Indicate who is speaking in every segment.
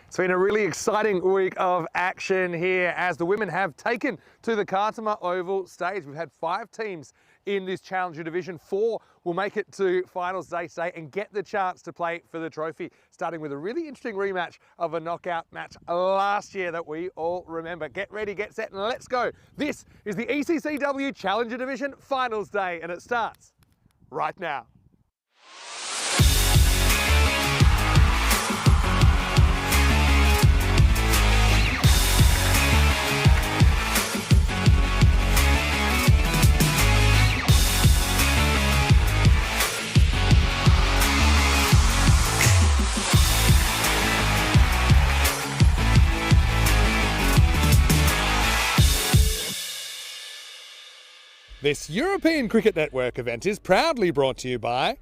Speaker 1: It's been a really exciting week of action here as the women have taken to the Kartama Oval stage. We've had 5 teams in this Challenger division. 4 will make it to finals day today and get the chance to play for the trophy, starting with a really interesting rematch of a knockout match last year that we all remember. Get ready, get set, and let's go. This is the ECC-W Challenger division finals day, and it starts right now. This European Cricket Network event is proudly brought to you by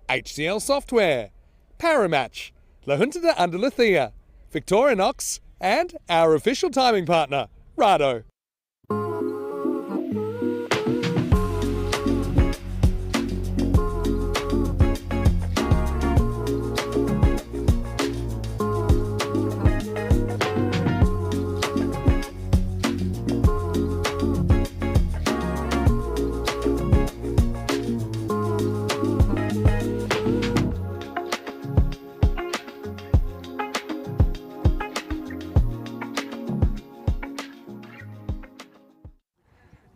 Speaker 1: HCL Software, Paramatch, La Junta de Andalucía, Victorinox, and our official timing partner, Rado.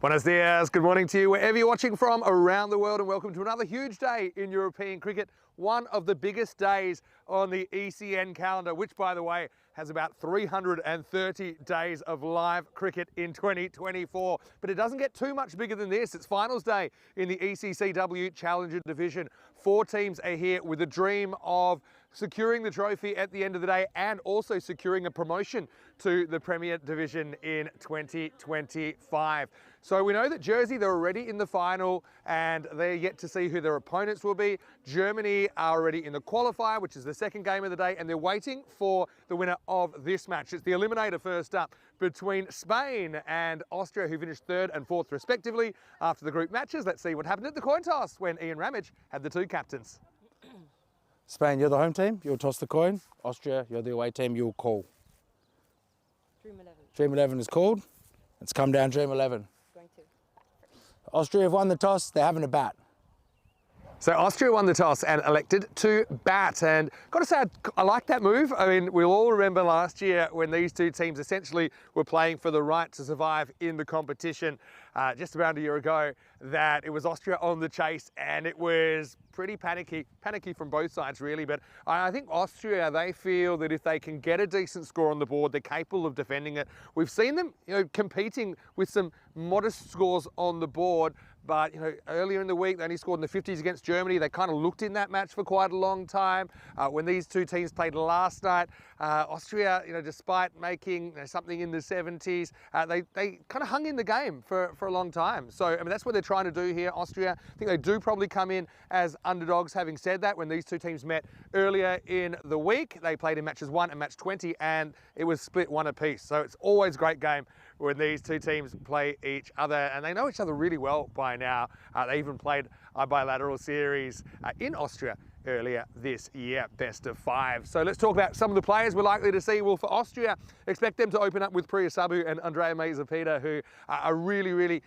Speaker 1: Buenos dias, good morning to you wherever you're watching from around the world, and welcome to another huge day in European cricket, one of the biggest days on the ECN calendar, which by the way has about 330 days of live cricket in 2024. But it doesn't get too much bigger than this. It's finals day in the ECC-W Challenger division. 4 teams are here with a dream of securing the trophy at the end of the day and also securing a promotion to the Premier Division in 2025. So we know that Jersey, they're already in the final and they're yet to see who their opponents will be. Germany are already in the qualifier, which is the second game of the day, and they're waiting for the winner of this match. It's the Eliminator first up between Spain and Austria, who finished 3rd and 4th respectively after the group matches. Let's see what happened at the coin toss when Ian Ramage had the 2 captains.
Speaker 2: Spain, you're the home team, you'll toss the coin. Austria, you're the away team, you'll call.
Speaker 3: Dream 11.
Speaker 2: Dream 11 is called. Let's come down Dream 11.
Speaker 3: Going to.
Speaker 2: Austria have won the toss, they're having a bat.
Speaker 1: So Austria won the toss and elected to bat, and got to say I like that move. I mean, we'll all remember last year when these 2 teams essentially were playing for the right to survive in the competition just around a year ago, that it was Austria on the chase and it was pretty panicky from both sides really. But I think Austria, they feel that if they can get a decent score on the board, they're capable of defending it. We've seen them, competing with some modest scores on the board. But, earlier in the week, they only scored in the 50s against Germany. They kind of looked in that match for quite a long time. When these 2 teams played last night, Austria, despite making something in the 70s, they kind of hung in the game for a long time. So, I mean, that's what they're trying to do here, Austria. I think they do probably come in as underdogs. Having said that, when these 2 teams met earlier in the week, they played in matches 1 and match 20, and it was split 1 apiece. So it's always a great game when these 2 teams play each other, and they know each other really well by now. They even played a bilateral series in Austria earlier this year, best of 5. So let's talk about some of the players we're likely to see. Well, for Austria, expect them to open up with Priya Sabu and Andrea Mazepeda, who are really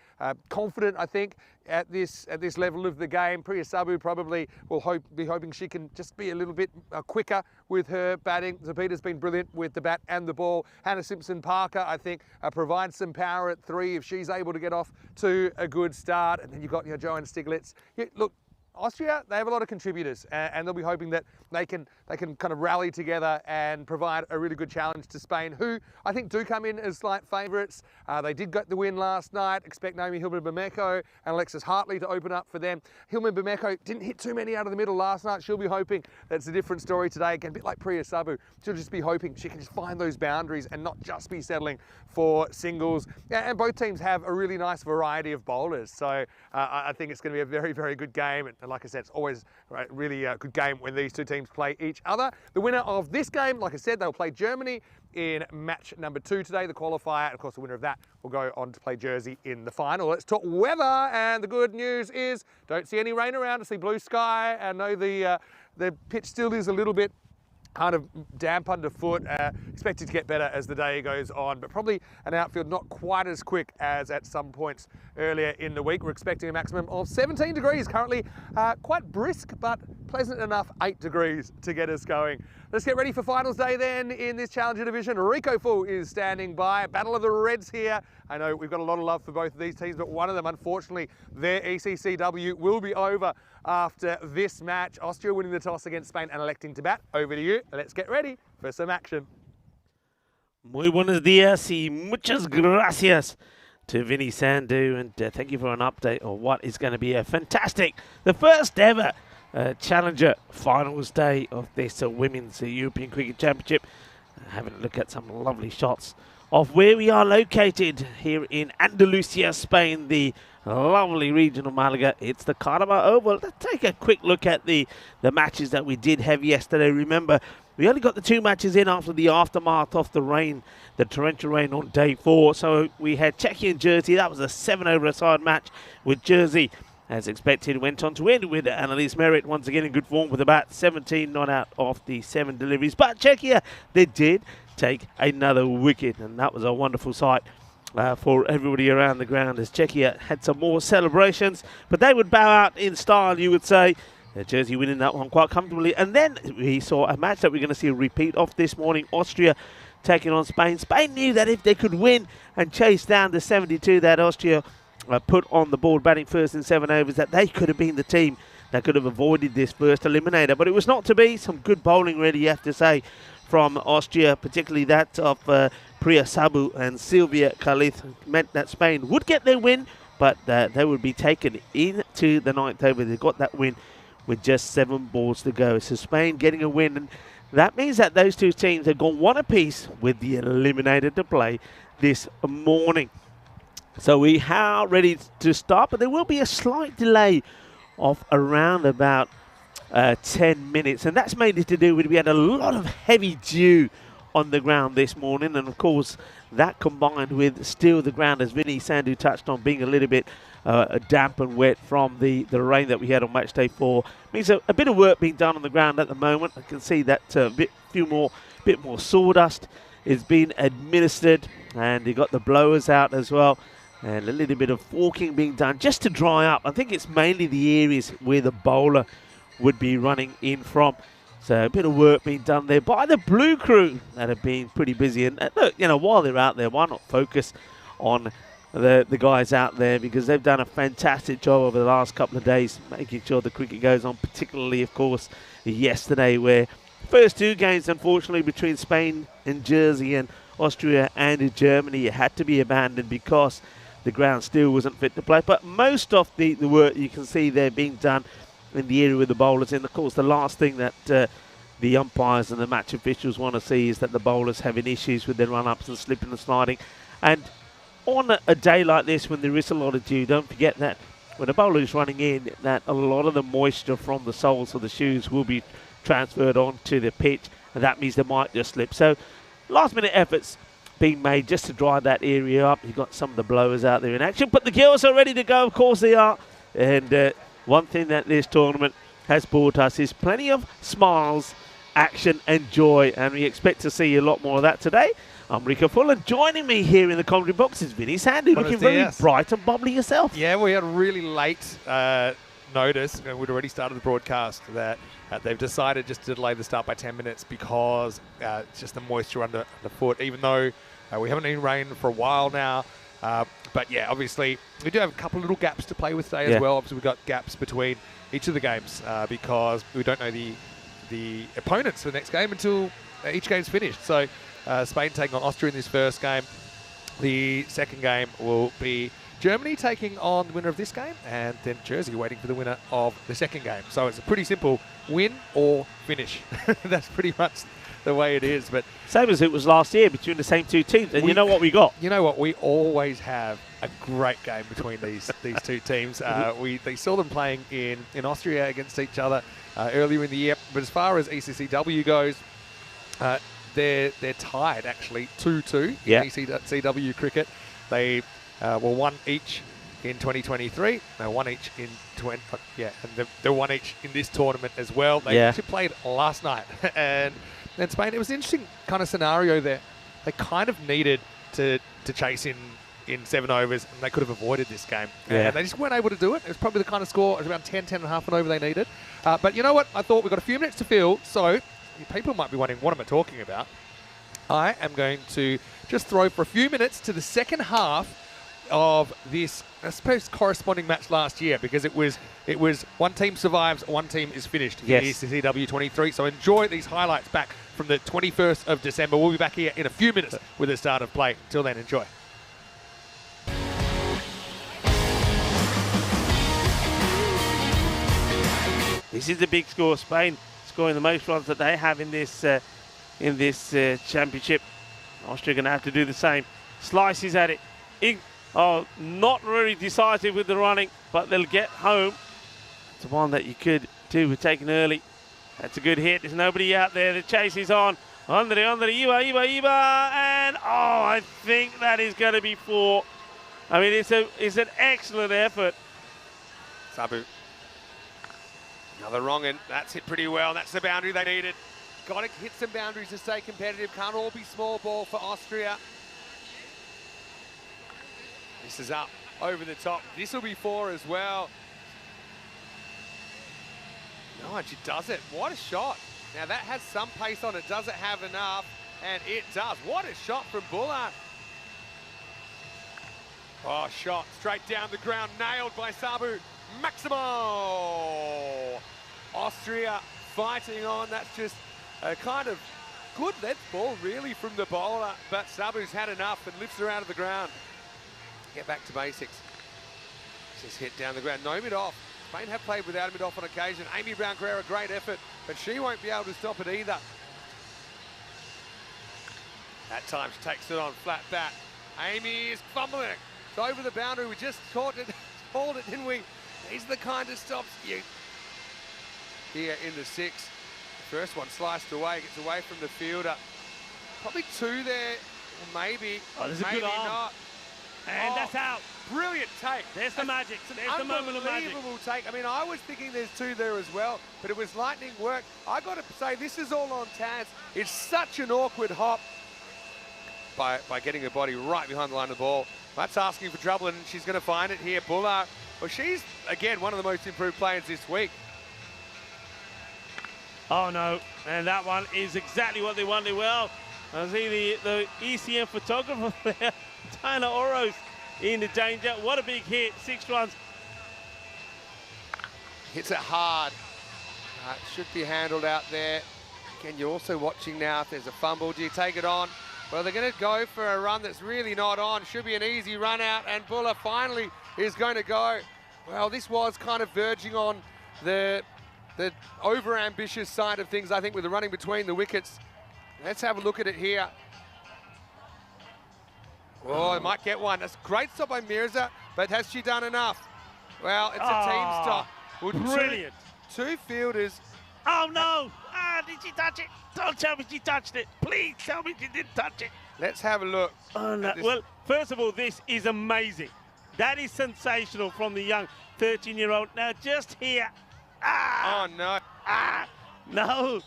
Speaker 1: confident, I think, at this level of the game. Priya Sabu probably will be hoping she can just be a little bit quicker with her batting. Zepeda's been brilliant with the bat and the ball. Hannah Simpson-Parker, I think, provides some power at 3 if she's able to get off to a good start. And then you've got Joanne Stiglitz. Look, Austria, they have a lot of contributors, and they'll be hoping that they can kind of rally together and provide a really good challenge to Spain, who I think do come in as slight favourites. They did get the win last night. Expect Naomi Hillman-Bermejo and Alexis Hartley to open up for them. Hillman-Bermejo didn't hit too many out of the middle last night. She'll be hoping that's a different story today. Again, a bit like Priya Sabu. She'll just be hoping she can just find those boundaries and not just be settling for singles. Yeah, and both teams have a really nice variety of bowlers. So I think it's going to be a very good game. And like I said, it's always really a good game when these 2 teams play each other. The winner of this game, like I said, they'll play Germany in match number 2 today, the qualifier. And of course, the winner of that will go on to play Jersey in the final. Let's talk weather, and the good news is don't see any rain around. I see blue sky. I know the pitch still is a little bit kind of damp underfoot, expected to get better as the day goes on, but probably an outfield not quite as quick as at some points earlier in the week. We're expecting a maximum of 17 degrees currently, quite brisk, but pleasant enough 8 degrees to get us going. Let's get ready for finals day then in this Challenger division. Rico Full is standing by. Battle of the Reds here. I know we've got a lot of love for both of these teams, but one of them, unfortunately, their ECC-W will be over after this match. Austria winning the toss against Spain and electing to bat. Over to you. Let's get ready for some action.
Speaker 4: Muy buenos días y muchas gracias to Vinny Sandu, and thank you for an update on what is going to be a fantastic, the first ever Challenger finals day of this Women's European Cricket Championship. Having a look at some lovely shots of where we are located here in Andalusia, Spain, the lovely region of Malaga. It's the Carnival Oval. Let's take a quick look at the matches that we did have yesterday. Remember, we only got the 2 matches in after the aftermath of the rain, the torrential rain on day 4. So we had Czechia and Jersey. That was a 7-over-a-side match with Jersey, as expected, went on to win with Annalise Merritt once again in good form with about 17 not out of the 7 deliveries. But Czechia, they did take another wicket, and that was a wonderful sight for everybody around the ground as Czechia had some more celebrations, but they would bow out in style, you would say. Jersey winning that one quite comfortably. And then we saw a match that we're going to see a repeat of this morning. Austria taking on Spain. Spain knew that if they could win and chase down the 72 that Austria put on the board, batting first in 7 overs, that they could have been the team that could have avoided this first eliminator. But it was not to be. Some good bowling, really, you have to say, from Austria, particularly that of Priya Sabu and Sylvia Khalid, meant that Spain would get their win, but they would be taken into the 9th over. They got that win with just 7 balls to go. So Spain getting a win, and that means that those 2 teams have gone 1 apiece with the eliminator to play this morning. So we are ready to start, but there will be a slight delay of around about 10 minutes, and that's mainly to do with we had a lot of heavy dew on the ground this morning, and of course that combined with still the ground, as Vinny Sandu touched on, being a little bit damp and wet from the rain that we had on match day 4, means a bit of work being done on the ground at the moment. I can see that bit more sawdust is being administered, and you got the blowers out as well, and a little bit of forking being done just to dry up. I think it's mainly the areas where the bowler would be running in from. So a bit of work being done there by the blue crew that have been pretty busy. And look, you know, while they're out there, why not focus on the guys out there, because they've done a fantastic job over the last couple of days making sure the cricket goes on, particularly, of course, yesterday, where the first 2 games, unfortunately, between Spain and Jersey and Austria and Germany, had to be abandoned because the ground still wasn't fit to play. But most of the work you can see there being done in the area with the bowlers. And of course, the last thing that the umpires and the match officials want to see is that the bowlers having issues with their run-ups and slipping and sliding. And on a day like this, when there is a lot of dew, don't forget that when a bowler is running in, that a lot of the moisture from the soles of the shoes will be transferred onto the pitch, and that means they might just slip. So last-minute efforts being made just to dry that area up. You've got some of the blowers out there in action, but the girls are ready to go. Of course they are. And one thing that this tournament has brought us is plenty of smiles, action and joy, and we expect to see a lot more of that today. I'm Rico Full, and joining me here in the commentary box is Vinny Sandu, looking very bright and bubbly yourself.
Speaker 1: Yeah, we had a really late notice, and we'd already started the broadcast, that they've decided just to delay the start by 10 minutes because it's just the moisture under the foot, even though we haven't been rain for a while now. But yeah, obviously, we do have a couple of little gaps to play with today as well. Obviously, we've got gaps between each of the games because we don't know the opponents for the next game until each game's finished. So Spain taking on Austria in this first game. The second game will be Germany taking on the winner of this game, and then Jersey waiting for the winner of the second game. So it's a pretty simple win or finish. That's pretty much the way it is. But
Speaker 4: same as it was last year between the same 2 teams, and you know what we got.
Speaker 1: You know what? We always have a great game between these 2 teams. They saw them playing in Austria against each other earlier in the year. But as far as ECC-W goes, they're tied actually 2-2 in ECC-W cricket. They were 1 each in 2023. They 1 each in and they're 1 each in this tournament as well. They actually played last night, and And Spain, it was an interesting kind of scenario there. They kind of needed to chase in 7 overs, and they could have avoided this game.
Speaker 4: Yeah.
Speaker 1: And they just weren't able to do it. It was probably the kind of score, it was around 10 and a half an over they needed. But you know what? I thought we've got a few minutes to fill, so people might be wondering, what am I talking about? I am going to just throw for a few minutes to the second half of this, I suppose, corresponding match last year, because it was one team survives, one team is finished in
Speaker 4: Yes.
Speaker 1: the ECC-W 23. So enjoy these highlights back from the 21st of December. We'll be back here in a few minutes with the start of play. Until then, enjoy.
Speaker 4: This is the big score. Spain scoring the most runs that they have in this championship. Austria going to have to do the same. Slices at it. Not very decisive with the running, but they'll get home. It's one that you could do with taking early. That's a good hit. There's nobody out there. The chase is on. Iba, and I think that is going to be 4. I mean, it's an excellent effort.
Speaker 1: Sabu. Another wrong, and that's hit pretty well. That's the boundary they needed. Got to hit some boundaries to stay competitive. Can't all be small ball for Austria. This is up over the top. This will be 4 as well. No, and she does it. What a shot. Now that has some pace on it. Does it have enough? And it does. What a shot from Bullard. Oh, shot straight down the ground. Nailed by Sabu. Maximo. Austria fighting on. That's just a kind of good length ball really from the bowler. But Sabu's had enough and lifts her out of the ground. Get back to basics. Just hit down the ground. No mid-off. Spain have played without a mid-off on occasion. Amy Brown-Carrera, great effort, but she won't be able to stop it either. That time she takes it on flat bat. Amy is fumbling it. It's over the boundary. We just called it, didn't we? These are the kind of stops you here in the 6. The first one sliced away, gets away from the fielder. Probably 2 there, or maybe.
Speaker 4: Oh, there's a
Speaker 1: maybe
Speaker 4: good arm.
Speaker 1: not.
Speaker 4: And that's out.
Speaker 1: Brilliant take.
Speaker 4: There's the magic. There's the moment of magic.
Speaker 1: Unbelievable take. I mean, I was thinking there's 2 there as well, but it was lightning work. I got to say, this is all on Taz. It's such an awkward hop by getting her body right behind the line of the ball. That's asking for trouble, and she's going to find it here. Bullard. Well, she's, again, one of the most improved players this week.
Speaker 4: Oh, no. And that one is exactly what they wanted. Well, I see the ECM photographer there, Diana Oros, in the danger. What a big hit. 6 runs.
Speaker 1: Hits it hard. Should be handled out there. Again, you're also watching now if there's a fumble. Do you take it on? Well, they're going to go for a run that's really not on. Should be an easy run out, and Buller finally is going to go. Well, this was kind of verging on the over-ambitious side of things, I think, with the running between the wickets. Let's have a look at it here. Oh, it might get one. That's a great stop by Mirza, but has she done enough? Well, it's a team stop. Well,
Speaker 4: Brilliant.
Speaker 1: Two fielders.
Speaker 4: Oh, no. Did she touch it? Don't tell me she touched it. Please tell me she didn't touch it.
Speaker 1: Let's have a look.
Speaker 4: Oh, no. Well, first of all, this is amazing. That is sensational from the young 13-year-old. Now, just here.
Speaker 1: Oh, no.
Speaker 4: No.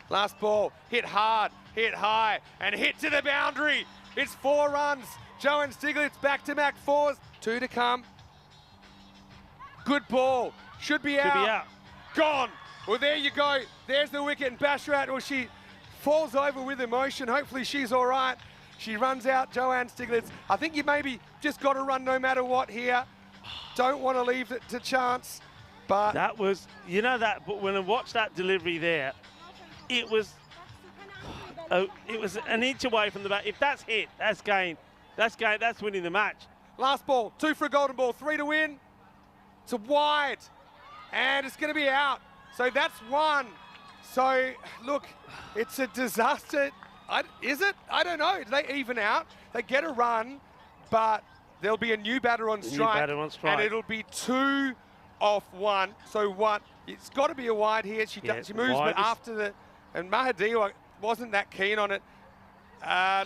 Speaker 1: Last ball, hit hard, hit high, and hit to the boundary. It's 4 runs. Joanne Stiglitz back-to-back 4s. 2 to come. Good ball. Should be out. Gone. Well, there you go. There's the wicket, and Basharat, well, she falls over with emotion. Hopefully she's all right. She runs out, Joanne Stiglitz. I think you maybe just got to run no matter what here. Don't want to leave it to chance, but...
Speaker 4: That was, you know that, but when I watched that delivery there, it was an inch away from the bat. If that's hit, that's gain. That's winning the match.
Speaker 1: Last ball, 2 for a golden ball, 3 to win. It's a wide, and it's going to be out. So that's 1. So, look, it's a disaster. Is it? I don't know. Do they even out? They get a run, but there'll be a new batter on strike. And it'll be 2 off 1. So what? It's got to be a wide here. She moves, but after the... And Mahadiwa wasn't that keen on it.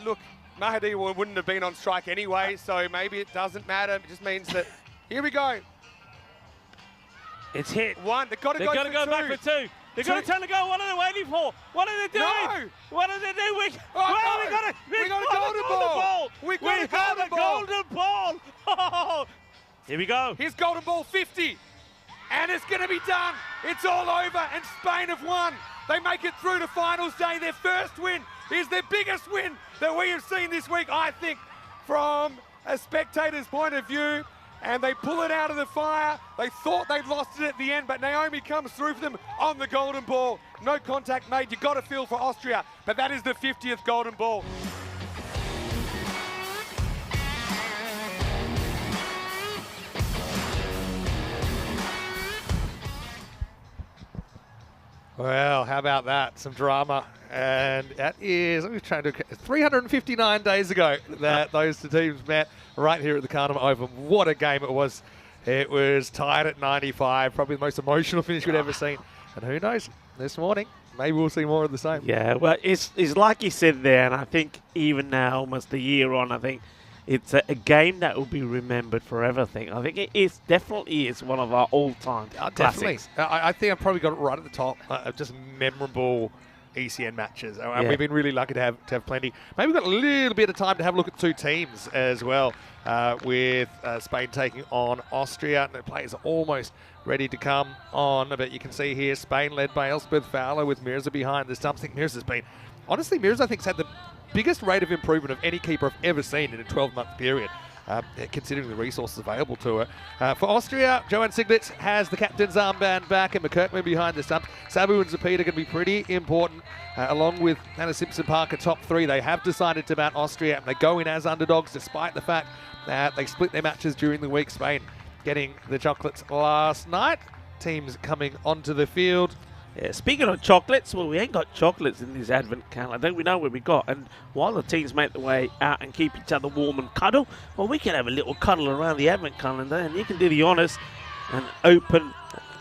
Speaker 1: Look, Mahadiwa wouldn't have been on strike anyway, so maybe it doesn't matter. It just means that... Here we go.
Speaker 4: It's hit.
Speaker 1: 1. They've got to go
Speaker 4: back for 2. They've got to turn the goal. What are they waiting for? What are they doing?
Speaker 1: No.
Speaker 4: What are they doing? We
Speaker 1: no.
Speaker 4: got
Speaker 1: a golden ball. We got a golden ball.
Speaker 4: Oh. Here we go.
Speaker 1: Here's golden ball 50. And it's going to be done. It's all over, and Spain have won. They make it through to finals day. Their first win is their biggest win that we have seen this week, I think, from a spectator's point of view. And they pull it out of the fire. They thought they'd lost it at the end, but Naomi comes through for them on the golden ball. No contact made. You've got to feel for Austria, but that is the 50th golden ball. Well, how about that? Some drama. And that is, let me try to 359 days ago that those two teams met right here at the Carnival Oval. What a game it was. It was tied at 95, probably the most emotional finish we'd ever seen. And who knows, this morning, maybe we'll see more of the same.
Speaker 4: Yeah, well, it's like you said there, and I think even now, almost a year on, I think it's a game that will be remembered forever. I think it is definitely is one of our all-time classics.
Speaker 1: Definitely. I think I've probably got it right at the top of just memorable ECN matches. And we've been really lucky to have plenty. Maybe we've got a little bit of time to have a look at two teams as well, with Spain taking on Austria. And the players are almost ready to come on. But you can see here Spain led by Elspeth Fowler with Mirza behind the stumps. I think Mirza's been, honestly, Mirza I think has had the biggest rate of improvement of any keeper I've ever seen in a 12-month period, considering the resources available to her. For Austria, Joanne Siglitz has the captain's armband back, and McKirkman behind the stumps. Sabu and Zapita are going to be pretty important, along with Hannah Simpson-Parker, top three. They have decided to mount Austria, and they go in as underdogs, despite the fact that they split their matches during the week. Spain getting the chocolates last night. Teams coming onto the field.
Speaker 4: Yeah, speaking of chocolates, well, we ain't got chocolates in this advent calendar. We know where we got. And while the teams make their way out and keep each other warm and cuddle, well, we can have a little cuddle around the advent calendar, and you can do the honours and open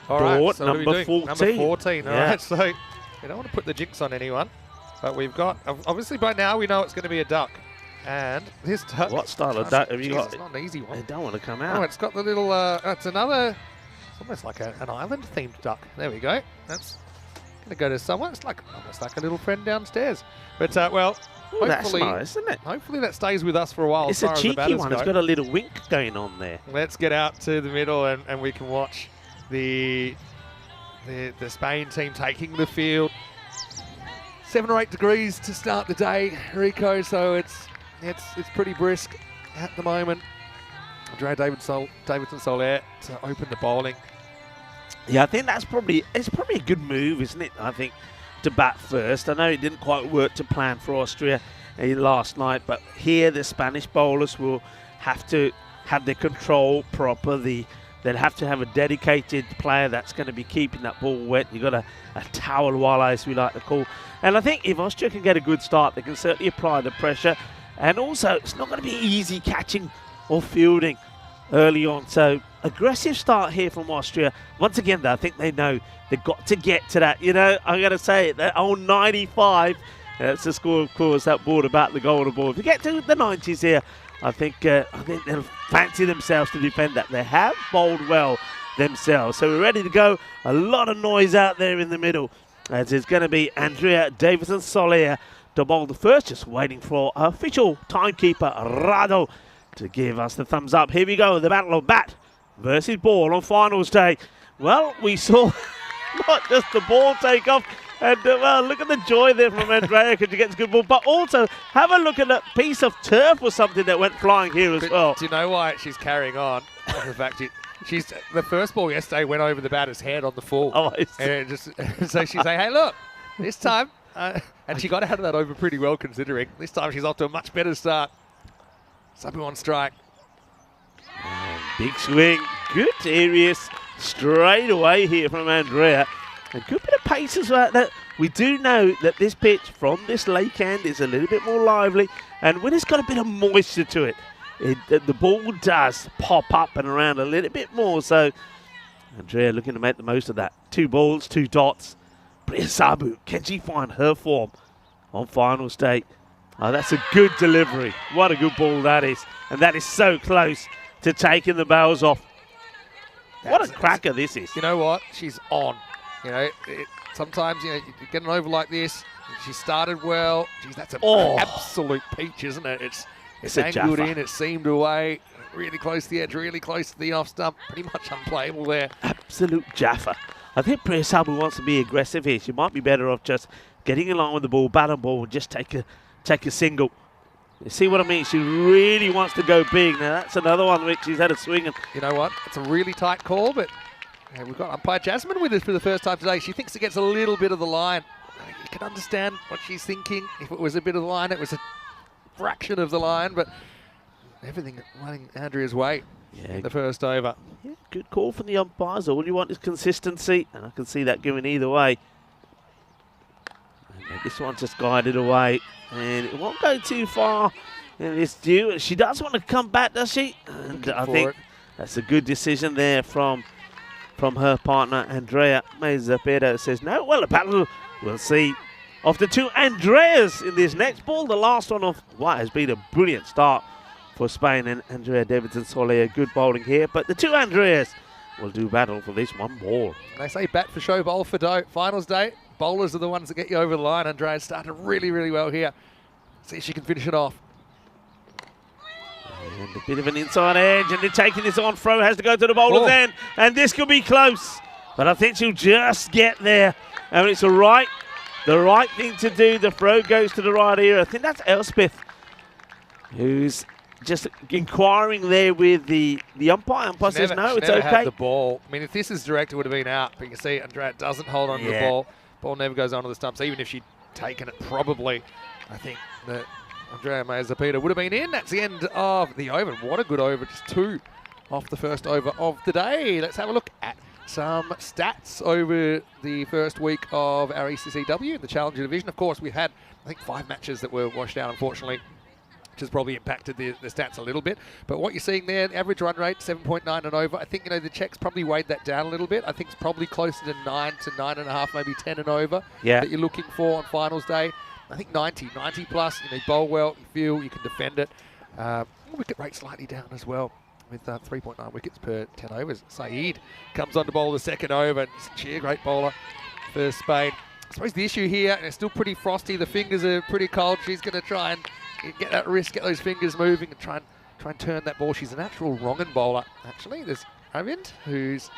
Speaker 4: door
Speaker 1: so
Speaker 4: number 14.
Speaker 1: Number 14,
Speaker 4: yeah.
Speaker 1: all right. So we don't want to put the jinx on anyone, but we've got, obviously by now we know it's going to be a duck. And this duck...
Speaker 4: What style of duck have you got?
Speaker 1: It's not an easy one.
Speaker 4: They don't want to come out.
Speaker 1: Oh, it's got the little, it's another, it's almost like an island-themed duck. There we go. That's going to go to someone. It's like almost like a little friend downstairs. But, well,
Speaker 4: Ooh, that's
Speaker 1: hopefully,
Speaker 4: nice, isn't it?
Speaker 1: Hopefully that stays with us for a while.
Speaker 4: It's a cheeky one. It's got a little wink going on there.
Speaker 1: Let's get out to the middle and we can watch the Spain team taking the field. 7 or 8 degrees to start the day, Rico, so it's pretty brisk at the moment. Andrea Davidson Soler to open the bowling.
Speaker 4: Yeah, I think it's probably a good move, isn't it? I think to bat first. I know it didn't quite work to plan for Austria last night, but here the Spanish bowlers will have to have their control proper. They'll have to have a dedicated player that's going to be keeping that ball wet. You've got a towel walla, as we like to call. And I think if Austria can get a good start, they can certainly apply the pressure. And also, it's not going to be easy catching or fielding early on. So, aggressive start here from Austria. Once again, though, I think they know they've got to get to that. You know, I'm going to say it, that old 95. That's the score, of course, that ball about the golden ball. If you get to the 90s here, I think they'll fancy themselves to defend that. They have bowled well themselves. So we're ready to go. A lot of noise out there in the middle, as it's going to be Andrea Davidson Soler to bowl the first, just waiting for our official timekeeper, Rado, to give us the thumbs up. Here we go, the battle of bat versus ball on finals day. Well, we saw not just the ball take off, and well, look at the joy there from Andrea because she gets a good ball, but also have a look at that piece of turf or something that went flying here as well.
Speaker 1: Do you know why she's carrying on? The fact she's the first ball yesterday went over the batter's head on the full.
Speaker 4: Oh,
Speaker 1: and so she's saying, hey, look, this time, and she got out of that over pretty well considering. This time she's off to a much better start. Sabu on strike.
Speaker 4: Big swing, good areas straight away here from Andrea. A good bit of pace as well. That we do know that this pitch from this lake end is a little bit more lively, and when it's got a bit of moisture to it, the ball does pop up and around a little bit more. So Andrea looking to make the most of that. 2 balls, 2 dots. Priya Sabu, can she find her form on finals day? Oh, that's a good delivery. What a good ball that is. And that is so close to taking the bails off. What a cracker this is.
Speaker 1: You know what? She's on. You know, sometimes, you get an over like this. She started well. Geez, that's an absolute peach, isn't it? It's angled in, it seamed away. Really close to the edge, really close to the off stump. Pretty much unplayable there.
Speaker 4: Absolute Jaffa. I think Priya Sabu wants to be aggressive here. She might be better off just getting along with the ball, bat on ball, and just take a single. You see what I mean? She really wants to go big. Now, that's another one which she's had a swing. And
Speaker 1: you know what? It's a really tight call, but we've got umpire Jasmine with us for the first time today. She thinks it gets a little bit of the line. You can understand what she's thinking. If it was a bit of the line, it was a fraction of the line, but everything running Andrea's way in the first over.
Speaker 4: Yeah, good call from the umpires. All you want is consistency, and I can see that going either way. And this one just guided away, and it won't go too far in this due. She does want to come back, does she? And I think that's a good decision there from her partner, Andrea Mazzapedo. Says, no, well, a battle. We'll see. Of the two Andreas in this next ball, the last one of what has been a brilliant start for Spain, and Andrea Davidson-Soler, good bowling here. But the two Andreas will do battle for this one ball.
Speaker 1: They say bat for show, bowl for dough. Finals day, bowlers are the ones that get you over the line. Andrea started really, really well here. See if she can finish it off.
Speaker 4: And a bit of an inside edge, and they're taking this on. Throw has to go to the bowler's end, and this could be close. But I think she'll just get there. And it's the right thing to do. The throw goes to the right ear. I think that's Elspeth, who's just inquiring there with the umpire. Umpire says, no, it's okay.
Speaker 1: Had the ball. I mean, if this is direct, it would have been out. But you can see Andrea doesn't hold on to the ball. Ball never goes onto the stumps. Even if she'd taken it, probably, I think that Andrea Mazzapedo would have been in. That's the end of the over. What a good over. Just 2 off the first over of the day. Let's have a look at some stats over the first week of our ECC-W in the Challenger Division. Of course, we've had, I think, 5 matches that were washed out, unfortunately, which has probably impacted the stats a little bit. But what you're seeing there, the average run rate, 7.9 and over. I think, the Czechs probably weighed that down a little bit. I think it's probably closer to 9 to 9.5, maybe 10 and over that you're looking for on finals day. I think 90 plus, you bowl well, you feel you can defend it. Wicket rate slightly down as well, with 3.9 wickets per 10 overs. Saeed comes on to bowl the second over. And Cheer, great bowler for Spain. I suppose the issue here, and it's still pretty frosty, the fingers are pretty cold. She's going to try and get that wrist, get those fingers moving, and try and turn that ball. She's a natural wrong-un bowler, actually. There's Arvind, who's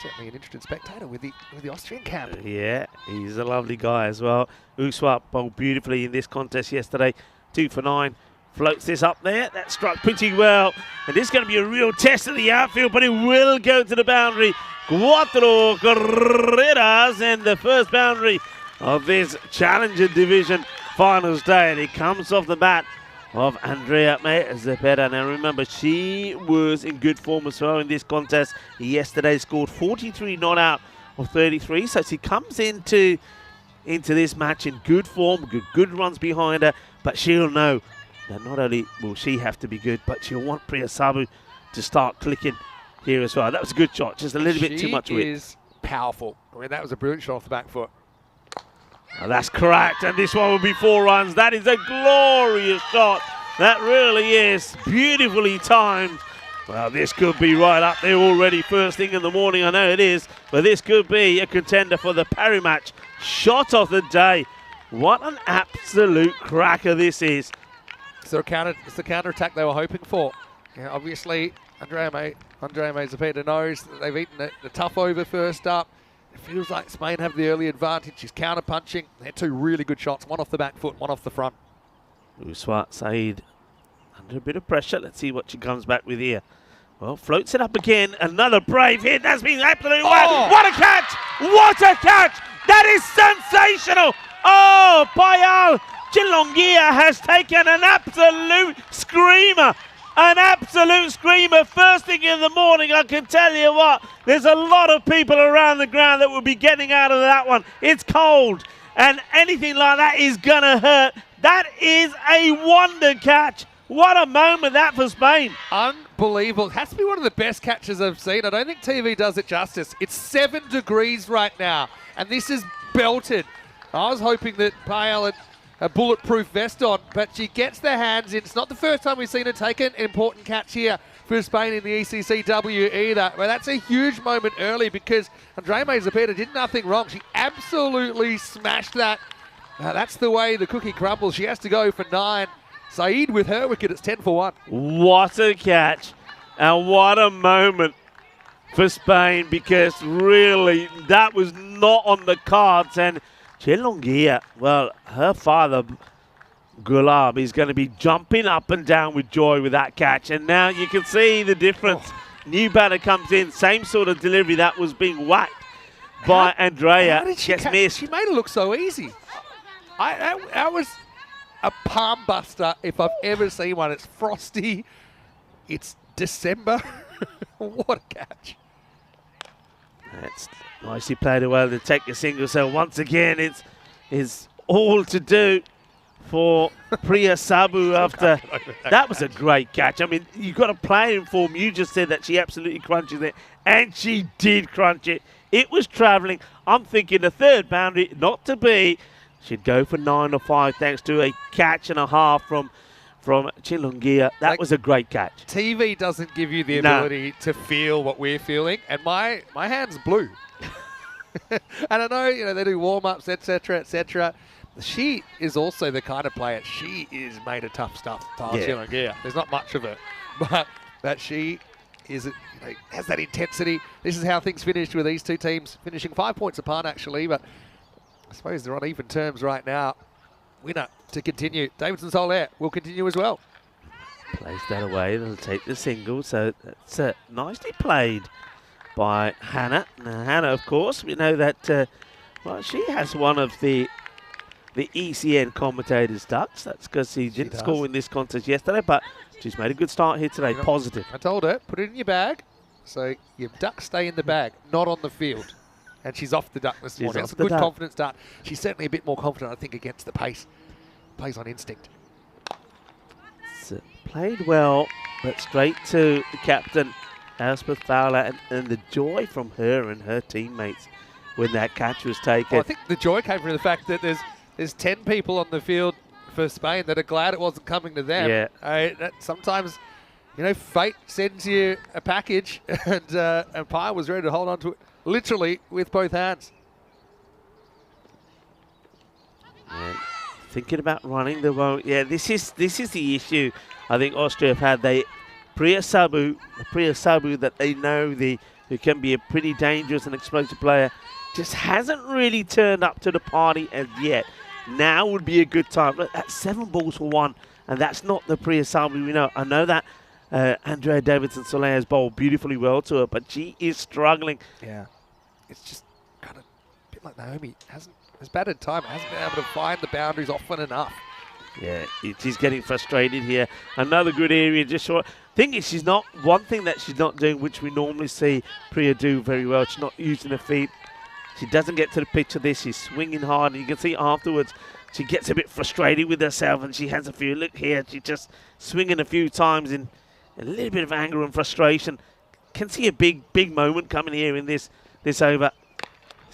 Speaker 1: certainly an interested spectator with the Austrian camp.
Speaker 4: Yeah, he's a lovely guy as well. Uswap bowled beautifully in this contest yesterday. 2 for 9. Floats this up there. That struck pretty well. And this is going to be a real test of the outfield, but it will go to the boundary. Cuatro carreras, and the first boundary of this Challenger Division Finals day. And it comes off the bat of Andrea Mazzapedo. Now remember, she was in good form as well in this contest. Yesterday scored 43 not out of 33. So she comes into this match in good form, good runs behind her, but she'll know that not only will she have to be good, but she'll want Priya Sabu to start clicking here as well. That was a good shot, just a little bit too much width.
Speaker 1: She is powerful. I mean, that was a brilliant shot off the back foot.
Speaker 4: Oh, that's cracked, and this one will be 4 runs. That is a glorious shot. That really is beautifully timed. Well, this could be right up there already first thing in the morning. I know it is, but this could be a contender for the Parry match. Shot of the day. What an absolute cracker this is.
Speaker 1: It's the counter-attack they were hoping for. Obviously, Andrea Mazzapedo knows that they've eaten the tough over first up. It feels like Spain have the early advantage. She's counter-punching. They're 2 really good shots, one off the back foot, one off the front.
Speaker 4: Uswat Saeed under a bit of pressure. Let's see what she comes back with here. Well, floats it up again. Another brave hit. That's been absolutely well. What a catch! What a catch! That is sensational! Oh, Payal Chilongia has taken an absolute screamer. An absolute screamer. First thing in the morning, I can tell you what, there's a lot of people around the ground that will be getting out of that one. It's cold, and anything like that is going to hurt. That is a wonder catch. What a moment that for Spain.
Speaker 1: Unbelievable. It has to be one of the best catches I've seen. I don't think TV does it justice. It's 7 degrees right now, and this is belted. I was hoping that Payal had a bulletproof vest on, but she gets the hands in. It's not the first time we've seen her take an important catch here. for Spain in the ECC-W either. Well, that's a huge moment early because Andrea Zapata did nothing wrong. She absolutely smashed that. That's the way the cookie crumbles. She has to go for 9. Saeed with her wicket, it's 10 for 1.
Speaker 4: What a catch and what a moment for Spain, because really that was not on the cards. And Chelongia, well, her father Gulab is going to be jumping up and down with joy with that catch. And now you can see the difference. New batter comes in, same sort of delivery that was being whacked by Andrea.
Speaker 1: How did she
Speaker 4: gets missed.
Speaker 1: She made it look so easy. That was a palm buster if I've ever seen one. It's frosty. It's December. What a catch.
Speaker 4: That's nicely played well to take a single. So once again, it's all to do for Priya Sabu after that was a great catch. I mean, you've got a player in form. You just said that she absolutely crunches it, and she did crunch it. It was travelling. I'm thinking the third boundary, not to be. She'd go for 9 or 5 thanks to a catch and a half from Chilungia. That was a great catch.
Speaker 1: TV doesn't give you the ability to feel what we're feeling, and my hand's blue. And I know, they do warm-ups, etc., etc. She is also the kind of player, she is made of tough stuff. Chilungia. There's not much of it, but that she is, has that intensity. This is how things finished with these two teams finishing 5 points apart, actually, but I suppose they're on even terms right now. Winner to continue. Davidson Soler will continue as well.
Speaker 4: Plays that away. They'll take the single. So that's nicely played by Hannah. Now, Hannah, of course, we know that, well, she has one of the ECN commentators' ducks. That's because she didn't score in this contest yesterday, but she's made a good start here today. Positive.
Speaker 1: I told her, put it in your bag. So your ducks stay in the bag, not on the field. And she's off the duck this morning. That's a good confident start. She's certainly a bit more confident, I think, against the pace. Plays on instinct.
Speaker 4: It's played well, but straight to the captain, Elspeth Fowler, and the joy from her and her teammates when that catch was taken.
Speaker 1: Well, I think the joy came from the fact that there's 10 people on the field for Spain that are glad it wasn't coming to them.
Speaker 4: Yeah.
Speaker 1: Sometimes, fate sends you a package, and Pye was ready to hold on to it literally with both hands.
Speaker 4: And thinking about running the won't. Yeah, this is the issue. I think Austria have had Priya Sabu that they know who can be a pretty dangerous and explosive player, just hasn't really turned up to the party as yet. Now would be a good time. Look, that's 7 balls for 1, and that's not the Priya Sabu we know. I know that Andrea Davidson Soler has bowled beautifully well to her, but she is struggling.
Speaker 1: Yeah, it's just kind of a bit like Naomi. Has batted time. Hasn't been able to find the boundaries often enough.
Speaker 4: Yeah, she's getting frustrated here. Another good area, just short. Thing is, one thing that she's not doing, which we normally see Priya do very well. She's not using her feet. She doesn't get to the pitch of this. She's swinging hard, and you can see afterwards she gets a bit frustrated with herself, and she has a few. Look here, she's just swinging a few times in a little bit of anger and frustration. Can see a big moment coming here in this over.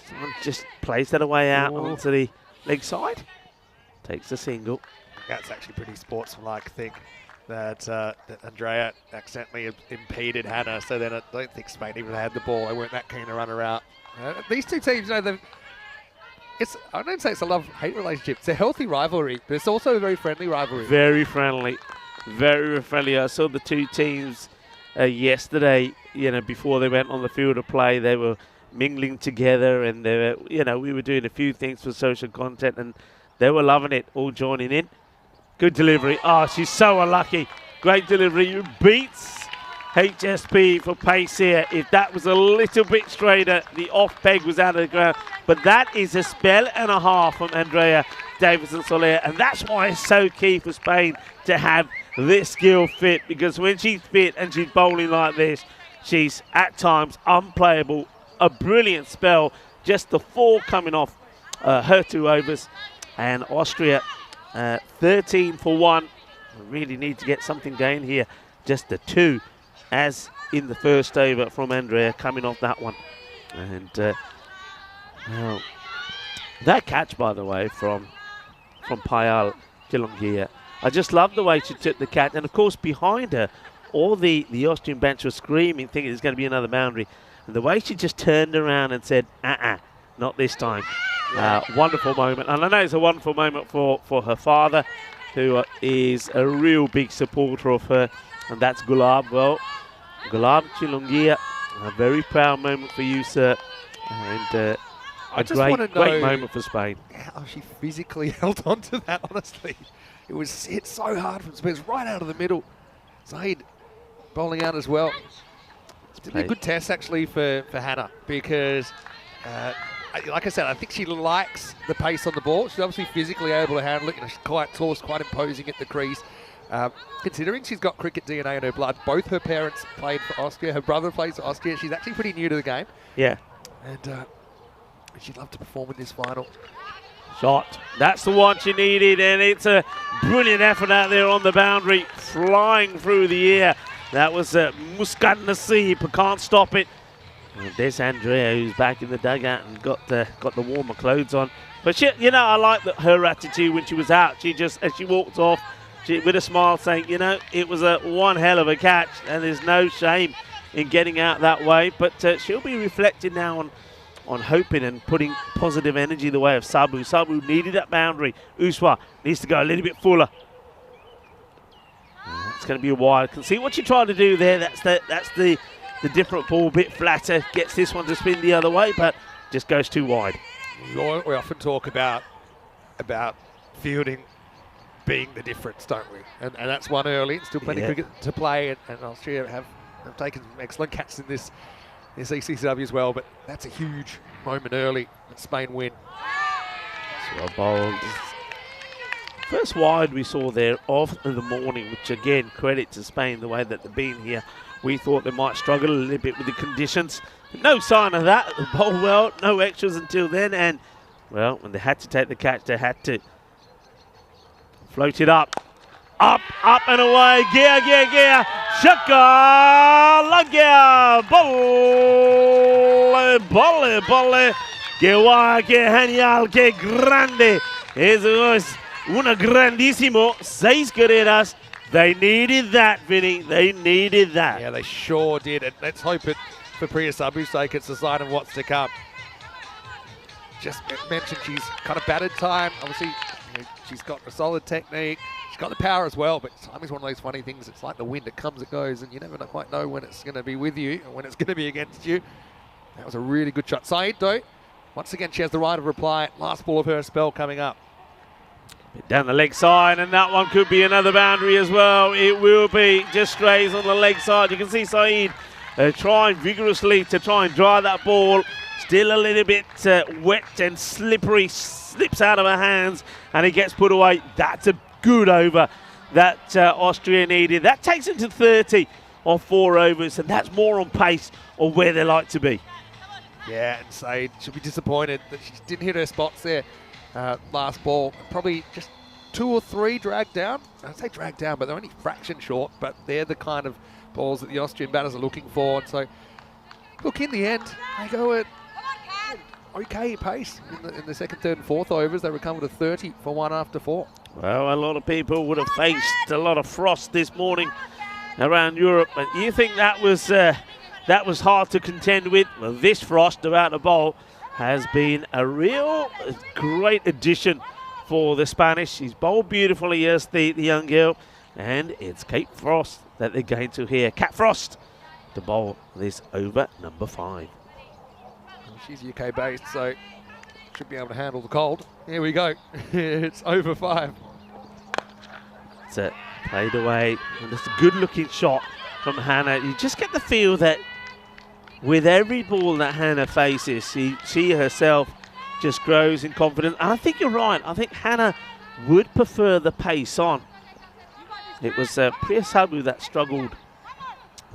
Speaker 4: Someone just plays that away out onto the leg side. Takes a single.
Speaker 1: That's actually pretty sportsmanlike. Think that Andrea accidentally impeded Hannah, so then I don't think Spain even had the ball. They weren't that keen to run her out. These two teams, I don't say it's a love-hate relationship. It's a healthy rivalry, but it's also a very friendly rivalry.
Speaker 4: Very friendly. Very friendly. I saw the two teams yesterday, before they went on the field to play. They were mingling together, and they were, we were doing a few things for social content, and they were loving it, all joining in. Good delivery. Oh, she's so unlucky. Great delivery. Beats HSP for pace here. If that was a little bit straighter, the off peg was out of the ground. But that is a spell and a half from Andrea Davidson Soler, and that's why it's so key for Spain to have this skill fit, because when she's fit and she's bowling like this, she's at times unplayable. A brilliant spell, just the 4 coming off her 2 overs, and Austria 13 for 1. We really need to get something going here. Just the 2, as in the first over from Andrea coming off that one. And well, that catch, by the way, from Payal Kilongia. I just love the way she took the catch, and of course behind her, all the Austrian bench was screaming, thinking it's going to be another boundary. And the way she just turned around and said, not this time. Wonderful moment. And I know it's a wonderful moment for her father, who is a real big supporter of her, and that's Gulab. Well, Gulab Chilungia, a very proud moment for you, sir. And a great moment for Spain.
Speaker 1: How she physically held on to that, honestly. It was hit so hard from Spence, right out of the middle. Saeed bowling out as well. It's been a good test, actually, for Hannah, because, like I said, I think she likes the pace on the ball. She's obviously physically able to handle it. You know, she's quite tall, quite imposing at the crease. Considering she's got cricket DNA in her blood, both her parents played for Austria. Her brother plays for Austria. She's actually pretty new to the game.
Speaker 4: Yeah.
Speaker 1: And she'd love to perform in this final.
Speaker 4: Shot. That's the one she needed, and it's a brilliant effort out there on the boundary, flying through the air. That was Muscat Nasib, but can't stop it. And there's Andrea, who's back in the dugout and got the warmer clothes on. But she, you know, I like her attitude when she was out. She just, as she walked off, with a smile, saying, you know, it was one hell of a catch, and there's no shame in getting out that way. But she'll be reflecting now on hoping and putting positive energy the way of Sabu. Sabu needed that boundary. Uswa needs to go a little bit fuller. It's going to be a wide. Can see what she tried to do there. That's the different ball, a bit flatter. Gets this one to spin the other way, but just goes too wide.
Speaker 1: We often talk about fielding being the difference, don't we? And that's one early. Still plenty of cricket to play, and Austria have taken some excellent catches in this ECC-W as well, but that's a huge moment early and Spain win.
Speaker 4: So bowled. First wide we saw there of the morning, which again, credit to Spain, the way that they've been here. We thought they might struggle a little bit with the conditions. No sign of that. They bowled well, no extras until then, and, well, when they had to take the catch, they had to. Float it up, up and away, gear, shaka, lagya, bolle, que guay, que genial, que grande. Eso es una grandísimo, 6 carreras. They needed that, Vinny, they needed that.
Speaker 1: Yeah, they sure did, and let's hope it, for Priya Sabu's sake, it's a sign of what's to come. Just mentioned she's kind of batted time, obviously. She's got a solid technique. She's got the power as well, but timing's one of those funny things. It's like the wind. It comes, it goes, and you never quite know when it's going to be with you and when it's going to be against you. That was a really good shot. Saeed, though, once again, she has the right of reply. Last ball of her spell coming up.
Speaker 4: Down the leg side, and that one could be another boundary as well. It will be. Just strays on the leg side. You can see Saeed trying vigorously to try and dry that ball. Still a little bit wet and slippery. Slips out of her hands and it gets put away. That's a good over that Austria needed. That takes them to 30 on 4 overs, and that's more on pace or where they like to be.
Speaker 1: Yeah, and Saeed should be disappointed that she didn't hit her spots there. Last ball, probably just 2 or 3 dragged down. I'd say dragged down, but they're only fraction short, but they're the kind of balls that the Austrian batters are looking for. And so, look, in the end, they go at okay pace in the second, third and fourth overs. They recovered to 30 for 1 after 4.
Speaker 4: Well, a lot of people would have faced a lot of frost this morning around Europe, but you think that was hard to contend with? Well, this frost about the bowl has been a real great addition for the Spanish. She's bowled beautifully as the young girl, and it's Kate Frost that they're going to hear. Cat Frost to bowl this over number 5.
Speaker 1: She's UK based, so should be able to handle the cold. Here we go. It's over 5.
Speaker 4: It's played away. And it's a good looking shot from Hannah. You just get the feel that with every ball that Hannah faces, she herself just grows in confidence. And I think you're right. I think Hannah would prefer the pace on. It was Priya Sabu that struggled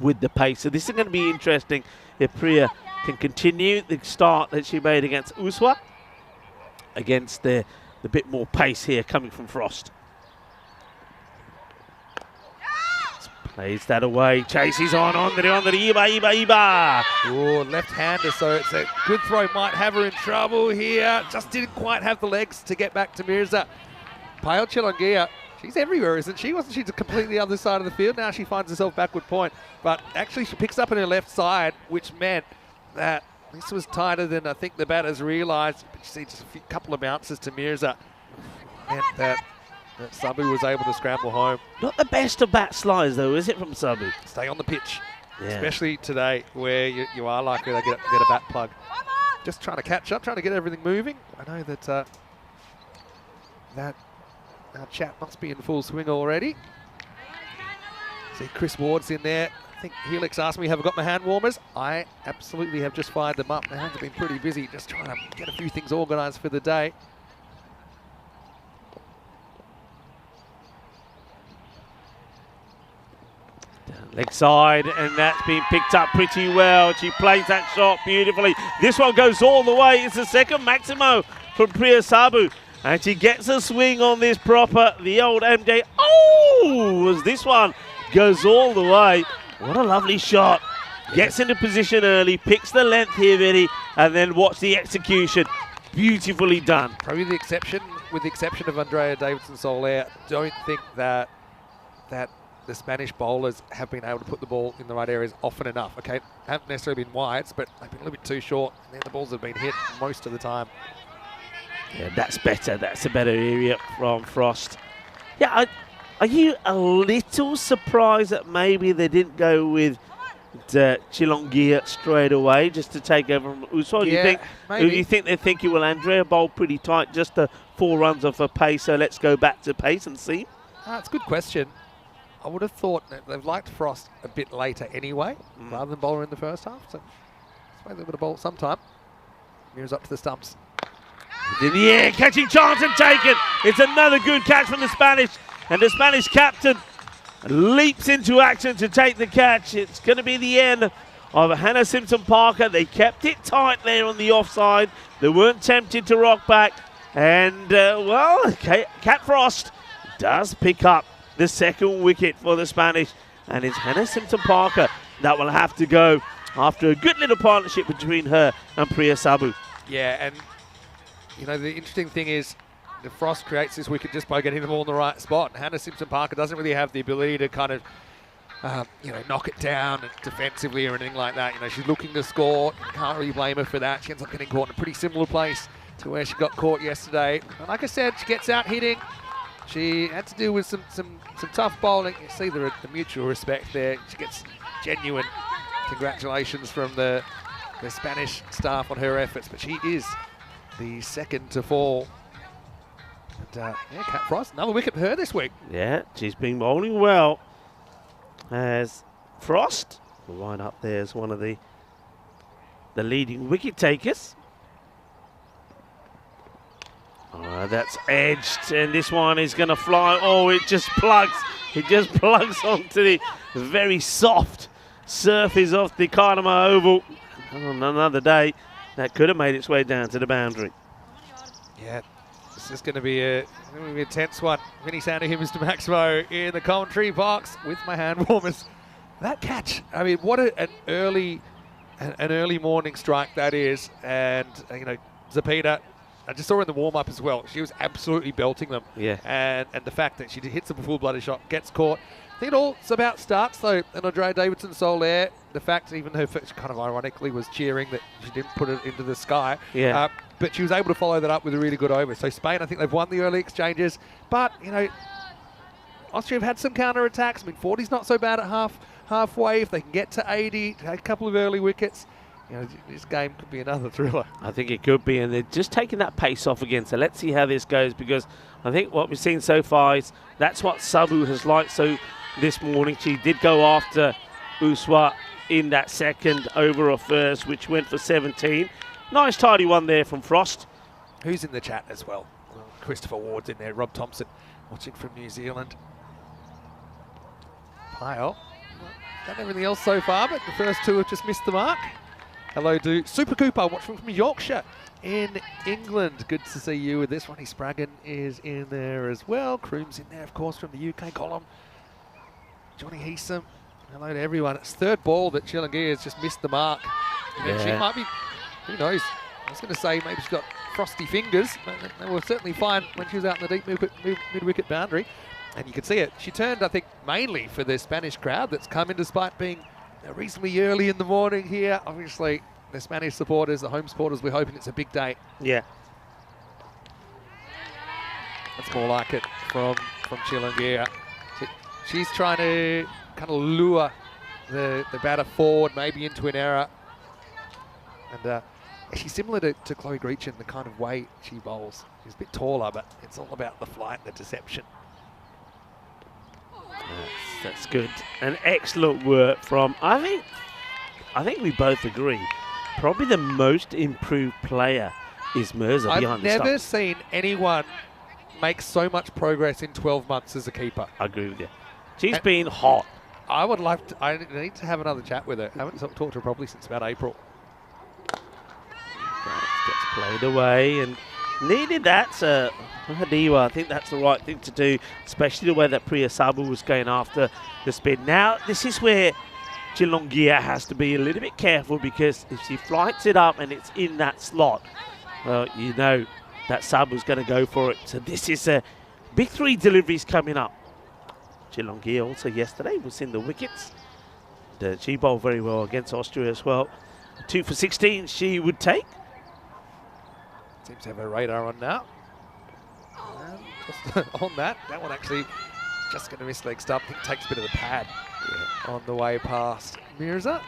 Speaker 4: with the pace. So this is going to be interesting if Priya can continue the start that she made against Uswa, against the bit more pace here coming from Frost. Plays that away, chases on the Iba.
Speaker 1: Oh, left-hander, so it's a good throw, might have her in trouble here. Just didn't quite have the legs to get back to Mirza. Payal Chilangia She's everywhere, isn't she? Wasn't she to completely the other side of the field? Now she finds herself backward point. But actually she picks up on her left side, which meant that this was tighter than I think the batters realised. But you see just a couple of bounces to Mirza. Meant that Sabu was able to scramble home.
Speaker 4: Not the best of bat slides, though, is it, from Sabu?
Speaker 1: Stay on the pitch,
Speaker 4: Yeah.
Speaker 1: especially today where you are likely to get a bat plug. Just trying to catch up, trying to get everything moving. I know that that our chat must be in full swing already. See Chris Ward's in there. I think Helix asked me, have I got my hand warmers? I absolutely have just fired them up. My hands have been pretty busy just trying to get a few things organised for the day.
Speaker 4: Leg side, and that's been picked up pretty well. She plays that shot beautifully. This one goes all the way. It's the second Maximo from Priya Sabu. And she gets a swing on this proper, the old MJ. Oh, as this one goes all the way. What a lovely shot. Gets into position early, picks the length here, Vinny, and then watch the execution. Beautifully done.
Speaker 1: Probably with the exception of Andrea Davidson-Soler, I don't think that the Spanish bowlers have been able to put the ball in the right areas often enough. Okay, haven't necessarily been wides, but they've been a little bit too short, and then the balls have been hit most of the time.
Speaker 4: Yeah, that's better. That's a better area from Frost. Yeah, are you a little surprised that maybe they didn't go with Chilongia straight away just to take over from Uswa? Do you think they think you will Andrea bowl pretty tight, just the 4 runs off a pace, so let's go back to pace and see?
Speaker 1: That's a good question. I would have thought that they've liked Frost a bit later anyway, rather than bowler in the first half. So I suppose they've got to bowl sometime. Mirrors up to the stumps.
Speaker 4: In the air, catching chance and taken. It's another good catch from the Spanish, and the Spanish captain leaps into action to take the catch. It's going to be the end of Hannah Simpson-Parker. They kept it tight there on the offside. They weren't tempted to rock back. And, Cat Frost does pick up the second wicket for the Spanish. And it's Hannah Simpson-Parker that will have to go after a good little partnership between her and Priya Sabu.
Speaker 1: Yeah, and, you know, the interesting thing is the Frost creates this wicket just by getting the ball in the right spot. And Hannah Simpson-Parker doesn't really have the ability to kind of, knock it down defensively or anything like that. You know, she's looking to score. You can't really blame her for that. She ends up getting caught in a pretty similar place to where she got caught yesterday. And like I said, she gets out hitting. She had to deal with some tough bowling. You see the mutual respect there. She gets genuine congratulations from the Spanish staff on her efforts, but she is the second to fall. And Cat Frost, another wicket for her this week.
Speaker 4: Yeah, she's been bowling well. As Frost, right up there as one of the leading wicket takers. That's edged, and this one is going to fly. Oh, it just plugs. It just plugs onto the very soft surface of the Karnama Oval. On another day, that could have made its way down to the boundary.
Speaker 1: Yeah, this is going to be a tense one. Vinny Sandy here, Mr. Maximo, in the commentary box with my hand warmers. That catch, I mean, what an early morning strike that is. And, Zapita, I just saw her in the warm-up as well. She was absolutely belting them.
Speaker 4: Yeah.
Speaker 1: And the fact that she hits a full-blooded shot, gets caught. I think it all about starts, though. And Andrea Davidson-Soler, the fact even her kind of ironically was cheering that she didn't put it into the sky.
Speaker 4: Yeah.
Speaker 1: But she was able to follow that up with a really good over. So Spain, I think they've won the early exchanges. But, Austria have had some counter-attacks. I mean, 40's not so bad at halfway. If they can get to 80, take a couple of early wickets, this game could be another thriller.
Speaker 4: I think it could be, and they're just taking that pace off again. So let's see how this goes, because I think what we've seen so far is that's what Sabu has liked. So this morning she did go after Uswa in that second over of first, which went for 17. Nice tidy one there from Frost.
Speaker 1: Who's in the chat as well? Christopher Ward's in there. Rob Thompson watching from New Zealand. Pyle. Done everything else so far, but the first two have just missed the mark. Hello to Super Cooper, watching from Yorkshire in England. Good to see you with this one. Spraggan is in there as well. Croom's in there, of course, from the UK column. Johnny Heesum. Hello to everyone. It's third ball that Chilongia has just missed the mark.
Speaker 4: Yeah.
Speaker 1: She might be, who knows? I was going to say maybe she's got frosty fingers. But they were certainly fine when she was out in the deep mid-wicket boundary. And you can see it. She turned, I think, mainly for the Spanish crowd that's come in despite being reasonably early in the morning here. Obviously, the Spanish supporters, the home supporters, we're hoping it's a big day.
Speaker 4: Yeah.
Speaker 1: That's more like it from Chilungia. She's trying to kind of lure the batter forward, maybe into an error. And she's similar to Chloe Greachin, the kind of way she bowls. She's a bit taller, but it's all about the flight, the deception.
Speaker 4: That's good. An excellent work from, I think we both agree, probably the most improved player is Mirza behind the
Speaker 1: I've never
Speaker 4: stumps.
Speaker 1: seen anyone make so much progress in 12 months as a keeper.
Speaker 4: I agree with you. She's been hot.
Speaker 1: I would like to, I need to have another chat with her. I haven't talked to her probably since about April.
Speaker 4: Gets played away and needed that. So Hadiwa, I think that's the right thing to do, especially the way that Priya Sabu was going after the spin. Now, this is where Chilungia has to be a little bit careful, because if she flights it up and it's in that slot, well, you know that Sabu's going to go for it. So this is a big 3 deliveries coming up. Chilungia also yesterday was in the wickets. She bowled very well against Austria as well. 2 for 16 she would take.
Speaker 1: Seems to have her radar on now. And just on that one actually just going to miss leg stump. I think takes a bit of the pad on the way past Mirza.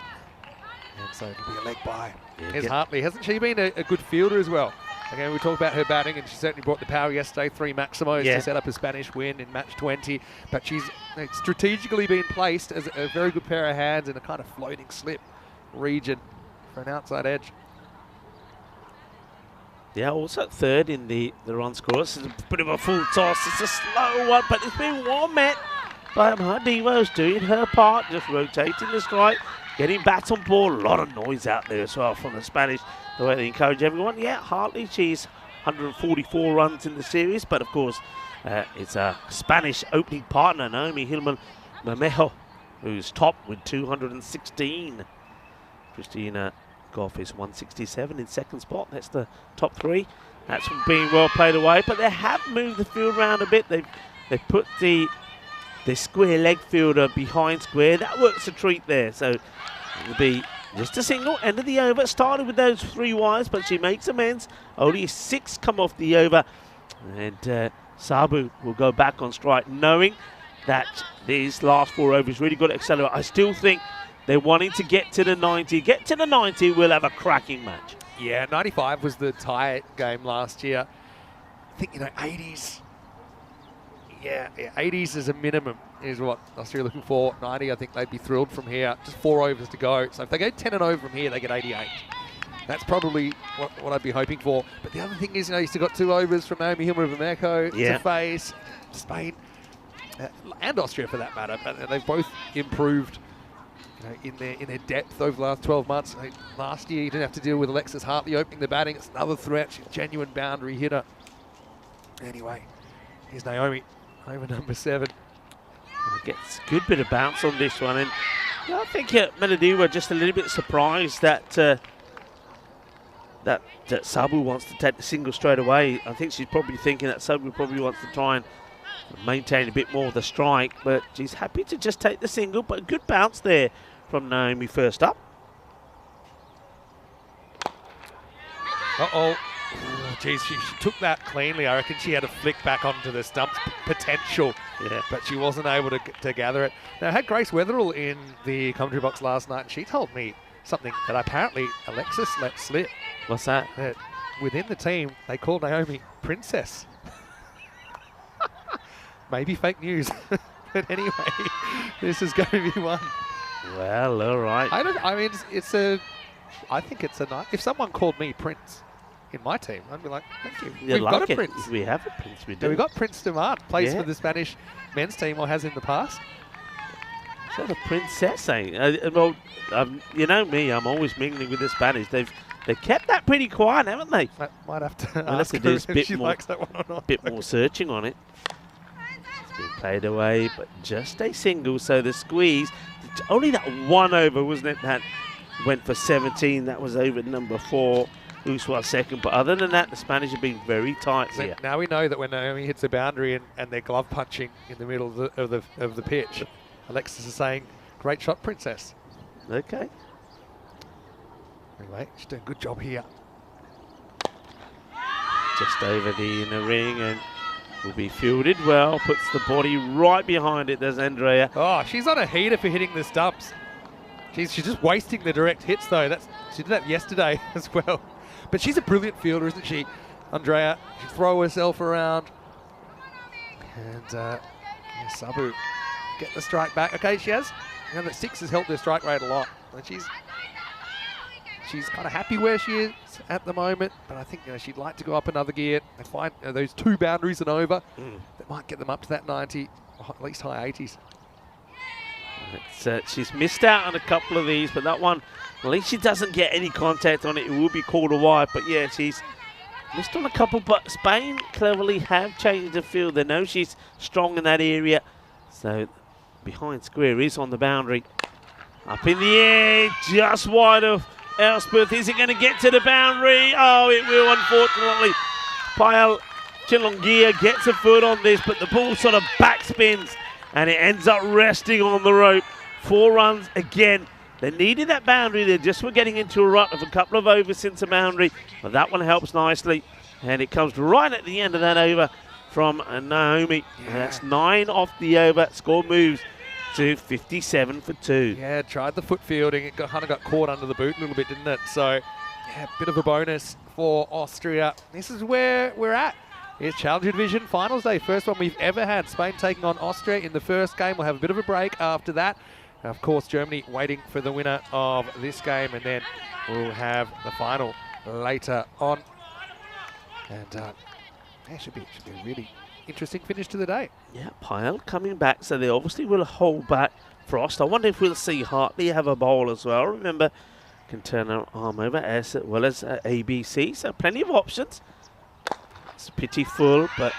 Speaker 1: And so it'll be a leg by. Here's Hartley. Hasn't she been a good fielder as well? Again, we talk about her batting, and she certainly brought the power yesterday, 3 maximos to set up a Spanish win in match 20. But she's strategically been placed as a very good pair of hands in a kind of floating slip region for an outside edge.
Speaker 4: Yeah, also 3rd in the run score. This is a bit of a full toss. It's a slow one, but it's been well met by Hadiwa, who's doing her part, just rotating the strike, getting bats on board. A lot of noise out there as well from the Spanish, the way they encourage everyone. Yeah, Hartley, she's 144 runs in the series, but of course, it's a Spanish opening partner, Naomi Hillman Mamejo, who's top with 216. Christina Goff is 167 in 2nd spot. That's the top 3. That's from being well played away, but they have moved the field around a bit. They've put the square leg fielder behind square. That works a treat there. So it'll be just a single, end of the over. Started with those 3 wires, but she makes amends. Only 6 come off the over. And Sabu will go back on strike, knowing that these last 4 overs really got to accelerate. I still think they're wanting to get to the 90. Get to the 90, we'll have a cracking match.
Speaker 1: Yeah, 95 was the tie game last year. I think, 80s. Yeah, 80s is a minimum, is what Austria are looking for. 90, I think they'd be thrilled from here. Just 4 overs to go. So if they go 10 and over from here, they get 88. That's probably what I'd be hoping for. But the other thing is, you still got 2 overs from Naomi Hillman to face. Spain and Austria, for that matter. But they've both improved in their depth over the last 12 months. Last year, you didn't have to deal with Alexis Hartley opening the batting. It's another threat. She's a genuine boundary hitter. Anyway, here's Naomi over number 7.
Speaker 4: Gets a good bit of bounce on this one. And I think Melody were just a little bit surprised that that Sabu wants to take the single straight away. I think she's probably thinking that Sabu probably wants to try and maintain a bit more of the strike, but she's happy to just take the single. But a good bounce there from Naomi first up.
Speaker 1: Uh-oh. Geez, she took that cleanly. I reckon she had a flick back onto the stumps potential, but she wasn't able to gather it. Now, I had Grace Wetherill in the commentary box last night, and she told me something that apparently Alexis let slip.
Speaker 4: What's that?
Speaker 1: That within the team, they call Naomi Princess. Maybe fake news. But anyway, this is going to be one.
Speaker 4: Well, all right.
Speaker 1: I think it's a nice. If someone called me Prince in my team, I'd be like, thank you. We've got a Prince.
Speaker 4: We have a Prince. We do.
Speaker 1: Yeah, we've got Prince Demart, plays for the Spanish men's team, or has in the past.
Speaker 4: So the Princess, well, you know me, I'm always mingling with the Spanish. They've kept that pretty quiet, haven't they?
Speaker 1: I might have to
Speaker 4: Unless
Speaker 1: ask her if she
Speaker 4: more,
Speaker 1: likes that one or not.
Speaker 4: bit more searching on it. It's been played away, but just a single. So the squeeze, only that 1 over, wasn't it, that went for 17. That was over number 4. Uswa's second. But other than that, the Spanish have been very tight
Speaker 1: So
Speaker 4: here.
Speaker 1: now we know that when Naomi hits a boundary and they're glove punching in the middle of the pitch, Alexis is saying, "Great shot, Princess."
Speaker 4: Okay.
Speaker 1: Anyway, she's doing a good job here.
Speaker 4: Just over the inner ring and will be fielded well. Puts the body right behind it, does Andrea.
Speaker 1: Oh, she's on a heater for hitting the stumps. She's just wasting the direct hits, though. She did that yesterday as well. But she's a brilliant fielder, isn't she, Andrea? She throw herself around. And yeah, Sabu get the strike back. Okay, she has. You know, that 6 has helped her strike rate a lot. And she's kind of happy where she is at the moment. But I think she'd like to go up another gear and find those 2 boundaries and over. That might get them up to that 90, or at least high 80s.
Speaker 4: She's missed out on a couple of these, but that one, at least she doesn't get any contact on it. It will be called a wide, but yeah, she's missed on a couple. But Spain cleverly have changed the field. They know she's strong in that area. So behind square is on the boundary. Up in the air, just wide of Elspeth. Is it going to get to the boundary? Oh, it will, unfortunately. Payal Chilongia gets a foot on this, but the ball sort of backspins and it ends up resting on the rope. 4 runs again. They needed that boundary. They just were getting into a rut of a couple of overs since the boundary, but that one helps nicely. And it comes right at the end of that over from Naomi. And that's 9 off the over. Score moves to 57 for 2.
Speaker 1: Yeah, tried the foot fielding. It kind of got caught under the boot a little bit, didn't it? So, yeah, a bit of a bonus for Austria. This is where we're at. It's Challenger Division Finals Day. First one we've ever had. Spain taking on Austria in the first game. We'll have a bit of a break after that. And of course, Germany waiting for the winner of this game. And then we'll have the final later on. And yeah, should be a really interesting finish to the day.
Speaker 4: Yeah, Payal coming back, so they obviously will hold back Frost. I wonder if we'll see Hartley have a bowl as well. Remember, can turn her arm over as well as ABC, so plenty of options. It's pitiful, but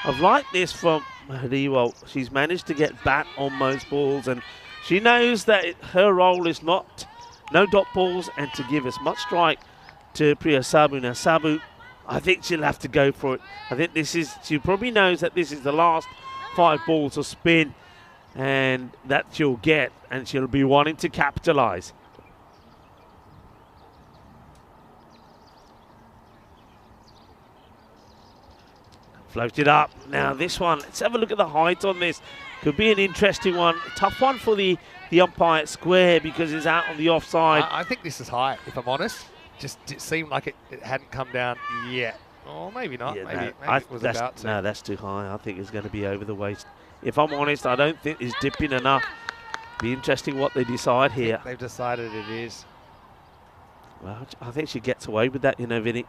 Speaker 4: I've liked this from Mahdiwa. She's managed to get bat on most balls, and she knows that her role is no dot balls and to give as much strike to Priya Sabu. Now, Sabu, I think she'll have to go for it. I think she probably knows that this is the last 5 balls of spin and that she'll get, and she'll be wanting to capitalise. Floated up. Now this one, let's have a look at the height on this. Could be an interesting one. Tough one for the umpire at square because it's out on the offside.
Speaker 1: I think this is high, if I'm honest. It seemed like it hadn't come down yet. Or maybe not.
Speaker 4: Yeah,
Speaker 1: maybe it was
Speaker 4: that's,
Speaker 1: about to.
Speaker 4: No, that's too high. I think it's going to be over the waist. If I'm honest, I don't think it's dipping enough. Be interesting what they decide here.
Speaker 1: They've decided it is.
Speaker 4: Well, I think she gets away with that, Vinny.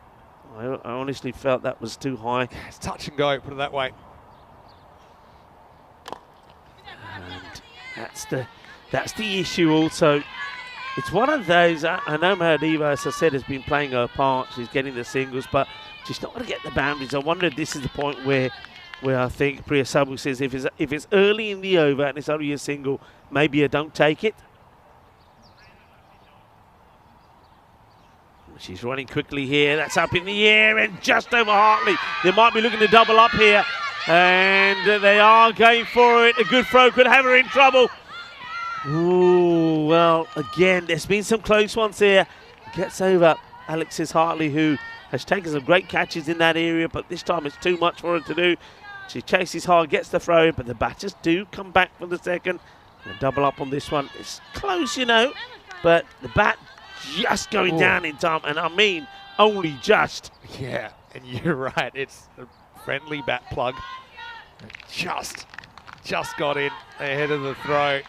Speaker 4: I honestly felt that was too high.
Speaker 1: It's touch and go, put it that way.
Speaker 4: And that's the issue also. It's one of those, I know Mahdiva, as I said, has been playing her part. She's getting the singles, but she's not going to get the boundaries. I wonder if this is the point where I think Priya Sabu says if it's early in the over and it's only a single, maybe I don't take it. She's running quickly here. That's up in the air and just over Hartley. They might be looking to double up here. And they are going for it. A good throw could have her in trouble. Ooh, well, again, there's been some close ones here. Gets over Alexis Hartley, who has taken some great catches in that area, but this time it's too much for her to do. She chases hard, gets the throw in, but the batters do come back for the second. And double up on this one. It's close, but the bat just going down in time, and I mean only just.
Speaker 1: Yeah, and you're right. It's a friendly bat plug. Just got in ahead of the throw.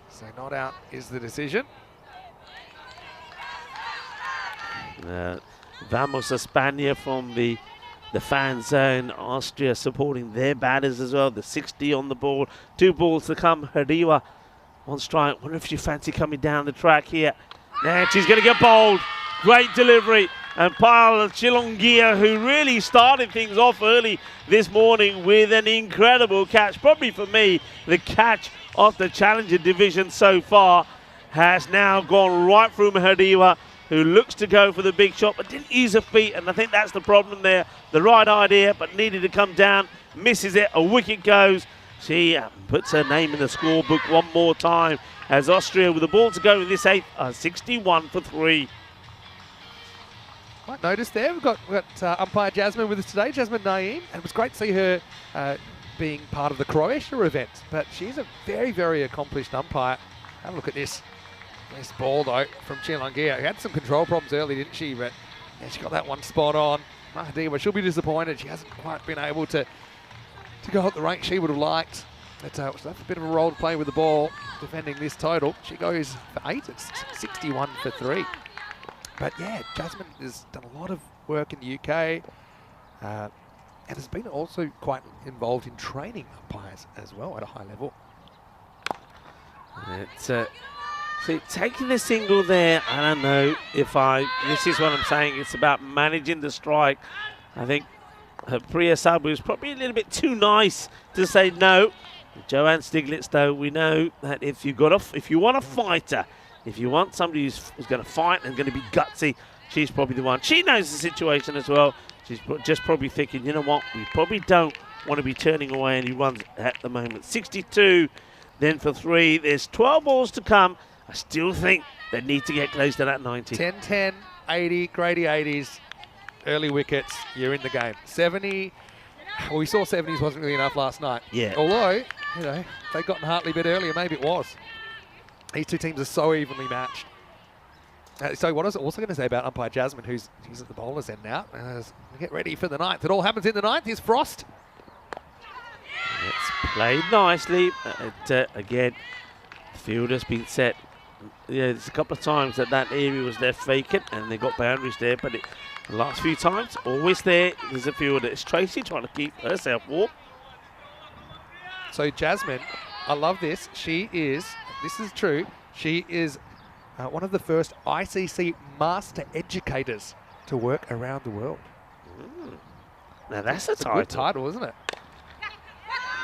Speaker 1: So not out is the decision.
Speaker 4: Vamos España from the fan zone. Austria supporting their batters as well. The 60 on the board. 2 balls to come. Herdiwa on strike. Wonder if she fancy coming down the track here. And she's going to get bowled. Great delivery. And Payal Chilongia, who really started things off early this morning with an incredible catch. Probably for me, the catch of the Challenger division so far. has now gone right through Mahadiwa, who looks to go for the big shot, but didn't use her feet, and I think that's the problem there. The right idea, but needed to come down, misses it, a wicket goes. She puts her name in the scorebook one more time as Austria, with the ball to go in this 8th, 61 for 3.
Speaker 1: Might notice there, we've got umpire Jasmine with us today, Jasmine Naeem, and it was great to see her being part of the Croatia event, but she's a very, very accomplished umpire. Have a look at this. Nice ball, though, from Chilangia, who had some control problems early, didn't she? But yeah, she got that one spot on. Mahadiwa, she'll be disappointed. She hasn't quite been able to go at the rate she would have liked. But she'll have a bit of a role to play with the ball, defending this total. She goes for 8, it's 61 for 3. But yeah, Jasmine has done a lot of work in the UK and has been also quite involved in training umpires as well at a high level.
Speaker 4: It's see, taking the single there, I don't know if this is what I'm saying, it's about managing the strike. I think Priya Sabu is probably a little bit too nice to say no. Joanne Stiglitz, though, we know that if you want a fighter, if you want somebody who's going to fight and going to be gutsy, she's probably the one. She knows the situation as well. She's just probably thinking, you know what, we probably don't want to be turning away any runs at the moment. 62, then for 3. There's 12 balls to come. I still think they need to get close to that 90.
Speaker 1: 10-10, 80, Grady 80s, early wickets, you're in the game. 70, well, we saw 70s wasn't really enough last night.
Speaker 4: Yeah.
Speaker 1: Although, you know, if they'd gotten Hartley a bit earlier, maybe it was. These two teams are so evenly matched. So what I was also going to say about umpire Jasmine, she's at the bowler's end now. Get ready for the 9th. It all happens in the 9th. Here's Frost.
Speaker 4: It's played nicely. Again, the field has been set. Yeah, there's a couple of times that area was left vacant and they got boundaries there, but the last few times, always there's a fielder. It's Tracy trying to keep herself warm.
Speaker 1: So Jasmine, I love this. This is true, she is one of the first ICC master educators to work around the world.
Speaker 4: Now that's a
Speaker 1: good title, isn't it?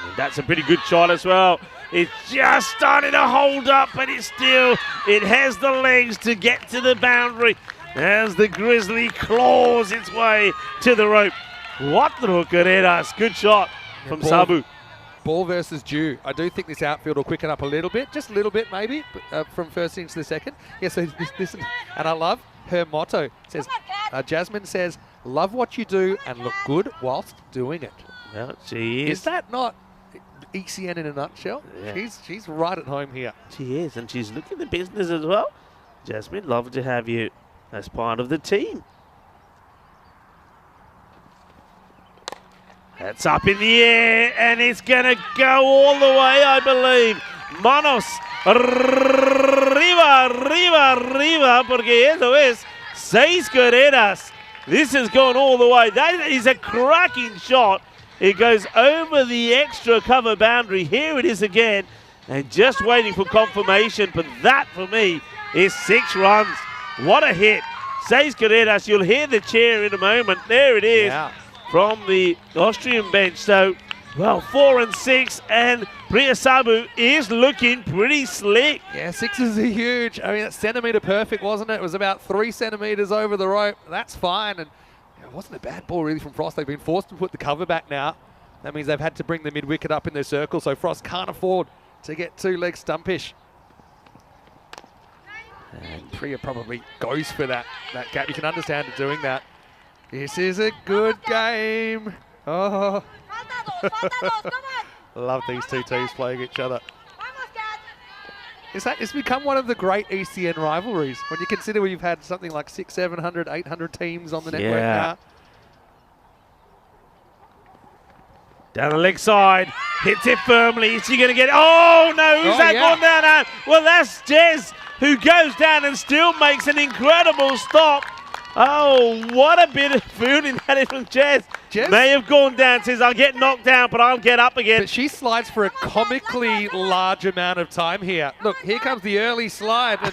Speaker 4: And that's a pretty good shot as well. It's just starting to hold up, but it has the legs to get to the boundary as the Grizzly claws its way to the rope. Cuatro carreras. Good shot from Sabu.
Speaker 1: Ball versus Dew. I do think this outfield will quicken up a little bit, just a little bit maybe, from first innings to the second. Yeah, so this and I love her motto. It says, Jasmine says, love what you do and look good whilst doing it.
Speaker 4: Well, she is.
Speaker 1: Is that not ECN in a nutshell? Yeah. She's right at home here.
Speaker 4: She is, and she's looking at the business as well. Jasmine, love to have you as part of the team. That's up in the air, and it's going to go all the way, I believe. Manos, arriba, porque eso es 6 carreras. This has gone all the way. That is a cracking shot. It goes over the extra cover boundary. Here it is again, and just waiting for confirmation. But that, for me, is 6 runs. What a hit. 6 carreras. You'll hear the cheer in a moment. There it is. Yeah. From the Austrian bench. So, well, 4 and 6, and Priya Sabu is looking pretty slick.
Speaker 1: Yeah, 6 is a huge. I mean, that's centimetre perfect, wasn't it? It was about 3 centimetres over the rope. That's fine, and it wasn't a bad ball really from Frost. They've been forced to put the cover back now. That means they've had to bring the mid-wicket up in their circle, so Frost can't afford to get 2 legs stumpish. And Priya probably goes for that gap. You can understand her doing that. This is a good game. Oh. Love these two teams playing each other. It's become one of the great ECN rivalries when you consider we've had something like 600, 700, 800 teams on the network now.
Speaker 4: Down the leg side, hits it firmly. Is she going to get it? Oh no, who's that gone down at? Well, that's Jez, who goes down and still makes an incredible stop. Oh, what a bit of fielding that is from Jez. May have gone down, says, I'll get knocked down, but I'll get up again.
Speaker 1: But she slides for a comically large amount of time here. Look, here comes the early slide. And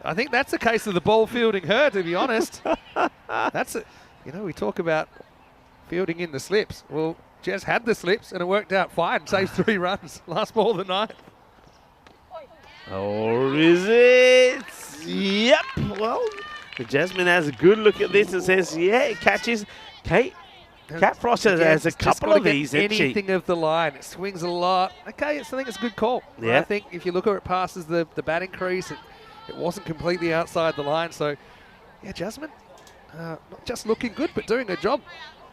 Speaker 1: I think that's a case of the ball fielding her, to be honest. We talk about fielding in the slips. Well, Jez had the slips, and it worked out fine. Saves 3 runs. Last ball of the night.
Speaker 4: Or is it? Yep. Well, Jasmine has a good look at this and says, yeah, it catches. Cat Frost has a couple of these, isn't she?
Speaker 1: Anything of the line. It swings a lot. Okay, I think it's a good call.
Speaker 4: Yeah.
Speaker 1: I think if you look at it passes the batting crease, it wasn't completely outside the line. So, yeah, Jasmine, not just looking good, but doing her job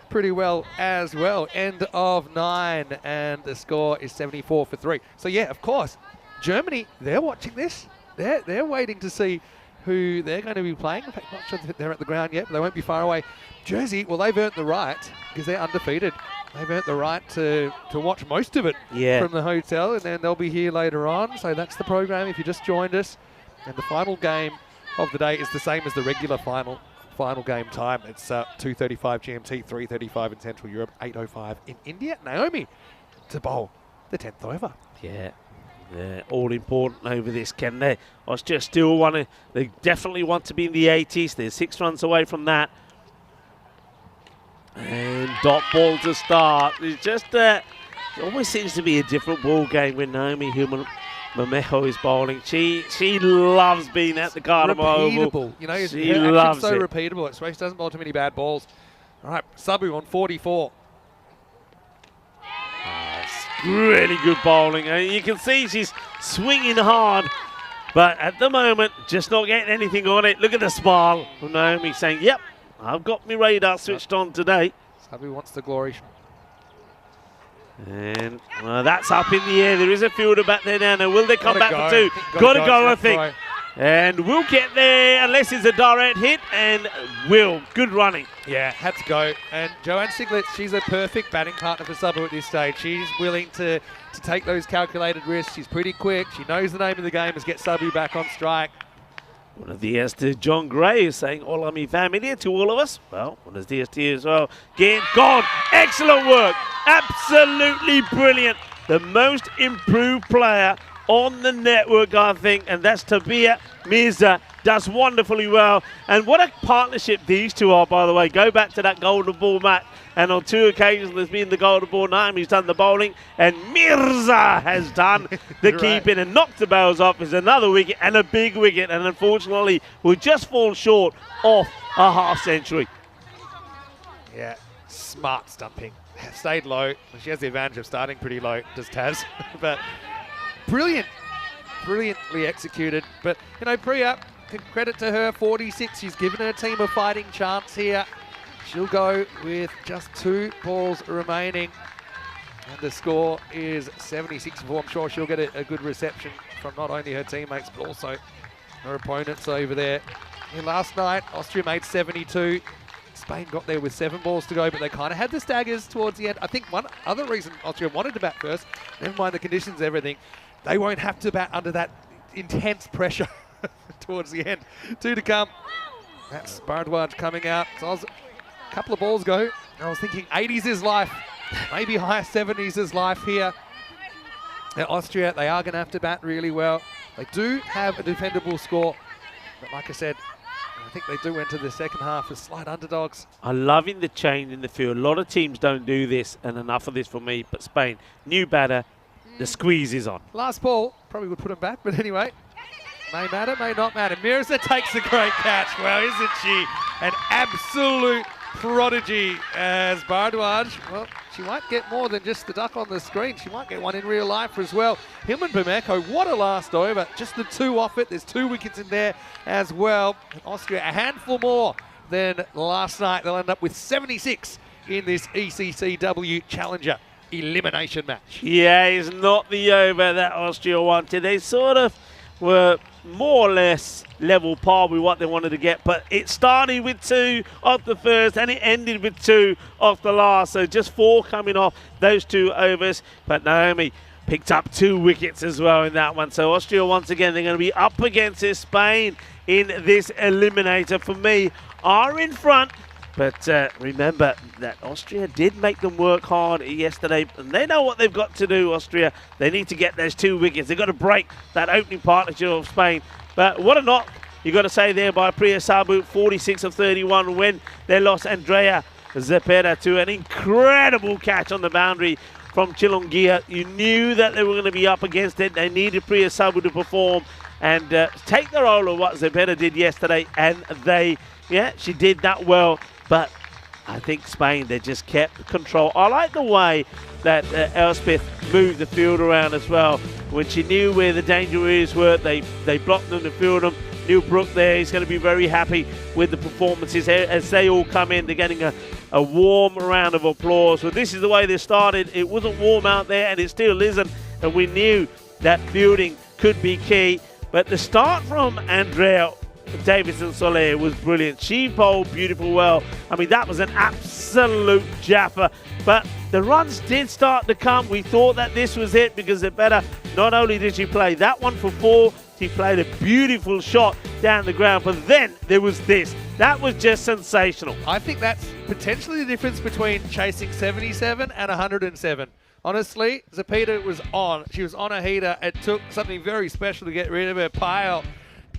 Speaker 1: pretty well as well. End of 9, and the score is 74 for 3. So, yeah, of course, Germany, they're watching this. They're waiting to see who they're going to be playing. In fact, not sure that they're at the ground yet, but they won't be far away. Jersey, well, they've earned the right, because they're undefeated. They've earned the right to watch most of it from the hotel, and then they'll be here later on. So that's the program if you just joined us. And the final game of the day is the same as the regular final game time. It's 2:35 GMT, 3:35 in Central Europe, 8:05 in India. Naomi to bowl the 10th over.
Speaker 4: Yeah. They're all important over this, can they? Austria still they definitely want to be in the 80s. They're 6 runs away from that. And dot ball to start. It's just, it always seems to be a different ball game when Naomi Mamejo is bowling. She loves being at the Gardner Oval.
Speaker 1: You know,
Speaker 4: she
Speaker 1: her
Speaker 4: loves
Speaker 1: action's so
Speaker 4: it.
Speaker 1: repeatable. It's race doesn't bowl too many bad balls. All right, Sabu on 44.
Speaker 4: Really good bowling. You can see she's swinging hard, but at the moment, just not getting anything on it. Look at the smile from Naomi saying, yep, I've got my radar switched on today.
Speaker 1: Sabu wants the glory.
Speaker 4: And that's up in the air. There is a fielder back there now. Now, will they come back for 2? Gotta go, I think. And we'll get there unless it's a direct hit, and will. Good running.
Speaker 1: Yeah, had to go. And Joanne Siglet, she's a perfect batting partner for Sabu at this stage. She's willing to take those calculated risks. She's pretty quick. She knows the name of the game is get Sabu back on strike.
Speaker 4: Buenos dias to John Gray, is saying, hola mi familia to all of us. Well, buenos dias to you as well. Get gone. Excellent work. Absolutely brilliant. The most improved player on the network, I think, and that's Tabia Mirza. Does wonderfully well. And what a partnership these two are, by the way. Go back to that golden ball match, and on 2 occasions there's been the golden ball. Naomi's done the bowling, and Mirza has done the keeping and knocked the bails off. Is another wicket and a big wicket, and unfortunately will just fall short off a half century.
Speaker 1: Yeah, smart stumping. Stayed low. She has the advantage of starting pretty low, does Taz. But brilliantly executed. But, you know, Priya, credit to her, 46. She's given her team a fighting chance here. She'll go with just 2 balls remaining. And the score is 76-4. I'm sure she'll get a good reception from not only her teammates, but also her opponents over there. And last night, Austria made 72. Spain got there with 7 balls to go, but they kind of had the staggers towards the end. I think one other reason Austria wanted to bat first, never mind the conditions, everything, they won't have to bat under that intense pressure towards the end. 2 to come. That's Bharadwaj coming out. So a couple of balls go. I was thinking 80s is life. Maybe higher 70s is life here. Now Austria, they are going to have to bat really well. They do have a defendable score. But like I said, I think they do enter the second half as slight underdogs.
Speaker 4: I'm loving the change in the field. A lot of teams don't do this, and enough of this for me. But Spain, new batter, the squeeze is on.
Speaker 1: Last ball, probably would put him back, but anyway. May matter, may not matter. Mirza takes a great catch. Well, isn't she an absolute prodigy as Bharadwaj? Well, she might get more than just the duck on the screen. She might get one in real life as well. Him and Bameko, what a last over. Just the 2 off it. There's 2 wickets in there as well. And Austria, a handful more than last night. They'll end up with 76 in this ECC-W Challenger elimination match.
Speaker 4: Yeah, it's not the over that Austria wanted. They sort of were more or less level par with what they wanted to get, but it started with 2 off the first and it ended with 2 off the last, so just 4 coming off those 2 overs. But Naomi picked up 2 wickets as well in that one, so Austria once again, they're going to be up against Spain in this eliminator. For me, are in front, but remember that Austria did make them work hard yesterday, and they know what they've got to do, Austria. They need to get those 2 wickets. They've got to break that opening partnership of Spain. But what a knock, you've got to say there, by Priya Sabu, 46 of 31, when they lost Andrea Zepeda to an incredible catch on the boundary from Chilongia. You knew that they were going to be up against it. They needed Priya Sabu to perform and take the role of what Zepeda did yesterday, and she did that well. But I think Spain, they just kept control. I like the way that Elspeth moved the field around as well. When she knew where the danger areas were, they blocked them to field them. Neil Brook there, he's going to be very happy with the performances as they all come in. They're getting a warm round of applause. But this is the way they started. It wasn't warm out there, and it still isn't. And we knew that fielding could be key. But the start from Andrea Davidson-Soler was brilliant. She bowled beautiful well. I mean, that was an absolute japper. But the runs did start to come. We thought that this was it because not only did she play that one for 4, she played a beautiful shot down the ground. But then there was this. That was just sensational.
Speaker 1: I think that's potentially the difference between chasing 77 and 107. Honestly, Zepeda was on. She was on a heater. It took something very special to get rid of her pile.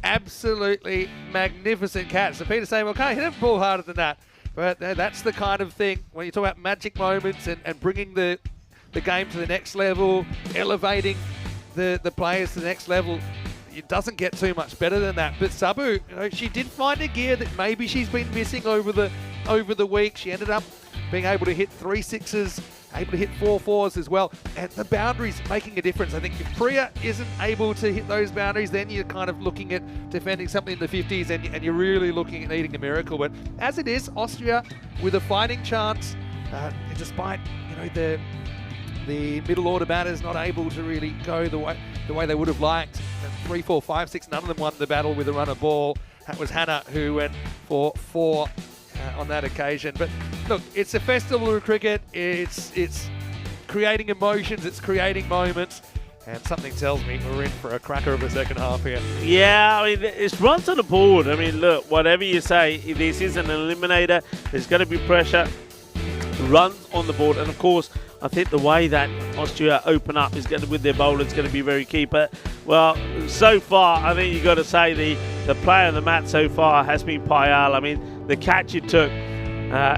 Speaker 1: Absolutely magnificent catch. Zepeda saying, well, can't hit a ball harder than that. But that's the kind of thing when you talk about magic moments and bringing the game to the next level, elevating the players to the next level. It doesn't get too much better than that. But Sabu, she did find a gear that maybe she's been missing over the week. She ended up being able to hit 3 6s, able to hit 4 4s as well. And the boundaries making a difference. I think if Priya isn't able to hit those boundaries, then you're kind of looking at defending something in the 50s and you're really looking at needing a miracle. But as it is, Austria with a fighting chance, despite the middle order batters not able to really go the way they would have liked. 3, 4, 5, 6, none of them won the battle with a runner ball. That was Hannah who went for 4 on that occasion. But look, it's a festival of cricket. It's creating emotions. It's creating moments. And something tells me we're in for a cracker of a second half here.
Speaker 4: Yeah, I mean, it's runs on the board. I mean, look, whatever you say, if this is an eliminator, there's going to be pressure. Runs on the board. And, of course, I think the way that Austria open up is going to, with their bowlers, going to be very key. But, well, so far, I think you've got to say the player of the match so far has been Payal. I mean, the catch it took,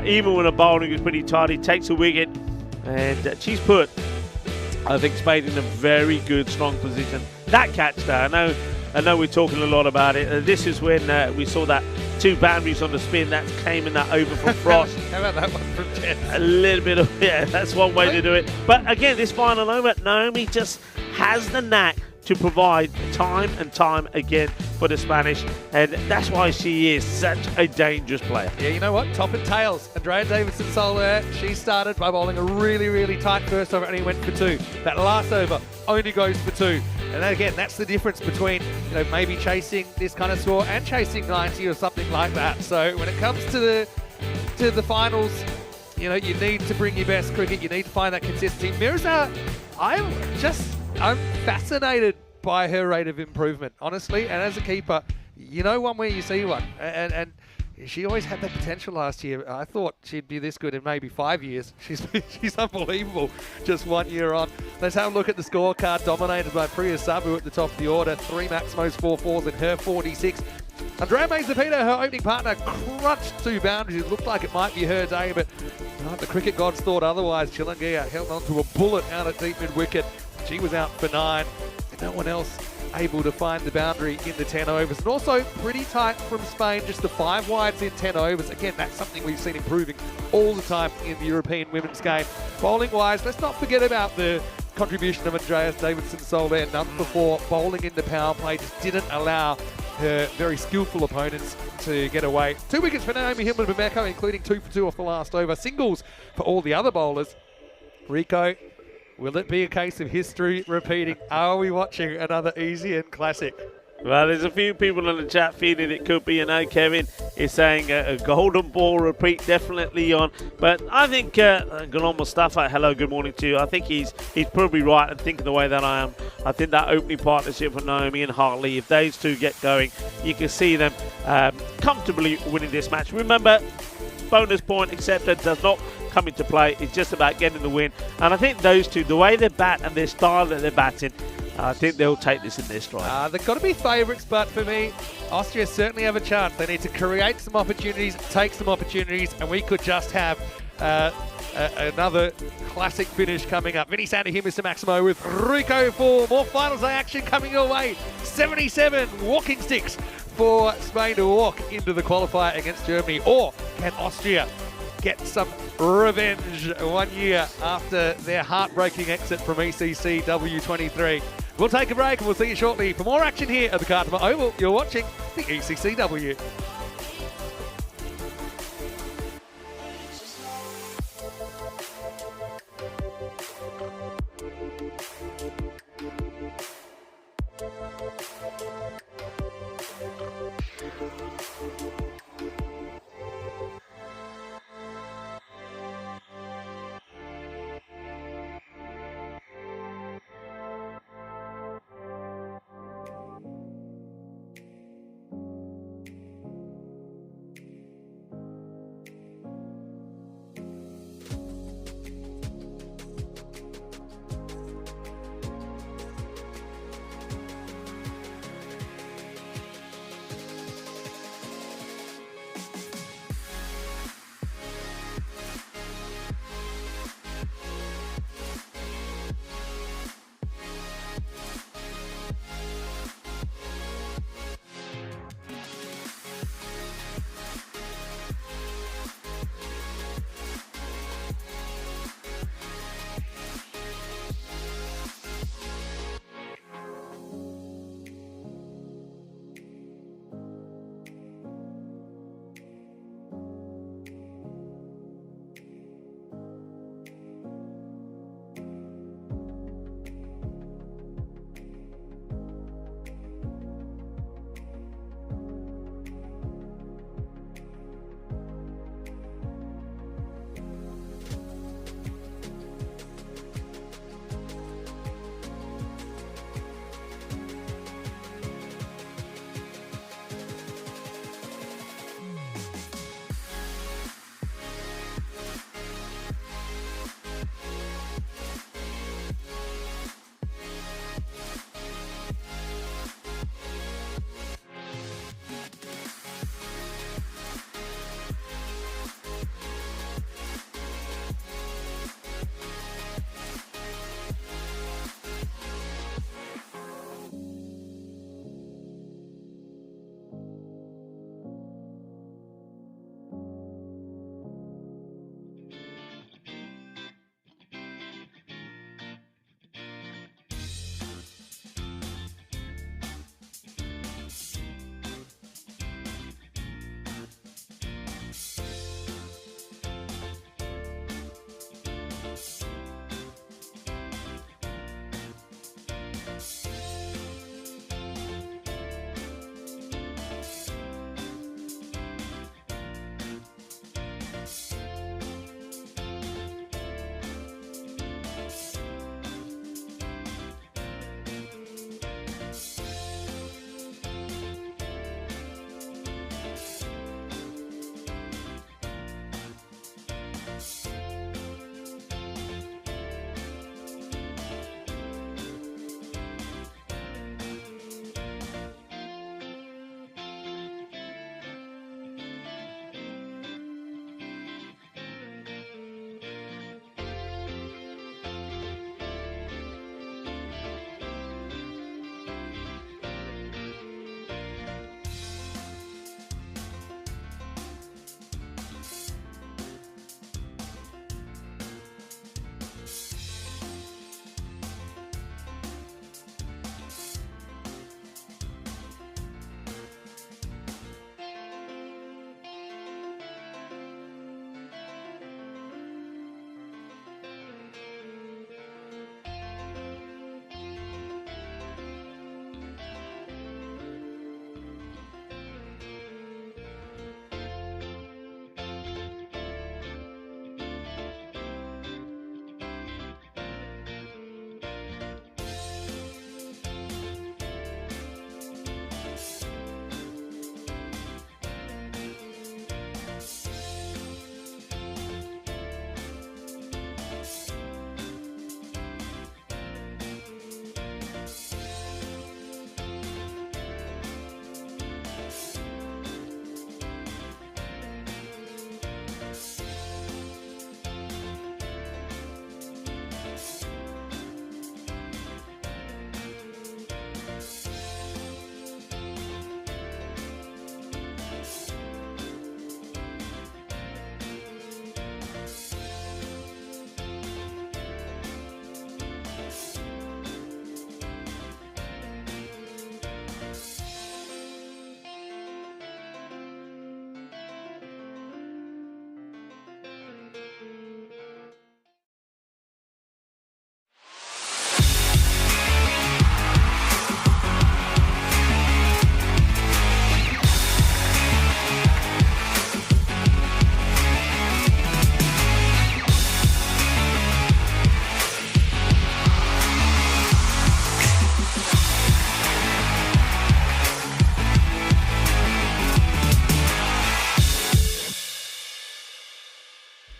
Speaker 4: even when the bowling was pretty tight, he takes a wicket. And she's put, I think, Spain in a very good, strong position. That catch there, I know we're talking a lot about it. This is when we saw that 2 boundaries on the spin that came in that over from Frost.
Speaker 1: How about that one from Jess?
Speaker 4: A little bit of, that's one way to do it. But again, this final over, Naomi just has the knack to provide time and time again for the Spanish, and that's why she is such a dangerous player.
Speaker 1: Yeah, you know what? Top and tails. Andrea Davidson-Soler, she started by bowling a really, really tight first over and he went for 2. That last over only goes for 2. And then again, that's the difference between maybe chasing this kind of score and chasing 90 or something like that. So when it comes to the finals, you need to bring your best cricket. You need to find that consistency. Mirza, I'm fascinated by her rate of improvement, honestly. And as a keeper, one where you see one. And she always had that potential last year. I thought she'd be this good in maybe 5 years. She's unbelievable just 1 year on. Let's have a look at the scorecard, dominated by Priya Sabu at the top of the order. 3 Maximos, 4 4s in her 46. Andrea Zepeda, her opening partner, crunched 2 boundaries. It looked like it might be her day, but the cricket gods thought otherwise. Chilongia held on to a bullet out at deep mid-wicket. She was out for 9, and no one else able to find the boundary in the 10 overs. And also pretty tight from Spain, just the 5 wides in 10 overs. Again, that's something we've seen improving all the time in the European women's game. Bowling-wise, let's not forget about the contribution of Andrea Davidson-Soler. None before. Bowling in the power play just didn't allow her very skillful opponents to get away. 2 wickets for Naomi Hillman-Bameko, including 2 for 2 off the last over. Singles for all the other bowlers. Rico, will it be a case of history repeating? Are we watching another Easy classic?
Speaker 4: Well, there's a few people in the chat feeling it could be. Kevin is saying a golden ball repeat definitely on. But I think Ghulam Mustafa, hello, good morning to you. I think he's probably right and thinking the way that I am. I think that opening partnership for Naomi and Hartley, if those two get going, you can see them comfortably winning this match. Remember, bonus point accepted does not come into play. It's just about getting the win. And I think those two, the way they bat and their style that they're batting, I think they'll take this in their stride.
Speaker 1: They've got to be favourites, but for me, Austria certainly have a chance. They need to create some opportunities, take some opportunities, and we could just have Another classic finish coming up. Vinny Sandy here, Mr. Maximo, with Rico for more finals day action coming your way. 77 walking sticks for Spain to walk into the qualifier against Germany. Or can Austria get some revenge 1 year after their heartbreaking exit from ECC-W 23? We'll take a break and we'll see you shortly for more action here at the Cartama Oval. You're watching the ECC-W.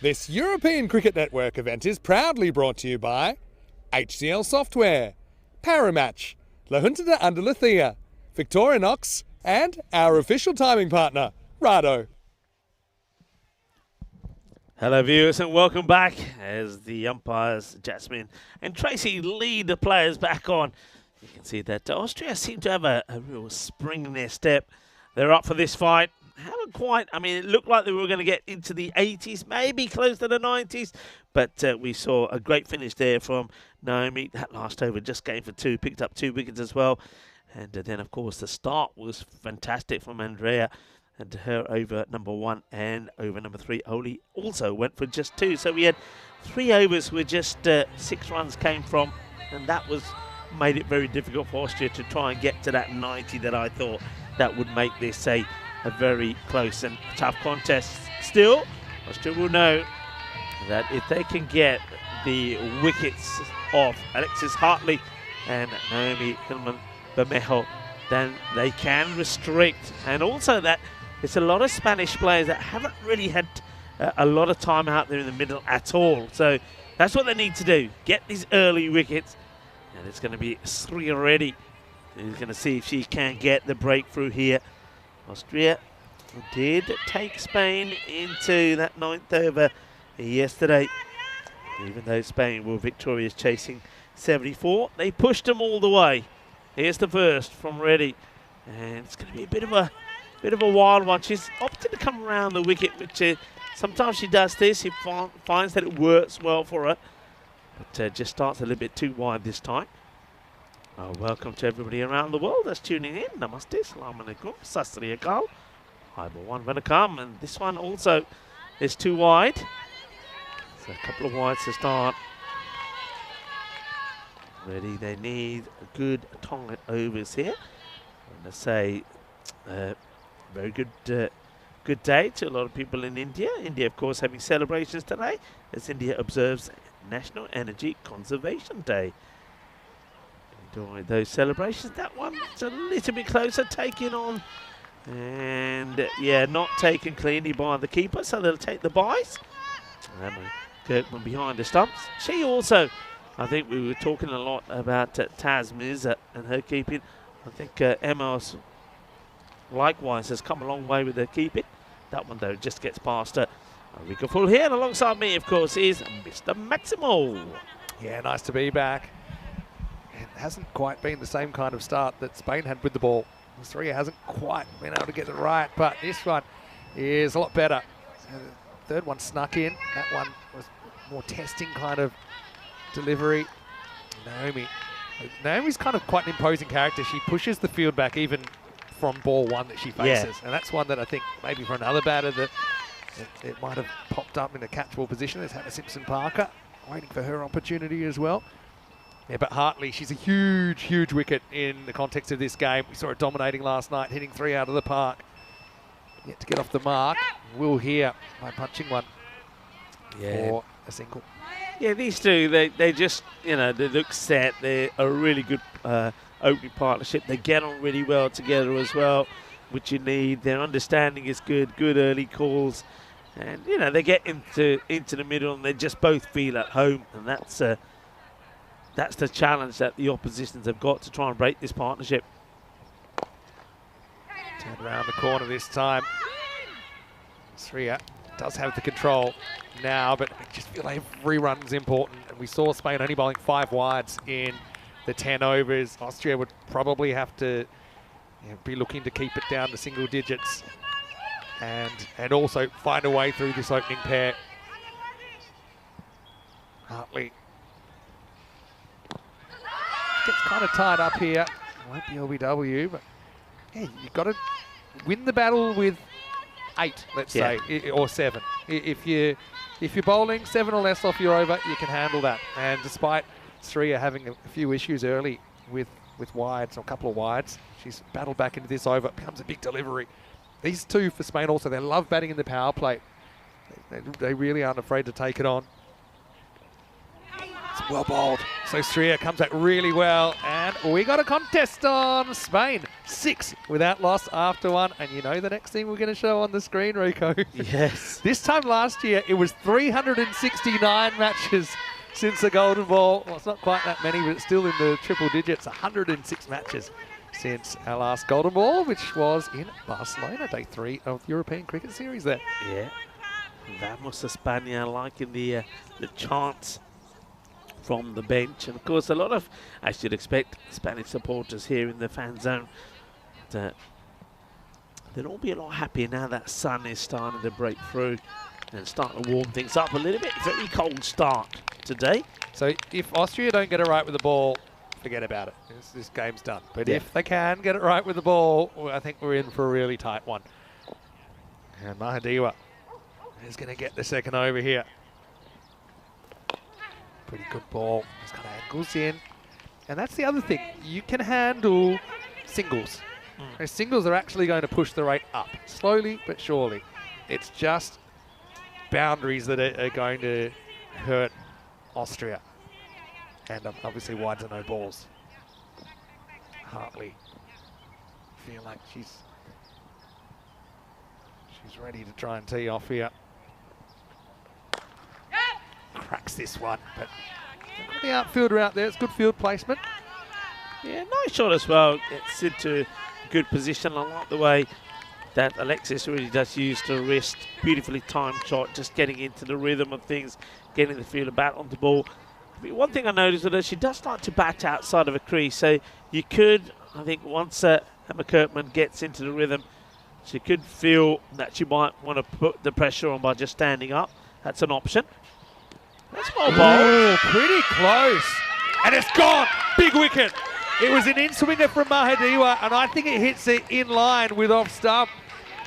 Speaker 1: This European Cricket Network event is proudly brought to you by HCL Software, Paramatch, La Junta de Andalucía, Victorinox, and our official timing partner, Rado.
Speaker 4: Hello viewers and welcome back as the umpires Jasmine and Tracy lead the players back on. You can see that Austria seem to have a real spring in their step. They're up for this fight. Haven't quite, I mean, it looked like they were going to get into the 80s, maybe close to the 90s, but we saw a great finish there from Naomi. That last over just came for 2, picked up 2 wickets as well. And then, of course, the start was fantastic from Andrea. And her over number 1 and over number 3 only also went for just 2. So we had 3 overs where just 6 runs came from, and that made it very difficult for Austria to try and get to that 90 that I thought that would make this a very close and tough contest. Still, Austria will know that if they can get the wickets off Alexis Hartley and Naomi Bermejo, then they can restrict. And also that it's a lot of Spanish players that haven't really had a lot of time out there in the middle at all. So that's what they need to do. Get these early wickets. And it's going to be Sri ready. He's going to see if she can get the breakthrough here. Austria did take Spain into that 9th over yesterday. Even though Spain were victorious chasing 74, they pushed them all the way. Here's the first from Reddy. And it's going to be a bit of a wild one. She's opted to come around the wicket, which sometimes she does this. She finds that it works well for her, but just starts a little bit too wide this time. Welcome to everybody around the world that's tuning in. Namaste, Assalamu alaikum, Sat Sri Akal, One Vanakam, and this one also is too wide. So a couple of wides to start. Ready, they need a good tongue overs here. And I say, very good day to a lot of people in India. India, of course, having celebrations today as India observes National Energy Conservation Day. Enjoy those celebrations. That one's a little bit closer, taking on, and yeah, not taken cleanly by the keeper, so they'll take the buys. Kirkman behind the stumps. She also, I think we were talking a lot about Taz Mirza and her keeping. I think Emma likewise has come a long way with her keeping. That one, though, just gets past her. Rika Full here, and alongside me, of course, is Mr. Maximo.
Speaker 1: Yeah, nice to be back. It hasn't quite been the same kind of start that Spain had with the ball. Austria hasn't quite been able to get it right, but this one is a lot better. The third one snuck in. That one was more testing kind of delivery. Naomi's kind of quite an imposing character. She pushes the field back even from ball 1 that she faces. Yeah. And that's one that I think maybe for another batter that it might have popped up in a catchball position. There's Hannah Simpson-Parker waiting for her opportunity as well. Yeah, but Hartley, she's a huge, huge wicket in the context of this game. We saw her dominating last night, hitting 3 out of the park. Yet to get off the mark. Will here by punching one for a single.
Speaker 4: Yeah, these two, they just, they look set. They're a really good opening partnership. They get on really well together as well, which you need. Their understanding is good early calls. And, they get into the middle and they just both feel at home. And that's the challenge that the oppositions have got to try and break this partnership.
Speaker 1: Turn around the corner this time. Sria does have the control now, but I just feel like every run's important. And we saw Spain only bowling 5 wides in the 10 overs. Austria would probably have to be looking to keep it down to single digits and also find a way through this opening pair. Hartley gets kind of tied up here. Won't be LBW, but yeah, you've got to win the battle with 8, let's say, or 7. If you're bowling 7 or less off your over, you can handle that. And despite Sria having a few issues early with wides, or a couple of wides, she's battled back into this over. It becomes a big delivery. These two for Spain also, they love batting in the power play. They really aren't afraid to take it on. It's well bowled. So Sria comes back really well, and And we got a contest on Spain. 6 without loss after 1. And you know the next thing we're going to show on the screen, Rico?
Speaker 4: Yes.
Speaker 1: This time last year, it was 369 matches since the Golden Ball. Well, it's not quite that many, but it's still in the triple digits. 106 matches since our last Golden Ball, which was in Barcelona, day 3 of the European Cricket Series there.
Speaker 4: Yeah. Vamos España, liking the chants from the bench. And of course, a lot of, as you'd expect, Spanish supporters here in the fan zone. They'll all be a lot happier now that sun is starting to break through and starting to warm things up a little bit. Very cold start today.
Speaker 1: So if Austria don't get it right with the ball, forget about it. This game's done. But
Speaker 4: Yeah.
Speaker 1: if they can get it right with the ball, well, I think we're in for a really tight one. And Mahadiwa is going to get the second over here. Pretty good ball. Just kind of angles in. And that's the other thing. You can handle singles. Those singles are actually going to push the rate up, slowly but surely. It's just boundaries that are going to hurt Austria. And obviously wides are no balls. Hartley, feel like she's ready to try and tee off here. Cracks this one, but the outfielder out there, it's good field placement.
Speaker 4: Yeah, nice shot as well. It's into good position. I like the way that Alexis really does use the wrist. Beautifully timed shot, just getting into the rhythm of things, getting the fielder back on the ball. But one thing I noticed is that she does like to bat outside of a crease, so you could, I think, once Emma Kirkman gets into the rhythm, she could feel that she might want to put the pressure on by just standing up. That's an option. That's well bowled.
Speaker 1: Pretty close. And it's gone. Big wicket. It was an in-swinger from Mahadiwa, and I think it hits it in line with off stump.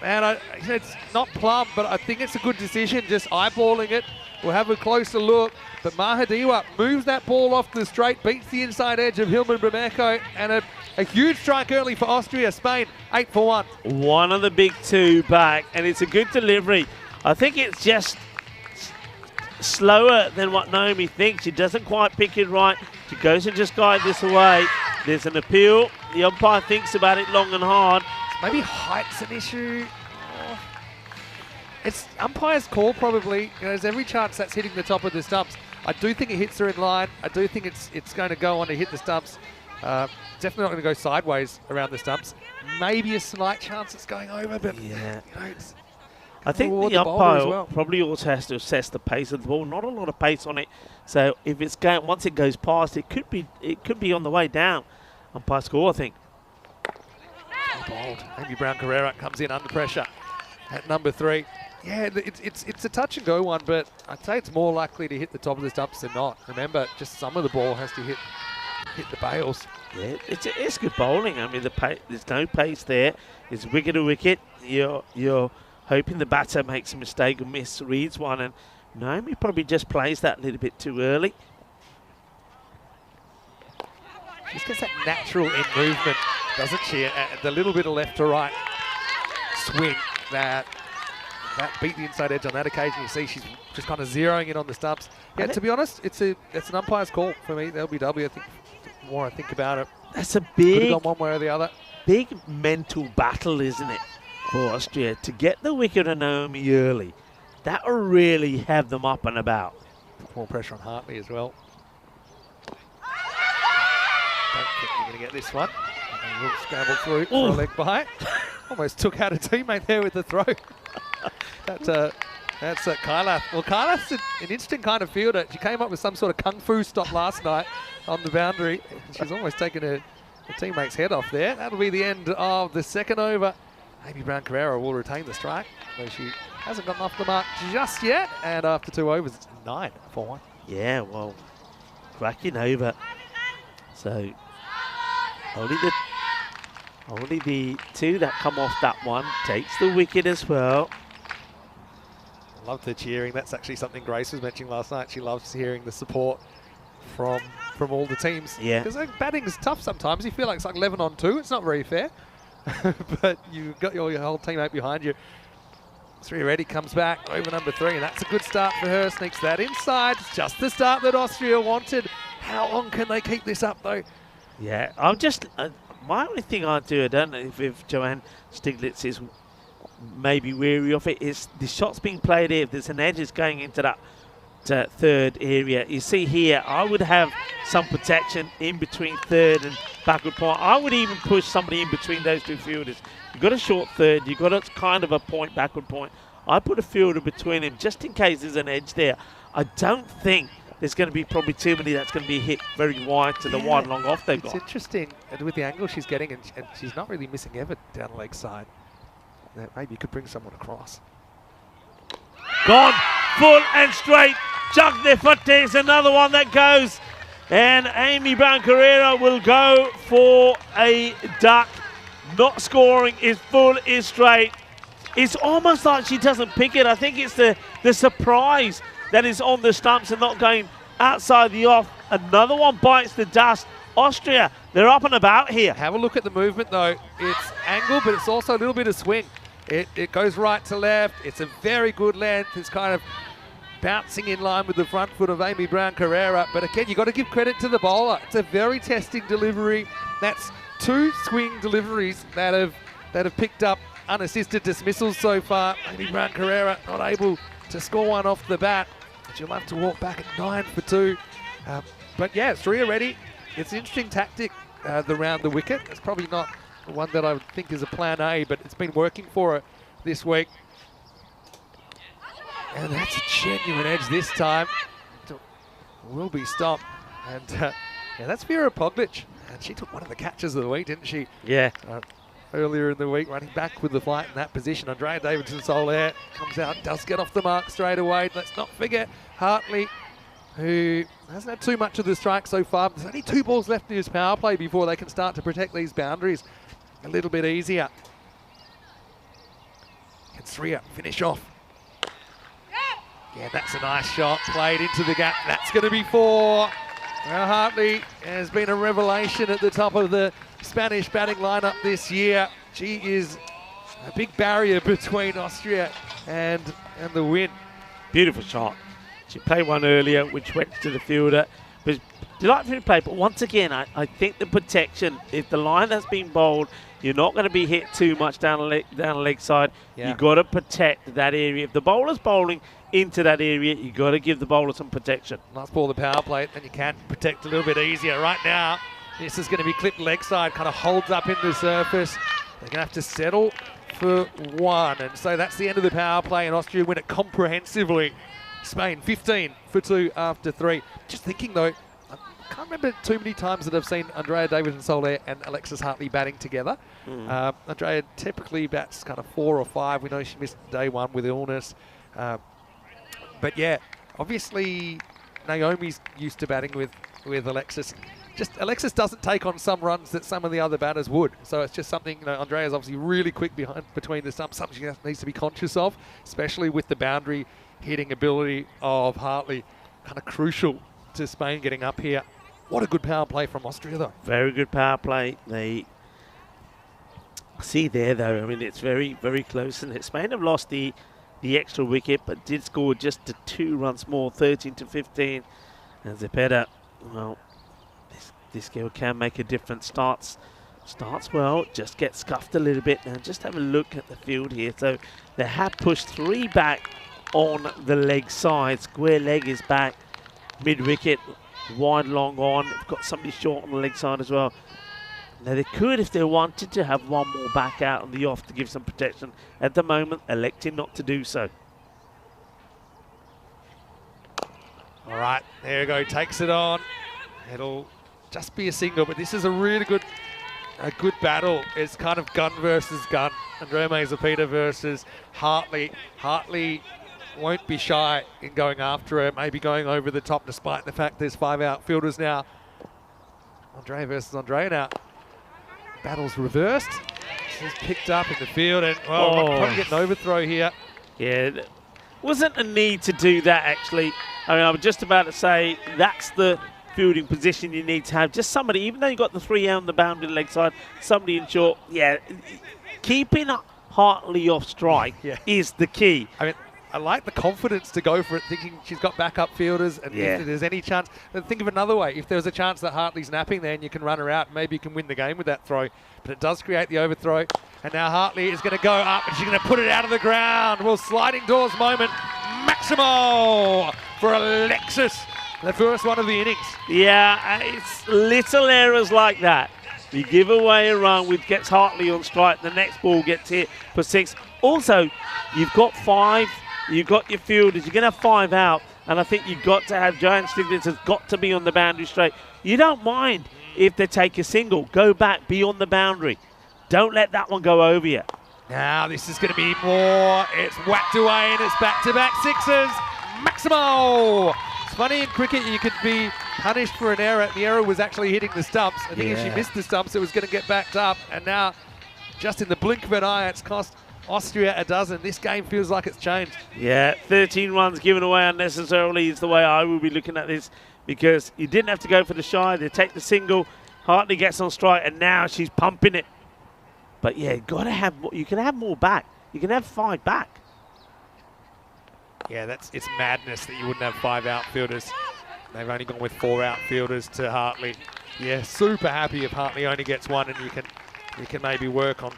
Speaker 1: And it's not plumb, but I think it's a good decision, just eyeballing it. We'll have a closer look. But Mahadiwa moves that ball off the straight, beats the inside edge of Hilman Bremeko, and a huge strike early for Austria. Spain, 8 for 1.
Speaker 4: One of the big two back, and it's a good delivery. I think it's just slower than what Naomi thinks. She doesn't quite pick it right. She goes and just guide this away. There's an appeal. The umpire thinks about it long and hard.
Speaker 1: Maybe height's an issue. Oh. It's umpire's call probably. There's every chance that's hitting the top of the stumps. I do think it hits her in line. I do think it's going to go on to hit the stumps. Definitely not going to go sideways around the stumps. Maybe a slight chance it's going over, but
Speaker 4: Yeah.
Speaker 1: it's
Speaker 4: I think
Speaker 1: reward
Speaker 4: the
Speaker 1: the bowler as
Speaker 4: umpire
Speaker 1: well.
Speaker 4: probably also has to assess the pace of the ball. Not a lot of pace on it, so if it's going, once it goes past, it could be on the way down. Umpire score, I think.
Speaker 1: Bold. Amy Brown Carrera comes in under pressure at number 3. Yeah, it's a touch and go one, but I'd say it's more likely to hit the top of the stumps than not. Remember, just some of the ball has to hit the bails.
Speaker 4: Yeah, it's good bowling. I mean, there's no pace there. It's wicket to wicket. You're hoping the batter makes a mistake or misreads one, and Naomi probably just plays that a little bit too early.
Speaker 1: She just gets that natural in movement, doesn't she? The little bit of left to right swing that beat the inside edge on that occasion. You see she's just kind of zeroing in on the stumps. Yeah, to be honest, it's an umpire's call for me. The LBW, I think, the more I think about it,
Speaker 4: That's a
Speaker 1: could have
Speaker 4: big,
Speaker 1: gone one way or the other.
Speaker 4: big mental battle, isn't it, for Austria to get the wicket on Naomi early. That will really have them up and about.
Speaker 1: More pressure on Hartley as well. Don't think you're going to get this one. And we'll scramble through for a leg bite. Almost took out a teammate there with the throw. That's Kailath. Well, Kailath's an interesting kind of fielder. She came up with some sort of kung fu stop last night on the boundary. She's almost taken her teammate's head off there. That'll be the end of the second over. Amy Brown Carrera will retain the strike, though she hasn't gotten off the mark just yet. And after 2 overs, it's 9 for 1.
Speaker 4: Yeah, well, cracking over. So only the 2 that come off that one takes the wicket as well.
Speaker 1: Love the cheering. That's actually something Grace was mentioning last night. She loves hearing the support from all the teams.
Speaker 4: Yeah.
Speaker 1: Because batting is tough sometimes. You feel like it's like 11 on 2. It's not very fair. But you've got your whole teammate behind you. Sri Reddy comes back over number 3, and that's a good start for her. Sneaks that inside. It's just the start that Austria wanted. How long can they keep this up, though?
Speaker 4: Yeah, I'm just, my only thing I do, I don't know if Joanne Stiglitz is maybe weary of it, is the shots being played here. If there's an edge is going into that third area. You see here, I would have some protection in between third and backward point. I would even push somebody in between those two fielders. You've got a short third, you've got a kind of a point, backward point. I put a fielder between him just in case there's an edge there. I don't think there's going to be probably too many that's going to be hit very wide to the wide long off they've got.
Speaker 1: It's interesting with the angle she's getting, and she's not really missing ever down the leg side. That maybe you could bring someone across.
Speaker 4: Gone, full and straight. Chuck de Fate is another one that goes. And Amy Brown Carrera will go for a duck. Not scoring, is full, is straight. It's almost like she doesn't pick it. I think it's the surprise that is on the stumps and not going outside the off. Another one bites the dust. Austria, they're up and about here.
Speaker 1: Have a look at the movement though. It's angle, but it's also a little bit of swing. It goes right to left. It's a very good length. It's kind of bouncing in line with the front foot of Amy Brown Carrera. But again, you've got to give credit to the bowler. It's a very testing delivery. That's 2 swing deliveries that have picked up unassisted dismissals so far. Amy Brown Carrera not able to score one off the bat. She'll have to walk back at 9 for 2. But yeah, 3 already. It's an interesting tactic, the round the wicket. It's probably not the one that I would think is a plan A, but it's been working for her this week. And that's a genuine edge this time. Will be stopped. And yeah, that's Vera Poglic. And she took one of the catches of the week, didn't she?
Speaker 4: Yeah.
Speaker 1: Earlier in the week, running back with the flight in that position. Andrea Davidson-Soler comes out, does get off the mark straight away. Let's not forget Hartley, who hasn't had too much of the strike so far. There's only 2 balls left in his power play before they can start to protect these boundaries a little bit easier. Can Sriya finish off? Yeah, that's a nice shot, played into the gap. That's going to be 4. Well, Hartley has been a revelation at the top of the Spanish batting lineup this year. She is a big barrier between Austria and the win.
Speaker 4: Beautiful shot. She played one earlier, which went to the fielder. But delightful play. But once again, I think the protection, if the line has been bowled, you're not going to be hit too much down the leg side. Yeah. You've got to protect that area. If the bowler's bowling into that area, you've got to give the bowler some protection.
Speaker 1: Nice ball the power plate, and you can protect a little bit easier. Right now, this is going to be clipped leg side, kind of holds up in the surface. They're going to have to settle for 1. And so that's the end of the power play, and Austria win it comprehensively. Spain 15 for 2 after 3. Just thinking though, I can't remember too many times that I've seen Andrea Davidson-Soler and Alexis Hartley batting together. Andrea typically bats kind of 4 or 5. We know she missed day 1 with illness. But yeah, obviously Naomi's used to batting with Alexis. Just Alexis doesn't take on some runs that some of the other batters would. So it's just something, you know, Andrea's obviously really quick between the stumps, something she needs to be conscious of, especially with the boundary hitting ability of Hartley. Kind of crucial to Spain getting up here. What a good power play from Austria though.
Speaker 4: Very good power play. They see there though, I mean, it's very, very close. And Spain have lost the extra wicket, but did score just 2 runs more, 13 to 15. And Zepeda, well, this girl can make a difference. Starts well, just gets scuffed a little bit. Now just have a look at the field here. So they have pushed 3 back on the leg side. Square leg is back, mid wicket, wide long on. They've got somebody short on the leg side as well. Now they could, if they wanted to, have 1 more back out on the off to give some protection. At the moment, electing not to do so.
Speaker 1: All right, there you go, takes it on. It'll just be a single, but this is a really good battle. It's kind of gun versus gun. Andrea Mazepeda versus Hartley. Hartley won't be shy in going after her, maybe going over the top despite the fact there's 5 outfielders now. Andrea versus Andrea now. Battle's reversed. She's picked up in the field and, well, probably get an overthrow here.
Speaker 4: Yeah, wasn't a need to do that actually. I mean, I was just about to say that's the fielding position you need to have. Just somebody, even though you've got the 3 on the boundary leg side, somebody in short. Yeah, keeping Hartley off strike is the key.
Speaker 1: I mean, I like the confidence to go for it, thinking she's got backup fielders, and if there's any chance, then think of another way. If there's a chance that Hartley's napping there and you can run her out, maybe you can win the game with that throw. But it does create the overthrow. And now Hartley is going to go up and she's going to put it out of the ground. Well, sliding doors moment. Maximo for Alexis. The first one of the innings.
Speaker 4: Yeah, it's little errors like that. You give away a run, which gets Hartley on strike. The next ball gets hit for 6. Also, you've got 5. You've got your fielders. You're going to have 5 out. And I think you've got to have Joanne Stiglitz has got to be on the boundary straight. You don't mind if they take a single. Go back, be on the boundary. Don't let that one go over you.
Speaker 1: Now this is going to be more. It's whacked away and it's back-to-back sixes. Maximo! It's funny in cricket you could be punished for an error. The error was actually hitting the stumps. I think if she missed the stumps, it was going to get backed up. And now, just in the blink of an eye, it's cost Austria a dozen. This game feels like it's changed.
Speaker 4: Yeah, 13 runs given away unnecessarily is the way I will be looking at this, because you didn't have to go for the shy. They take the single. Hartley gets on strike, and now she's pumping it. But yeah, got to have. You can have more back. You can have 5 back.
Speaker 1: Yeah, it's madness that you wouldn't have 5 outfielders. They've only gone with 4 outfielders to Hartley. Yeah, super happy if Hartley only gets 1, and you can maybe work on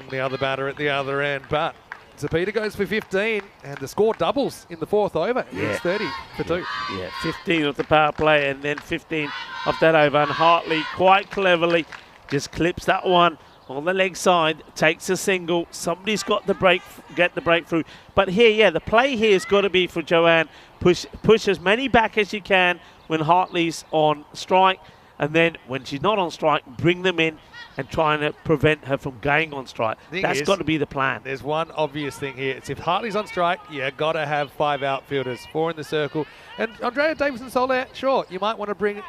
Speaker 1: the other batter at the other end. But Zapita goes for 15, and the score doubles in the 4th over. It's 30 for 2.
Speaker 4: Yeah, 15 off the power play, and then 15 off that over. And Hartley quite cleverly just clips that one on the leg side, takes a single. Somebody's got the get the breakthrough. But here, the play here has got to be for Joanne. Push as many back as you can when Hartley's on strike, and then when she's not on strike, bring them in and trying to prevent her from going on strike. That's got to be the plan.
Speaker 1: There's one obvious thing here. It's if Hartley's on strike, you got to have 5 outfielders, 4 in the circle. And Andrea Davison-Soler, sure, you might want to bring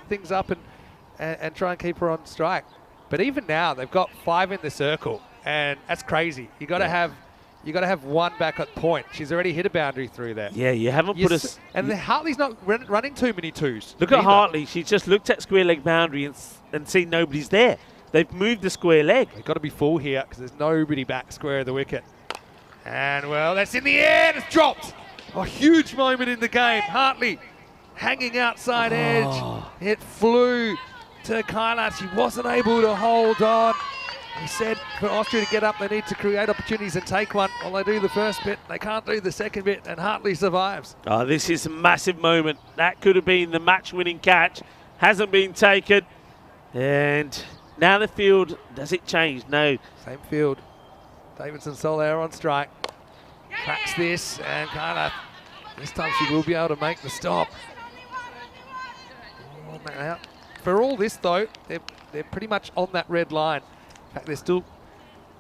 Speaker 1: things up and try and keep her on strike. But even now, they've got 5 in the circle, and that's crazy. You got to have 1 back at point. She's already hit a boundary through there.
Speaker 4: Yeah, you haven't put us.
Speaker 1: And Hartley's not running too many 2s.
Speaker 4: Look at Hartley. She just looked at square leg boundary and seen nobody's there. They've moved the square leg.
Speaker 1: They've got to be full here because there's nobody back square of the wicket. And, well, that's in the air. It's dropped. A huge moment in the game. Hartley hanging outside edge. It flew to Kyla. She wasn't able to hold on. He said for Austria to get up, they need to create opportunities and take one. Well, they do the first bit. They can't do the second bit, and Hartley survives.
Speaker 4: Oh, this is a massive moment. That could have been the match-winning catch. Hasn't been taken. And now the field, does it change? No.
Speaker 1: Same field. Davison-Soler on strike. Cracks this, and Kyla, this time she will be able to make the stop. Now, for all this, though, they're pretty much on that red line. In fact, they're still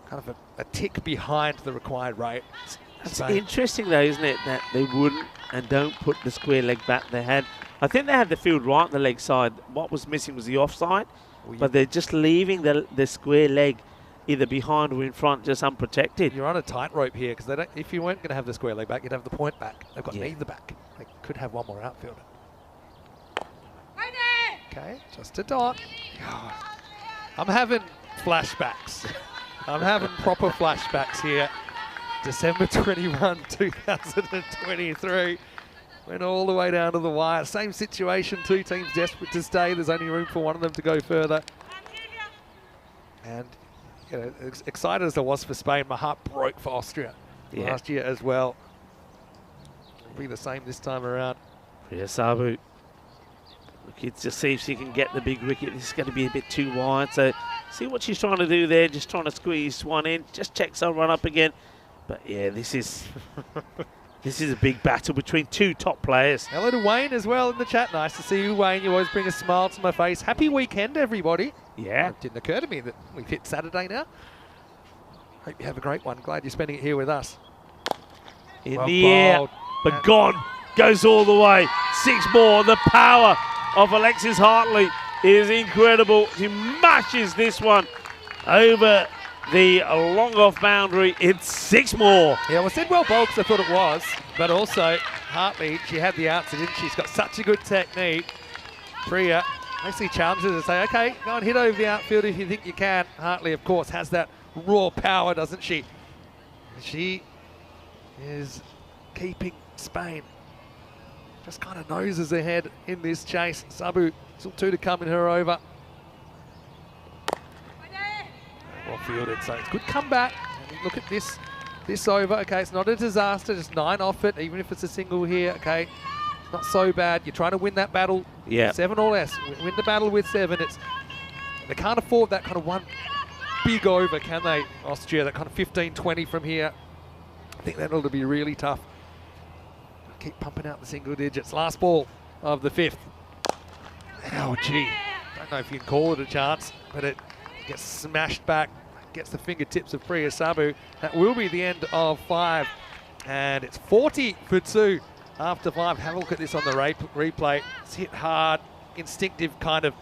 Speaker 1: kind of a tick behind the required rate.
Speaker 4: It's interesting, though, isn't it, that they wouldn't and don't put the square leg back they had. I think they had the field right on the leg side. What was missing was the offside, but they're just leaving the square leg either behind or in front, just unprotected.
Speaker 1: You're on a tightrope here because if you weren't going to have the square leg back, you'd have the point back. They've got neither back. They could have 1 more outfielder. Okay, just a dot. God. I'm having flashbacks. I'm having proper flashbacks here. December 21, 2023. Went all the way down to the wire. Same situation, 2 teams desperate to stay. There's only room for one of them to go further. And as excited as I was for Spain, my heart broke for Austria last year as well. It'll be the same this time around.
Speaker 4: Priya Sabu. Look, to see if she can get the big wicket. This is going to be a bit too wide. So see what she's trying to do there. Just trying to squeeze one in. Just checks her run up again. But yeah, this is a big battle between 2 top players.
Speaker 1: Hello to Wayne as well in the chat. Nice to see you, Wayne. You always bring a smile to my face. Happy weekend, everybody.
Speaker 4: Yeah.
Speaker 1: It didn't occur to me that we've hit Saturday now. Hope you have a great one. Glad you're spending it here with us.
Speaker 4: In the air, but gone. Goes all the way. 6 more. The power of Alexis Hartley is incredible. She mashes this one over the long off boundary. It's 6 more.
Speaker 1: Yeah, well, said well bowled because I thought it was, but also Hartley, she had the answer, didn't she? She's got such a good technique. Priya basically challenges her to say, okay, go and hit over the outfield if you think you can. Hartley, of course, has that raw power, doesn't she? She is keeping Spain just kind of noses ahead in this chase. Sabu, still 2 to come in her over. Well fielded, so it's good comeback. And look at this over. Okay, it's not a disaster, just 9 off it, even if it's a single here. Okay, it's not so bad. You're trying to win that battle.
Speaker 4: Yeah.
Speaker 1: 7 or less. Win the battle with 7. They can't afford that kind of one big over, can they, Austria? That kind of 15-20 from here. I think that'll be really tough. Keep pumping out the single digits. Last ball of the 5th. Oh, gee. Don't know if you can call it a chance, but it gets smashed back. Gets the fingertips of Priya Sabu. That will be the end of 5. And it's 40 for 2 after 5. Have a look at this on the replay. It's hit hard, instinctive kind of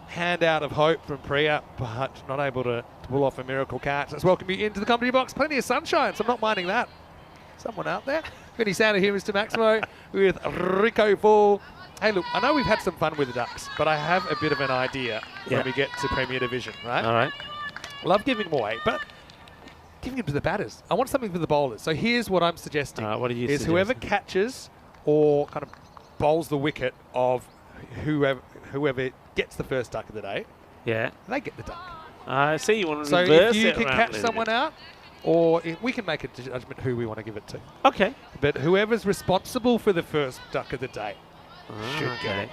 Speaker 1: handout of hope from Priya, but not able to pull off a miracle catch. Let's welcome you into the comedy box. Plenty of sunshine, so I'm not minding that. Someone out there. Vinny Sander here, Mr. Maximo, with Rico Fall. Hey, look, I know we've had some fun with the Ducks, but I have a bit of an idea when we get to Premier Division, right?
Speaker 4: All right.
Speaker 1: Love giving them away, but giving them to the batters. I want something for the bowlers. So here's what I'm suggesting.
Speaker 4: What are you
Speaker 1: is
Speaker 4: suggesting?
Speaker 1: Whoever catches or kind of bowls the wicket of whoever gets the first duck of the day, they get the duck.
Speaker 4: I see you want to
Speaker 1: So
Speaker 4: reverse
Speaker 1: if you
Speaker 4: it
Speaker 1: can
Speaker 4: around
Speaker 1: catch
Speaker 4: a little
Speaker 1: someone
Speaker 4: bit.
Speaker 1: out, or we can make a judgment who we want to give it to.
Speaker 4: Okay.
Speaker 1: But whoever's responsible for the first duck of the day should get it.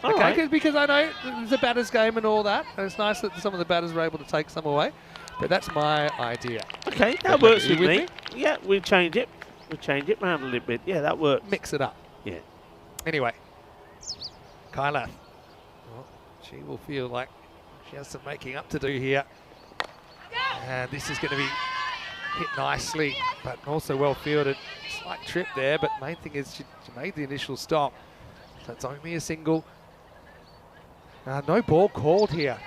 Speaker 4: All
Speaker 1: Okay,
Speaker 4: right.
Speaker 1: because I know it's a batter's game and all that, and it's nice that some of the batters were able to take some away. But that's my idea.
Speaker 4: Okay, that
Speaker 1: Okay,
Speaker 4: works
Speaker 1: are you
Speaker 4: with
Speaker 1: with
Speaker 4: me. Yeah, we'll change it. We'll change it around a little bit. Yeah, that works.
Speaker 1: Mix it up.
Speaker 4: Yeah.
Speaker 1: Anyway, Kyla, she will feel like she has some making up to do here. And this is going to be hit nicely, but also well fielded. Slight trip there, but main thing is she made the initial stop. So it's only a single. No ball called here.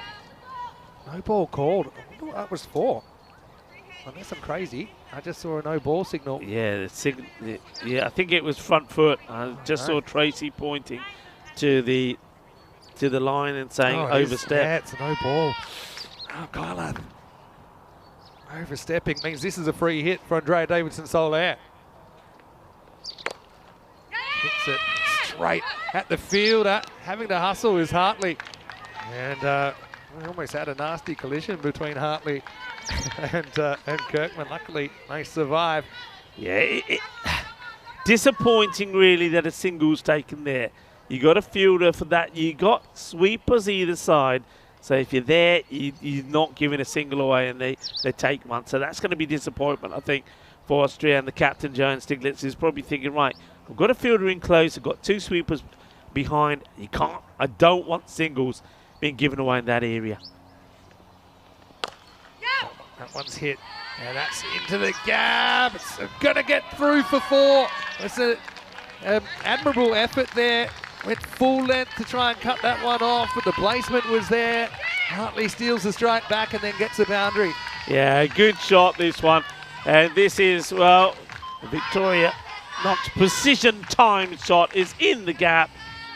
Speaker 1: No ball called. I wonder what that was for. Unless I'm crazy, I just saw a no ball signal.
Speaker 4: Yeah, I think it was front foot. I just saw Tracy pointing to the line and saying overstep.
Speaker 1: Yeah, it's a no ball. Oh, Kyla. Overstepping means this is a free hit for Andrea Davidson-Solaire. Hits it straight at the fielder. Having to hustle is Hartley. And we almost had a nasty collision between Hartley and Kirkman. Luckily, they survive.
Speaker 4: Yeah, disappointing really that a single's taken there. You got a fielder for that. You got sweepers either side. So if you're there, you're not giving a single away, and they take one. So that's going to be disappointment, I think, for Austria. And the captain, Joan Stiglitz, is probably thinking, right, I've got a fielder in close. I've got 2 sweepers behind. I don't want singles being given away in that area.
Speaker 1: That one's hit, and that's into the gap. It's going to get through for 4. It's an admirable effort there. Went full length to try and cut that one off, but the placement was there. Hartley steals the strike back and then gets a boundary.
Speaker 4: Yeah, good shot, this one. And this is, well, Victoria Knox precision time shot is in the gap.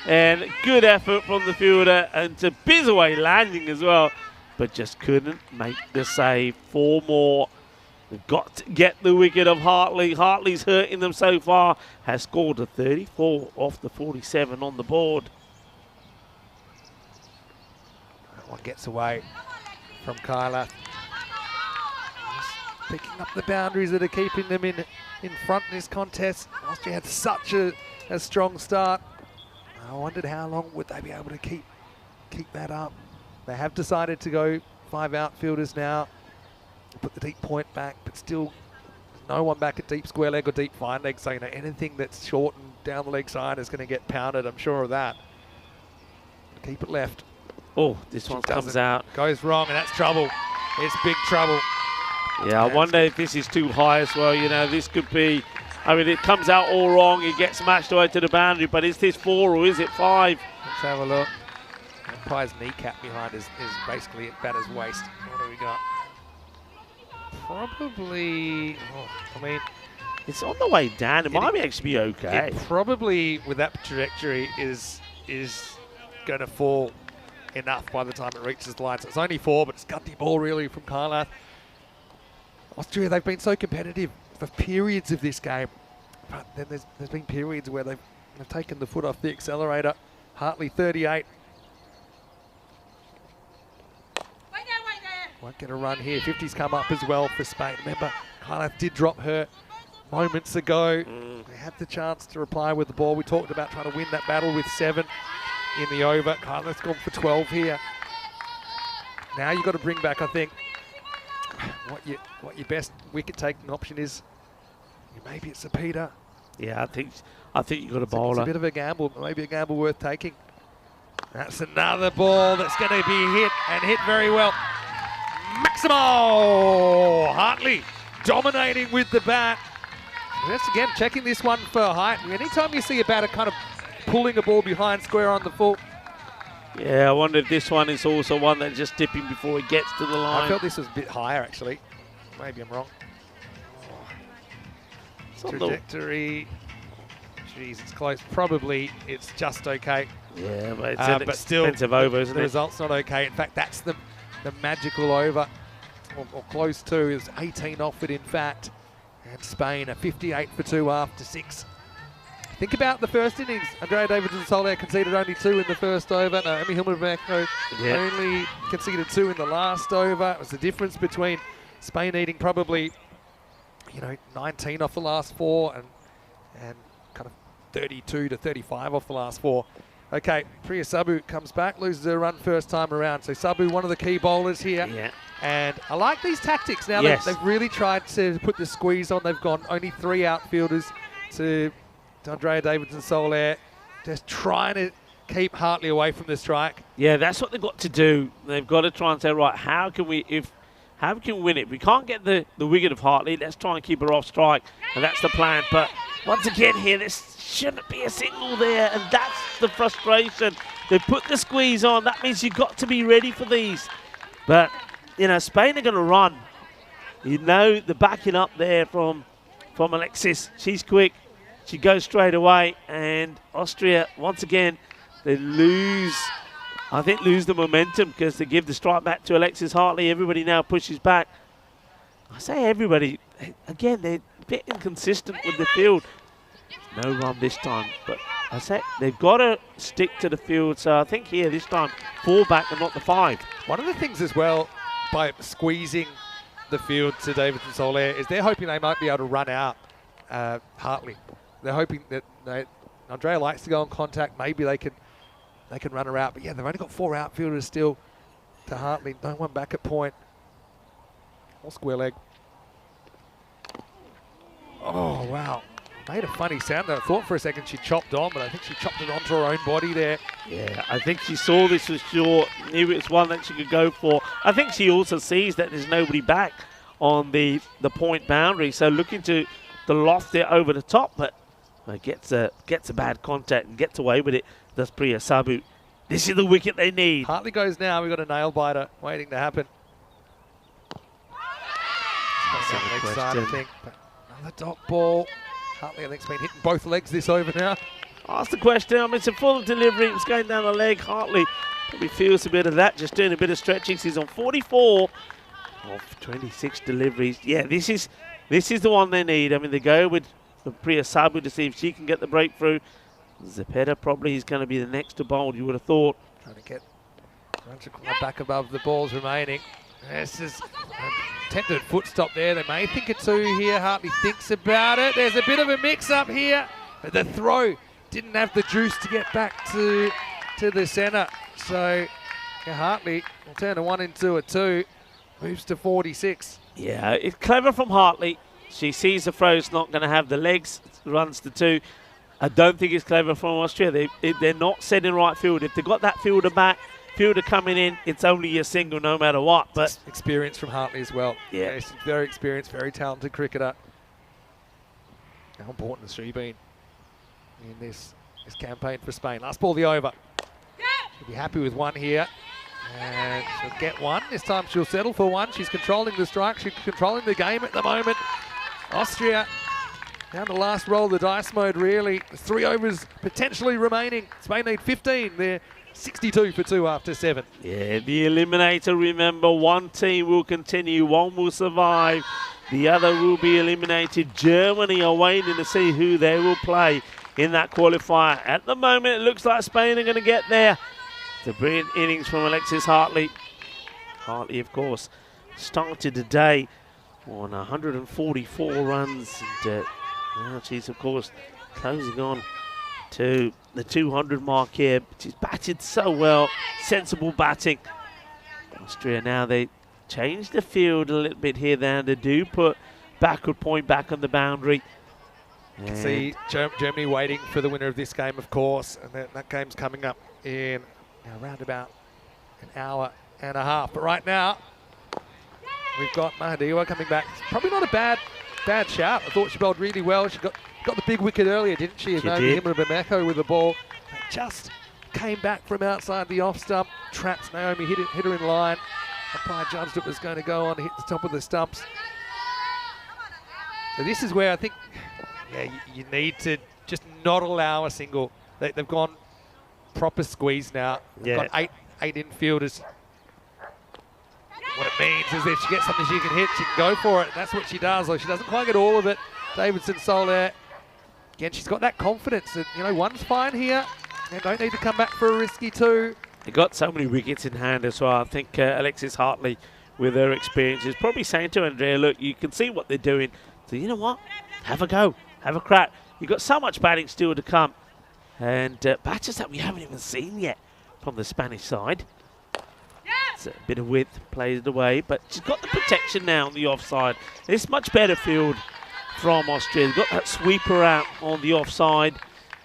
Speaker 4: And good effort from the fielder, and to Bizaway landing as well, but just couldn't make the save. 4 more. They've got to get the wicket of Hartley. Hartley's hurting them so far. Has scored a 34 off the 47 on the board.
Speaker 1: That one gets away from Kyla. Just picking up the boundaries that are keeping them in front in this contest. Austria had such a strong start. I wondered how long would they be able to keep that up. They have decided to go 5 outfielders now. Put the deep point back, but still no one back at deep square leg or deep fine leg. So, anything that's short and down the leg side is going to get pounded. I'm sure of that. Keep it left.
Speaker 4: Oh, this one comes out.
Speaker 1: Goes wrong, and that's trouble. It's big trouble.
Speaker 4: Yeah, I wonder if this is too high as well. This could be, it comes out all wrong. It gets smashed away to the boundary, but is this 4 or is it 5?
Speaker 1: Let's have a look. Umpire's kneecap behind is basically at batter's waist. What do we got? Probably,
Speaker 4: It's on the way down. It might actually be okay.
Speaker 1: It probably, with that trajectory, is going to fall enough by the time it reaches the line. So it's only 4, but it's Gundy ball really from Kyla. Austria, they've been so competitive for periods of this game. But then there's been periods where they've taken the foot off the accelerator. Hartley 38. Won't get a run here. 50's come up as well for Spain. Remember, Carla did drop her moments ago. They had the chance to reply with the ball. We talked about trying to win that battle with 7 in the over. Carla's gone for 12 here. Now you've got to bring back, I think, what your best wicket-taking option is. Maybe it's a Peter.
Speaker 4: Yeah, I think you've got a bowler.
Speaker 1: It's a bit of a gamble, maybe a gamble worth taking. That's another ball that's going to be hit, and hit very well. Maximo Hartley dominating with the bat. That's again checking this one for height. Anytime you see a batter kind of pulling a ball behind square on the full.
Speaker 4: Yeah, I wonder if this one is also one that's just dipping before it gets to the line.
Speaker 1: I felt this was a bit higher actually. Maybe I'm wrong. Trajectory. Jeez, it's close. Probably it's just okay.
Speaker 4: Yeah, but it's an
Speaker 1: but still,
Speaker 4: expensive over, isn't
Speaker 1: the
Speaker 4: it?
Speaker 1: result's not okay. In fact, that's the magical over, or close to. It was 18 off it, in fact. And Spain a 58 for 2 after 6. Think about the first innings. Andrea Davidson-Soler conceded only 2 in the first over. Naomi Himmelberg only conceded 2 in the last over. It was the difference between Spain needing probably, 19 off the last 4 and kind of 32 to 35 off the last 4. Okay, Priya Sabu comes back, loses her run first time around. So Sabu, one of the key bowlers here.
Speaker 4: Yeah.
Speaker 1: And I like these tactics. Now
Speaker 4: Yes.
Speaker 1: they've really tried to put the squeeze on. They've gone only 3 outfielders to Andrea Davidson-Soler, just trying to keep Hartley away from the strike.
Speaker 4: Yeah, that's what they've got to do. They've got to try and say, right, how can we win it? We can't get the wicket of Hartley. Let's try and keep her off strike, and that's the plan. But once again here, there shouldn't be a single there, and that's the frustration. They put the squeeze on. That means you've got to be ready for these. But, Spain are going to run. The backing up there from Alexis. She's quick. She goes straight away. And Austria, once again, they lose the momentum because they give the strike back to Alexis Hartley. Everybody now pushes back. I say everybody. Again, they're a bit inconsistent with the field. No run this time. But I say they've got to stick to the field. So I think here this time, 4 back and not the 5.
Speaker 1: One of the things as well, by squeezing the field to Davidson-Soler, is they're hoping they might be able to run out Hartley. They're hoping that Andrea likes to go on contact. Maybe they can run her out. But yeah, they've only got 4 outfielders still to Hartley. No one back at point. Or square leg. Oh, wow. Made a funny sound there. I thought for a second she chopped on, but I think she chopped it onto her own body there.
Speaker 4: Yeah, I think she saw this was short, knew it's one that she could go for. I think she also sees that there's nobody back on the point boundary, so looking to loft it over the top, but gets a bad contact and gets away with it. Does Priya Sabu. This is the wicket they need.
Speaker 1: Hartley goes now. We've got a nail biter waiting to happen. Next side, I think. But another dot ball. Hartley, I think, has been hitting both legs this over now.
Speaker 4: Ask the question. It's a full delivery. It's going down the leg. Hartley probably feels a bit of that, just doing a bit of stretching. She's on 44 of 26 deliveries. Yeah, this is the one they need. I mean, they go with Priya Sabu to see if she can get the breakthrough. Zepeda probably is going to be the next to bowl, you would have thought.
Speaker 1: Trying to get back above the balls remaining. This is attempted foot stop there. They may think a 2 here. Hartley thinks about it. There's a bit of a mix-up here. But the throw didn't have the juice to get back to the centre. So Hartley will turn a 1 into a 2. Moves to 46.
Speaker 4: Yeah, it's clever from Hartley. She sees the throw's not going to have the legs. Runs to 2. I don't think it's clever from Austria. They're not setting right field. If they've got that fielder coming in, it's only a single no matter what. But
Speaker 1: experience from Hartley as well.
Speaker 4: Yeah.
Speaker 1: She's very experienced, very talented cricketer. How important has she been in this campaign for Spain? Last ball, the over. She'll be happy with 1 here. And she'll get 1. This time she'll settle for 1. She's controlling the strike. She's controlling the game at the moment. Austria down to last roll of the dice mode, really. There's 3 overs potentially remaining. Spain need 15. They're 62 for 2 after 7.
Speaker 4: Yeah, the Eliminator, remember, 1 team will continue, 1 will survive. The other will be eliminated. Germany are waiting to see who they will play in that qualifier. At the moment, it looks like Spain are going to get there. The brilliant innings from Alexis Hartley. Hartley, of course, started today on 144 runs. And now she's, of course, closing on to the 200 mark here. She's batted so well. Sensible batting. Austria now, they change the field a little bit here then. They do put backward point back on the boundary.
Speaker 1: And see Germany waiting for the winner of this game, of course, and that game's coming up in around about an hour and a half. But right now, we've got Mahadiwa coming back. It's probably not a bad shout. I thought she bowled really well. She got the big wicket earlier, didn't she?
Speaker 4: She did.
Speaker 1: Naomi Bameko with the ball. Just came back from outside the off stump, trapped Naomi, hit her in line. Umpire judged it was going to go on, hit the top of the stumps. So this is where I think, you need to just not allow a single. They've gone proper squeeze now. They've got eight infielders. What it means is if she gets something she can hit, she can go for it. And that's what she does. Though she doesn't quite get all of it. Davidson Soler, again, she's got that confidence that, one's fine here. They don't need to come back for a risky two.
Speaker 4: They got so many wickets in hand as well. I think Alexis Hartley, with her experience, is probably saying to Andrea, look, you can see what they're doing. So you know what? Have a go. Have a crack. You've got so much batting still to come. And batters that we haven't even seen yet from the Spanish side. It's a bit of width, plays it away. But she's got the protection now on the offside. It's much better field from Austria. They've got that sweeper out on the offside.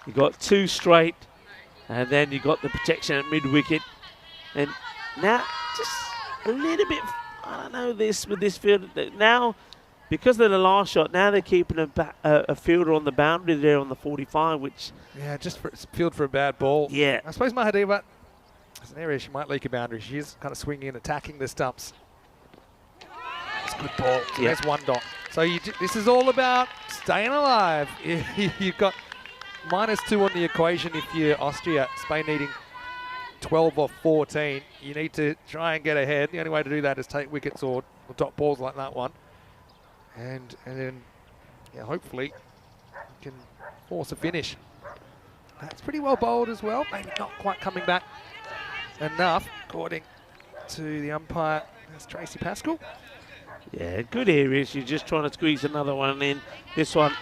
Speaker 4: You've got two straight. And then you got the protection at mid-wicket. And now, just a little bit, I don't know, with this field. Now, because of the last shot, now they're keeping a fielder on the boundary there on the 45, which... Yeah,
Speaker 1: just field for a bad ball.
Speaker 4: Yeah.
Speaker 1: I suppose Mahadiva, there's an area she might leak a boundary. She is kind of swinging in, attacking the stumps. It's a good ball. So there's one dot. So this is all about staying alive. You've got -2 on the equation if you're Austria. Spain needing 12 or 14. You need to try and get ahead. The only way to do that is take wickets or dot balls like that one. And then, hopefully you can force a finish. That's pretty well bowled as well. Maybe not quite coming back enough, according to the umpire. That's Tracy Pascal.
Speaker 4: Yeah, good areas. You're just trying to squeeze another one in. This one,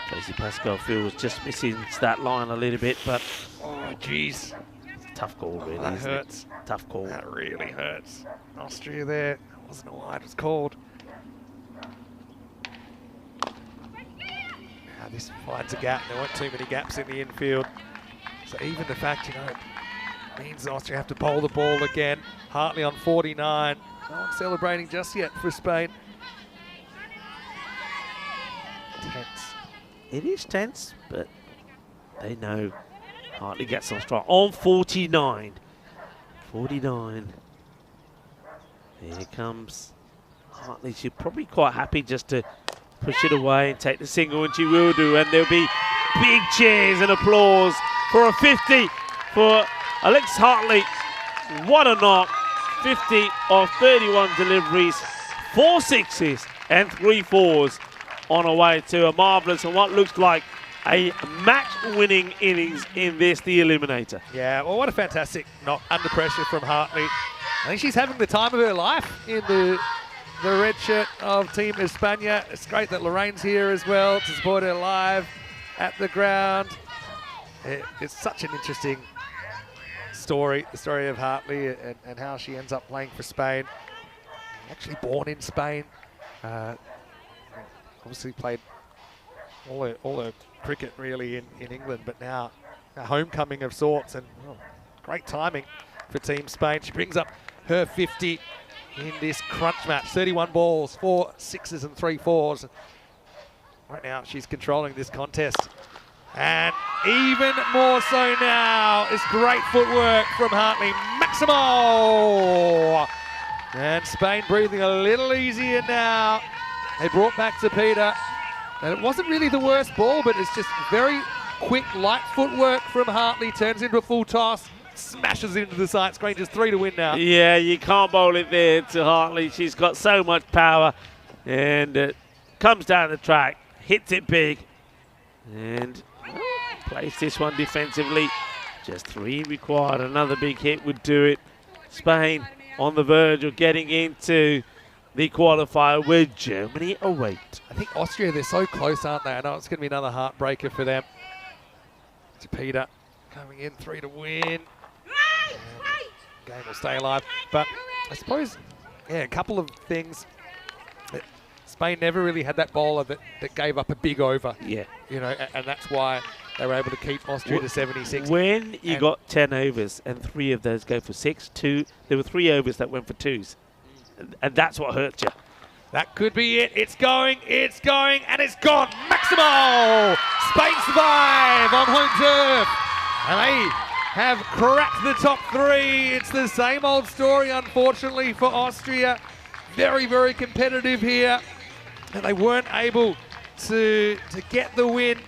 Speaker 4: Tracy Pascal feels just missing that line a little bit, but
Speaker 1: oh, geez.
Speaker 4: Tough call, really.
Speaker 1: That hurts.
Speaker 4: Tough call.
Speaker 1: That really hurts. Austria there. That wasn't a wide, it was called. Now this finds a gap. There weren't too many gaps in the infield. So even the fact, means Austria have to bowl the ball again. Hartley on 49. No one celebrating just yet for Spain. Tense.
Speaker 4: It is tense, but they know Hartley gets on strike on 49. 49. Here comes Hartley. She's probably quite happy just to push it away and take the single, and she will do. And there'll be big cheers and applause for a 50 for Alexis Hartley. What a knock. 50 of 31 deliveries, 4 sixes and 3 fours on her way to a marvellous and what looks like a match-winning innings in the Eliminator.
Speaker 1: Yeah, well, what a fantastic knock under pressure from Hartley. I think she's having the time of her life in the red shirt of Team España. It's great that Lorraine's here as well to support her live at the ground. It's such an interesting story, the story of Hartley and how she ends up playing for Spain. Actually born in Spain. Obviously played all her cricket really in England, but now a homecoming of sorts, and great timing for Team Spain. She brings up her 50 in this crunch match. 31 balls, 4 sixes and 3 fours. Right now she's controlling this contest. And even more so now is great footwork from Hartley. Maximo! And Spain breathing a little easier now. They brought back to Peter. And it wasn't really the worst ball, but it's just very quick, light footwork from Hartley. Turns into a full toss, smashes into the sight screen. Just 3 to win now.
Speaker 4: Yeah, you can't bowl it there to Hartley. She's got so much power. and comes down the track, hits it big, and plays this one defensively. Just 3 required. Another big hit would do it. Spain on the verge of getting into the qualifier with Germany await.
Speaker 1: I think Austria, they're so close, aren't they? I know it's going to be another heartbreaker for them. It's Peter coming in, 3 to win. Game will stay alive. But I suppose, yeah, a couple of things. Spain never really had that bowler that gave up a big over.
Speaker 4: Yeah.
Speaker 1: You know, and that's why they were able to keep Austria to 76.
Speaker 4: When you got 10 overs and 3 of those go for 6, there were 3 overs that went for 2s. And that's what hurt you.
Speaker 1: That could be it. It's going, and it's gone. Maximo! Spain survive on home turf. And they have cracked the top 3. It's the same old story, unfortunately, for Austria. Very, very competitive here. And they weren't able to get the win.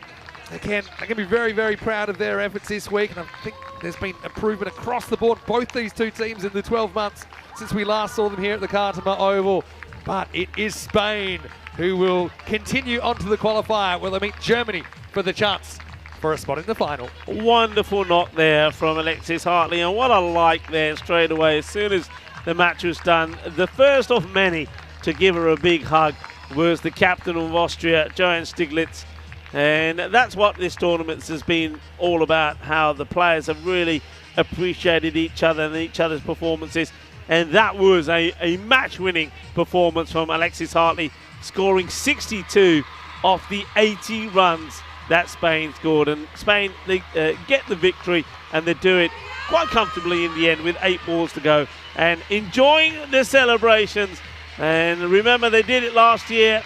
Speaker 1: Again, they're going to be very, very proud of their efforts this week. And I think there's been improvement across the board, both these two teams in the 12 months since we last saw them here at the Cartama Oval. But it is Spain who will continue on to the qualifier where they meet Germany for the chance for a spot in the final.
Speaker 4: Wonderful knock there from Alexis Hartley, and what I like there straight away as soon as the match was done. The first of many to give her a big hug was the captain of Austria, Johann Stiglitz. And that's what this tournament has been all about, how the players have really appreciated each other and each other's performances. And that was a match-winning performance from Alexis Hartley, scoring 62 off the 80 runs that Spain scored. And Spain, they get the victory, and they do it quite comfortably in the end with 8 balls to go and enjoying the celebrations. And remember, they did it last year,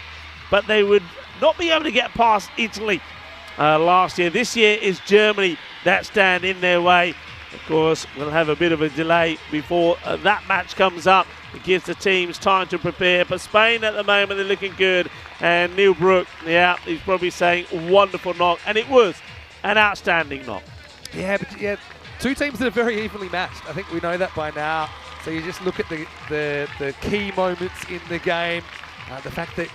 Speaker 4: but they would not be able to get past Italy last year. This year is Germany that stand in their way. Of course, we'll have a bit of a delay before that match comes up. It gives the teams time to prepare. But Spain at the moment, they're looking good. And Neil Brook, yeah, he's probably saying wonderful knock. And it was an outstanding knock.
Speaker 1: Yeah, but yeah, two teams that are very evenly matched. I think we know that by now. So you just look at the key moments in the game. The fact that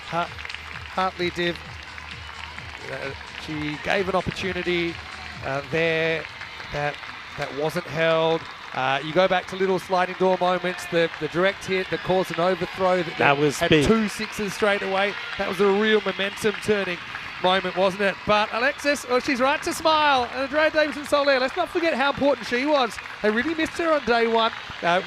Speaker 1: Hartley did, she gave an opportunity there that wasn't held. You go back to little sliding door moments, the direct hit that caused an overthrow that
Speaker 4: was
Speaker 1: had
Speaker 4: big.
Speaker 1: 2 sixes straight away. That was a real momentum turning moment, wasn't it? But Alexis, oh, she's right to smile. And Andrea Davison-Soler, let's not forget how important she was. They really missed her on day one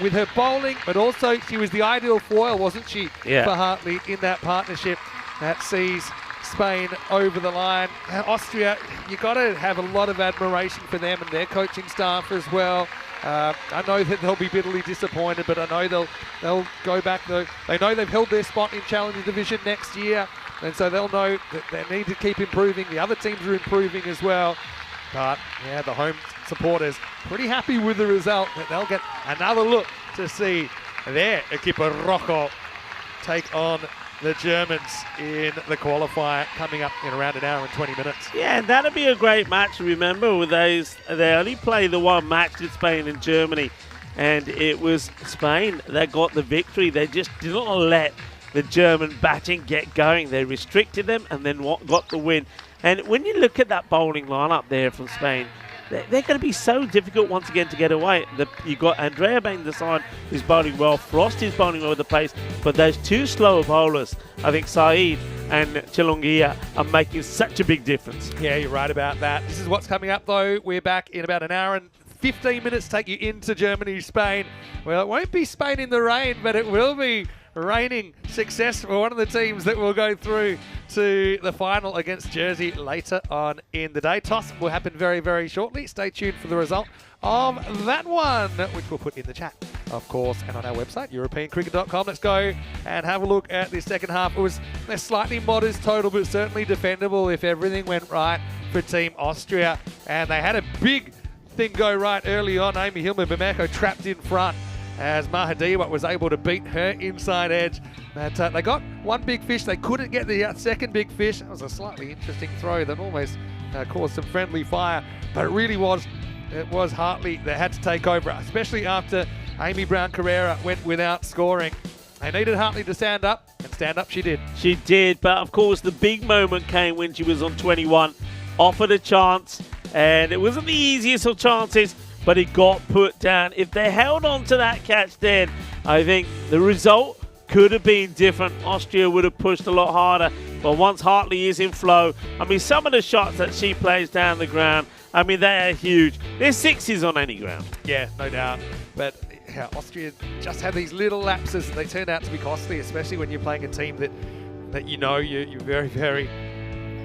Speaker 1: with her bowling, but also she was the ideal foil, wasn't she,
Speaker 4: Yeah.
Speaker 1: for Hartley in that partnership that sees Spain over the line. Austria, you got to have a lot of admiration for them and their coaching staff as well. I know that they'll be bitterly disappointed, but I know they'll go back. They know they've held their spot in Challenger Division next year, and so they'll know that they need to keep improving. The other teams are improving as well. But yeah, the home supporters pretty happy with the result. That they'll get another look to see their Equipo Rojo take on the Germans in the qualifier coming up in around an hour and 20 minutes.
Speaker 4: Yeah, and that'll be a great match. Remember, with those, they only play the one match with Spain and Germany, and it was Spain that got the victory. They just didn't let the German batting get going. They restricted them and then got the win. And when you look at that bowling lineup there from Spain, they're going to be so difficult once again to get away. You've got Andrea Bain the side who's bowling well. Frost is bowling well with the pace. But those 2 slower bowlers, I think Saeed and Chilungia, are making such a big difference.
Speaker 1: Yeah, you're right about that. This is what's coming up, though. We're back in about an hour and 15 minutes to take you into Germany, Spain. Well, it won't be Spain in the rain, but it will be reigning success for one of the teams that will go through to the final against Jersey later on in the day. Toss will happen very, very shortly. Stay tuned for the result of that one, which we'll put in the chat, of course, and on our website, europeancricket.com. Let's go and have a look at the second half. It was a slightly modest total, but certainly defendable if everything went right for Team Austria. And they had a big thing go right early on. Amy Hilmer-Bameko trapped in front as Mahadiwa was able to beat her inside edge. But they got one big fish. They couldn't get the second big fish. That was a slightly interesting throw that almost caused some friendly fire. But it really was Hartley that had to take over, especially after Amy Brown Carrera went without scoring. They needed Hartley to stand up, and stand up she did.
Speaker 4: She did, but of course the big moment came when she was on 21, offered a chance, and it wasn't the easiest of chances, but it got put down. If they held on to that catch then, I think the result could have been different. Austria would have pushed a lot harder, but once Hartley is in flow, I mean, some of the shots that she plays down the ground, I mean, they are huge. There's sixes on any ground.
Speaker 1: Yeah, no doubt. But yeah, Austria just had these little lapses and they turned out to be costly, especially when you're playing a team that you know you're very, very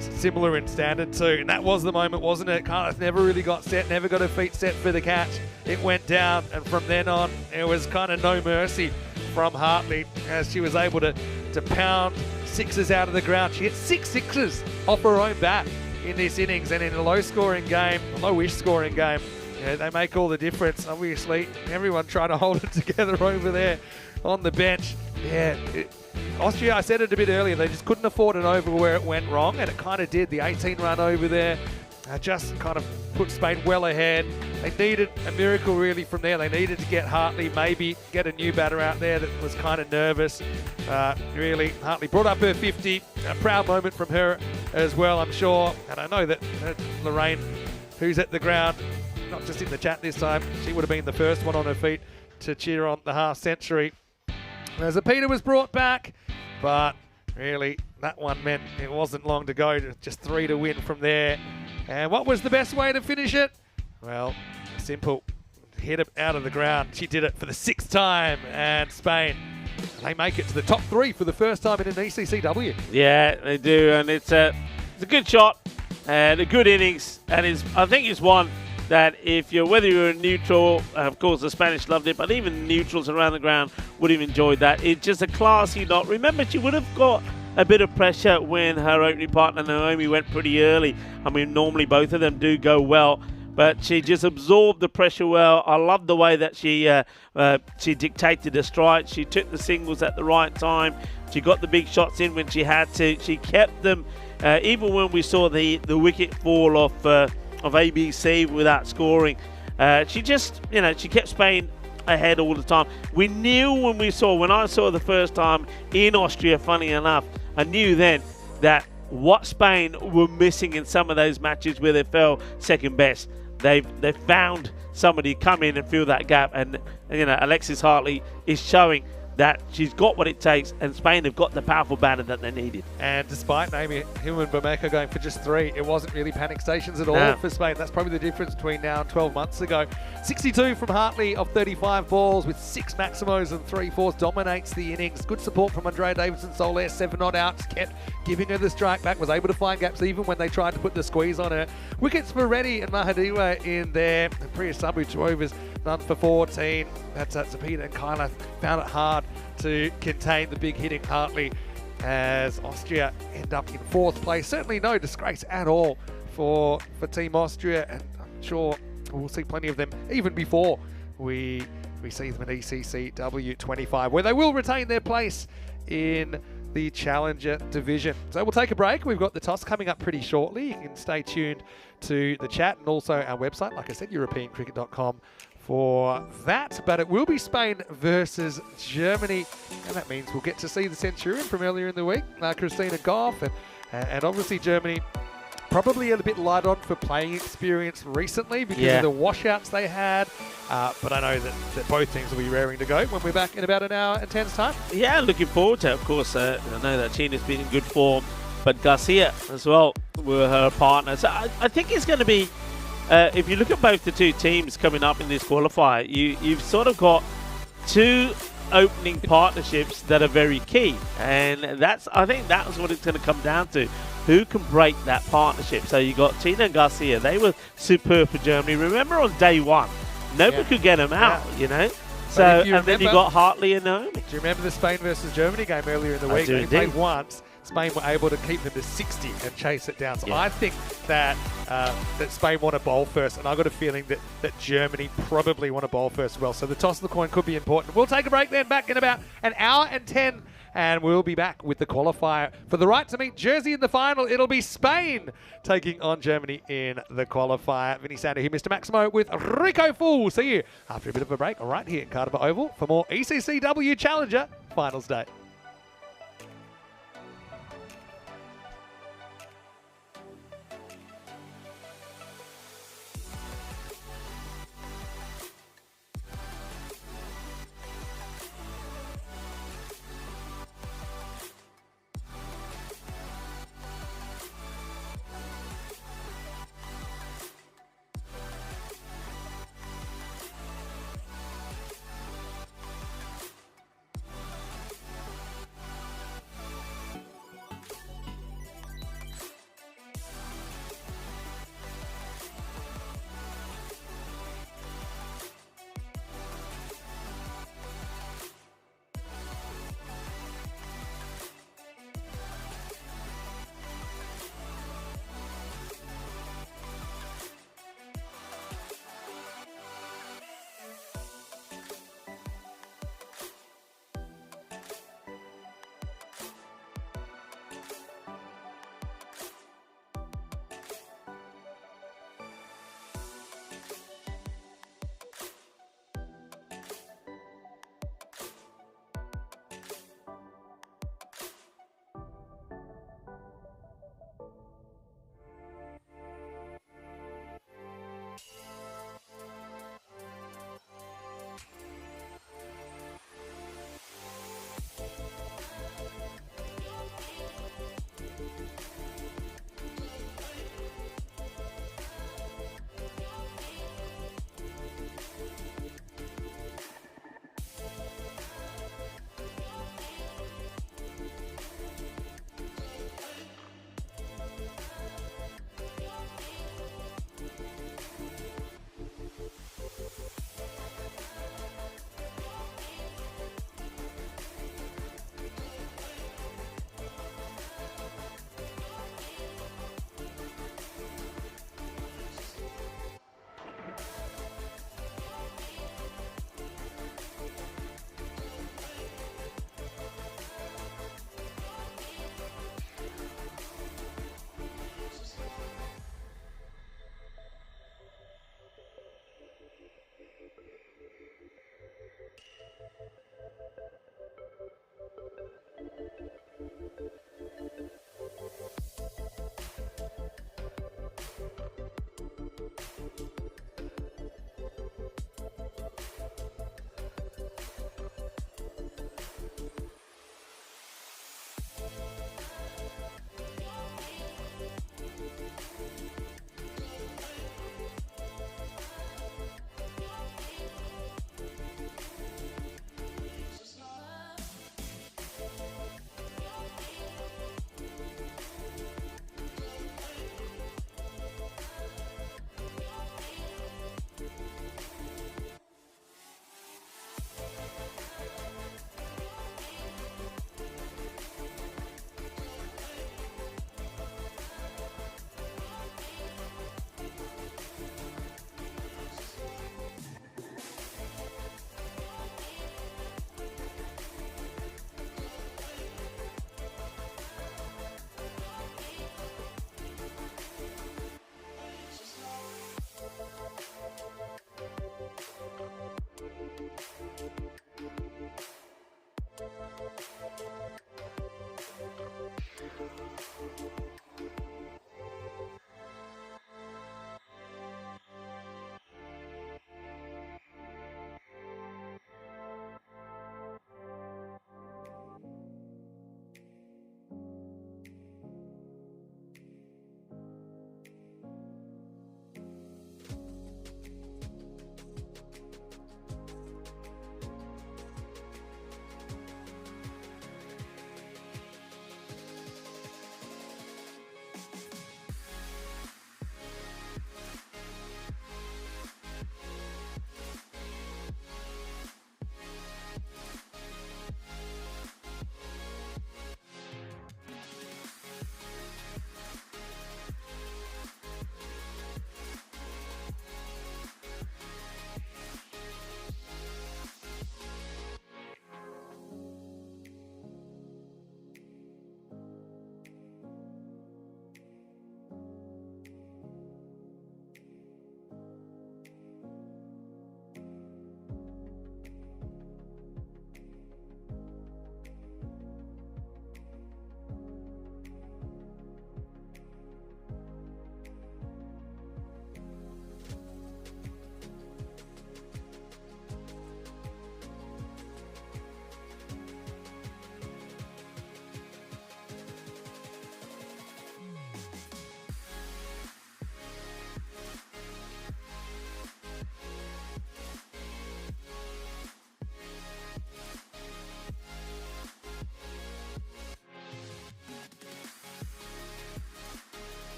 Speaker 1: similar in standard to. And that was the moment, wasn't it? Carlos never really got set, never got her feet set for the catch. It went down, and from then on, it was kind of no mercy from Hartley as she was able to pound sixes out of the ground. She hit 6 sixes off her own bat in this innings, and in a low-scoring game, a low-ish scoring game, yeah, they make all the difference. Obviously, everyone trying to hold it together over there on the bench. Yeah, Austria, I said it a bit earlier, they just couldn't afford an over where it went wrong, and it kind of did. The 18-run over there just kind of put Spain well ahead. They needed a miracle really from there. They needed to get Hartley, maybe get a new batter out there that was kind of nervous. Really, Hartley brought up her 50. A proud moment from her as well, I'm sure. And I know that Lorraine, who's at the ground, not just in the chat this time, she would have been the first one on her feet to cheer on the half century. As a Peter was brought back, but really that one meant it wasn't long to go, just 3 to win from there. And what was the best way to finish it? Well, simple. Hit it out of the ground. She did it for the 6th time, and Spain, they make it to the top 3 for the first time in an ECC-W.
Speaker 4: Yeah, they do, and it's a good shot and a good innings, and I think it's one that whether you're a neutral, of course the Spanish loved it, but even neutrals around the ground would have enjoyed that. It's just a classy knot. Remember, she would have got a bit of pressure when her opening partner Naomi went pretty early. I mean, normally both of them do go well, but she just absorbed the pressure well. I love the way that she dictated the strike. She took the singles at the right time. She got the big shots in when she had to. She kept them, even when we saw the wicket fall of ABC without scoring. She kept Spain ahead all the time. We knew when I saw the first time in Austria, funny enough, I knew then that what Spain were missing in some of those matches where they fell second best, they found somebody come in and fill that gap, and Alexis Hartley is showing that she's got what it takes, and Spain have got the powerful batter that they needed.
Speaker 1: And despite Naomi Hillman-Bameka going for just 3, it wasn't really panic stations at all for Spain. That's probably the difference between now and 12 months ago. 62 from Hartley of 35 balls with 6 maximos and 3 fours, dominates the innings. Good support from Andrea Davidson-Soler, 7 not outs, kept giving her the strike back, was able to find gaps even when they tried to put the squeeze on her. Wickets for Reddy and Mahadiwa in there, and Priya Sabu 2 overs, none for 14. That's Zapita and Kyla found it hard to contain the big hitting Hartley as Austria end up in 4th place. Certainly no disgrace at all for Team Austria, and I'm sure we'll see plenty of them even before we see them in ECC-W 25, where they will retain their place in the Challenger division. So we'll take a break. We've got the toss coming up pretty shortly. You can stay tuned to the chat and also our website, like I said, europeancricket.com for that. But it will be Spain versus Germany, and that means we'll get to see the Centurion from earlier in the week, Christina Goff, and obviously Germany probably a bit light on for playing experience recently because of the washouts they had. But I know that both teams will be raring to go when we're back in about an hour and 10's time. Yeah,
Speaker 4: looking forward to it. Of course, I know that China's been in good form, but Garcia as well were her partner. So I think it's going to be, if you look at both the two teams coming up in this qualifier, you've sort of got 2 opening partnerships that are very key, and I think that's what it's going to come down to. Who can break that partnership? So you got Tina and Garcia. They were superb for Germany. Remember on day 1, nobody could get them out, So, and then you got Hartley and Naomi.
Speaker 1: Do you remember the Spain versus Germany game earlier in the week? They played once. Spain were able to keep them to 60 and chase it down. So I think that Spain want to bowl first, and I've got a feeling that Germany probably want to bowl first as well. So the toss of the coin could be important. We'll take a break then, back in about an hour and 10, and we'll be back with the qualifier. For the right to meet Jersey in the final, it'll be Spain taking on Germany in the qualifier. Vinny Sander here, Mr. Maximo, with Rico Fool. See you after a bit of a break right here at Cardiff Oval for more ECC-W Challenger finals day.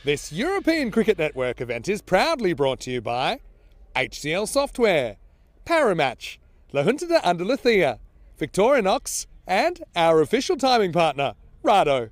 Speaker 1: This European Cricket Network event is proudly brought to you by HCL Software, Paramatch, La Junta de Andalucía, Victorinox, and our official timing partner, Rado.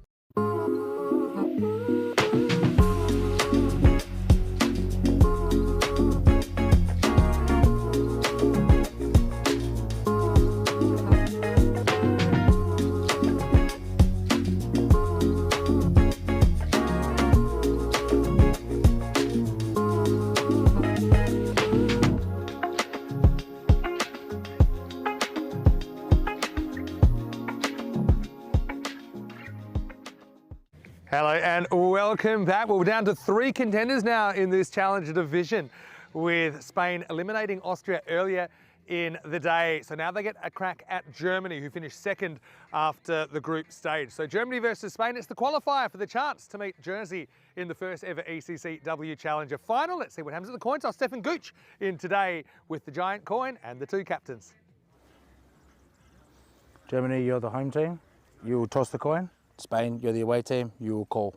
Speaker 1: Hello and welcome back. Well, we're down to 3 contenders now in this Challenger division, with Spain eliminating Austria earlier in the day. So now they get a crack at Germany, who finished second after the group stage. So Germany versus Spain, it's the qualifier for the chance to meet Jersey in the first ever ECC-W Challenger final. Let's see what happens at the coin toss. Stefan Gooch in today with the giant coin and the 2 captains.
Speaker 2: Germany, you're the home team. You will toss the coin. Spain, you're the away team. You will call.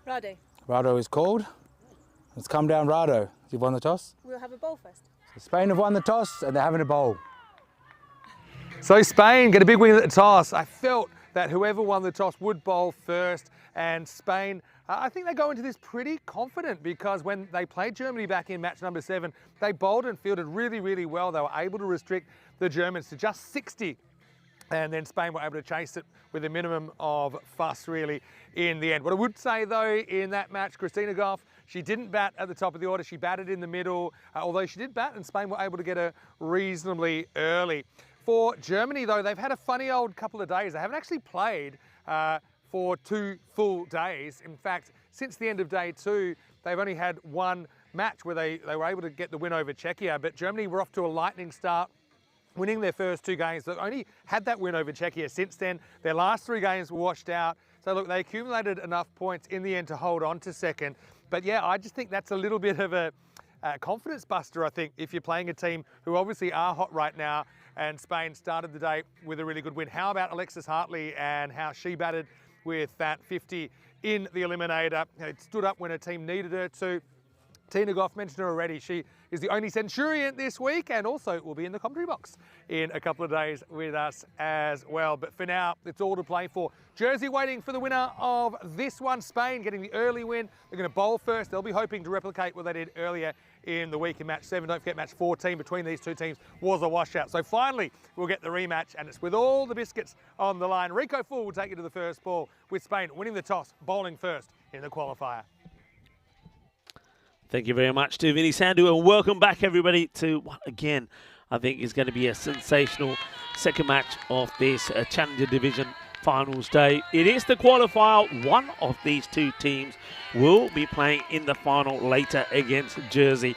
Speaker 3: Rado.
Speaker 2: Rado is called. Let's come down, Rado. You've won the toss.
Speaker 3: We'll have a bowl first.
Speaker 2: So Spain have won the toss and they're having a bowl.
Speaker 1: So Spain get a big win at the toss. I felt that whoever won the toss would bowl first, and Spain, I think they go into this pretty confident, because when they played Germany back in match number 7, they bowled and fielded really, really well. They were able to restrict the Germans to just 60. And then Spain were able to chase it with a minimum of fuss, really, in the end. What I would say, though, in that match, Christina Goff, she didn't bat at the top of the order. She batted in the middle, although she did bat, and Spain were able to get her reasonably early. For Germany, though, they've had a funny old couple of days. They haven't actually played for 2 full days. In fact, since the end of day 2, they've only had 1 match where they were able to get the win over Czechia. But Germany were off to a lightning start, winning their first 2 games. They've only had that win over Czechia since then. Their last 3 games were washed out. So look, they accumulated enough points in the end to hold on to second. But yeah, I just think that's a little bit of a confidence buster, I think, if you're playing a team who obviously are hot right now. And Spain started the day with a really good win. How about Alexis Hartley and how she batted with that 50 in the Eliminator? It stood up when her team needed her to. Tina Goff mentioned her already. She is the only Centurion this week, and also will be in the commentary box in a couple of days with us as well. But for now, it's all to play for. Jersey waiting for the winner of this one. Spain getting the early win. They're going to bowl first. They'll be hoping to replicate what they did earlier in the week in match 7. Don't forget, match 14 between these 2 teams was a washout. So finally, we'll get the rematch, and it's with all the biscuits on the line. Rico Full will take you to the first ball, with Spain winning the toss, bowling first in the qualifier.
Speaker 4: Thank you very much to Vinny Sandhu, and welcome back, everybody, to what, again, I think is going to be a sensational second match of this Challenger Division Finals Day. It is the qualifier. One of these 2 teams will be playing in the final later against Jersey.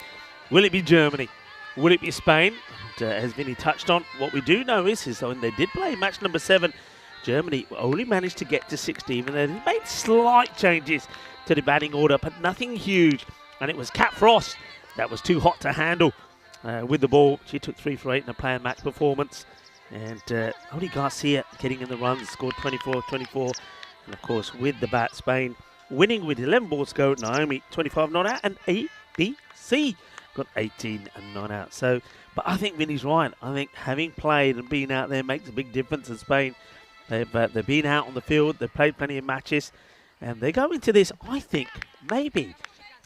Speaker 4: Will it be Germany? Will it be Spain? And, as Vinny touched on, what we do know is when they did play match number 7, Germany only managed to get to 16, and they made slight changes to the batting order, but nothing huge. And it was Kat Frost that was too hot to handle with the ball. She took 3 for 8 in a player match performance. And Oli Garcia getting in the runs, scored 24-24. And of course, with the bat, Spain winning with 11 balls to go. Naomi, 25 not out, and ABC got 18 and 9 out. So, but I think Vinny's right. I think having played and been out there makes a big difference in Spain. They've been out on the field. They've played plenty of matches. And they go into this, I think, maybe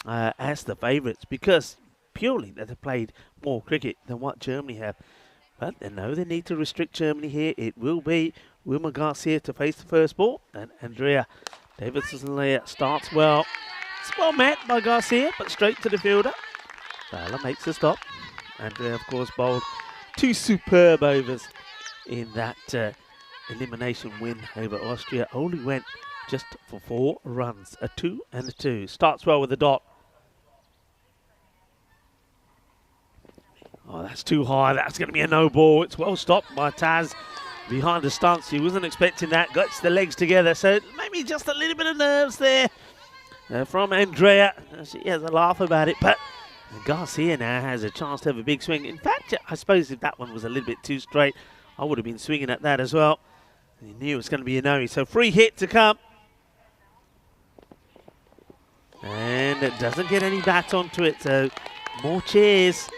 Speaker 4: as the favourites, because purely that they've played more cricket than what Germany have. But they know they need to restrict Germany here. It will be Wilma Garcia to face the first ball, and Andrea Davidson starts well. It's well met by Garcia, but straight to the fielder. Fowler makes the stop. Andrea, of course, bowled 2 superb overs in that elimination win over Austria. Only went just for 4 runs, a 2 and a 2. Starts well with the dot. Oh, that's too high. That's going to be a no ball. It's well stopped by Taz behind the stunts. He wasn't expecting that. Gets the legs together. So maybe just a little bit of nerves there from Andrea. She has a laugh about it. But Garcia now has a chance to have a big swing. In fact, I suppose if that one was a little bit too straight, I would have been swinging at that as well. He knew it was going to be a no. So free hit to come. and it doesn't get any bats onto it. So more cheers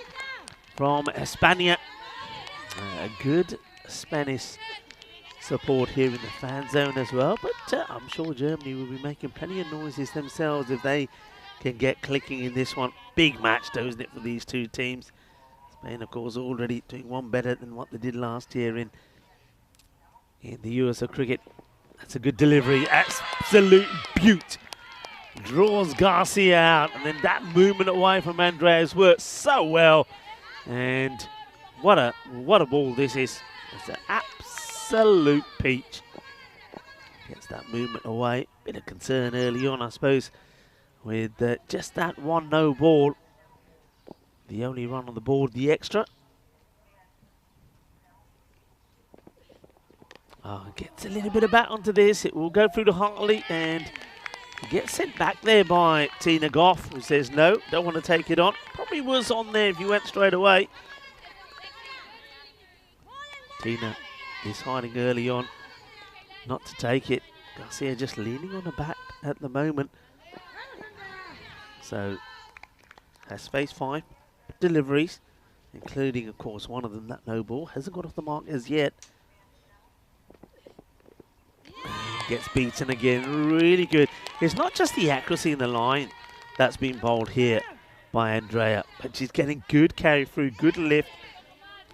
Speaker 4: from España. A good Spanish support here in the fan zone as well, but I'm sure Germany will be making plenty of noises themselves if they can get clicking in this one. Big match, isn't it, for these two teams? Spain, of course, already doing one better than what they did last year in the US of cricket. That's a good delivery, absolute beaut. Draws Garcia out, and then that movement away from Andreas works so well. And what a ball this is. It's an absolute peach. Gets that movement away. Bit of concern early on, I suppose, with just that one no ball. The only run on the board, the extra. Gets a little bit of bat onto this. It will go through to Hartley and gets sent back there by Tina Goff, who says no, don't want to take it on. Probably was on there if you went straight away. Tina is hiding early on not to take it. Garcia just leaning on the bat at the moment. So has faced 5 deliveries, including, of course, one of them, that no ball. Hasn't got off the mark as yet. Gets beaten again, really good. It's not just the accuracy in the line that's been bowled here by Andrea, but she's getting good carry through, good lift,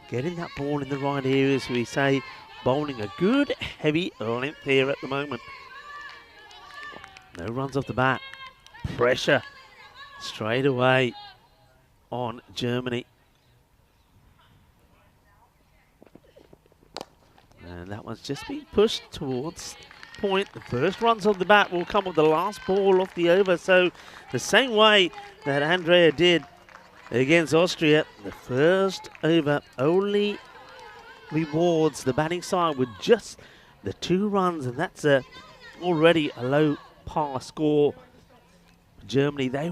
Speaker 4: getting that ball in the right areas, we say, bowling a good heavy length here at the moment. No runs off the bat. Pressure straight away on Germany. And that one's just been pushed towards point. The first runs on the bat will come with the last ball off the over. So the same way that Andrea did against Austria, the first over only rewards the batting side with just the 2 runs, and that's already a low par score. Germany, they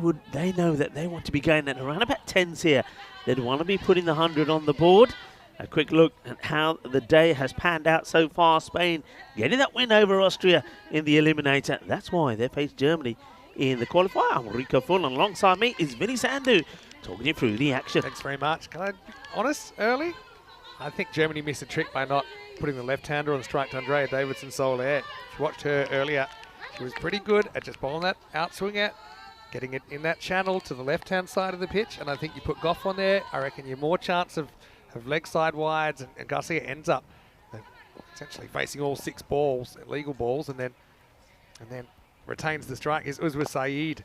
Speaker 4: know that they want to be going at around about 10s here. They'd want to be putting the 100 on the board. A quick look at how the day has panned out so far. Spain getting that win over Austria in the Eliminator. That's why they face Germany in the qualifier. I'm Rico Full, and alongside me is Vinny Sandhu, talking you through the action.
Speaker 1: Thanks very much. Can I be honest early? I think Germany missed a trick by not putting the left-hander on strike to Andrea Davidson-Soler. If you watched her earlier, she was pretty good at just bowling that outswing out, getting it in that channel to the left-hand side of the pitch, and I think you put Goff on there, I reckon you're more chance of leg side wides, and Garcia ends up essentially facing all 6 balls, legal balls, and then retains the strike. It was with Saeed.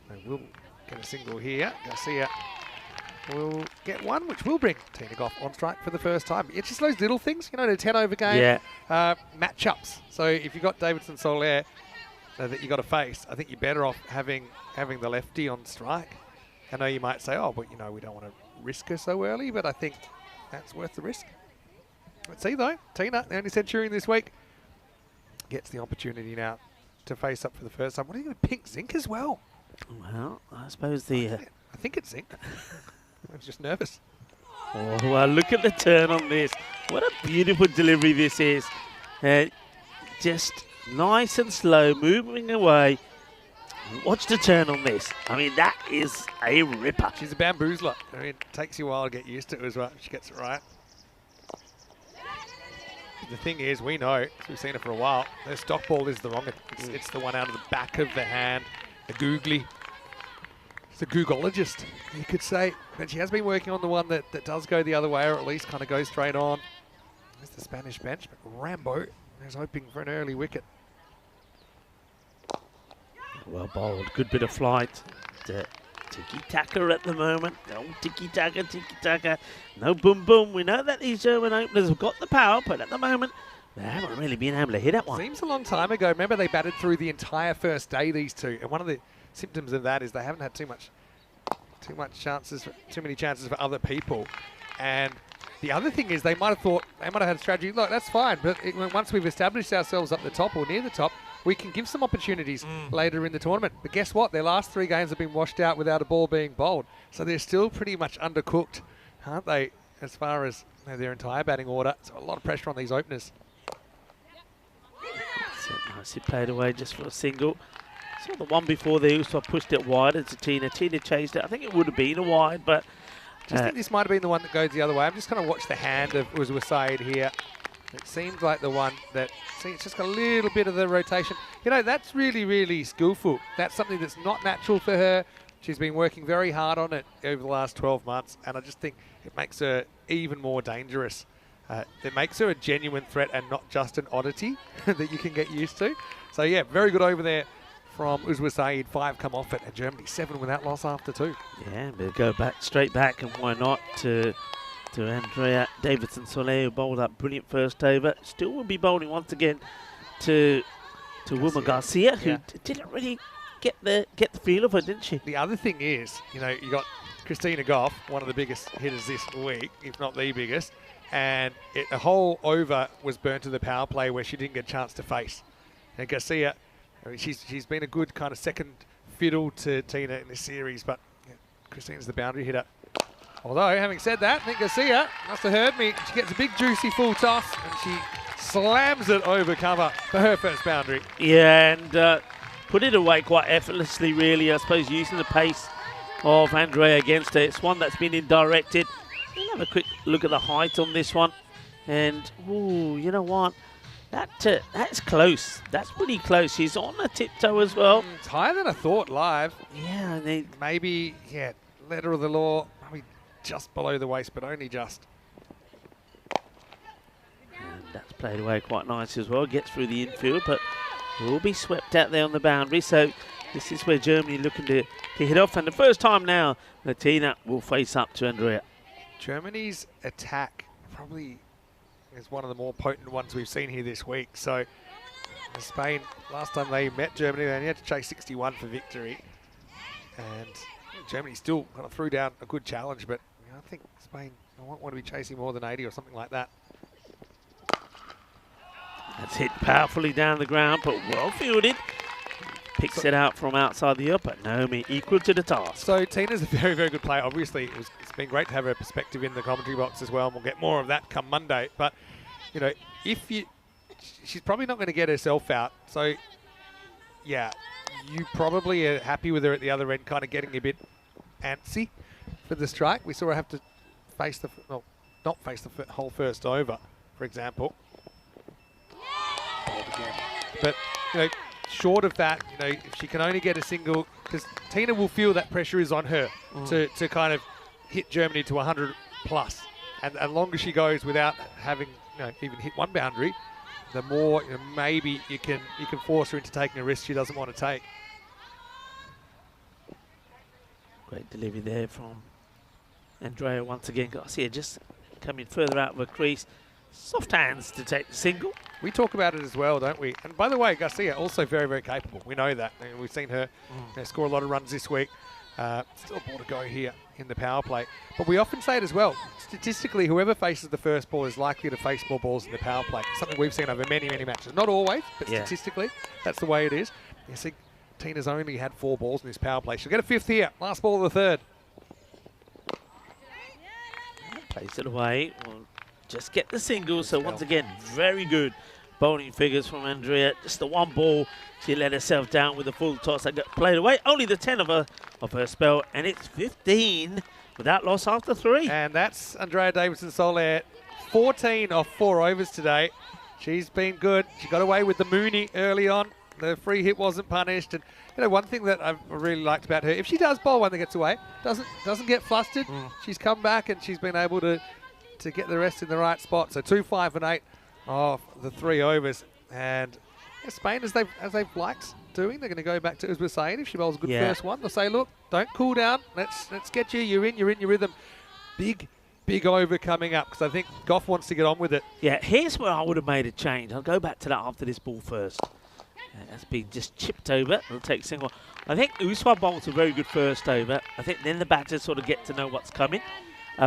Speaker 1: They will get a single here. Garcia will get one, which will bring Tina Goff on strike for the first time. It's just those little things, you know, the 10 over game, matchups. So if you've got Davidson Soler that you got to face, I think you're better off having the lefty on strike. I know you might say, oh, but you know, we don't want to risk her so early, but I think that's worth the risk. Let's see though, Tina, the only centurion this week, gets the opportunity now to face up for the first time. What are you going to pink zinc as well?
Speaker 4: Well, I suppose the...
Speaker 1: I think it's zinc. I was just nervous.
Speaker 4: Oh, well, look at the turn on this. What a beautiful delivery this is. Just nice and slow, moving away. Watch the turn on this. I mean, that is a ripper.
Speaker 1: She's a bamboozler. I mean, it takes you a while to get used to it as well. She gets it right. The thing is, we know, we've seen it for a while, the stock ball is the wrong. It's the one out of the back of the hand, the googly. It's a googologist, you could say. But she has been working on the one that does go the other way, or at least kind of goes straight on. There's the Spanish bench, but Rambo is hoping for an early wicket.
Speaker 4: Well bowled, good bit of flight. Tiki-taka at the moment. No tiki-taka, tiki-taka. No boom-boom. We know that these German openers have got the power, but at the moment, they haven't really been able to hit that one.
Speaker 1: Seems a long time ago. Remember, they batted through the entire first day, these two. And one of the symptoms of that is they haven't had too many chances for other people. And the other thing is they might have had a strategy. Look, that's fine, but once we've established ourselves up the top or near the top, we can give some opportunities later in the tournament. But guess what? Their last 3 games have been washed out without a ball being bowled. So they're still pretty much undercooked, aren't they, as far as their entire batting order. So a lot of pressure on these openers.
Speaker 4: Nice hit played away just for a single. Saw the one before there, so I pushed it wider to Tina. Tina chased it. I think it would have been a wide, but...
Speaker 1: Do you think this might have been the one that goes the other way? I'm just going to watch the hand of Saeed here. It seems like the one that... See, it's just got a little bit of the rotation. You know, that's really, really skillful. That's something that's not natural for her. She's been working very hard on it over the last 12 months, and I just think it makes her even more dangerous. It makes her a genuine threat and not just an oddity that you can get used to. So, yeah, very good over there from Saeed. 5 come off it, and Germany 7 without loss after 2.
Speaker 4: Yeah, we'll go back, straight back, and why not, to Andrea Davidson-Soler, who bowled up brilliant first over. Still will be bowling once again to Wilma Garcia, who didn't really get the feel of her, didn't she?
Speaker 1: The other thing is, you know, you got Christina Goff, one of the biggest hitters this week, if not the biggest, and a whole over was burnt to the power play where she didn't get a chance to face. And Garcia, I mean, she's been a good kind of second fiddle to Tina in this series, but Christina's the boundary hitter. Although, having said that, I think Garcia must have heard me. She gets a big, juicy full toss, and she slams it over cover for her first boundary.
Speaker 4: Yeah, and put it away quite effortlessly, really. I suppose using the pace of Andrea against her. It's one that's been indirected. We'll have a quick look at the height on this one. And, ooh, you know what? That's close. That's pretty close. She's on a tiptoe as well.
Speaker 1: It's higher than I thought live.
Speaker 4: Yeah,
Speaker 1: maybe, letter of the law, maybe just below the waist, but only just.
Speaker 4: And that's played away quite nice as well. Gets through the infield, but will be swept out there on the boundary. So this is where Germany looking to hit off. And the first time now, Tina will face up to Andrea.
Speaker 1: Germany's attack probably is one of the more potent ones we've seen here this week. So Spain, last time they met Germany, they only had to chase 61 for victory. And Germany still kind of threw down a good challenge, but I think Spain won't want to be chasing more than 80 or something like that.
Speaker 4: That's hit powerfully down the ground, but well fielded. Picks it out from outside the up, but Naomi equal to the task.
Speaker 1: So Tina's a very, very good player. Obviously, it's been great to have her perspective in the commentary box as well, and we'll get more of that come Monday. But, you know, she's probably not going to get herself out. So, yeah, you probably are happy with her at the other end, kind of getting a bit antsy for the strike. We saw her have to face not face the whole first over, for example. But, you know, short of that, you know, if she can only get a single, because Tina will feel that pressure is on her to kind of hit Germany to 100 plus. And the longer she goes without having, you know, even hit one boundary, the more, you know, maybe you can force her into taking a risk she doesn't want to take.
Speaker 4: Great delivery there from Andrea once again. Garcia just coming further out of her crease. Soft hands to take the single.
Speaker 1: We talk about it as well, don't we? And by the way, Garcia also very, very capable. We know that. And we've seen her score a lot of runs this week. Still a ball to go here in the power play. But we often say it as well. Statistically, whoever faces the first ball is likely to face more balls in the power play. Something we've seen over many, many matches. Not always, but statistically, that's the way it is. You see, Tina's only had 4 balls in this power play. She'll get a 5th here. Last ball of the 3rd.
Speaker 4: Plays it away. Well, just get the single. So once again, very good bowling figures from Andrea. Just the one ball, she let herself down with a full toss that got played away. Only the 10 of her spell, and it's 15 without loss after 3.
Speaker 1: And that's Andrea Davidson-Soler, 14 off 4 overs today. She's been good. She got away with the Mooney early on. The free hit wasn't punished. And you know, one thing that I've really liked about her, if she does bowl one that gets away, doesn't get flustered. She's come back and she's been able to get the rest in the right spot. So 2, 5 and 8 off the 3 overs. And Spain, as they've liked doing, they're going to go back to Usman Saeed. If she bowls a good first one, they'll say, look, don't cool down. Let's get you. You're in your rhythm. Big over coming up, because I think Goff wants to get on with it.
Speaker 4: Yeah, here's where I would have made a change. I'll go back to that after this ball first. That's been just chipped over. It'll take single. I think Usman bowls a very good first over. I think then the batters sort of get to know what's coming.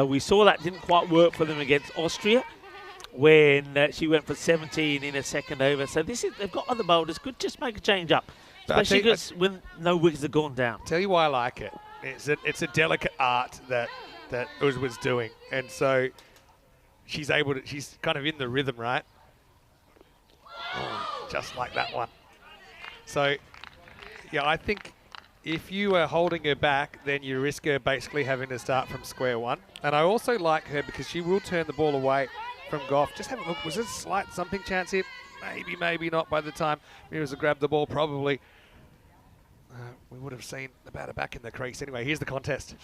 Speaker 4: We saw that didn't quite work for them against Austria when she went for 17 in a second over. So they've got other bowlers. Could just make a change up, especially when no wickets have gone down.
Speaker 1: Tell you why I like it. It's a delicate art that Usman's doing, and so she's kind of in the rhythm, right? Just like that one. So Yeah, I think if you are holding her back, then you risk her basically having to start from square one. And I also like her because she will turn the ball away from Goff. Just have a look. Was there a slight something chance here? Maybe, maybe not by the time Mira's grabbed the ball, probably. We would have seen the batter back in the crease. Anyway, here's the contest.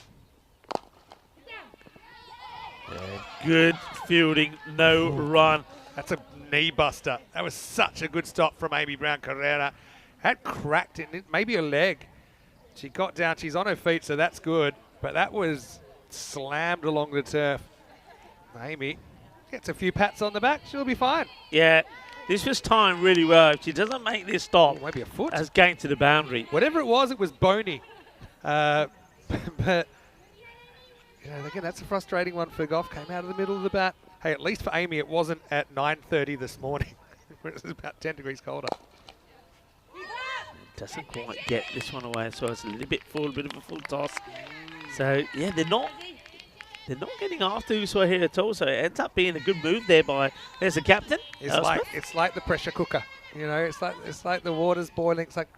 Speaker 4: Good fielding, no run.
Speaker 1: That's a knee buster. That was such a good stop from Amy Brown Carrera. That cracked it, maybe a leg. She got down, she's on her feet, so that's good. But that was slammed along the turf. Amy gets a few pats on the back, she'll be fine.
Speaker 4: Yeah, this was timed really well. If she doesn't make this stop,
Speaker 1: Maybe a foot.
Speaker 4: as going to the boundary.
Speaker 1: Whatever it was bony. But, you know, again, that's a frustrating one for Goff. Came out of the middle of the bat. Hey, at least for Amy, it wasn't at 9:30 this morning, when it was about 10 degrees colder.
Speaker 4: Doesn't quite get this one away, so it's a little bit full, bit of a full toss. So yeah, they're not getting after Uswa here at all. So it ends up being a good move there by there's the captain.
Speaker 1: It's like the pressure cooker. You know, it's like the water's boiling. It's like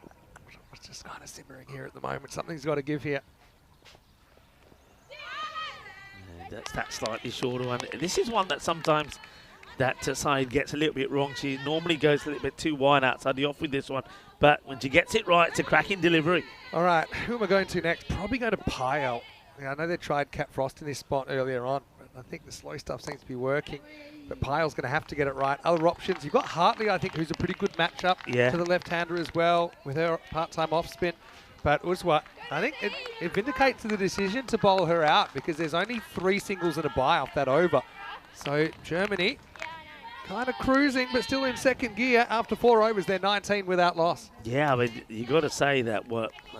Speaker 1: it's just kind of simmering here at the moment. Something's got to give here.
Speaker 4: And that's that slightly shorter one. This is one that sometimes that side gets a little bit wrong. She normally goes a little bit too wide outside the off with this one. But when she gets it right, it's a cracking delivery.
Speaker 1: All right, who am I going to next? Probably going to Pyle. Yeah, I know they tried Cat Frost in this spot earlier on, but I think the slow stuff seems to be working. But Pyle's going to have to get it right. Other options, you've got Hartley, I think, who's a pretty good matchup to the left-hander as well, with her part-time off-spin. But Uswa, I think it vindicates the decision to bowl her out because there's only 3 singles and a bye off that over. So Germany kind of cruising, but still in second gear after 4 overs. They're 19 without loss.
Speaker 4: Yeah, I mean, you got to say that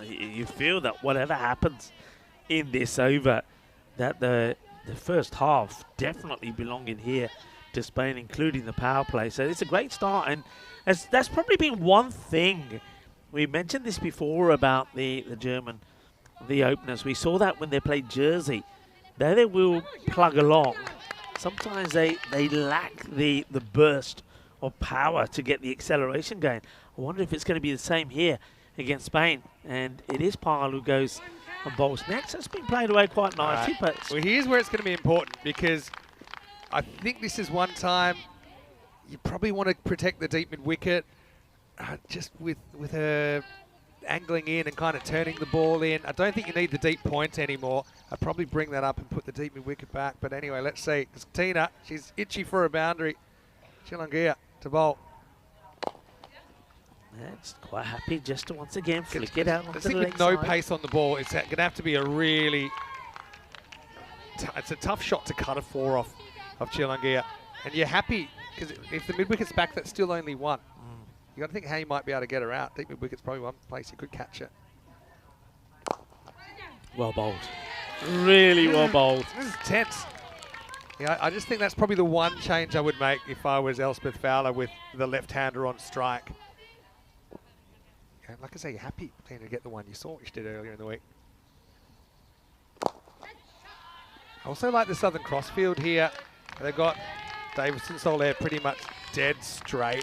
Speaker 4: you feel that whatever happens in this over, that the first half definitely belonging here to Spain, including the power play. So it's a great start, and that's probably been one thing. We mentioned this before about the German, the openers. We saw that when they played Jersey. There they will plug along. Sometimes they lack the burst of power to get the acceleration going. I wonder if it's going to be the same here against Spain. And it is Pyle who goes and bowls next. It's been played away quite nicely. But
Speaker 1: well, here's where it's going to be important because I think this is one time you probably want to protect the deep mid-wicket just with her angling in and kind of turning the ball in. I don't think you need the deep point anymore. I'd probably bring that up and put the deep mid-wicket back. But anyway, let's see. It's Tina, she's itchy for a boundary. Chilangia to bowl.
Speaker 4: Yeah, it's quite happy just to once again flick it out onto the leg
Speaker 1: with no
Speaker 4: side.
Speaker 1: pace on the ball, it's going to have to be a really... it's a tough shot to cut a 4 off of Chilangia. And you're happy, because if the mid-wicket's back, that's still only 1. You got to think how you might be able to get her out. Deep mid-wicket's probably one place you could catch it.
Speaker 4: Well bowled. Really well bowled.
Speaker 1: This is tense. Yeah, I just think that's probably the one change I would make if I was Elspeth Fowler with the left-hander on strike. Okay, like I say, you're happy to get the one you saw, which did earlier in the week. I also like the Southern Crossfield here. They've got Davison Soler pretty much dead straight.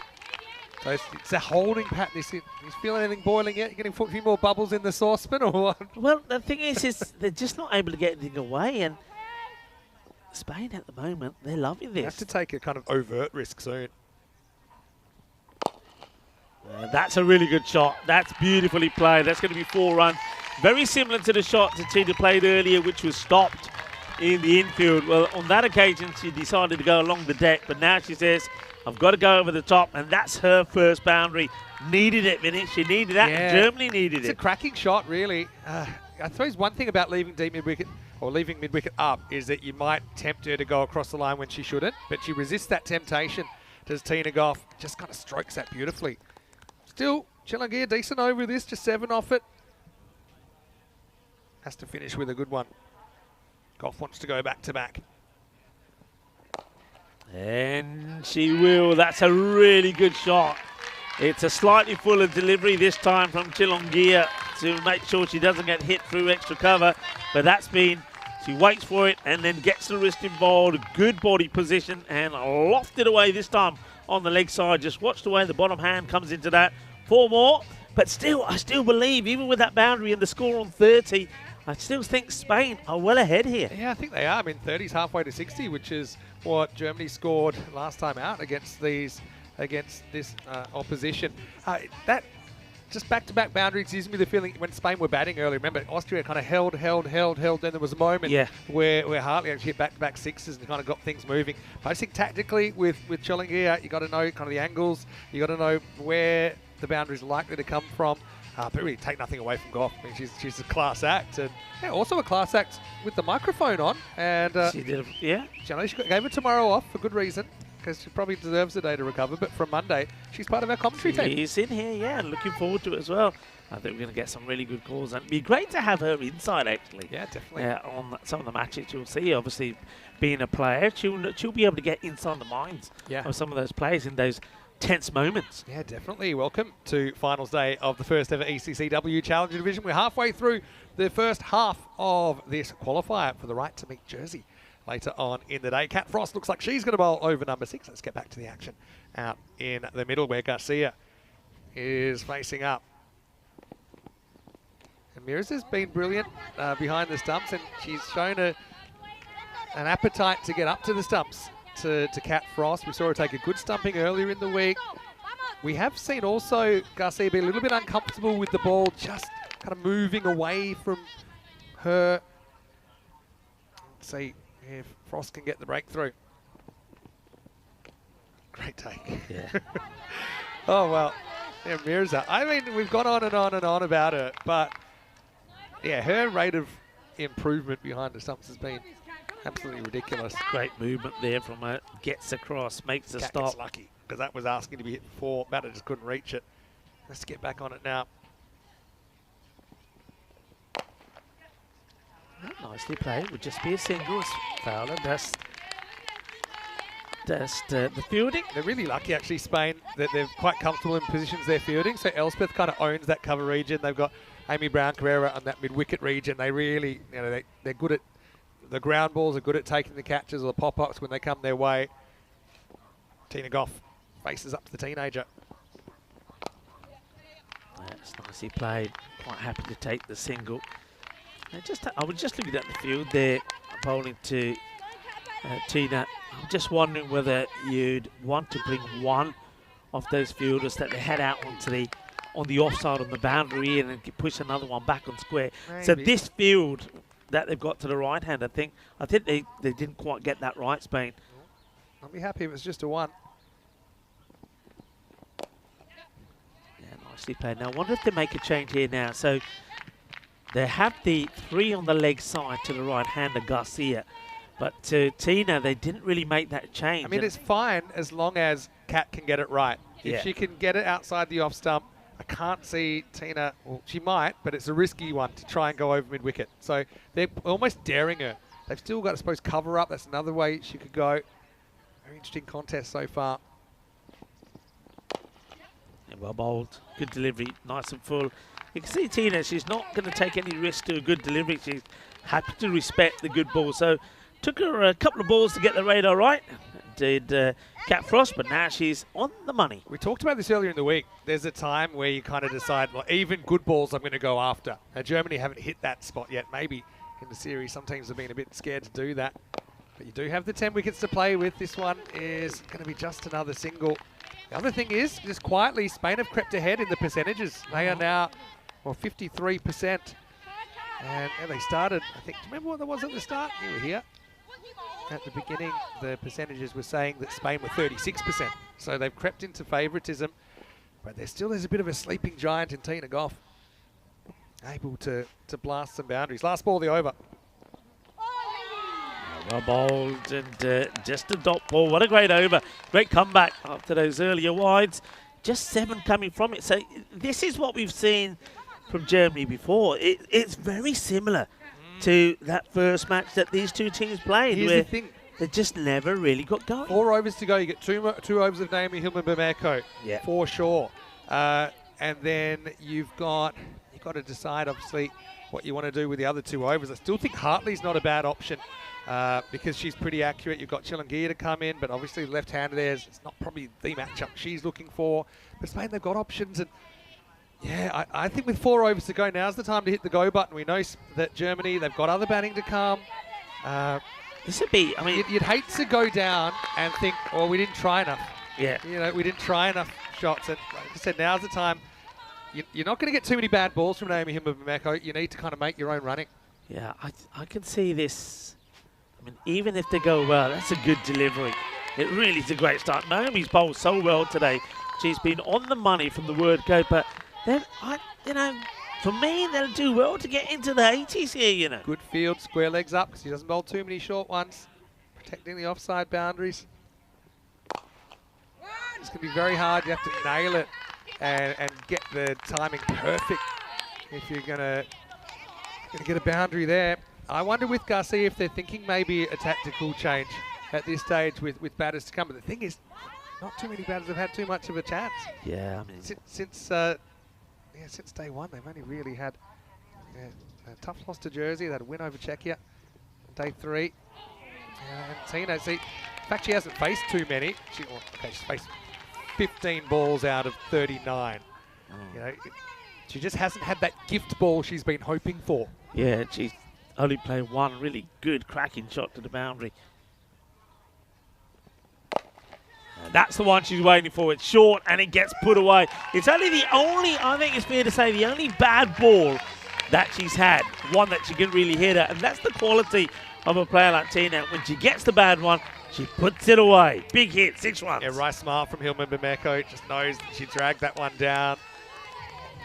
Speaker 1: So it's a holding pattern. You feel anything boiling yet? You're getting a few more bubbles in the saucepan or what?
Speaker 4: Well, the thing is they're just not able to get anything away. And Spain at the moment, they're loving this.
Speaker 1: They have to take a kind of overt risk soon.
Speaker 4: That's a really good shot. That's beautifully played. That's going to be 4 runs. Very similar to the shot that Tina played earlier, which was stopped in the infield. Well, on that occasion, she decided to go along the deck. But now she says, I've got to go over the top, and that's her first boundary. Needed it, Vinny. She needed that, and Germany needed it.
Speaker 1: It's a cracking shot, really. I suppose one thing about leaving deep mid-wicket, or leaving mid-wicket up, is that you might tempt her to go across the line when she shouldn't, but she resists that temptation. Does Tina Goff, just kind of strokes that beautifully. Still, Chilangia decent over this, just 7 off it. Has to finish with a good one. Goff wants to go back-to-back.
Speaker 4: And she will. That's a really good shot. It's a slightly fuller delivery this time from Chilangia to make sure she doesn't get hit through extra cover. But that's been, she waits for it and then gets the wrist involved. Good body position and lofted away this time on the leg side. Just watch the way the bottom hand comes into that. 4 more. But still, I still believe, even with that boundary and the score on 30, I still think Spain are well ahead here.
Speaker 1: Yeah, I think they are. I mean, 30's halfway to 60, which is what Germany scored last time out against this opposition. That just back-to-back boundaries gives me the feeling when Spain were batting early. Remember, Austria kind of held. Then there was a moment where Hartley actually hit back-to-back sixes and kind of got things moving. But I just think tactically with Chillinghia, you got to know kind of the angles. You got to know where the boundaries are likely to come from. But really take nothing away from Goff. I mean, she's a class act, and yeah, also a class act with the microphone on. And
Speaker 4: she did, yeah.
Speaker 1: She gave her tomorrow off for good reason, because she probably deserves a day to recover. But from Monday, she's part of our commentary team.
Speaker 4: She's in here, yeah, and looking forward to it as well. I think we're going to get some really good calls, and it'd be great to have her inside, actually.
Speaker 1: Yeah, definitely.
Speaker 4: On some of the matches you'll see, obviously, being a player, she'll be able to get inside the minds of some of those players in those tense moments.
Speaker 1: Yeah, definitely. Welcome to finals day of the first ever ECC-W Challenger Division. We're halfway through the first half of this qualifier for the right to meet Jersey later on in the day. Kat Frost looks like she's going to bowl over number 6. Let's get back to the action out in the middle where Garcia is facing up. And Mears has been brilliant behind the stumps, and she's shown an appetite to get up to the stumps to Kat Frost. We saw her take a good stumping earlier in the week. We have seen also Garcia be a little bit uncomfortable with the ball, just kind of moving away from her. Let's see if Frost can get the breakthrough. Great take.
Speaker 4: Yeah.
Speaker 1: Oh, well, yeah, Mirza. I mean, we've gone on and on and on about her, but yeah, her rate of improvement behind the stumps has been absolutely ridiculous.
Speaker 4: Great movement there from her. Gets across, makes the
Speaker 1: Cat
Speaker 4: stop.
Speaker 1: gets lucky, because that was asking to be hit before. Batter just couldn't reach it. Let's get back on it now.
Speaker 4: Nicely played. Would just be a single. Fowler just the fielding.
Speaker 1: They're really lucky, actually, Spain, that they're quite comfortable in positions they're fielding. So Elspeth kind of owns that cover region. They've got Amy Brown-Carrera on that mid-wicket region. They really, you know, they're good at the ground balls, are good at taking the catches or the pop-ups when they come their way. Tina Goff faces up to the teenager.
Speaker 4: That's nicely played. Quite happy to take the single. I was just looking at the field there, bowling to Tina. I'm just wondering whether you'd want to bring one of those fielders that they had out on the offside on the boundary and then push another one back on square.
Speaker 1: Maybe.
Speaker 4: So this field that they've got to the right hand, I think they didn't quite get that right, Spain.
Speaker 1: I'll be happy if it's just a 1.
Speaker 4: Yeah, nicely played. Now I wonder if they make a change here now. So they have the 3 on the leg side to the right hander, Garcia. But to Tina, they didn't really make that change.
Speaker 1: I mean, it's fine as long as Kat can get it right. If she can get it outside the off stump, I can't see Tina, well, she might, but it's a risky one to try and go over mid-wicket. So they're almost daring her. They've still got, I suppose, cover up. That's another way she could go. Very interesting contest so far.
Speaker 4: Yeah, well bowled. Good delivery. Nice and full. You can see Tina, she's not going to take any risk to a good delivery. She's happy to respect the good ball. So took her a couple of balls to get the radar right. Did Kat Frost, but now she's on the money.
Speaker 1: We talked about this earlier in the week. There's a time where you kind of decide, well, even good balls I'm going to go after. Now, Germany haven't hit that spot yet. Maybe in the series, some teams have been a bit scared to do that. But you do have the 10 wickets to play with. This one is going to be just another single. The other thing is, just quietly, Spain have crept ahead in the percentages. They are now, well, 53%. And they started, I think, do you remember what there was at the start? You were here. At the beginning, the percentages were saying that Spain were 36%. So they've crept into favouritism. But there's a bit of a sleeping giant in Tina Goff. Able to blast some boundaries. Last ball of the over.
Speaker 4: Well bowled and just a dot ball. What a great over. Great comeback after those earlier wides. Just 7 coming from it. So this is what we've seen from Germany before. It's very similar to that first match that these two teams played.
Speaker 1: Here's the thing.
Speaker 4: They just never really got going.
Speaker 1: 4 overs to go. You get two overs of Naomi Hillman-Bermejo for sure. And then you've got to decide, obviously, what you want to do with the other 2 overs. I still think Hartley's not a bad option because she's pretty accurate. You've got Chillinghia to come in, but obviously left-hander there. It's not probably the matchup she's looking for. But Spain, they've got options. And Yeah, I think with 4 overs to go, now's the time to hit the go button. We know that Germany, they've got other batting to come.
Speaker 4: This would be, I mean...
Speaker 1: You'd hate to go down and think, oh, we didn't try enough.
Speaker 4: Yeah.
Speaker 1: You know, we didn't try enough shots. And like I said, now's the time. You're not going to get too many bad balls from Naomi Himba-Bameko. You need to kind of make your own running.
Speaker 4: Yeah, I can see this. I mean, even if they go well, that's a good delivery. It really is a great start. Naomi's bowled so well today. She's been on the money from the word go, but then, for me, they'll do well to get into the 80s here, you know.
Speaker 1: Good field, square legs up, because he doesn't bowl too many short ones. Protecting the offside boundaries. It's going to be very hard. You have to nail it and get the timing perfect if you're going to get a boundary there. I wonder with Garcia if they're thinking maybe a tactical change at this stage with batters to come. But the thing is, not too many batters have had too much of a chance.
Speaker 4: Yeah, I mean,
Speaker 1: since day one, they've only really had a tough loss to Jersey. They had a win over Czechia on day 3. And Tina, see, in fact, she hasn't faced too many. She's faced 15 balls out of 39. You know, she just hasn't had that gift ball she's been hoping for.
Speaker 4: yeah, she's only played one really good cracking shot to the boundary. And that's the one she's waiting for. It's short and it gets put away. It's only I think it's fair to say, the only bad ball that she's had, one that she can really hit at, and that's the quality of a player like Tina. When she gets the bad one, she puts it away. Big hit, 6 runs.
Speaker 1: Yeah, right smile from Himba-Bameko. Just knows that she dragged that one down.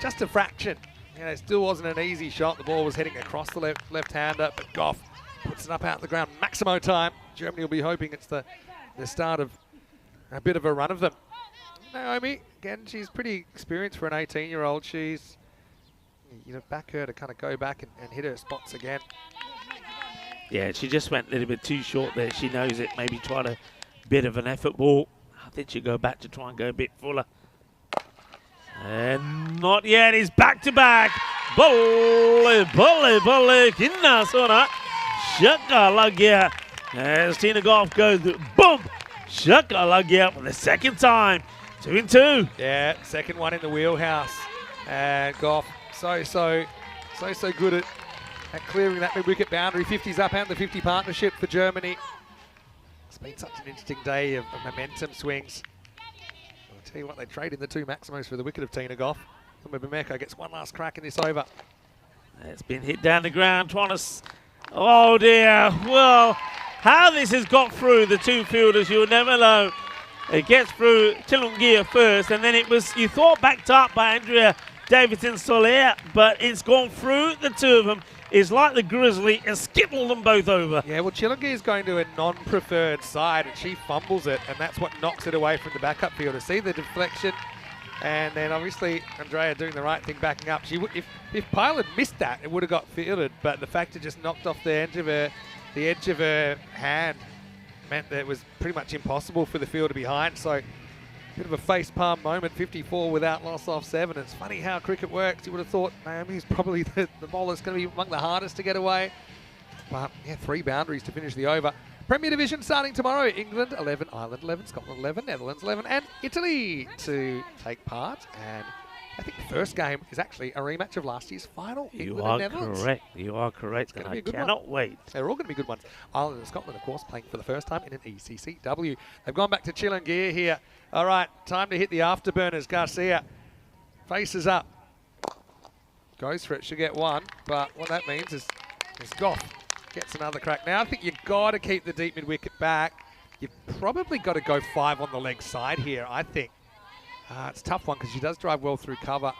Speaker 1: Just a fraction. You know, it still wasn't an easy shot. The ball was heading across the left-hander, but Goff puts it up out the ground. Maximo time. Germany will be hoping it's the start of a bit of a run of them. Naomi, again, she's pretty experienced for an 18-year-old. She's, back her to kind of go back and hit her spots again.
Speaker 4: Yeah, she just went a little bit too short there. She knows it. Maybe tried a bit of an effort ball. I think she'll go back to try and go a bit fuller. And not yet. It's back-to-back. Volley, kinna sona. Shaka lagya. As Tina Goff goes, boom. Shaka lagya for the second time. 2 and 2.
Speaker 1: Yeah, second one in the wheelhouse. And Goff, so good at clearing that mid-wicket boundary. 50's up and the 50 partnership for Germany. It's been such an interesting day of momentum swings. I'll tell you what, they trade in the 2 Maximos for the wicket of Tina Goff. Himba-Bameko gets one last crack in this over.
Speaker 4: It's been hit down the ground, trying to... Oh dear, well, how this has got through the 2 fielders, you'll never know. It gets through Chilungia first, and then it was, you thought, backed up by Andrea Davidson-Soler, but it's gone through the 2 of them. It's like the Grizzly and skittled them both over.
Speaker 1: Yeah, well, Chilungi is going to a non-preferred side, and she fumbles it, and that's what knocks it away from the backup fielder. See the deflection, and then obviously Andrea doing the right thing, backing up. She would, if Pyle had missed that, it would have got fielded, but the fact it just knocked off the edge of her hand meant that it was pretty much impossible for the fielder behind. So, bit of a face palm moment, 54 without loss off 7. It's funny how cricket works. You would have thought Naomi's probably the bowler that's going to be among the hardest to get away. But yeah, 3 boundaries to finish the over. Premier Division starting tomorrow. England 11, Ireland 11, Scotland 11, Netherlands 11, and Italy to take part. And I think the first game is actually a rematch of last year's final.
Speaker 4: You are correct. You are correct.
Speaker 1: It's
Speaker 4: And
Speaker 1: be
Speaker 4: I
Speaker 1: a good
Speaker 4: cannot wait.
Speaker 1: They're all going to be good ones. Ireland and Scotland, of course, playing for the first time in an ECC-W. They've gone back to Chilungia here. All right, time to hit the afterburners. Garcia faces up. Goes for it. Should get 1. But what that means is Goff gets another crack. Now I think you've got to keep the deep mid-wicket back. You've probably got to go 5 on the leg side here, I think. It's a tough one because she does drive well through cover.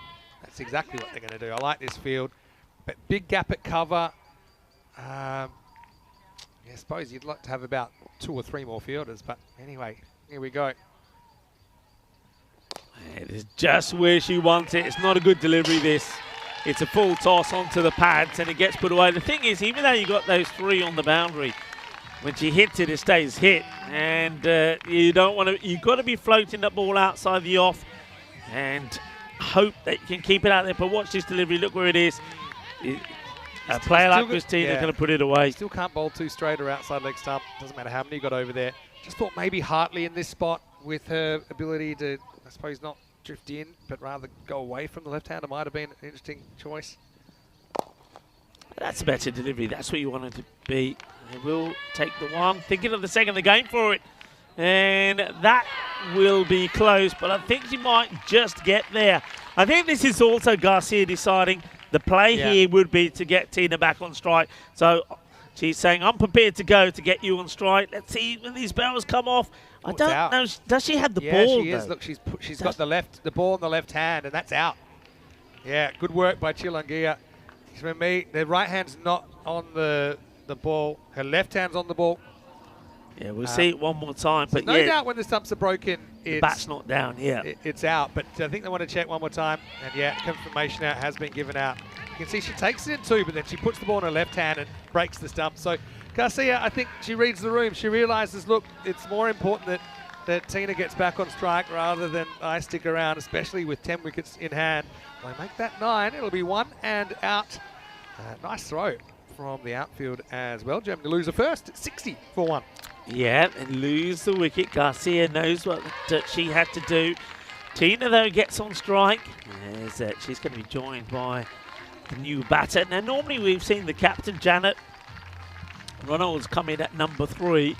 Speaker 1: That's exactly what they're going to do. I like this field. But big gap at cover. I suppose you'd like to have about 2 or 3 more fielders. But anyway, here we go.
Speaker 4: It is just where she wants it. It's not a good delivery, this. It's a full toss onto the pads and it gets put away. The thing is, even though you got those 3 on the boundary, when she hits it, it stays hit. And you don't want to, you've got to be floating that ball outside the off and hope that you can keep it out there. But watch this delivery, look where it is. A player like Christina is going to put it away.
Speaker 1: Still can't bowl 2 straight or outside leg stump. Doesn't matter how many you got over there. Just thought maybe Hartley in this spot with her ability to, I suppose, not drift in, but rather go away from the left-hander might have been an interesting choice.
Speaker 4: That's a better delivery. That's what you want it to be. They will take the one. Thinking of the second, the game for it. And that will be close, but I think she might just get there. I think this is also Garcia deciding the play here would be to get Tina back on strike. So she's saying, I'm prepared to go to get you on strike. Let's see when these bells come off. I don't know. Does she have the ball?
Speaker 1: Yeah, she is. Look, she's got the ball in the left hand, and that's out. Yeah, good work by Chilangia. For me, the right hand's not on the ball. Her left hand's on the ball.
Speaker 4: Yeah, we'll see it one more time. But
Speaker 1: no doubt when the stumps are broken,
Speaker 4: the bat's not down. Yeah,
Speaker 1: it's out. But I think they want to check one more time. And yeah, confirmation out has been given out. You can see she takes it in two, but then she puts the ball in her left hand and breaks the stump. So Garcia, I think she reads the room. She realizes, look, it's more important that Tina gets back on strike rather than I stick around, especially with 10 wickets in hand. They make that 9. It'll be 1 and out. Nice throw from the outfield as well. Germany lose the first, 60 for 1.
Speaker 4: Yeah, and lose the wicket. Garcia knows what she had to do. Tina, though, gets on strike. She's going to be joined by the new batter. Now, normally we've seen the captain, Janet Ronalds, come in at number 3.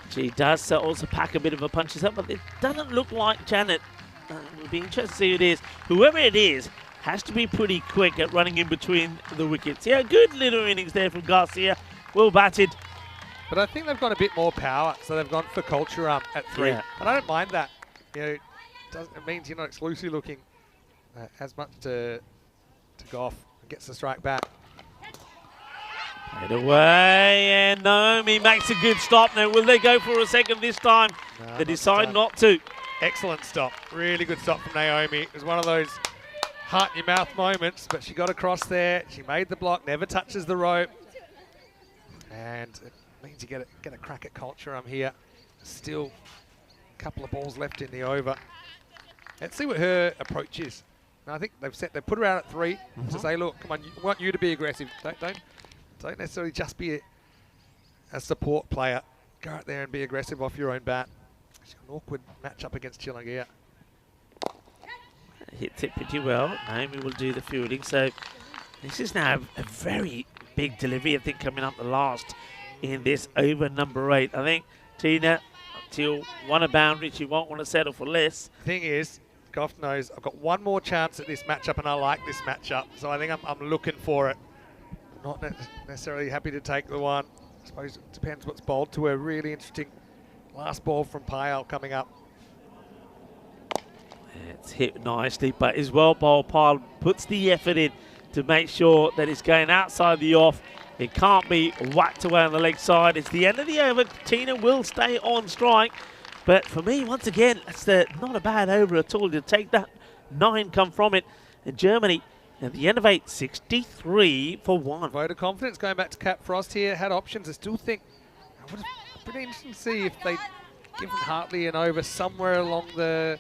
Speaker 4: She does also pack a bit of a punch herself, but it doesn't look like Janet. It'll be interesting to see who it is. Whoever it is has to be pretty quick at running in between the wickets. Yeah, good little innings there from Garcia. Well batted.
Speaker 1: But I think they've got a bit more power, so they've gone for culture at 3.
Speaker 4: Yeah.
Speaker 1: And I don't mind that. You know, it means you're not exclusively looking as much to go off and gets the strike back.
Speaker 4: Played away, and Naomi makes a good stop. Now, will they go for a second this time?
Speaker 1: No,
Speaker 4: they decide not to.
Speaker 1: Excellent stop. Really good stop from Naomi. It was one of those heart-in-your-mouth moments, but she got across there. She made the block, never touches the rope. And it means you get a crack at culture. I'm here. Still a couple of balls left in the over. Let's see what her approach is. And I think they put her out at 3 to say, look, come on, we want you to be aggressive. Don't necessarily just be a support player. Go out there and be aggressive off your own bat. She's got an awkward matchup against Chilangia.
Speaker 4: Hits it pretty well. Naomi will do the fielding. So this is now a very big delivery, I think, coming up the last in this over number 8. I think Tina, until won a boundary, she won't want to settle for less.
Speaker 1: Thing is, Goff knows I've got one more chance at this matchup, and I like this matchup. So I think I'm looking for it. Not necessarily happy to take the one. I suppose it depends what's bowled to her. Really interesting last ball from Payal coming up.
Speaker 4: It's hit nicely, but as well bowled. Payal puts the effort in to make sure that it's going outside the off. It can't be whacked away on the leg side. It's the end of the over. Tina will stay on strike. But for me, once again, that's not a bad over at all. You take that 9 come from it. And Germany, at the end of 8, 63 for 1.
Speaker 1: Vote of confidence going back to Cat Frost here. Had options. I still think it would have been interesting to see if they'd given Hartley an over somewhere along the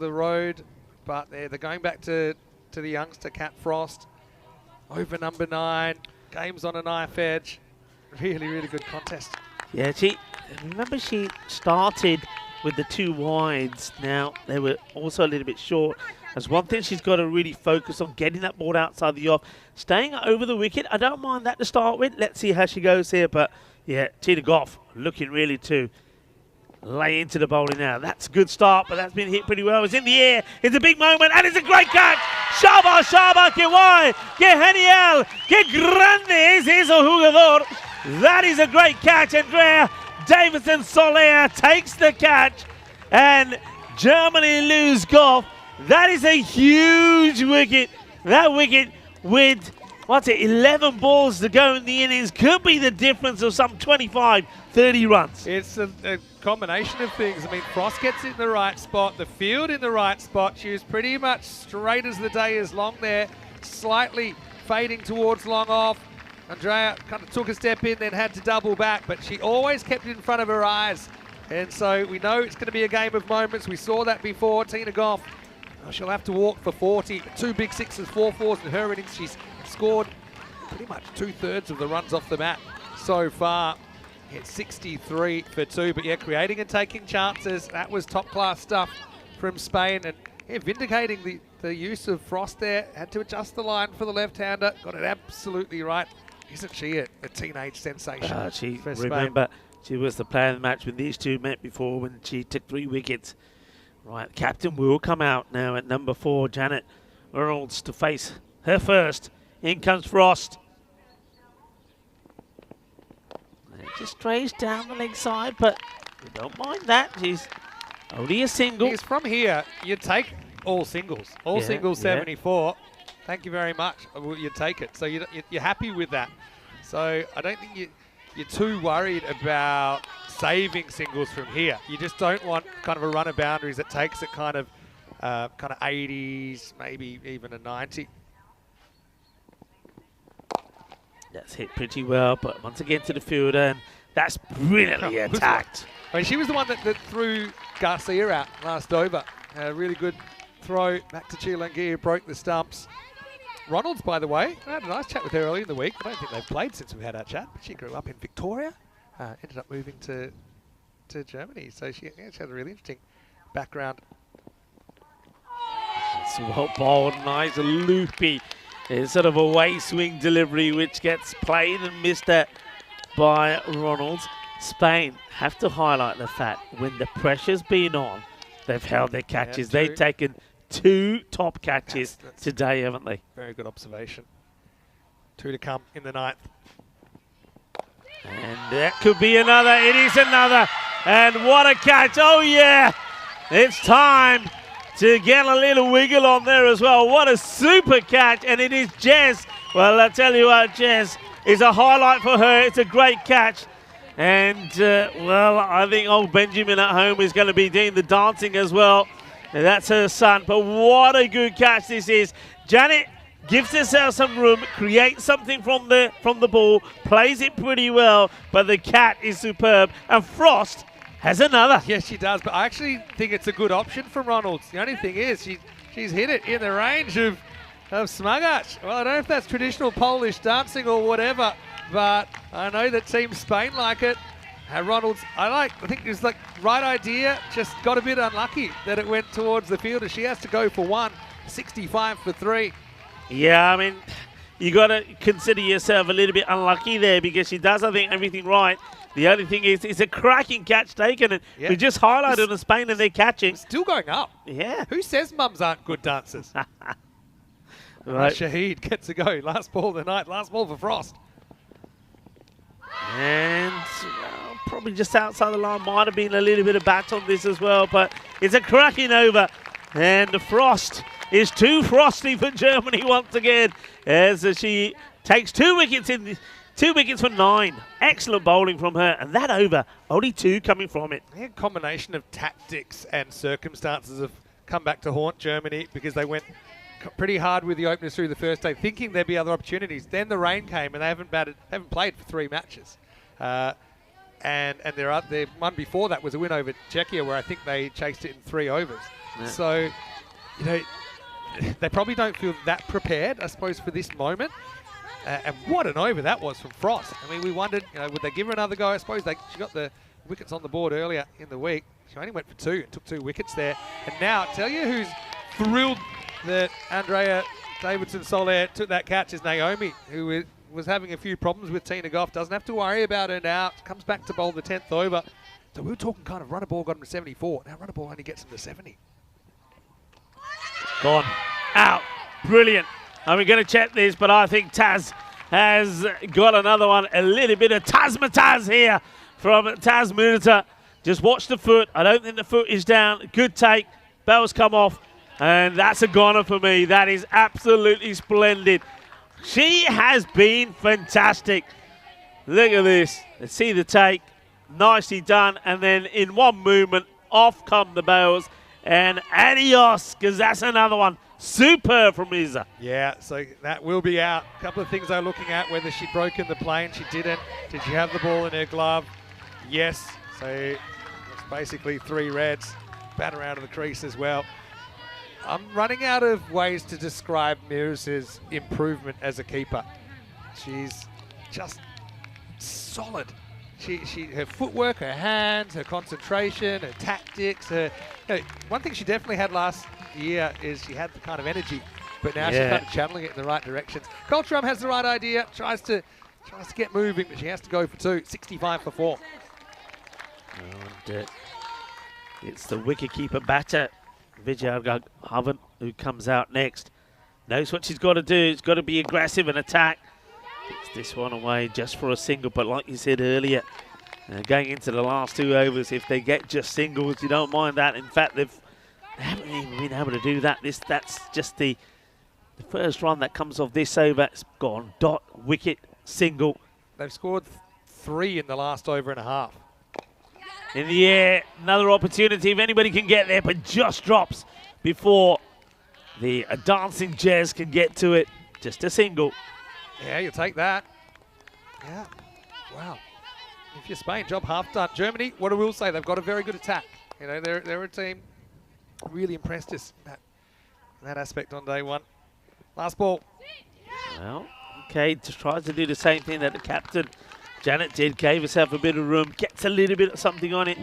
Speaker 1: road. But they're going back to the youngster Cat Frost. Over number 9. Game's on a knife edge. Really, really good contest.
Speaker 4: Yeah, remember she started with the 2 wides. Now, they were also a little bit short. That's one thing she's got to really focus on, getting that ball outside the off. Staying over the wicket, I don't mind that to start with. Let's see how she goes here. But, yeah, Tina Goff looking really to lay into the bowling now. That's a good start, but that's been hit pretty well. It's in the air. It's a big moment, and it's a great catch. Shaba, que guay, que genial, que grande es eso jugador. That is a great catch. Andrea Davidson Soler takes the catch, and Germany lose Goff. That is a huge wicket. That wicket with, 11 balls to go in the innings could be the difference of some 25, 30 runs.
Speaker 1: It's a combination of things. I mean, Frost gets in the right spot, the field in the right spot. She was pretty much straight as the day is long there, slightly fading towards long off. Andrea kind of took a step in, then had to double back, but she always kept it in front of her eyes. And so we know it's going to be a game of moments. We saw that before. Tina Goff, she'll have to walk for 40. 2 big sixes, 4 fours in her innings. She's scored pretty much 2/3 of the runs off the mat so far. It's 63 for 2, but yeah, creating and taking chances. That was top-class stuff from Spain, and vindicating the use of Frost there. Had to adjust the line for the left-hander. Got it absolutely right. Isn't she a teenage sensation?
Speaker 4: Remember, she was the player of the match when these two met before when she took 3 wickets. Right, captain will come out now at number 4, Janet Reynolds, to face her first. In comes Frost. And it just strays down the leg side, but we don't mind that. She's only a single.
Speaker 1: Because from here, you take all singles. All singles 74. Thank you very much. You take it. So you're happy with that. So I don't think you're too worried about saving singles from here. You just don't want kind of a run of boundaries that takes it kind of 80s, maybe even a 90.
Speaker 4: That's hit pretty well, but once again to the fielder, and that's brilliantly attacked.
Speaker 1: I mean, she was the one that threw Garcia out last over. A really good throw back to Chilangia, who broke the stumps. Ronalds, by the way, I had a nice chat with her earlier in the week. I don't think they've played since we've had our chat, but she grew up in Victoria, ended up moving to Germany. So she had a really interesting background.
Speaker 4: It's well bowled, nice loopy. It's sort of a way swing delivery which gets played and missed at by Ronalds. Spain have to highlight the fact when the pressure's been on, they've held their catches.
Speaker 1: Yeah,
Speaker 4: they've taken 2 top catches today, haven't they?
Speaker 1: Very good observation. 2 to come in the 9th.
Speaker 4: And that could be another. It is another. And what a catch. Oh, yeah. It's time to get a little wiggle on there as well. What a super catch. And it is Jess. Well, I tell you what, Jess is a highlight for her. It's a great catch. And, well, I think old Benjamin at home is going to be doing the dancing as well. And that's her son. But what a good catch this is. Janet gives herself some room, creates something from the ball, plays it pretty well, but the cat is superb. And Frost has another.
Speaker 1: Yes, she does, but I actually think it's a good option for Ronalds. The only thing is she's hit it in the range of Smugach. Well, I don't know if that's traditional Polish dancing or whatever, but I know that Team Spain like it. Ronalds, I think it was like right idea, just got a bit unlucky that it went towards the fielder. She has to go for 1, 65 for 3.
Speaker 4: Yeah, I mean, you got to consider yourself a little bit unlucky there because she does, I think, everything right. The only thing is, it's a cracking catch taken, and we just highlighted on Spain and they're catching.
Speaker 1: Still going up.
Speaker 4: Yeah.
Speaker 1: Who says mums aren't good dancers? Right. Shahid gets a go. Last ball of the night, last ball for Frost.
Speaker 4: And probably just outside the line, might have been a little bit of bat on this as well, but it's a cracking over. And the Frost is too frosty for Germany once again as she takes 2 wickets in 2 wickets for 9. Excellent bowling from her, and that over, only 2 coming from it.
Speaker 1: A combination of tactics and circumstances have come back to haunt Germany because they went pretty hard with the openers through the first day, thinking there'd be other opportunities. Then the rain came, and they haven't played for 3 matches. And their one before that was a win over Czechia, where I think they chased it in 3 overs. Yeah. So, you know, they probably don't feel that prepared, I suppose, for this moment. And what an over that was from Frost. I mean, we wondered, you know, would they give her another go? I suppose she got the wickets on the board earlier in the week. She only went for 2 and took 2 wickets there. And now, tell you who's thrilled that Andrea Davidson-Soler took that catch is Naomi, who was having a few problems with Tina Goff. Doesn't have to worry about her now. Comes back to bowl the 10th over. So we were talking kind of runner ball got him to 74. Now runner ball only gets him to 70.
Speaker 4: Gone. Out. Brilliant. And we're going to check this, but I think Taz has got another one. A little bit of Taz here from Taz Munita. Just watch the foot. I don't think the foot is down. Good take. Bells come off. And that's a goner for me. That is absolutely splendid. She has been fantastic. Look at this. Let's see the take. Nicely done. And then in one movement, off come the bells. And adios, because that's another one. Superb from Isa.
Speaker 1: Yeah, so that will be out. A couple of things they're looking at, whether she'd broken the plane. She didn't. Did she have the ball in her glove? Yes. So it's basically 3 reds. Batter out of the crease as well. I'm running out of ways to describe Miras's improvement as a keeper. She's just solid. Her footwork, her hands, her concentration, her tactics. One thing she definitely had last year is she had the kind of energy, but now she's
Speaker 4: Yeah.
Speaker 1: kind of channeling it in the right directions. Cultram has the right idea, tries to get moving, but she has to go for 2, 65 for 4.
Speaker 4: And it's the wicketkeeper batter, Vijay Havan, who comes out next. Knows what she's got to do. She's got to be aggressive and attack. Gets this one away just for a single, but like you said earlier, going into the last 2 overs, if they get just singles, you don't mind that. In fact, they haven't even been able to do that. That's just the first run that comes off this over. It's gone dot, wicket, single.
Speaker 1: They've scored 3 in the last over and a half.
Speaker 4: In the air, another opportunity if anybody can get there, but just drops before the dancing Jazz can get to it. Just a single.
Speaker 1: Yeah, you'll take that. Yeah, wow. If you're Spain, job half done. Germany, what I will say, they've got a very good attack. You know, they're a team really impressed us in that aspect on day 1. Last ball.
Speaker 4: Well, okay, just tries to do the same thing that the captain Janet did, gave herself a bit of room, gets a little bit of something on it.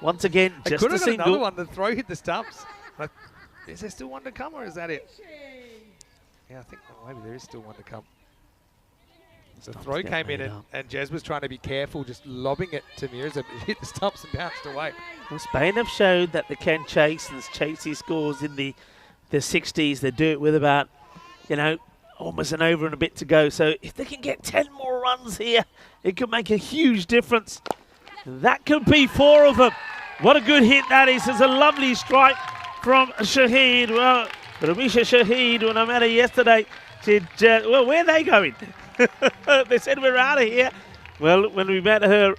Speaker 4: Once again,
Speaker 1: They
Speaker 4: just
Speaker 1: could
Speaker 4: a
Speaker 1: have got
Speaker 4: single.
Speaker 1: another one. The throw hit the stumps. Like, is there still one to come, or is that it? Yeah, I think maybe there is still one to come. The throw
Speaker 4: get
Speaker 1: came in,
Speaker 4: made
Speaker 1: and,
Speaker 4: up.
Speaker 1: and Jez was trying to be careful, just lobbing it to Mirza. It hit the stumps and bounced away.
Speaker 4: Well, Spain have showed that they can chase, and chase these scores in the 60s. They do it with about, almost an over and a bit to go. So if they can get 10 more runs here, it could make a huge difference. That could be 4 of them. What a good hit that is. It's a lovely strike from Shahid. Well, Ramisha Shahid, when I met her yesterday, said, well, where are they going? They said, we're out of here. Well, when we met her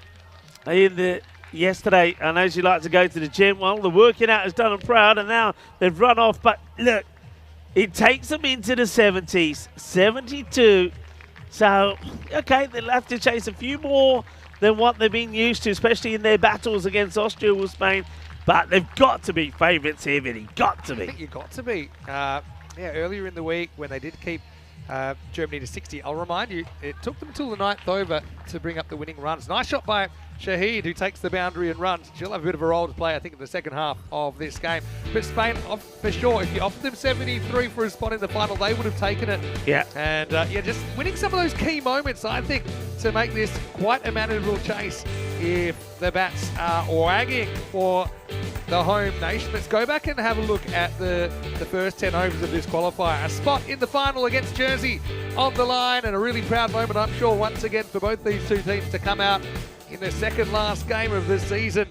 Speaker 4: yesterday, I know she likes to go to the gym. Well, the working out has done them proud, and now they've run off. But look, it takes them into the 70s, 72. So, okay, they'll have to chase a few more than what they've been used to, especially in their battles against Austria or Spain. But they've got to be favourites here, Vinny. Got to
Speaker 1: I
Speaker 4: be.
Speaker 1: think you've got to be. Earlier in the week when they did keep Germany to 60, I'll remind you, it took them till the 9th over to bring up the winning runs. Nice shot by Shahid, who takes the boundary and runs. She'll have a bit of a role to play, I think, in the second half of this game. But Spain, for sure, if you offered them 73 for a spot in the final, they would have taken it.
Speaker 4: Yeah.
Speaker 1: And, just winning some of those key moments, I think, to make this quite a manageable chase if the bats are wagging for the home nation. Let's go back and have a look at the first 10 overs of this qualifier. A spot in the final against Jersey on the line, and a really proud moment, I'm sure, once again for both these two teams to come out in the second last game of the season.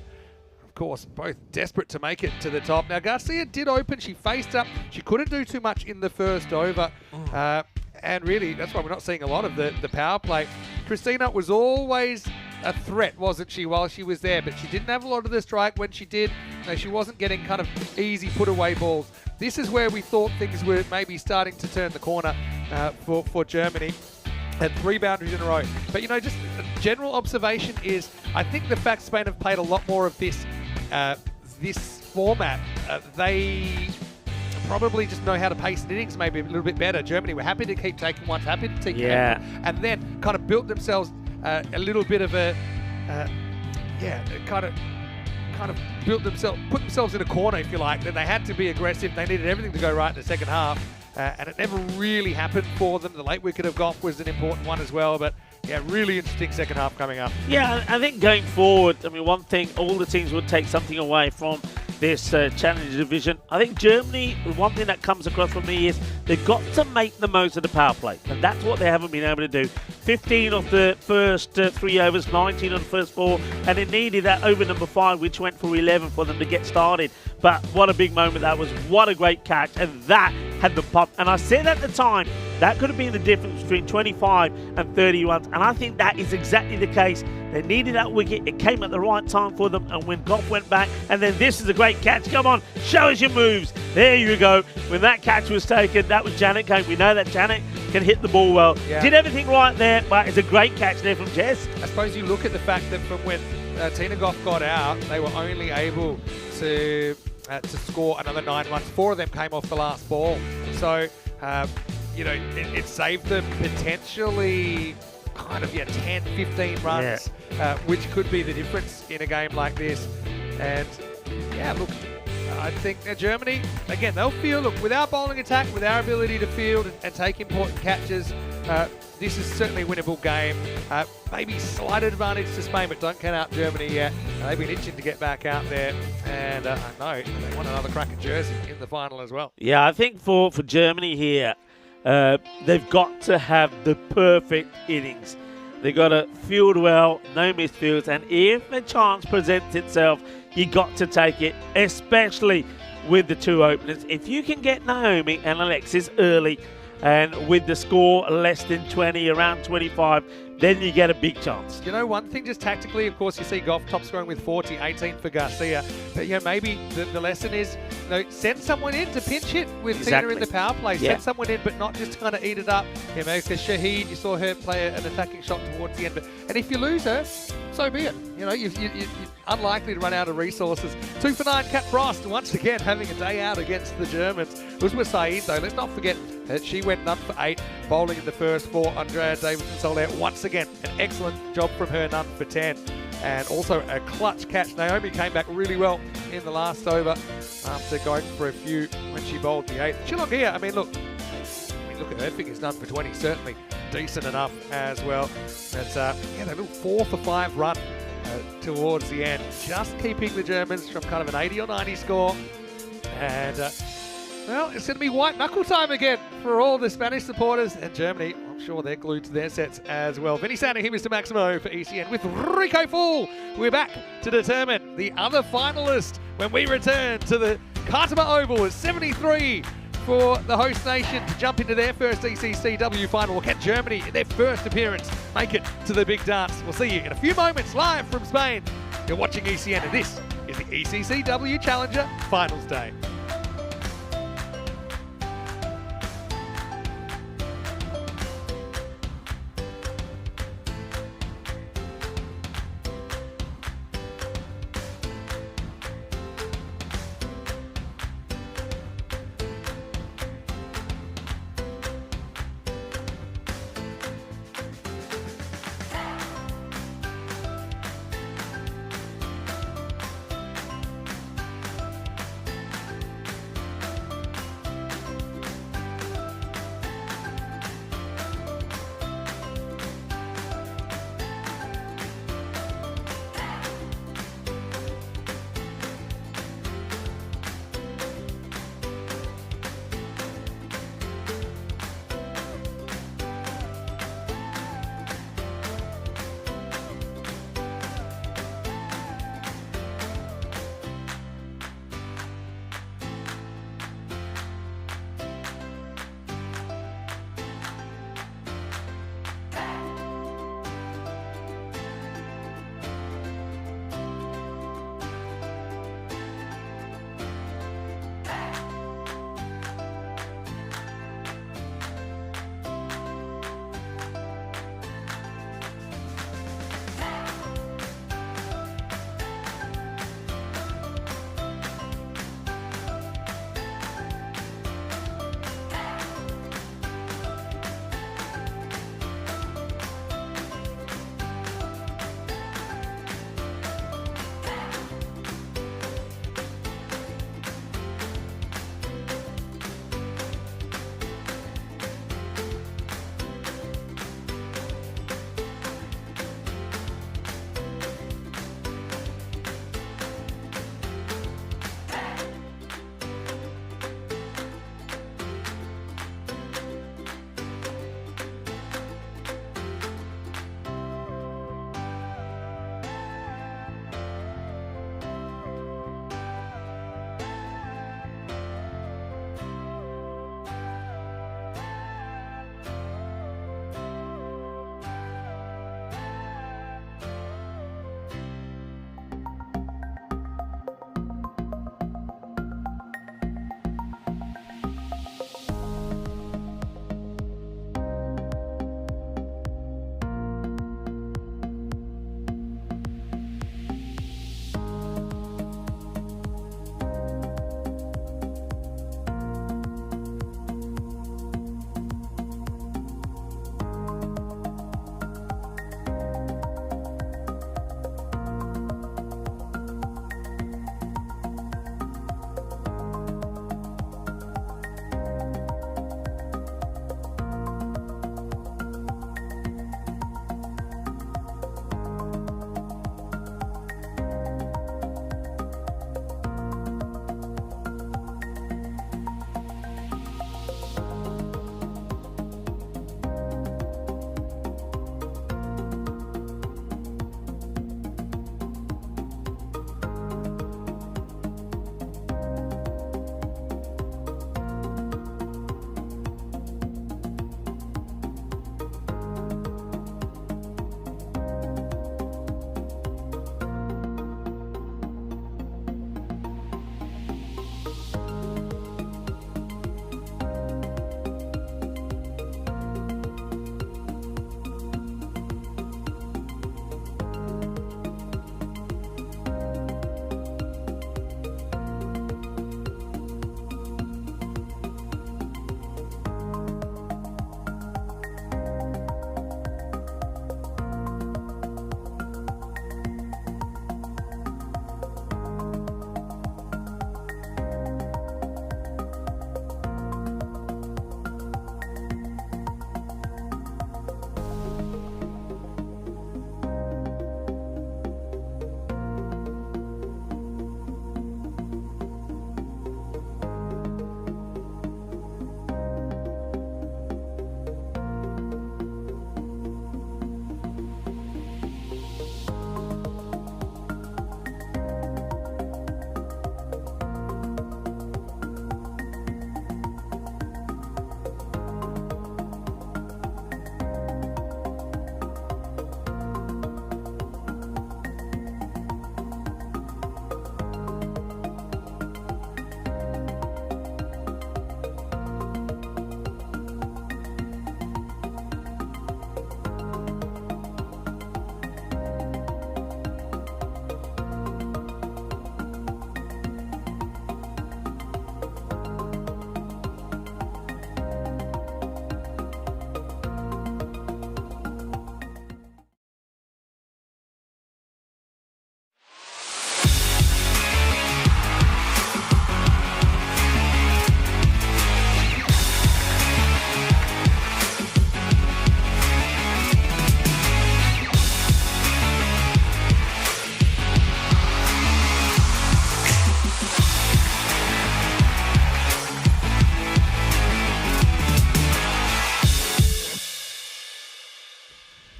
Speaker 1: Of course, both desperate to make it to the top. Now, Garcia did open. She faced up. She couldn't do too much in the first over. And really, that's why we're not seeing a lot of the power play. Christina was always a threat, wasn't she, while she was there? But she didn't have a lot of the strike when she did. She wasn't getting kind of easy put-away balls. This is where we thought things were maybe starting to turn the corner for Germany. And 3 boundaries in a row. But, just a general observation is I think the fact Spain have played a lot more of this format, they probably just know how to pace innings maybe a little bit better. Germany were happy to keep taking ones, happy to take and then kind of built themselves a little bit of a kind of put themselves in a corner, if you like. That they had to be aggressive. They needed everything to go right in the second half. And it never really happened for them. The late wicket of Goff was an important one as well. But, really interesting second half coming up.
Speaker 4: Yeah, I think going forward, one thing, all the teams would take something away from this Challenger division. I think Germany, one thing that comes across for me is they've got to make the most of the power play. And that's what they haven't been able to do. 15 of the first 3 overs, 19 on the first 4. And it needed that over number 5, which went for 11 for them to get started. But what a big moment that was. What a great catch. And that had the pop. And I said at the time, that could have been the difference between 25 and 30 runs. And I think that is exactly the case. They needed that wicket. It came at the right time for them. And when Goff went back, and then this is a great catch. Come on, show us your moves. There you go. When that catch was taken, that was Janet Kane. We know that Janet can hit the ball well. Yeah. Did everything right there, but it's a great catch there from Jess.
Speaker 1: I suppose you look at the fact that from when Tina Goff got out, they were only able to score another 9 runs. 4 of them came off the last ball. So, it saved them potentially kind of 10, 15 runs, which could be the difference in a game like this. And, look, I think Germany, again, they'll field, look, with our bowling attack, with our ability to field and take important catches, this is certainly a winnable game. Maybe slight advantage to Spain, but don't count out Germany yet. They've been itching to get back out there, and I know they want another crack at Jersey in the final as well.
Speaker 4: Yeah, I think for Germany here, they've got to have the perfect innings. They've got to field well, no misfields, and if a chance presents itself, you got to take it, especially with the two openers. If you can get Naomi and Alexis early, and with the score less than 20, around 25, then you get a big chance.
Speaker 1: You know, one thing just tactically, of course, you see Goff top scoring with 40, 18 for Garcia. But, you know, maybe the lesson is, you know, send someone in to pinch hit with Tina in the power play.
Speaker 4: Yeah.
Speaker 1: Send someone in, but not just kind of eat it up. You know, because Shahid, you saw her play an attacking shot towards the end. And if you lose her, so be it. You know, you're unlikely to run out of resources. 2 for 9, Kat Frost, once again having a day out against the Germans. Uzma Saeed, though, let's not forget that she went none for 8, bowling in the first 4. Andrea Davidson sold out once again. An excellent job from her, none for 10. And also a clutch catch. Naomi came back really well in the last over after going for a few when she bowled the 8th. Chilongia, I mean, look at her figures, none for 20, certainly decent enough as well. But yeah, that little 4 for 5 run towards the end, just keeping the Germans from kind of an 80 or 90 score. And well, it's going to be white knuckle time again for all the Spanish supporters, and Germany, I'm sure they're glued to their sets as well. Vinny Sander here, Mr. Maximo for ECN with Rico Full. We're back to determine the other finalist when we return to the Katoa Oval at 73 for the host nation to jump into their first ECC-W final. Will get Germany in their first appearance make it to the big dance. We'll see you in a few moments live from Spain. You're watching ECN, and this is the ECC-W Challenger Finals Day.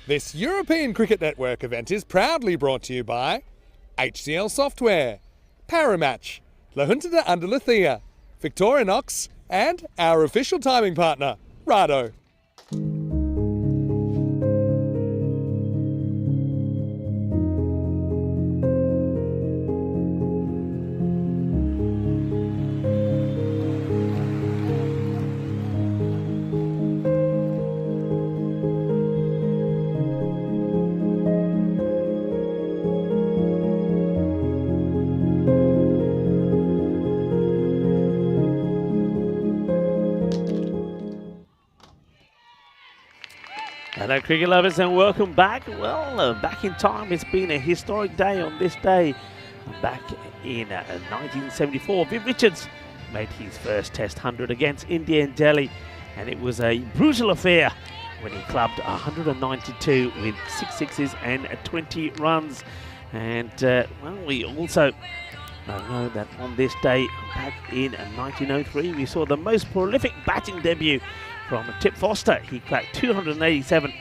Speaker 1: This European Cricket Network event is proudly brought to you by HCL Software, Paramatch, La Junta de Andalucía, Victorinox, and our official timing partner, Rado.
Speaker 4: Hello cricket lovers and welcome back. Well, back in time, it's been a historic day on this day. Back in 1974, Viv Richards made his first Test 100 against India in Delhi, and it was a brutal affair when he clubbed 192 with 6 sixes and 20 runs. And well, we also know that on this day, back in 1903, we saw the most prolific batting debut from Tip Foster. He cracked 287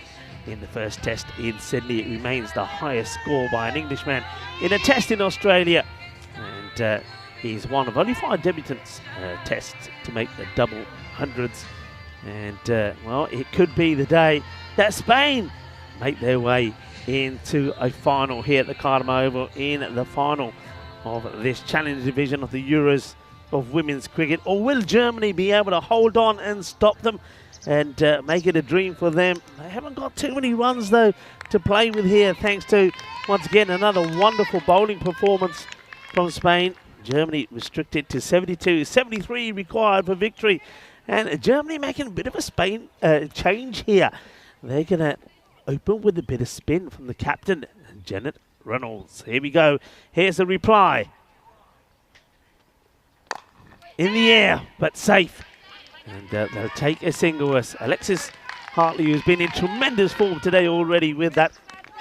Speaker 4: in the first Test in Sydney. It remains the highest score by an Englishman in a Test in Australia. And he's one of only 5 debutants Tests to make the double hundreds. And well, it could be the day that Spain make their way into a final here at the Cardamom Oval in the final of this Challenge Division of the Euros of women's cricket. Or will Germany be able to hold on and stop them and make it a dream for them? They haven't got too many runs though to play with here, thanks to once again another wonderful bowling performance from Spain. Germany restricted to 72, 73 required for victory, and Germany making a bit of a Spain change here. They're gonna open with a bit of spin from the captain, Janet Reynolds. Here we go. Here's the reply. In the air, but safe. And they'll take a single as Alexis Hartley, who's been in tremendous form today already with that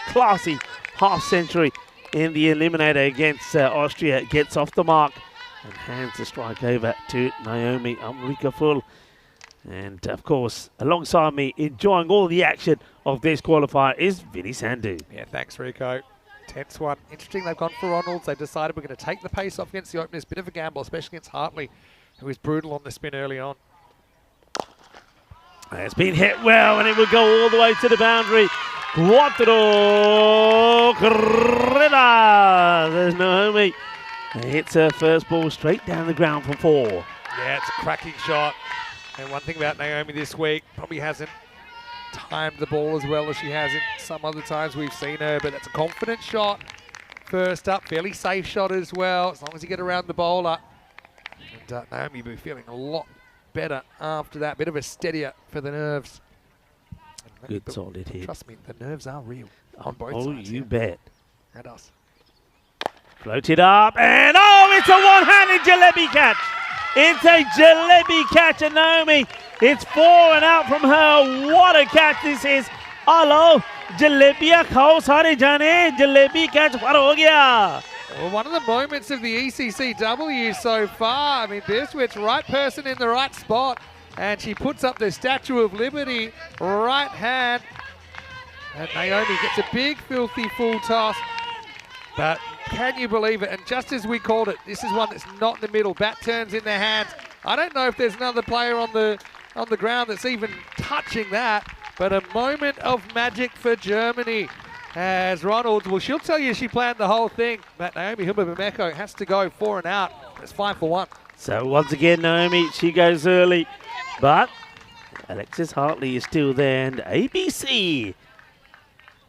Speaker 4: classy half century in the Eliminator against Austria, gets off the mark and hands the strike over to Naomi Amrikaful. And of course, alongside me, enjoying all the action of this qualifier is Vinny Sandhu.
Speaker 1: Yeah, thanks, Rico. Tense one. Interesting, they've gone for Ronalds. They've decided we're going to take the pace off against the openers. Bit of a gamble, especially against Hartley, who was brutal on the spin early on.
Speaker 4: It's been hit well, and it will go all the way to the boundary. Cuatro carreras. There's Naomi. And hits her first ball straight down the ground for 4.
Speaker 1: Yeah, it's a cracking shot. And one thing about Naomi this week, probably hasn't timed the ball as well as she has in some other times we've seen her, but that's a confident shot. First up, fairly safe shot as well, as long as you get around the bowler. And Naomi will be feeling a lot better after that. Bit of a steadier for the nerves.
Speaker 4: Good solid hit.
Speaker 1: Trust me, the nerves are real on both sides.
Speaker 4: Oh, you bet.
Speaker 1: And us.
Speaker 4: Floated up, and oh, it's a one-handed jalebi catch. It's a jalebi catch, and Naomi, it's 4 and out from her. What a catch this is. Hello, jalebiya khao sare jane, jalebi catch par ho gaya.
Speaker 1: Well, one of the moments of the ECC-W so far. I mean, Biswit's right person in the right spot, and she puts up the Statue of Liberty, right hand. And Naomi gets a big, filthy full toss. But can you believe it? And just as we called it, this is one that's not in the middle. Bat turns in their hands. I don't know if there's another player on the ground that's even touching that. But a moment of magic for Germany. As Ronalds, well, she'll tell you she planned the whole thing. But Naomi Humabameko has to go 4 and out. It's 5 for 1.
Speaker 4: So once again, Naomi, she goes early. But Alexis Hartley is still there, and ABC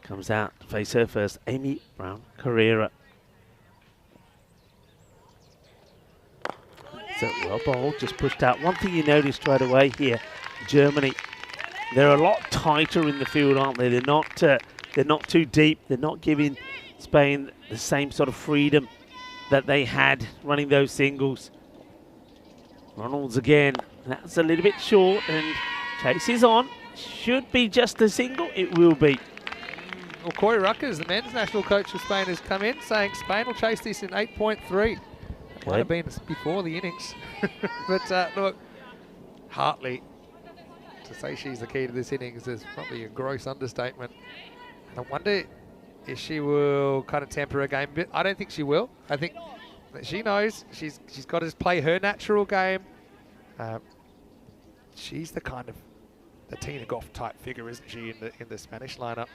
Speaker 4: comes out to face her first, Amy Brown Carrera. So well bowled, just pushed out. One thing you notice straight away here, Germany, they're a lot tighter in the field, aren't they? They're not too deep. They're not giving Spain the same sort of freedom that they had running those singles. Ronalds again. That's a little bit short, and chase is on. Should be just a single. It will be.
Speaker 1: Well, Corey Ruckers, the men's national coach of Spain, has come in saying Spain will chase this in 8.3. It might have been before the innings. But look, Hartley, to say she's the key to this innings is probably a gross understatement. I wonder if she will kind of temper her game a bit. I don't think she will. I think that she knows she's got to just play her natural game. She's the kind of the Tina Goff type figure, isn't she, in the Spanish lineup?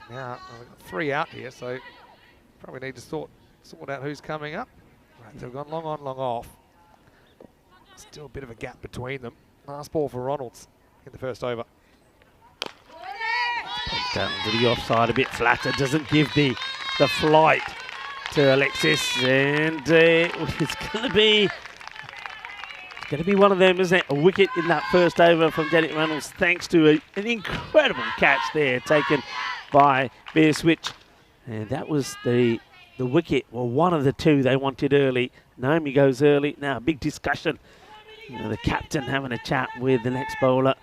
Speaker 1: Now we've got 3 out here, so probably need to sort out who's coming up. Right, so we've gone long on, long off. Still a bit of a gap between them. Last ball for Ronalds in the first over.
Speaker 4: Pops down to the offside a bit flatter, doesn't give the flight to Alexis, and it's going to be one of them, isn't it? A wicket in that first over from Janet Reynolds, thanks to an incredible catch there taken by Bear Switch, and that was the wicket. Well, one of the 2 they wanted early. Naomi goes early. Now a big discussion. The captain having a chat with the next bowler.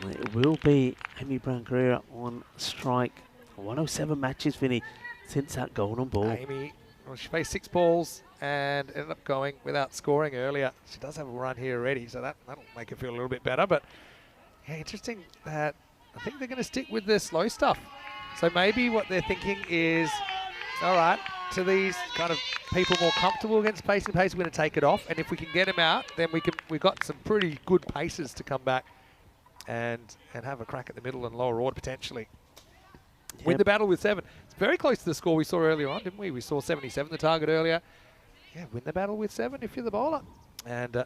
Speaker 4: It will be Amy Brown-Carrera on strike. 107 matches, Vinny, since that golden ball.
Speaker 1: Amy, well, she faced 6 balls and ended up going without scoring earlier. She does have a run here already, so that'll make her feel a little bit better. But yeah, interesting that I think they're going to stick with the slow stuff. So maybe what they're thinking is, all right, to these kind of people more comfortable against pace, we're going to take it off. And if we can get them out, then we've got some pretty good paces to come back and have a crack at the middle and lower order potentially. Yep. Win the battle with 7. It's very close to the score we saw earlier on, didn't we? We saw 77, the target earlier. Yeah, win the battle with 7 if you're the bowler. And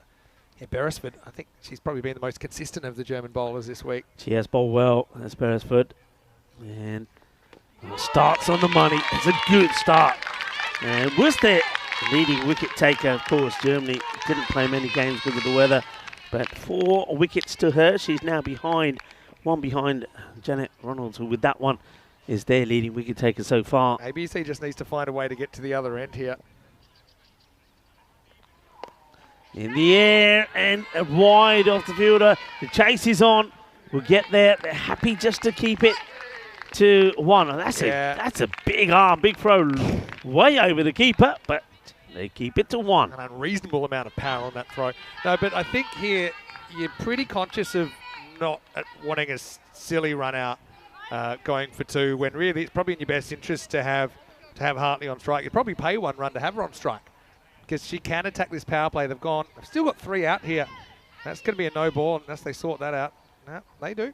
Speaker 1: yeah, Beresford, I think she's probably been the most consistent of the German bowlers this week.
Speaker 4: She has bowled well, as Beresford. And starts on the money. It's a good start. And was their leading wicket taker, of course. Germany didn't play many games because of the weather. But 4 wickets to her. She's now one behind Janet Ronalds, who with that one is their leading wicket taker so far.
Speaker 1: ABC just needs to find a way to get to the other end here.
Speaker 4: In the air and wide off the fielder. The chase is on. We'll get there. They're happy just to keep it to 1. That's a big arm, big throw, way over the keeper, but they keep it to 1.
Speaker 1: An unreasonable amount of power on that throw. No, but I think here you're pretty conscious of not wanting a silly run out going for 2, when really it's probably in your best interest to have Hartley on strike. You'd probably pay 1 run to have her on strike, because she can attack this power play. They've still got 3 out here. That's going to be a no ball unless they sort that out. No, they do.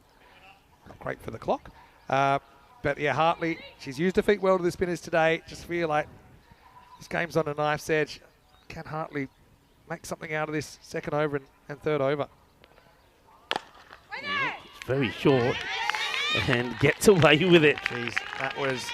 Speaker 1: Great for the clock. But yeah, Hartley, she's used her feet well to the spinners today. Just feel like this game's on a knife's edge. Can Hartley make something out of this second over and third over?
Speaker 4: It's very short and gets away with it.
Speaker 1: Jeez, that was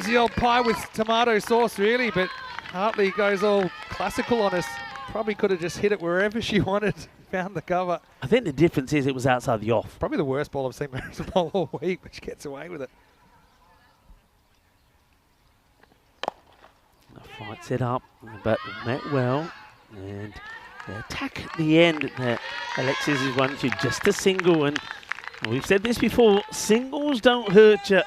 Speaker 1: the old pie with tomato sauce, really. But Hartley goes all classical on us. Probably could have just hit it wherever she wanted. Found the cover.
Speaker 4: I think the difference is it was outside the off.
Speaker 1: Probably the worst ball I've seen Marissa bowl all week, but she gets away with it.
Speaker 4: The fight set up, but met well. And the attack at the end that Alexis is running to, just a single. And we've said this before, singles don't hurt you.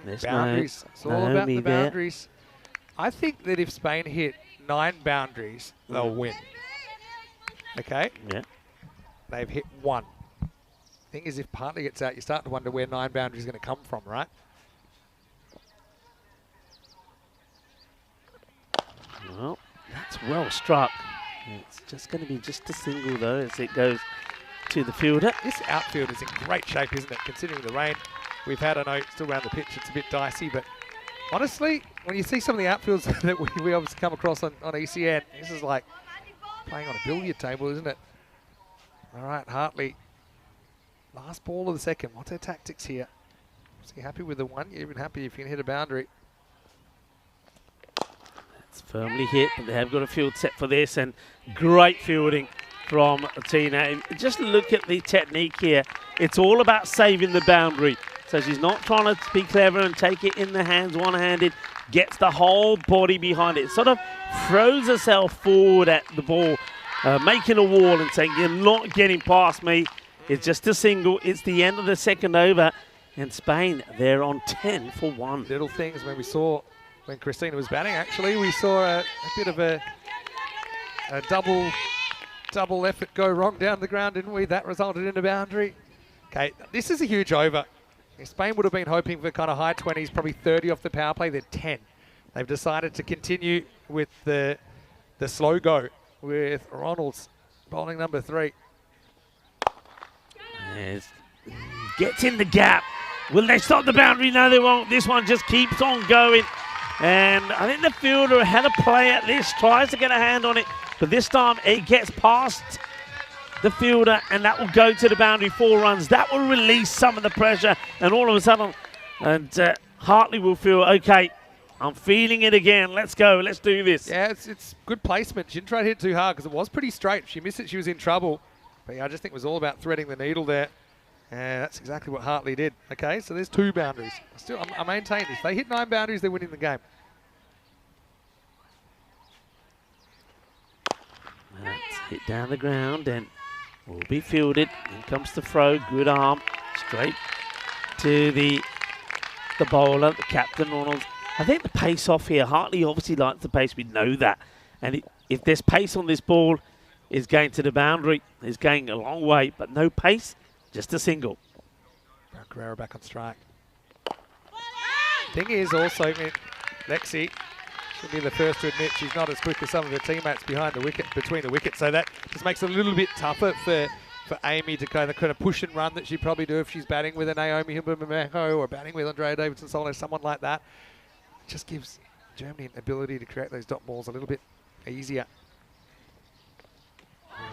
Speaker 4: There's
Speaker 1: boundaries. It's all about the boundaries. I think that if Spain hit 9 boundaries, they'll win. Okay?
Speaker 4: Yeah.
Speaker 1: They've hit 1. Thing is, if Hartley gets out, you start to wonder where 9 boundaries are going to come from, right?
Speaker 4: Well, that's well struck. It's just going to be just a single, though, as it goes to the fielder.
Speaker 1: This outfield is in great shape, isn't it? Considering the rain we've had. I know it's still around the pitch, it's a bit dicey, but honestly, when you see some of the outfields that we obviously come across on ECN, this is like playing on a billiard table, isn't it? All right, Hartley. Last ball of the second. What's her tactics here? Is he happy with the 1? You're even happy if you can hit a boundary.
Speaker 4: It's firmly hit, but they have got a field set for this, and great fielding from Tina. And just look at the technique here. It's all about saving the boundary. So she's not trying to be clever and take it in the hands one-handed. Gets the whole body behind it. Sort of throws herself forward at the ball, making a wall and saying, you're not getting past me. It's just a single. It's the end of the second over. And Spain, they're on 10 for 1.
Speaker 1: Little things when Christina was batting, actually, we saw a bit of a double effort go wrong down the ground, didn't we? That resulted in a boundary. Okay, this is a huge over. Spain would have been hoping for kind of high 20s, probably 30 off the power play. They're 10. They've decided to continue with the slow go with Ronalds bowling number 3.
Speaker 4: Yes. Gets in the gap. Will they stop the boundary? No, they won't. This one just keeps on going. And I think the fielder had a play at this, tries to get a hand on it, but this time it gets past the fielder, and that will go to the boundary. 4 runs. That will release some of the pressure, and all of a sudden, Hartley will feel, okay, I'm feeling it again. Let's go. Let's do this.
Speaker 1: Yeah, it's good placement. She didn't try to hit too hard because it was pretty straight. If she missed it, she was in trouble. But yeah, I just think it was all about threading the needle there. And that's exactly what Hartley did. Okay, so there's 2 boundaries. I maintain this. If they hit 9 boundaries, they're winning the game.
Speaker 4: That's hit down the ground and will be fielded. In comes the throw. Good arm. Straight to the bowler, the captain, Ronald. I think the pace off here. Hartley obviously likes the pace. We know that. And if there's pace on this ball, is going to the boundary. Is going a long way, but no pace. Just a single.
Speaker 1: Carrera back on strike. Thing is also, Lexi should be the first to admit she's not as quick as some of her teammates behind the wicket, between the wickets. So that just makes it a little bit tougher for Amy to kind of push and run that she'd probably do if she's batting with a Naomi Himba-Mamako or batting with Andrea Davidson-Solis, someone like that. It just gives Germany an ability to create those dot balls a little bit easier.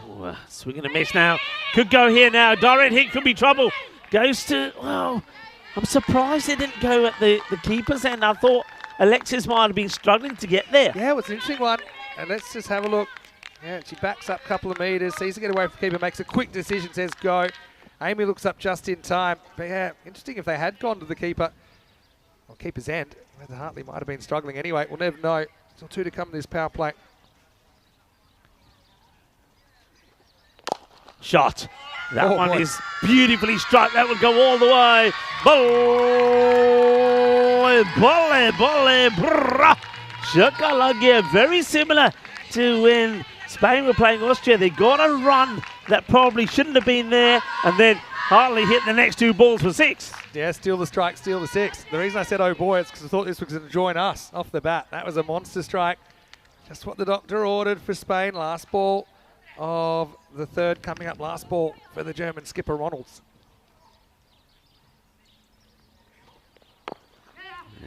Speaker 4: Ooh, swing and a miss now. Could go here now. Direct hit could be trouble. Goes to, well, I'm surprised it didn't go at the keeper's end. I thought Alexis might have been struggling to get there.
Speaker 1: Yeah, it was an interesting one. And let's just have a look. Yeah, she backs up a couple of metres, sees to get away from the keeper, makes a quick decision, says go. Amy looks up just in time. But yeah, interesting if they had gone to the keeper, or keeper's end. Whether Hartley might have been struggling anyway. We'll never know. Still 2 to come in this power play.
Speaker 4: Shot. That one is beautifully struck. That would go all the way. Volley, brrrr. Shakalaka. Very similar to when Spain were playing Austria. They got a run that probably shouldn't have been there, and then Hartley hit the next 2 balls for 6.
Speaker 1: Yeah, steal the strike, steal the 6. The reason I said, oh boy, it's because I thought this was going to join us off the bat. That was a monster strike. Just what the doctor ordered for Spain. Last ball of the 3rd coming up, last ball for the German skipper Ronalds.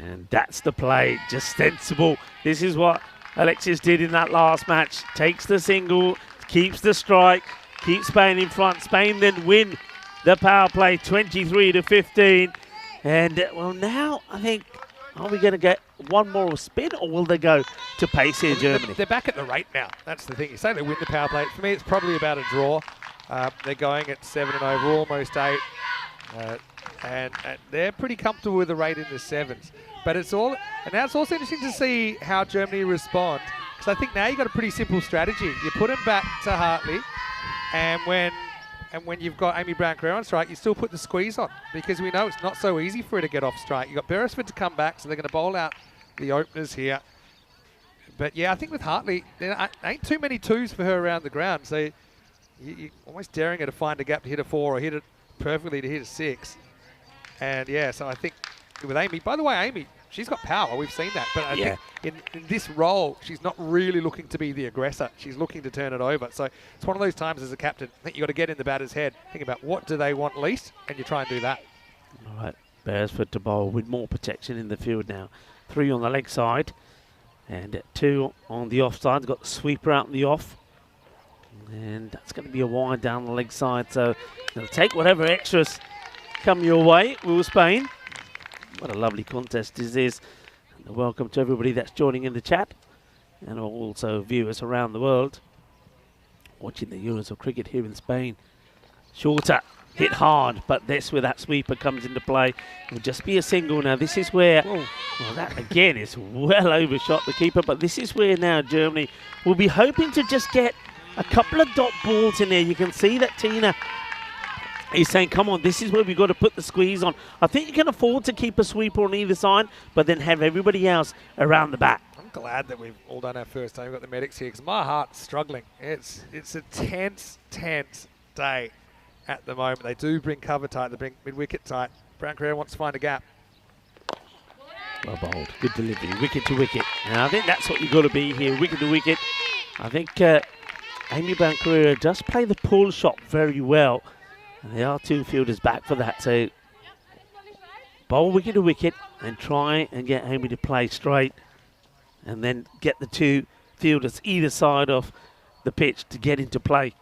Speaker 4: And that's the play, just sensible. This is what Alexis did in that last match. Takes the single, keeps the strike, keeps Spain in front. Spain then win the power play 23 to 15. And well, now I think, are we going to get one more spin, or will they go to pace here, Germany?
Speaker 1: They're back at the rate now. That's the thing. You say they win the power play. For me, it's probably about a draw. They're going at 7 and over, almost 8. And they're pretty comfortable with the rate in the 7s. But it's all, and now it's also interesting to see how Germany respond. Because I think now you've got a pretty simple strategy. You put them back to Hartley, and when you've got Amy Brown-Carrera on strike, you still put the squeeze on, because we know it's not so easy for her to get off strike. You've got Beresford to come back, so they're going to bowl out the openers here. But yeah, I think with Hartley, there ain't too many 2s for her around the ground, so you're almost daring her to find a gap to hit a 4 or hit it perfectly to hit a 6. And yeah, so I think with Amy, by the way, Amy, she's got power, we've seen that, but I think in this role, she's not really looking to be the aggressor. She's looking to turn it over. So it's one of those times as a captain, I think you've got to get in the batter's head, think about what do they want least, and you try and do that.
Speaker 4: All right, Beresford to bowl with more protection in the field now. 3 on the leg side, and 2 on the off side. Got the sweeper out in the off. And that's going to be a wide down the leg side. So they'll take whatever extras come your way, will Spain. What a lovely contest this is. And welcome to everybody that's joining in the chat, and also viewers around the world watching the Euros of cricket here in Spain. Shorter, hit hard, but this where that sweeper comes into play. It will just be a single now. This is where, well, that again is well overshot the keeper, but this is where now Germany will be hoping to just get a couple of dot balls in there. You can see that Tina is saying, come on, this is where we've got to put the squeeze on. I think you can afford to keep a sweeper on either side, but then have everybody else around the bat.
Speaker 1: I'm glad that we've all done our first day. We've got the medics here because my heart's struggling. It's a tense day. at the moment. They do bring cover tight, they bring mid-wicket tight. Brown Carrera wants to find a gap.
Speaker 4: Well bowled, good delivery, wicket to wicket. And I think that's what you've got to be here, wicket to wicket. I think Amy Brown Carrera does play the pull shot very well. And there are two fielders back for that, so bowl wicket to wicket and try and get Amy to play straight. And then get the two fielders either side of the pitch to get into play.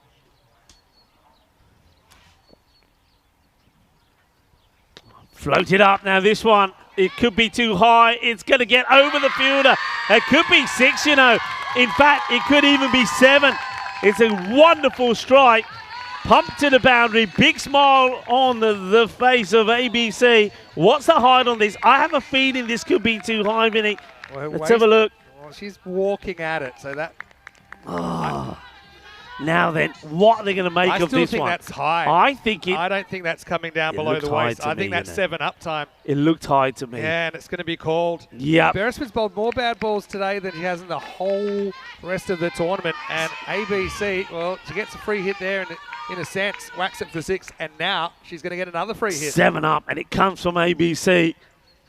Speaker 4: Float it up now, this one. It could be too high. It's going to get over the fielder. It could be 6, you know. In fact, it could even be 7. It's a wonderful strike. Pump to the boundary. Big smile on the face of ABC. What's the height on this? I have a feeling this could be too high, Vinny.
Speaker 1: Well,
Speaker 4: let's have a look.
Speaker 1: Well, she's walking at it, so that...
Speaker 4: Oh. Now then, what are they going to make of this one?
Speaker 1: I still think that's high.
Speaker 4: I
Speaker 1: don't think that's coming down below the waist. I think that's 7 up time.
Speaker 4: It looked high to me.
Speaker 1: Yeah, and it's going to be called.
Speaker 4: Yeah.
Speaker 1: Beresford's bowled more bad balls today than she has in the whole rest of the tournament. And ABC, well, she gets a free hit there and in a sense, whacks it for 6. And now she's going to get another free hit.
Speaker 4: 7 up, and it comes from ABC.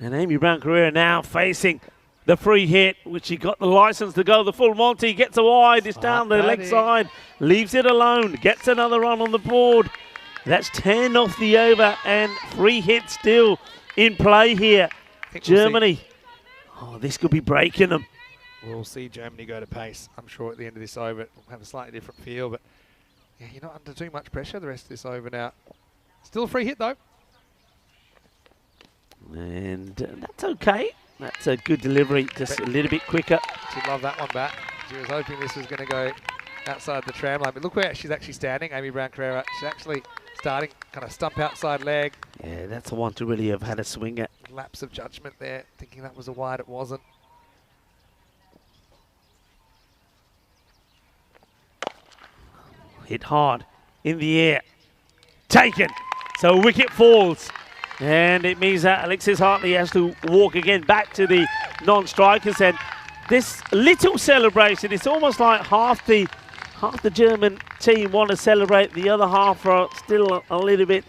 Speaker 4: And Amy Brown Carrera now facing the free hit, which she got the license to go the full Monty, gets a wide, it's down the leg side, leaves it alone, gets another run on the board. That's 10 off the over and free hit still in play here. Germany. Oh, this could be breaking them.
Speaker 1: We'll see Germany go to pace. I'm sure at the end of this over, it'll have a slightly different feel, but yeah, you're not under too much pressure the rest of this over now. Still a free hit though.
Speaker 4: And that's okay. That's a good delivery, just a little bit quicker.
Speaker 1: She'd love that one back. She was hoping this was going to go outside the tram line. But look where she's actually standing, Amy Brown Carrera. She's actually starting kind of stump outside leg.
Speaker 4: Yeah, that's the one to really have had a swing at.
Speaker 1: Lapse of judgment there, thinking that was a wide, it wasn't.
Speaker 4: Hit hard, in the air, taken. So wicket falls. And it means that Alexis Hartley has to walk again back to the non-strikers. And this little celebration, it's almost like half the German team want to celebrate, the other half are still a little bit.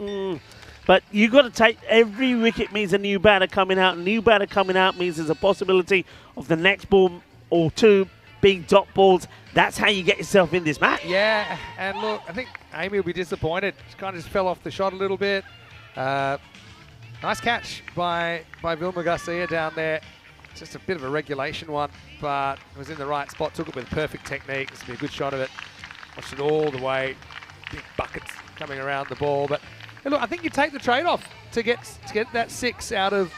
Speaker 4: But you've got to take every wicket means a new batter coming out. New batter coming out means there's a possibility of the next ball or two being dot balls. That's how you get yourself in this match.
Speaker 1: Yeah, and look, I think Amy will be disappointed. She kind of just fell off the shot a little bit. Nice catch by Vilma Garcia down there. Just a bit of a regulation one, but it was in the right spot. Took it with perfect technique. This will be a good shot of it. Watched it all the way. Big buckets coming around the ball. But hey, look, I think you take the trade-off to get that 6 out of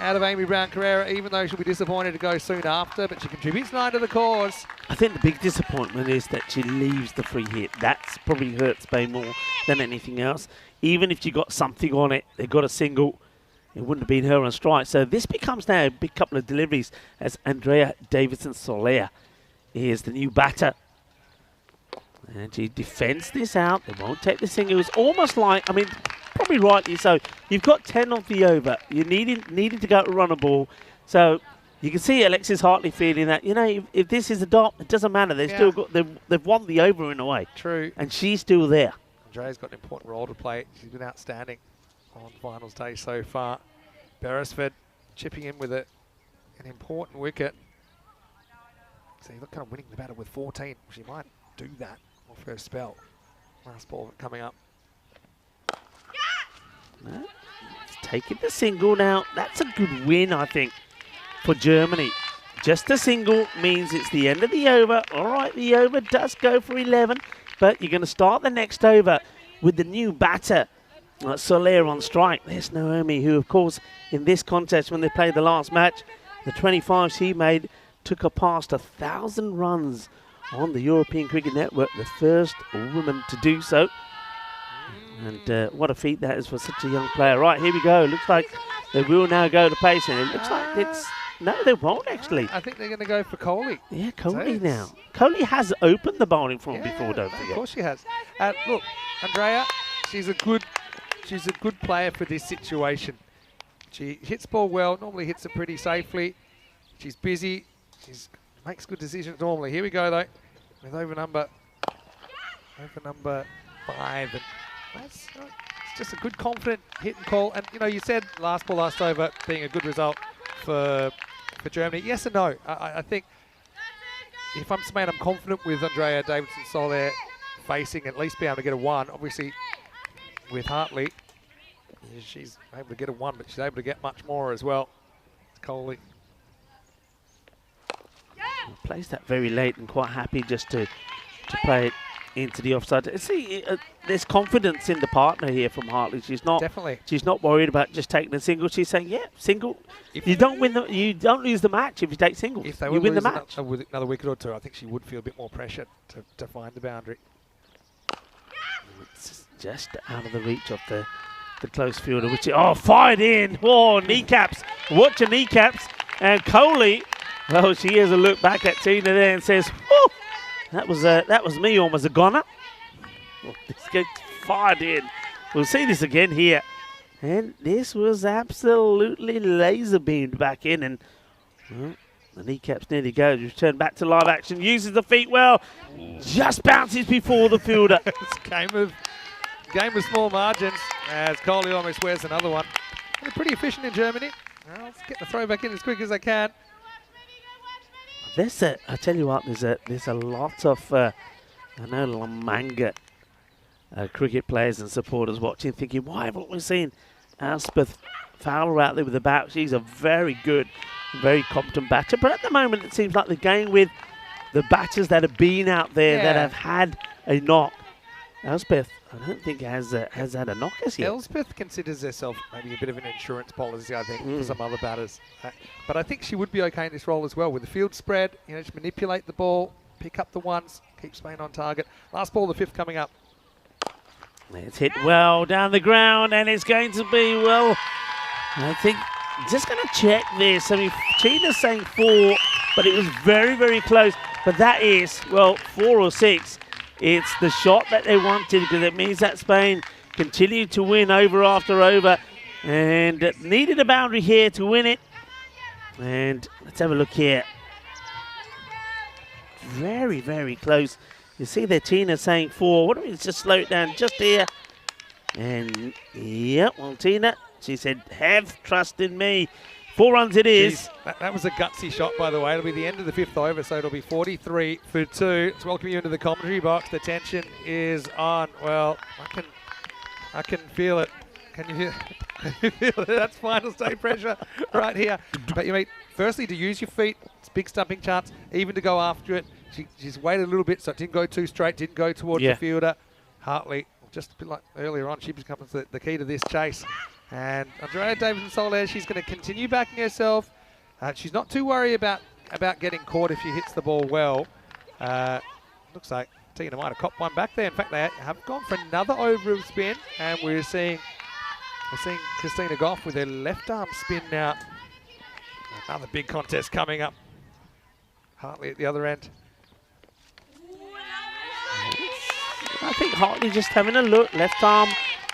Speaker 1: Amy Brown Carrera, even though she'll be disappointed to go soon after. But she contributes 9 to the cause.
Speaker 4: I think the big disappointment is that she leaves the free hit. That's probably hurts Bay more than anything else. Even if she got something on it, they got a single. It wouldn't have been her on strike. So this becomes now a big couple of deliveries as Andrea Davidson-Soler is the new batter. And she defends this out. They won't take the single. It's almost like, I mean, probably rightly so. You've got 10 off the over. You needed to go to run a ball. So you can see Alexis Hartley feeling that, you know, if this is a dot, it doesn't matter. They've still got, they've won the over in a way.
Speaker 1: True.
Speaker 4: And she's still there.
Speaker 1: Andrea's got an important role to play. She's been outstanding on finals day so far. Beresford chipping in with an important wicket. So you look kind of winning the battle with 14. She might do that off her spell. Last ball coming up.
Speaker 4: No, it's taking the single now. That's a good win, I think, for Germany. Just a single means it's the end of the over. All right, the over does go for 11, but you're going to start the next over with the new batter. Soler on strike. There's Naomi, who, of course, in this contest, when they played the last match, the 25 she made took her past 1,000 runs on the European Cricket Network, the first woman to do so. And what a feat that is for such a young player. Right, here we go. Looks like they will now go to pace, and it looks like it's... No, they won't, actually.
Speaker 1: I think they're going to go for Coley.
Speaker 4: Yeah, Coley now. Coley has opened the bowling front before, don't forget.
Speaker 1: Of course she has. Look, Andrea, she's a good player for this situation. She hits ball well, normally hits it pretty safely. She's busy. She makes good decisions normally. Here we go, though, with over number 5. And It's just a good, confident hit and call. And, you know, you said last ball, last over being a good result for Germany. Yes and no. I think if I'm Spain, I'm confident with Andrea Davidson-Soler facing at least be able to get a 1. Obviously, with Hartley, she's able to get a 1, but she's able to get much more as well. Coley.
Speaker 4: Plays that very late and quite happy just to play it into the offside. See, there's confidence in the partner here from Hartley. She's not
Speaker 1: Definitely.
Speaker 4: She's not worried about just taking a single. She's saying, yeah, single. You don't lose the match if you take singles.
Speaker 1: If they
Speaker 4: you win the
Speaker 1: lose
Speaker 4: match.
Speaker 1: with another wicket or two, I think she would feel a bit more pressure to find the boundary.
Speaker 4: It's just out of the reach of the close fielder, which fired in. Oh, kneecaps. Watch her kneecaps. And Coley, well, she has a look back at Tina there and says, "Whoa, that was me almost a goner." Well, this gets fired in. We'll see this again here. And this was absolutely laser beamed back in, and well, the kneecaps nearly goes. Return back to live action. Uses the feet well. Just bounces before the fielder.
Speaker 1: It's a game of small margins as Coley almost wears another one. They're pretty efficient in Germany. Well, let's get the throw back in as quick as they can.
Speaker 4: I tell you what, there's a lot of I know La Manga cricket players and supporters watching, thinking, why haven't we seen Elspeth Fowler out there with the bat? She's a very good, very competent batter. But at the moment, it seems like they're going with the batters that have been out there that have had a knock. Elspeth, I don't think has had a knock as yet.
Speaker 1: Elspeth considers herself maybe a bit of an insurance policy, I think, for some other batters. But I think she would be okay in this role as well. With the field spread, you know, just manipulate the ball, pick up the ones, keep Spain on target. Last ball, the 5th coming up.
Speaker 4: It's hit well down the ground, and it's going to be, well, I think, just going to check this. I mean, Tina's saying 4, but it was very, very close. But that is, well, 4 or 6. It's the shot that they wanted, because it means that Spain continued to win over after over and needed a boundary here to win it. And let's have a look here. Very, very close. You see there, Tina saying 4. What do we just slow it down just here? And, yeah, well, Tina, she said, have trust in me. 4 runs it is.
Speaker 1: Jeez, that was a gutsy shot, by the way. It'll be the end of the 5th over, so it'll be 43 for 2. Let's welcome you into the commentary box. The tension is on. Well, I can feel it. Can you feel it? That's final state pressure right here. But you mean, firstly, to use your feet, it's big stumping chance, even to go after it. She's waited a little bit, so it didn't go too straight, didn't go towards the fielder. Hartley, just a bit like earlier on, she becomes the key to this chase. And Andrea Davidson-Soler, she's going to continue backing herself. She's not too worried about getting caught if she hits the ball well. Looks like Tina might have copped one back there. In fact, they have gone for another over of spin, and we're seeing Christina Goff with her left arm spin now. Another big contest coming up. Hartley at the other end.
Speaker 4: I think Hartley just having a look, left arm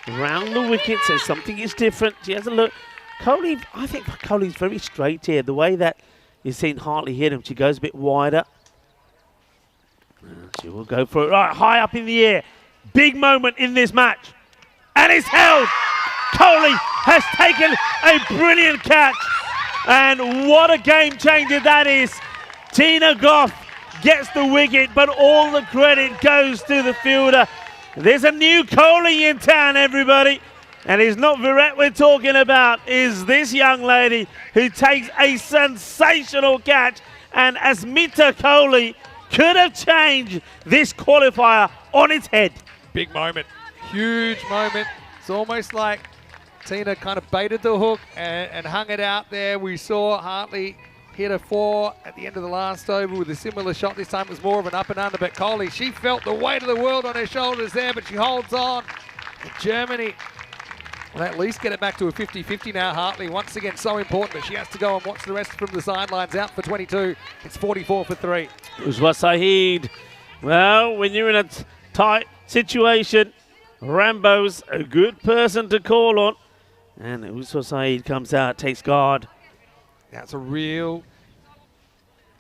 Speaker 4: round the wicket, says something is different. She has a look. Coley, I think Coley's very straight here. The way that you've seen Hartley hit him, she goes a bit wider. She will go for it right high up in the air. Big moment in this match. And it's held. Coley has taken a brilliant catch. And what a game changer that is. Tina Goff gets the wicket, but all the credit goes to the fielder. There's a new Coley in town, everybody. And it's not Virat we're talking about, is this young lady who takes a sensational catch. And Asmita Coley could have changed this qualifier on its head.
Speaker 1: Big moment, huge moment. It's almost like Tina kind of baited the hook and hung it out there. We saw Hartley hit a 4 at the end of the last over with a similar shot. This time it was more of an up and under, but Coley, she felt the weight of the world on her shoulders there, but she holds on. And Germany will at least get it back to a 50-50 now. Hartley, once again, so important, but she has to go and watch the rest from the sidelines. Out for 22. It's 44 for 3.
Speaker 4: Uswa Saeed. Well, when you're in a tight situation, Rambo's a good person to call on. And Uswa Saeed comes out, takes guard.
Speaker 1: That's a real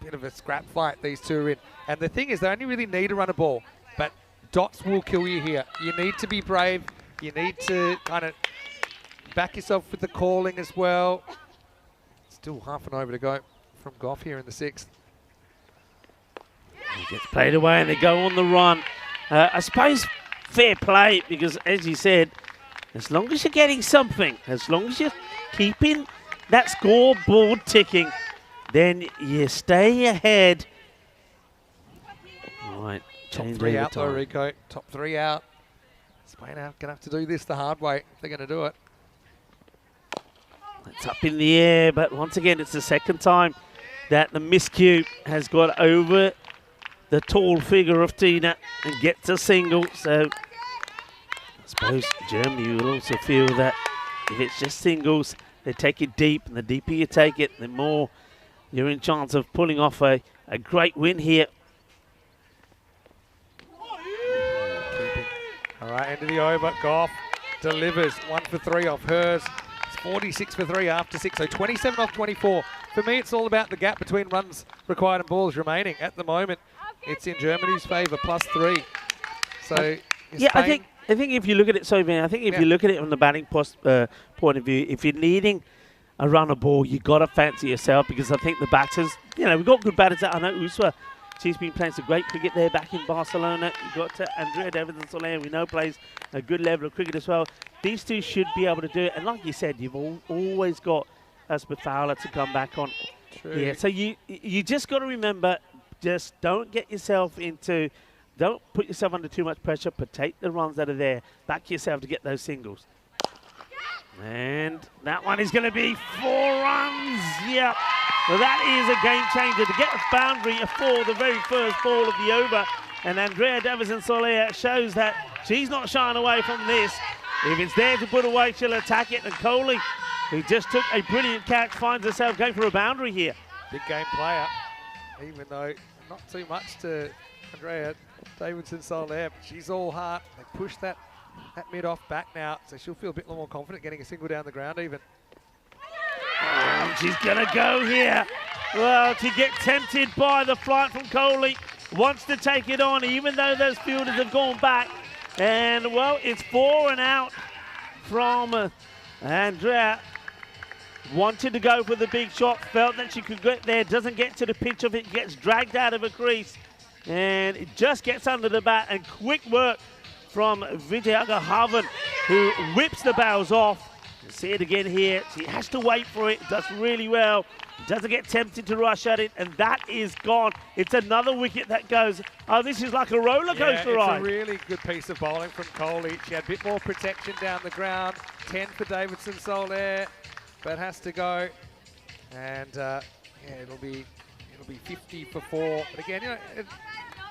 Speaker 1: bit of a scrap fight these two are in. And the thing is, they only really need to run a ball, but dots will kill you here. You need to be brave. You need to kind of back yourself with the calling as well. Still half an over to go from Goff here in the 6th.
Speaker 4: He gets played away and they go on the run. I suppose fair play, because as you said, as long as you're getting something, as long as you're keeping that scoreboard ticking, then you stay ahead. Right,
Speaker 1: Top
Speaker 4: change
Speaker 1: 3
Speaker 4: over
Speaker 1: out though,
Speaker 4: time.
Speaker 1: Rico. Top 3 out. Spain are going to have to do this the hard way if they're going to do it.
Speaker 4: It's up in the air, but once again, it's the second time that the miscue has got over the tall figure of Tina and gets a single. So I suppose Germany will also feel that if it's just singles, they take it deep, and the deeper you take it, the more you're in chance of pulling off a great win here.
Speaker 1: All right, end of the over. Goff delivers 1 for 3 off hers. It's 46 for 3 after 6, so 27 off 24. For me, it's all about the gap between runs required and balls remaining. At the moment, it's in Germany's favour, +3. So,
Speaker 4: Yeah,
Speaker 1: Spain,
Speaker 4: I think if you look at it, I think if you look at it from the batting point of view, if you're needing a run of ball, you got to fancy yourself, because I think the batters, we've got good batters. I know Uswa, she's been playing some great cricket there back in Barcelona. You've got Andrea Davidson-Soler, we know plays a good level of cricket as well. These two should be able to do it. And like you said, you've always got Elspeth Fowler to come back on.
Speaker 1: True.
Speaker 4: Yeah, so you just got to remember, just don't put yourself under too much pressure, but take the runs that are there. Back yourself to get those singles. And that one is going to be 4 runs. Yep. Well, that is a game changer to get a boundary for the very first ball of the over. And Andrea Davidson-Soler shows that she's not shying away from this. If it's there to put away, she'll attack it. And Coley, who just took a brilliant catch, finds herself going for a boundary here.
Speaker 1: big game player, even though not too much to Andrea Davidson-Soler. She's all heart. They push that mid-off back now, so she'll feel a bit more confident getting a single down the ground even.
Speaker 4: She's going to go here. Well, to get tempted by the flight from Coley. Wants to take it on, even though those fielders have gone back. And, well, it's 4 and out from Andrea. Wanted to go for the big shot. Felt that she could get there. Doesn't get to the pitch of it. Gets dragged out of a crease. And it just gets under the bat. And quick work from Vidyaga Havan, who whips the bows off. See it again here. She has to wait for it. Does really well. Doesn't get tempted to rush at it, and that is gone. It's another wicket that goes. Oh, this is like a roller coaster ride.
Speaker 1: It's a really good piece of bowling from Coley. She had a bit more protection down the ground. 10 for Davidson-Soler, but has to go. And yeah, it'll be 50 for 4. But again,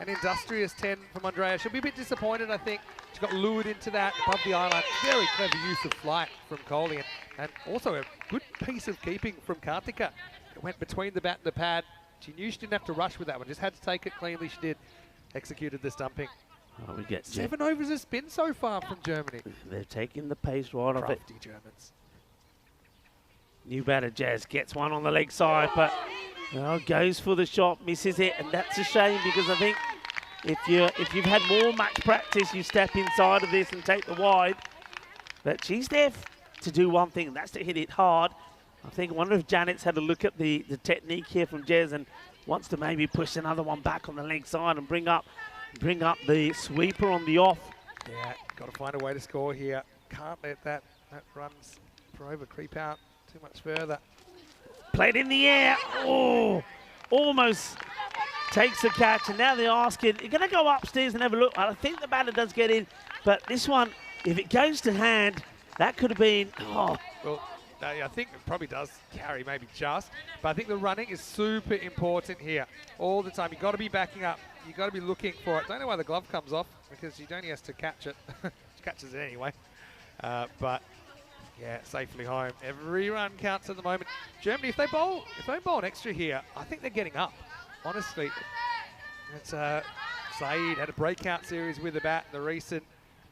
Speaker 1: an industrious 10 from Andrea. She'll be a bit disappointed, I think. She got lured into that above the eye line. Very clever use of flight from Coley, and also a good piece of keeping from Karthika. It went between the bat and the pad. She knew she didn't have to rush with that one, just had to take it cleanly. She did. Executed the stumping.
Speaker 4: Oh, we get
Speaker 1: 7 overs a spin so far from Germany.
Speaker 4: They're taking the pace right off it.
Speaker 1: Crafty Germans.
Speaker 4: New batter Jazz gets one on the leg side, but goes for the shot, misses it, and that's a shame, because I think if you've had more match practice, you step inside of this and take the wide. But she's there to do one thing, and that's to hit it hard. I wonder if Janet's had a look at the technique here from Jez and wants to maybe push another one back on the leg side and bring up the sweeper on the off.
Speaker 1: Yeah, got to find a way to score here. Can't let that runs for over creep out too much further.
Speaker 4: Played in the air. Oh, almost takes the catch, and now they're asking, you're going to go upstairs and have a look. I think the batter does get in, but this one, if it goes to hand, that could have been,
Speaker 1: Well, I think it probably does carry, maybe just, but I think the running is super important here. All the time, you've got to be backing up. You've got to be looking for it. Don't know why the glove comes off, because she only has to catch it. She catches it anyway. But yeah, safely home. Every run counts at the moment. Germany, if they bowl an extra here, I think they're getting up. Honestly, it's Saeed had a breakout series with the bat in the recent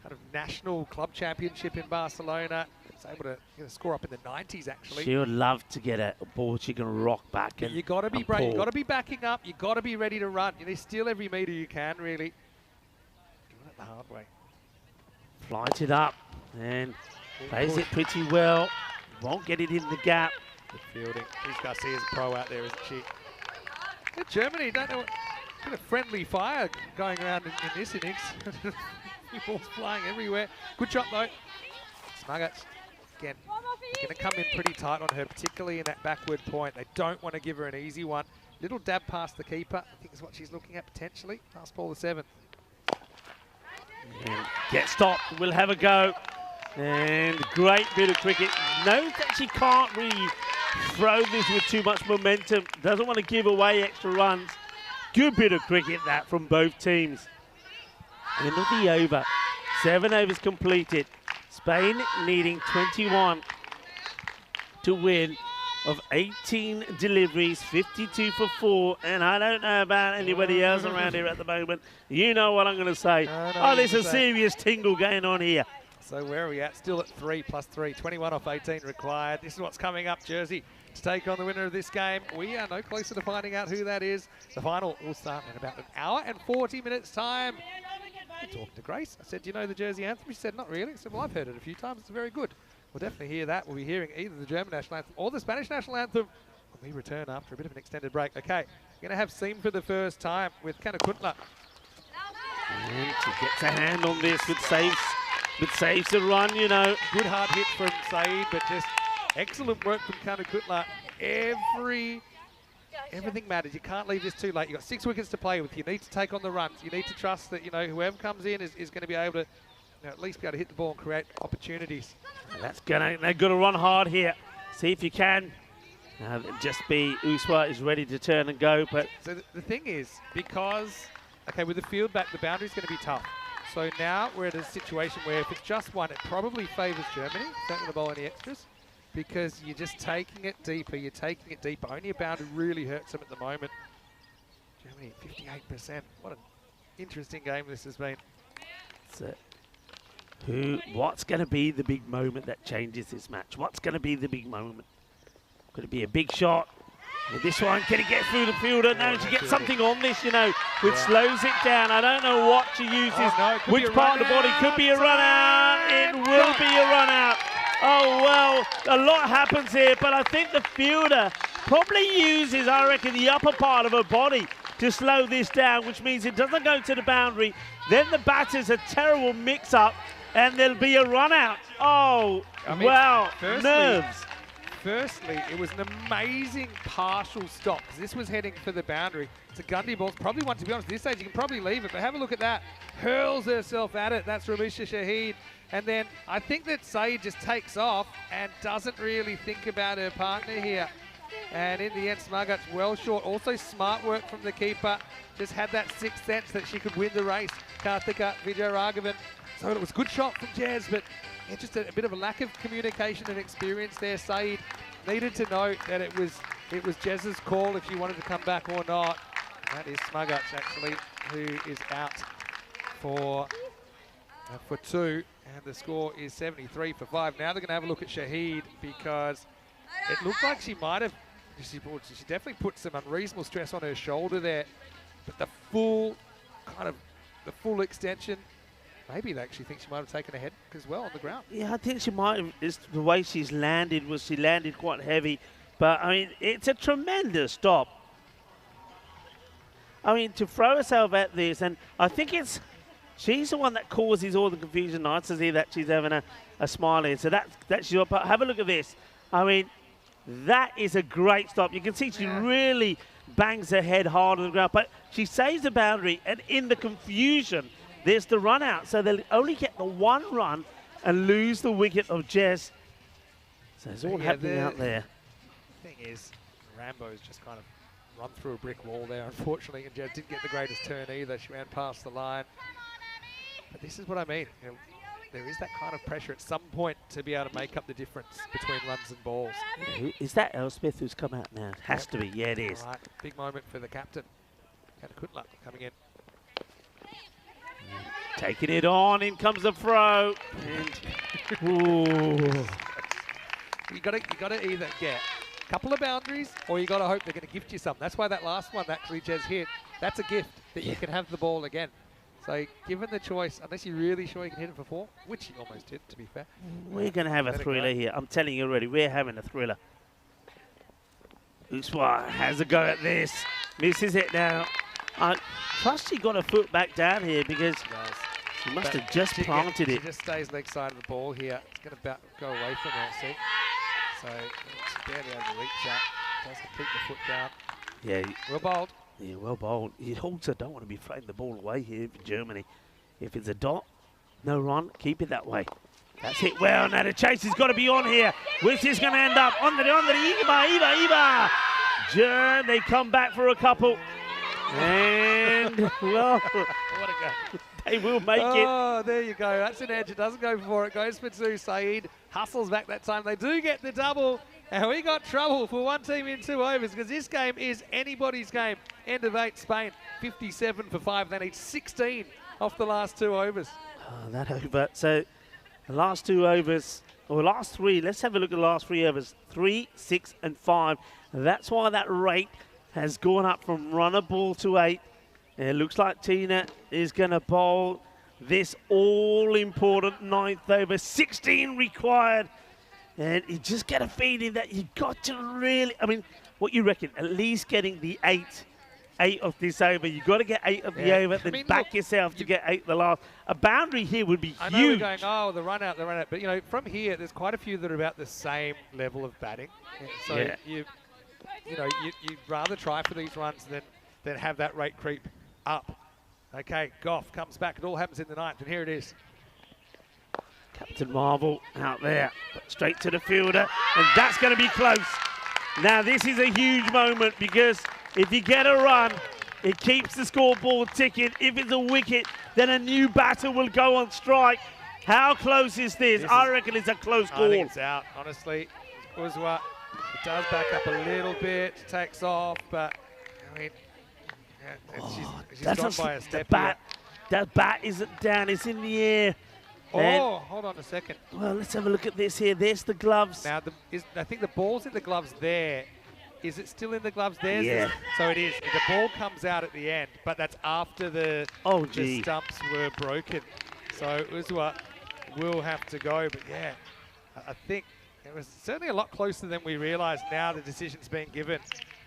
Speaker 1: kind of national club championship in Barcelona. Was able to score up in the 90s actually.
Speaker 4: She would love to get a ball she can rock back.
Speaker 1: But you got to be brave. You got to be backing up. You got to be ready to run. You need to steal every meter you can. Really, doing it the hard way.
Speaker 4: Flights it up. And plays it pretty well. Won't get it in the gap.
Speaker 1: Good fielding. Who's Garcia's pro out there, isn't she? Yeah, Germany, don't know, bit of friendly fire going around in this innings. Balls flying everywhere. Good shot though. Smuggets, again, going to come in pretty tight on her, particularly in that backward point. They don't want to give her an easy one. Little dab past the keeper, I think is what she's looking at potentially. Last ball, the 7th.
Speaker 4: And get stopped, we'll have a go. And great bit of cricket. Knows that she can't really throw this with too much momentum. Doesn't want to give away extra runs. Good bit of cricket that from both teams. End of the over. 7 overs completed. Spain needing 21 to win of 18 deliveries, 52 for 4, and I don't know about anybody else around here at the moment. You know what I'm going to say. Oh, there's a serious tingle going on here.
Speaker 1: So where are we at? Still at 3 plus 3, 21 off 18 required. This is what's coming up, Jersey, to take on the winner of this game. We are no closer to finding out who that is. The final will start in about an hour and 40 minutes time. I talked to Grace. I said, do you know the Jersey anthem? She said, not really. I said, well, I've heard it a few times. It's very good. We'll definitely hear that. We'll be hearing either the German national anthem or the Spanish national anthem when we return after a bit of an extended break. Okay, going to have Seam for the first time with Kanakuntla.
Speaker 4: And she gets a hand on this with saves the run, you know.
Speaker 1: Good hard hit from Saeed, but just excellent work from Kanakuntla. Everything matters. You can't leave this too late. You've got 6 wickets to play with. You need to take on the runs. You need to trust that, you know, whoever comes in is going to be able to, you know, at least be able to hit the ball and create opportunities.
Speaker 4: They've got to run hard here. See if you can. Just be Uswa is ready to turn and go. But
Speaker 1: so the thing is, because, okay, with the field back, the boundary's going to be tough. So now we're at a situation where if it's just one, it probably favours Germany. Don't want to bowl any extras, because you're just taking it deeper. You're taking it deeper. Only a boundary really hurts them at the moment. Germany at 58%. What an interesting game this has been.
Speaker 4: So, what's going to be the big moment that changes this match? What's going to be the big moment? Could it be a big shot? With this one, can he get through the fielder? No, she gets something on this, you know, which slows it down. I don't know what she uses, which part of the body. Could be a run out. It will be a run out. Oh, well, a lot happens here, but I think the fielder probably uses, I reckon, the upper part of her body to slow this down, which means it doesn't go to the boundary. Then the batter's a terrible mix-up, and there'll be a run out. Oh, I mean, wow, nerves.
Speaker 1: Firstly, it was an amazing partial stop, because this was heading for the boundary. It's a Gundy ball. It's probably one, to be honest, at this stage you can probably leave it, but have a look at that. Hurls herself at it. That's Ramisha Shaheed. And then I think that Saeed just takes off and doesn't really think about her partner here. And in the end, Smuggut's well short. Also smart work from the keeper. Just had that sixth sense that she could win the race. Karthika Vijayaraghavan. So it was a good shot from Jez, but yeah, just a bit of a lack of communication and experience there. Saeed needed to know that it was Jez's call if she wanted to come back or not. That is Smuggut's actually, who is out for 2, and the score is 73 for 5. Now they're going to have a look at Shaheed, because it looked like she might have, she definitely put some unreasonable stress on her shoulder there, but the full extension, maybe they actually think she might have taken a head as well on the ground.
Speaker 4: Yeah, I think she might have. It's the way she's landed, she landed quite heavy, but I mean, it's a tremendous stop. I mean, to throw herself at this, and I think she's the one that causes all the confusion. Nice to see that she's having a smile in. So that's your part. Have a look at this. I mean, that is a great stop. You can see she really bangs her head hard on the ground, but she saves the boundary, and in the confusion, there's the run out. So they'll only get the one run and lose the wicket of Jez. So it's all happening out there.
Speaker 1: The thing is, Rambo's just kind of run through a brick wall there, unfortunately, and Jez didn't get the greatest turn either. She ran past the line. But this is what I mean. You know, there is that kind of pressure at some point to be able to make up the difference between runs and balls.
Speaker 4: Is that Elspeth who's come out now? It has to be. Yeah, it is.
Speaker 1: All right. Big moment for the captain. Kanakuntla coming in.
Speaker 4: Taking it on. In comes the throw. And
Speaker 1: You got to either get a couple of boundaries, or you got to hope they're going to gift you some. That's why that last one actually Jez hit. That's a gift that you can have the ball again. So given the choice, unless you're really sure you can hit it for 4, which he almost did, to be fair.
Speaker 4: We're going to have a thriller here. I'm telling you already, we're having a thriller. Uswa has a go at this. Misses it now. I trust she got her foot back down here because she must have just planted it.
Speaker 1: She just stays leg side of the ball here. It's going to go away from her, see? So it's barely able to reach that. Doesn't keep the foot down.
Speaker 4: Yeah.
Speaker 1: Well bowled.
Speaker 4: Yeah, well bowled. You also don't want to be throwing the ball away here for Germany. If it's a dot, no run, keep it that way. That's hit well. Now the chase has got to be on here. Where's this going to end up? On the Iba. They come back for a couple. And, well,
Speaker 1: What a go.
Speaker 4: they will make it.
Speaker 1: Oh, there you go. That's an edge. It doesn't go for it. Goes for two. Saeed hustles back that time. They do get the double. And we got trouble for one team in 2 overs because this game is anybody's game. End of 8, Spain 57 for 5. They need 16 off the last 2 overs.
Speaker 4: Oh, that over. So the last 2 overs, or last 3, let's have a look at the last 3 overs. 3, 6, and 5. That's why that rate has gone up from runner ball to 8. And it looks like Tina is going to bowl this all-important 9th over. 16 required. And you just get a feeling that you got to really, I mean, what you reckon? At least getting the 8 of this over. You got to get 8 of the over, then back yourself to get 8 the last. A boundary here would be
Speaker 1: I know
Speaker 4: huge.
Speaker 1: we're going, oh, the run out. But, you know, from here, there's quite a few that are about the same level of batting. So, you'd rather try for these runs than have that rate creep up. Okay, Goff comes back. It all happens in the 9th, and here it is.
Speaker 4: Captain Marvel out there, straight to the fielder, and that's going to be close. Now this is a huge moment because if you get a run, it keeps the scoreboard ticking. If it's a wicket, then a new batter will go on strike. How close is this? I reckon it's a close call.
Speaker 1: I think it's out, honestly. Uzwa, it does back up a little bit, takes off, but I mean, she's gone by a step here.
Speaker 4: That bat isn't down, it's in the air.
Speaker 1: Oh, hold on a second.
Speaker 4: Well, let's have a look at this here. There's the gloves.
Speaker 1: Now, I think the ball's in the gloves there. Is it still in the gloves there?
Speaker 4: Yeah.
Speaker 1: So it is. The ball comes out at the end, but that's after the stumps were broken. So Uzwa will have to go. But, yeah, I think it was certainly a lot closer than we realised. Now the decision's being given.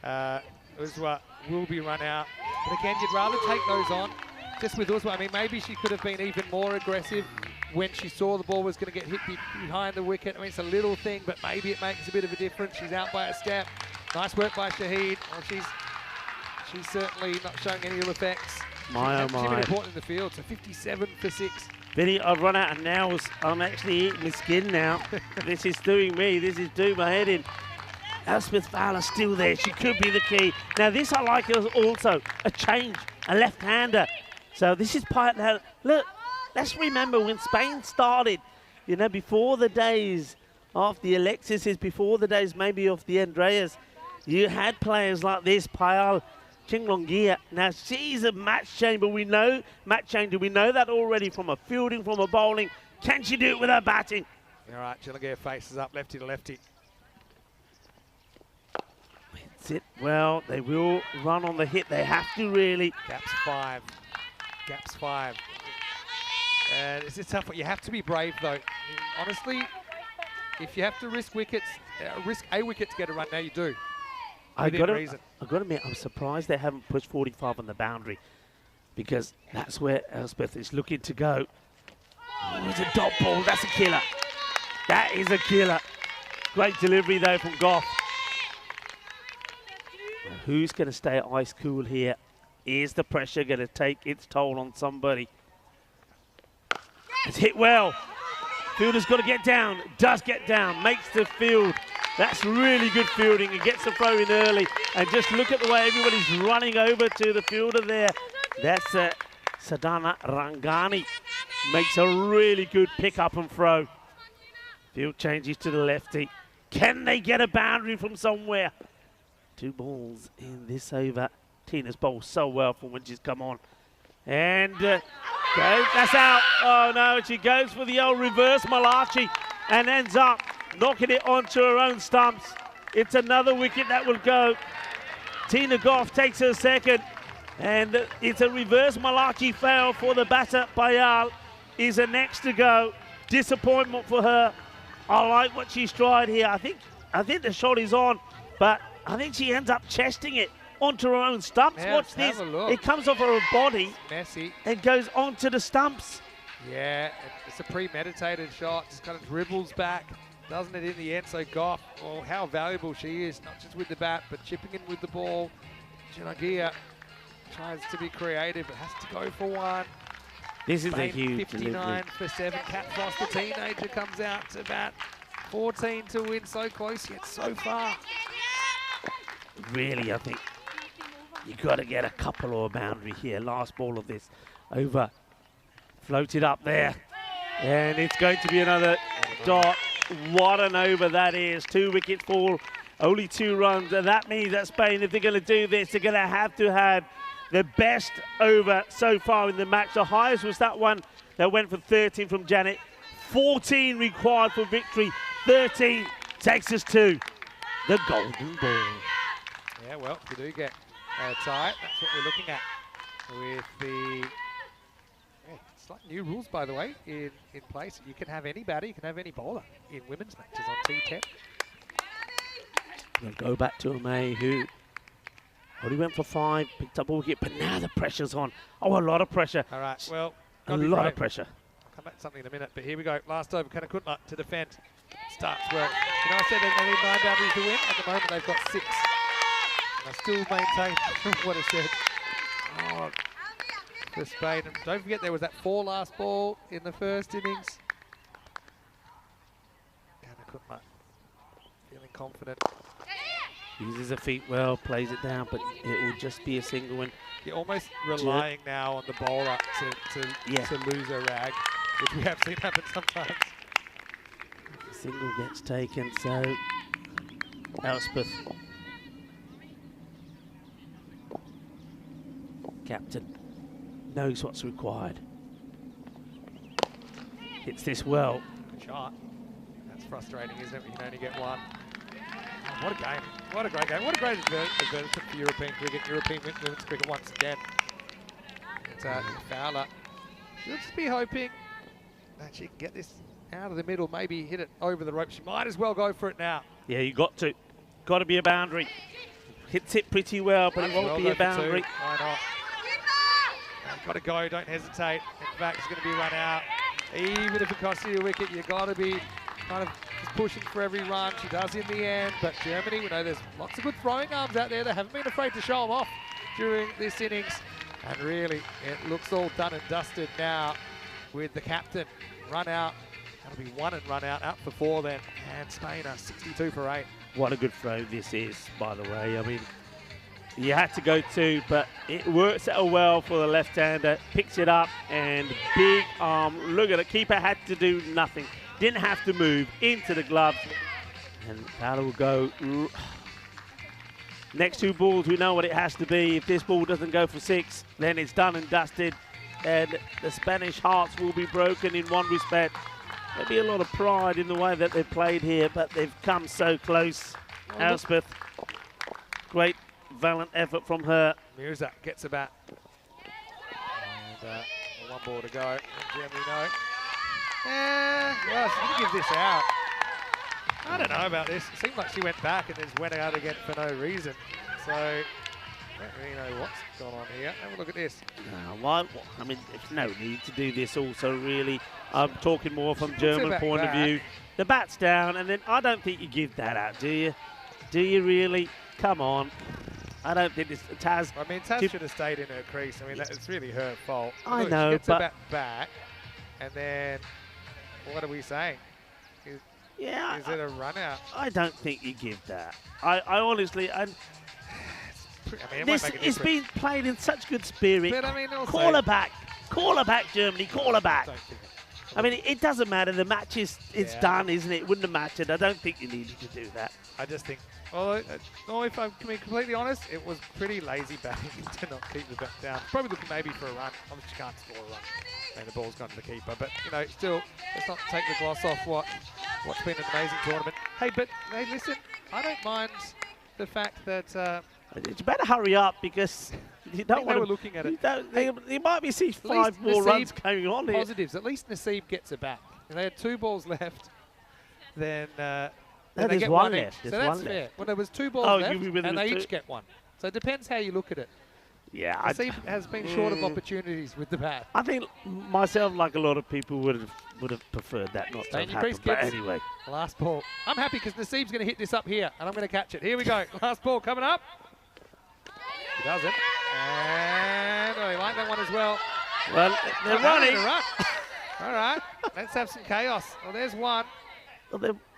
Speaker 1: Uzwa will be run out. But, again, you'd rather take those on. Just with Uzwa, I mean, maybe she could have been even more aggressive when she saw the ball was going to get hit behind the wicket. I mean, it's a little thing, but maybe it makes a bit of a difference. She's out by a step. Nice work by Shahid. Well, she's certainly not showing any ill effects. She's been important in the field, so 57 for 6.
Speaker 4: Vinny, I've run out of nails. I'm actually eating my skin now. This is doing me. This is doing my head in. Elspeth Fowler's still there. She could be the key. Now, this I like is also a change, a left-hander. So this is part now. Look, let's remember when Spain started, you know, before the days of the Alexis's, before the days maybe of the Andreas, you had players like this, Payal Chinglongia. Now, she's a match changer. We know that already from a fielding, from a bowling. Can she do it with her batting?
Speaker 1: All right, Chillingham faces up, lefty to lefty.
Speaker 4: That's it. Well, they will run on the hit. They have to really.
Speaker 1: Gaps 5. Gaps 5. It's a tough one. You have to be brave, though. Honestly, if you have to risk wickets, risk a wicket to get a run, now you do.
Speaker 4: I've got to admit, I'm surprised they haven't pushed 45 on the boundary because that's where Elspeth is looking to go. Oh, it's a dot ball. That's a killer. That is a killer. Great delivery, though, from Goff. Well, who's going to stay ice cool here? Is the pressure going to take its toll on somebody? It's hit well. Fielder's got to get down. Does get down. Makes the field. That's really good fielding. He gets the throw in early. And just look at the way everybody's running over to the fielder there. That's Sadhana Rangani. Makes a really good pick up and throw. Field changes to the lefty. Can they get a boundary from somewhere? 2 balls in this over. Tina's bowled so well from when she's come on. And that's out. Oh no, she goes for the old reverse Malachi and ends up knocking it onto her own stumps. It's another wicket that will go. Tina Goff takes her second. And it's a reverse Malaki fail for the batter. Bayal is a next to go. Disappointment for her. I like what she's tried here. I think the shot is on, but I think she ends up chesting it onto her own stumps.
Speaker 1: Yeah,
Speaker 4: Watch this.
Speaker 1: have a look.
Speaker 4: It comes off her body
Speaker 1: Messy.
Speaker 4: and goes onto the stumps.
Speaker 1: Yeah, it's a premeditated shot. Just kind of dribbles back. Doesn't it in the end? So Goff, well, how valuable she is, not just with the bat, but chipping in with the ball. Janagia tries to be creative, but has to go for one.
Speaker 4: This is
Speaker 1: Spain,
Speaker 4: a huge
Speaker 1: 59
Speaker 4: delivery.
Speaker 1: for 7. Cat Frost, the teenager, comes out to bat. 14 to win, so close yet so far.
Speaker 4: Really, I think you got to get a couple or a boundary here. Last ball of this over. Floated up there. And it's going to be another dot. What an over that is. 2 wicket fall, only 2 runs. And that means that Spain, if they're going to do this, they're going to have the best over so far in the match. The highest was that one that went for 13 from Janet. 14 required for victory. 13 takes us to the golden ball.
Speaker 1: Yeah, well, if we do get a tie, that's what we're looking at with the slight new rules, by the way, in place. You can have any batter, you can have any bowler in women's matches on T10.
Speaker 4: We'll go back to May, who only went for 5, picked up a wicket, but now the pressure's on. Oh, a lot of pressure.
Speaker 1: All right, well,
Speaker 4: A lot of pressure.
Speaker 1: I'll come back to something in a minute, but here we go. Last over, Kanakutla to defend. Starts work. You know, I said they need 9 boundaries to win. At the moment, they've got 6. And I still maintain what I said. Oh, for Spain. And don't forget, there was that 4 last ball in the first innings. Kanakutla feeling confident.
Speaker 4: Uses her feet well, plays it down, but it will just be a single one.
Speaker 1: You're almost relying now on the bowler to lose a rag, which we have seen happen sometimes.
Speaker 4: The single gets taken, so Elspeth, captain, knows what's required. Hits this well.
Speaker 1: Good shot. That's frustrating, isn't it? You can only get one. Oh, what a game. What a great game. What a great advertisement for European cricket, European women's cricket once again. It's Fowler. She'll just be hoping that she can get this out of the middle, maybe hit it over the rope. She might as well go for it now.
Speaker 4: Yeah, you got to. Got to be a boundary. Hits it pretty well, but it won't be a boundary.
Speaker 1: Why not? Got to go, don't hesitate. In fact, it's going to be run out. Even if it costs you a wicket, you've got to be kind of just pushing for every run. She does in the end, but Germany, we know there's lots of good throwing arms out there. They haven't been afraid to show them off during this innings. And really, it looks all done and dusted now with the captain. Run out. That'll be 1 and run out for 4 then. And Spain are 62 for 8.
Speaker 4: What a good throw this is, by the way. I mean, you had to go 2, but it works out well for the left-hander. Picks it up and big arm. Look at it. Keeper had to do nothing. Didn't have to move into the gloves. And Fowler will go. Next 2 balls, we know what it has to be. If this ball doesn't go for 6, then it's done and dusted. And the Spanish hearts will be broken in one respect. There'll be a lot of pride in the way that they've played here, but they've come so close. Elspeth, great valiant effort from her.
Speaker 1: Mirza gets a bat. And 1 ball to go. And Germany know. Well, she's going to give this out. I don't know about this. It seemed like she went back and just went out again for no reason. So, I don't really know what's going on here. Have a look at this.
Speaker 4: Why? I mean, there's no need to do this also, really. I'm talking more from German point of view. The bat's down, and then I don't think you give that out, do you? Do you really? Come on. I don't think this Taz.
Speaker 1: I mean, Taz should have stayed in her crease. I mean, it's really her fault.
Speaker 4: I
Speaker 1: Look,
Speaker 4: know,
Speaker 1: she gets
Speaker 4: but
Speaker 1: the bat back, and then what are we saying? Is it a run out?
Speaker 4: I don't think you give that. I honestly,
Speaker 1: I mean,
Speaker 4: it's been played in such good spirit.
Speaker 1: But I mean, also,
Speaker 4: call her back, Germany, call her back. I mean, it doesn't matter. The match is done, isn't it? It wouldn't have mattered. I don't think you needed to do that.
Speaker 1: I just think, well, if I'm being completely honest, it was pretty lazy batting to not keep the bat down. Probably looking maybe for a run. Obviously, you can't score a run. And the ball's gone to the keeper. But, you know, still, let's not take the gloss off what's been an amazing tournament. Hey, but, hey, listen, I don't mind the fact that...
Speaker 4: You better hurry up because you don't
Speaker 1: they
Speaker 4: want
Speaker 1: were looking at it.
Speaker 4: You might be seeing
Speaker 1: At least
Speaker 4: 5 more runs
Speaker 1: Naseeb-
Speaker 4: going on here.
Speaker 1: Positives. At least Naseeb gets it back. If they had 2 balls left, then they
Speaker 4: there's
Speaker 1: get
Speaker 4: one
Speaker 1: one
Speaker 4: left.
Speaker 1: each. So
Speaker 4: There's
Speaker 1: that's
Speaker 4: one
Speaker 1: fair.
Speaker 4: left.
Speaker 1: Well, there was 2 balls
Speaker 4: Oh,
Speaker 1: left,
Speaker 4: you'll be within
Speaker 1: and
Speaker 4: the
Speaker 1: they
Speaker 4: 2.
Speaker 1: each get 1. So it depends how you look at it.
Speaker 4: Yeah,
Speaker 1: Naseeb has been short of opportunities with the bat.
Speaker 4: I think myself, like a lot of people, would have preferred that not to
Speaker 1: Stay
Speaker 4: have
Speaker 1: in your crease,
Speaker 4: happened. But
Speaker 1: kids.
Speaker 4: anyway,
Speaker 1: Last ball. I'm happy because Naseeb's going to hit this up here, and I'm going to catch it. Here we go. Last ball coming up. He doesn't. And he liked that one as well.
Speaker 4: well, they're
Speaker 1: Oh,
Speaker 4: running.
Speaker 1: Run. All right. Let's have some chaos. Well, there's one.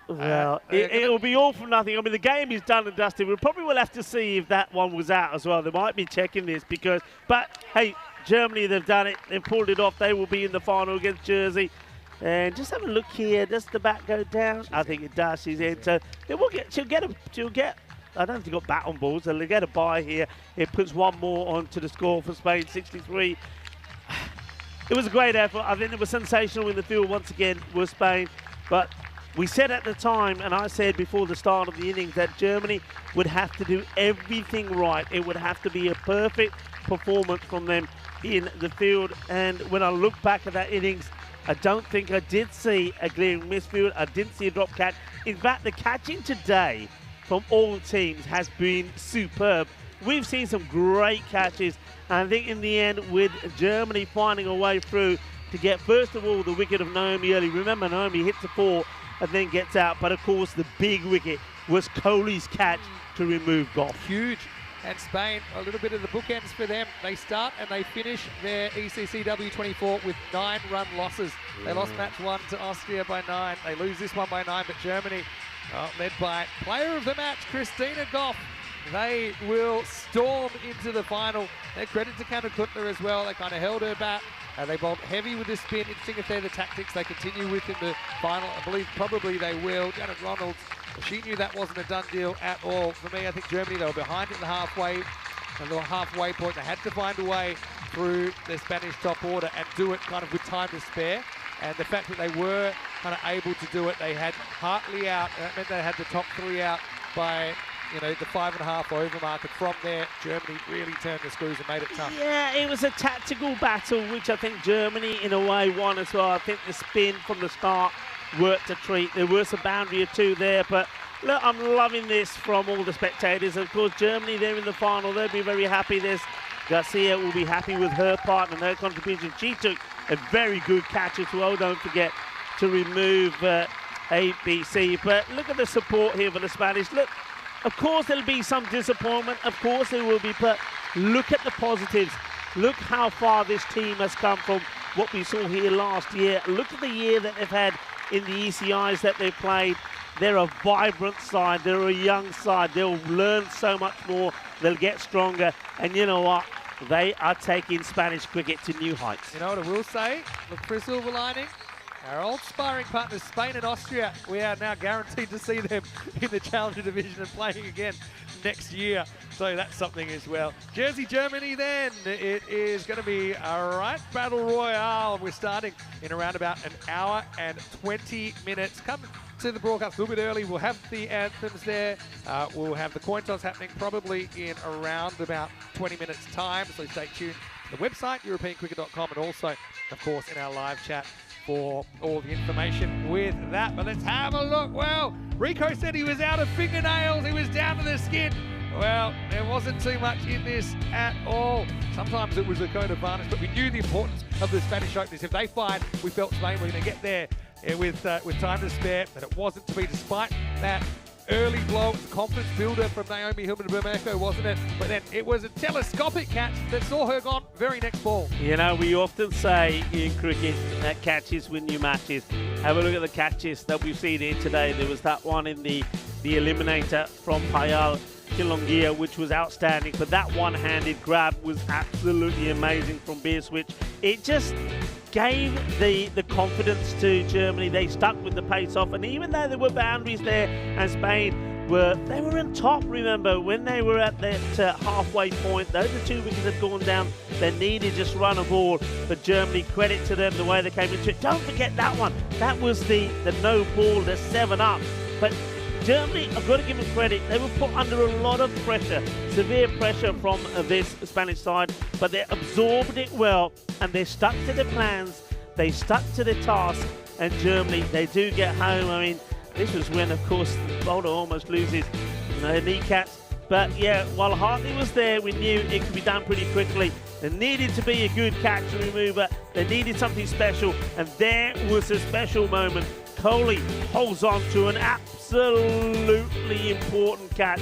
Speaker 4: Well, it'll be all for nothing. I mean, the game is done and dusted. We probably will have to see if that one was out as well. They might be checking this because, but hey, Germany, they've done it. They've pulled it off. They will be in the final against Jersey. And just have a look here. Does the bat go down? I think it does. She's in. So they will get. She'll get. I don't think they've got bat on balls. So they'll get a bye here. It puts one more onto the score for Spain, 63. It was a great effort. I think it was sensational in the field once again was Spain. But we said at the time, and I said before the start of the innings, that Germany would have to do everything right. It would have to be a perfect performance from them in the field. And when I look back at that innings, I don't think I did see a glaring misfield. I didn't see a drop catch. In fact, the catching today from all teams has been superb. We've seen some great catches. And I think in the end, with Germany finding a way through to get, first of all, the wicket of Naomi early. Remember, Naomi hits the 4 and then gets out. But, of course, the big wicket was Kohli's catch to remove Goff.
Speaker 1: Huge. And Spain, a little bit of the bookends for them. They start and they finish their ECC-W 24 with 9-run losses. They lost match 1 to Austria by 9. They lose this one by 9, but Germany, led by player of the match, Christina Goff, they will storm into the final. Their credit to Kanna Kuntler as well. They kind of held her back. They bowled heavy with the spin. Interesting if they're the tactics they continue with in the final. I believe probably they will. Janet Ronalds, she knew that wasn't a done deal at all. For me, I think Germany, they were behind at the halfway point. They had to find a way through the Spanish top order and do it kind of with time to spare. And the fact that they were kind of able to do it, they had Hartley out, and that meant they had the top 3 out by, the 5.5 over mark. And from there, Germany really turned the screws and made it tough.
Speaker 4: Yeah, it was a tactical battle, which I think Germany, in a way, won as well. I think the spin from the start worked a treat. There was a boundary or 2 there, but look, I'm loving this from all the spectators. Of course, Germany, they're in the final. They'll be very happy. Garcia will be happy with her part and her contribution. She took a very good catch as well. Don't forget to remove ABC. But look at the support here for the Spanish. Look, of course there'll be some disappointment. Of course there will be. But look at the positives. Look how far this team has come from what we saw here last year. Look at the year that they've had in the ECIs that they've played. They're a vibrant side. They're a young side. They'll learn so much more. They'll get stronger. And you know what? They are taking Spanish cricket to new heights.
Speaker 1: You know what I will say? Look for a silver lining. Our old sparring partners, Spain and Austria, we are now guaranteed to see them in the Challenger Division and playing again next year. So that's something as well. Jersey, Germany then. It is going to be a right battle royale. We're starting in around about an hour and 20 minutes. Come to the broadcast a little bit early. We'll have the anthems there. We'll have the coin toss happening probably in around about 20 minutes time. So stay tuned to the website, europeancricket.com, and also, of course, in our live chat for all the information with that. But let's have a look. Well, Rico said he was out of fingernails. He was down to the skin. Well, there wasn't too much in this at all. Sometimes it was a code of varnish, but we knew the importance of the Spanish openers. If they find, we felt Spain were going to get there with time to spare, but it wasn't to be, despite that early blow. It was a confidence builder from Naomi Hillman-Bermejo, wasn't it? But then it was a telescopic catch that saw her gone very next ball.
Speaker 4: You know, we often say in cricket that catches win you matches. Have a look at the catches that we've seen here today. There was that one in the Eliminator from Payal Kilongia, which was outstanding, but that one-handed grab was absolutely amazing from Beerswitch. It just gave the confidence to Germany. They stuck with the pace off, and even though there were boundaries there and Spain were on top, remember, when they were at that halfway point, those are 2 wickets had gone down. They needed just run a ball, but Germany, credit to them the way they came into it. Don't forget that one. That was the no ball, the 7 up. But Germany, I've got to give them credit. They were put under a lot of pressure, severe pressure from this Spanish side, but they absorbed it well and they stuck to their plans. They stuck to their task, and Germany, they do get home. I mean, this was when, of course, the bowler almost loses her kneecaps. But yeah, while Hartley was there, we knew it could be done pretty quickly. There needed to be a good catch remover. They needed something special, and there was a special moment. Kohli holds on to an absolutely important catch,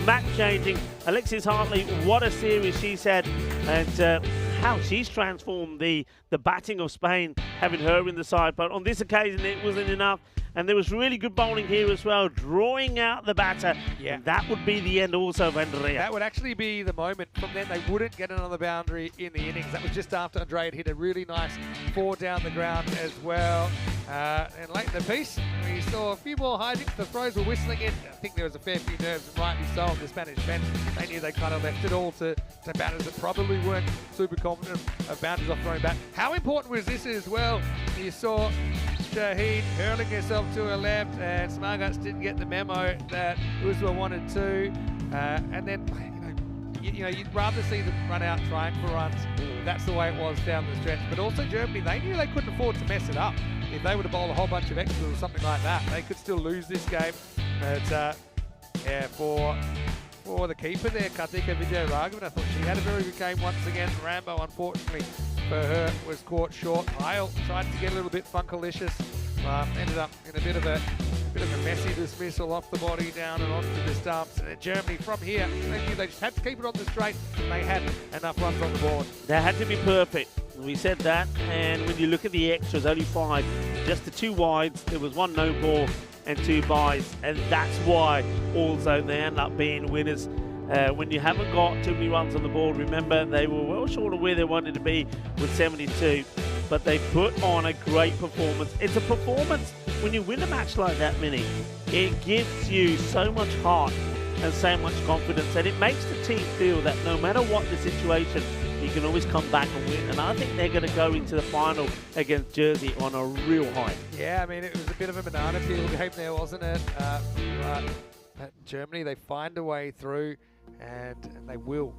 Speaker 4: match-changing. Alexis Hartley, what a series she's had, and how she's transformed the batting of Spain, having her in the side. But on this occasion, it wasn't enough. And there was really good bowling here as well, drawing out the batter.
Speaker 1: Yeah.
Speaker 4: And that would be the end also of Andrea.
Speaker 1: That would actually be the moment. From then, they wouldn't get another boundary in the innings. That was just after Andrea had hit a really nice 4 down the ground as well. And late in the piece, we saw a few more hijinks. The throws were whistling in. I think there was a fair few nerves, and rightly so, on the Spanish bench. They knew they kind of left it all to batters that probably weren't super confident of boundaries off throwing back. How important was this as well? You saw Shaheen hurling herself to her left, and Smarguts didn't get the memo that Uzwa wanted to. And then, you'd rather see them run out trying for runs. That's the way it was down the stretch. But also Germany, they knew they couldn't afford to mess it up. If they were to bowl a whole bunch of extras or something like that, they could still lose this game. But yeah, for the keeper there, Kartika Vijayaraghavan, I thought she had a very good game once again. Rambo, unfortunately for her, was caught short. Pyle tried to get a little bit funkalicious, ended up in a bit of a messy dismissal off the body down and onto the stumps. And Germany, from here, they knew they just had to keep it on the straight, and they had enough runs on the board.
Speaker 4: They had to be perfect. We said that, and when you look at the extras, only 5, just the 2 wides, there was 1 no ball and 2 byes, and that's why also they end up being winners. When you haven't got too many runs on the board, remember they were well short of where they wanted to be with 72, but they put on a great performance. It's a performance when you win a match like that, Minnie. It gives you so much heart and so much confidence, and it makes the team feel that no matter what the situation, you can always come back and win. And I think they're going to go into the final against Jersey on a real high.
Speaker 1: Yeah, I mean, it was a bit of a banana peel game there, wasn't it? But Germany, they find a way through, and they will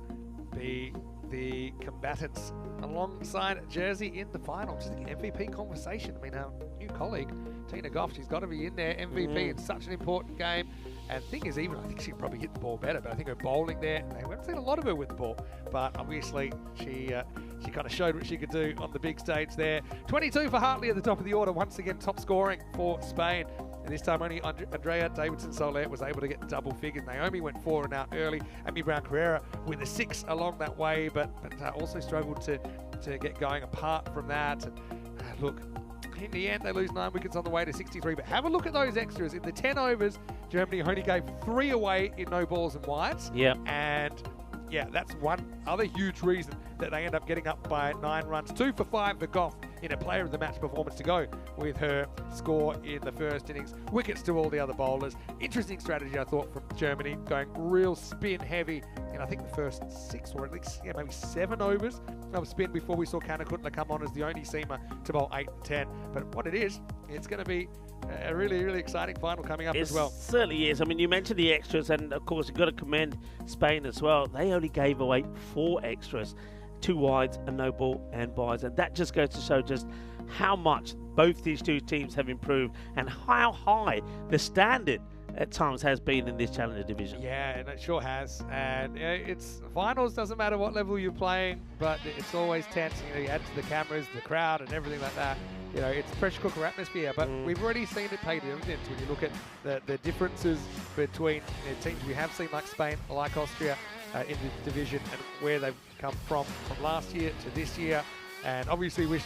Speaker 1: be the combatants alongside Jersey in the final. Just the MVP conversation. I mean, our new colleague, Tina Goff, she's got to be in there. MVP in such an important game. And the thing is, even I think she probably hit the ball better, but I think her bowling there, we haven't seen a lot of her with the ball, but obviously she kind of showed what she could do on the big stage there. 22 for Hartley at the top of the order, once again top scoring for Spain. And this time only Andrea Davidson-Soler was able to get double figures. Naomi went 4 and out early. Amy Brown-Carrera with a 6 along that way, but also struggled to get going apart from that. And look, in the end, they lose 9 wickets on the way to 63. But have a look at those extras. In the 10 overs, Germany only gave 3 away in no balls and wides.
Speaker 4: Yeah.
Speaker 1: And yeah, that's one other huge reason that they end up getting up by 9 runs. 2 for 5 for Goff in a player of the match performance to go with her score in the first innings. Wickets to all the other bowlers. Interesting strategy, I thought, from Germany, going real spin heavy in I think the first 6 or at least maybe 7 overs of spin before we saw Kanakutla come on as the only seamer to bowl 8 and 10. But what it is, it's going to be a really, really exciting final coming up as well.
Speaker 4: It certainly is. I mean, you mentioned the extras, and of course, you've got to commend Spain as well. They only gave away 4 extras, 2 wides, a no ball and byes, and that just goes to show just how much both these 2 teams have improved and how high the standard at times has been in this Challenger division.
Speaker 1: Yeah, and it sure has. And it's finals, doesn't matter what level you're playing, but it's always tense. You add to the cameras, the crowd, and everything like that. It's a pressure cooker atmosphere, but we've already seen it pay dividends when you look at the differences between teams we have seen like Spain, like Austria in the division, and where they've come from last year to this year. And obviously wish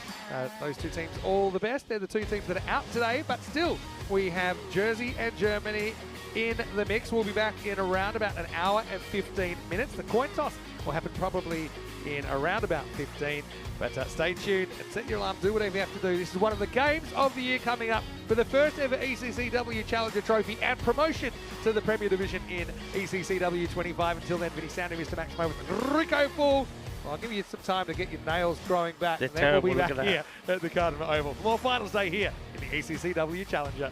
Speaker 1: those 2 teams all the best. They're the 2 teams that are out today, but still we have Jersey and Germany in the mix. We'll be back in around about an hour and 15 minutes. The coin toss will happen probably in around about 15, but stay tuned and set your alarm, do whatever you have to do. This is one of the games of the year coming up for the first ever ECC-W Challenger Trophy and promotion to the Premier Division in ECC-W 25. Until then, Vinny Sandu, Mr. Maximo with Rico Full. I'll give you some time to get your nails growing back, and then we'll be back here at the Cardinal Oval for more finals day here in the ECC-W Challenger.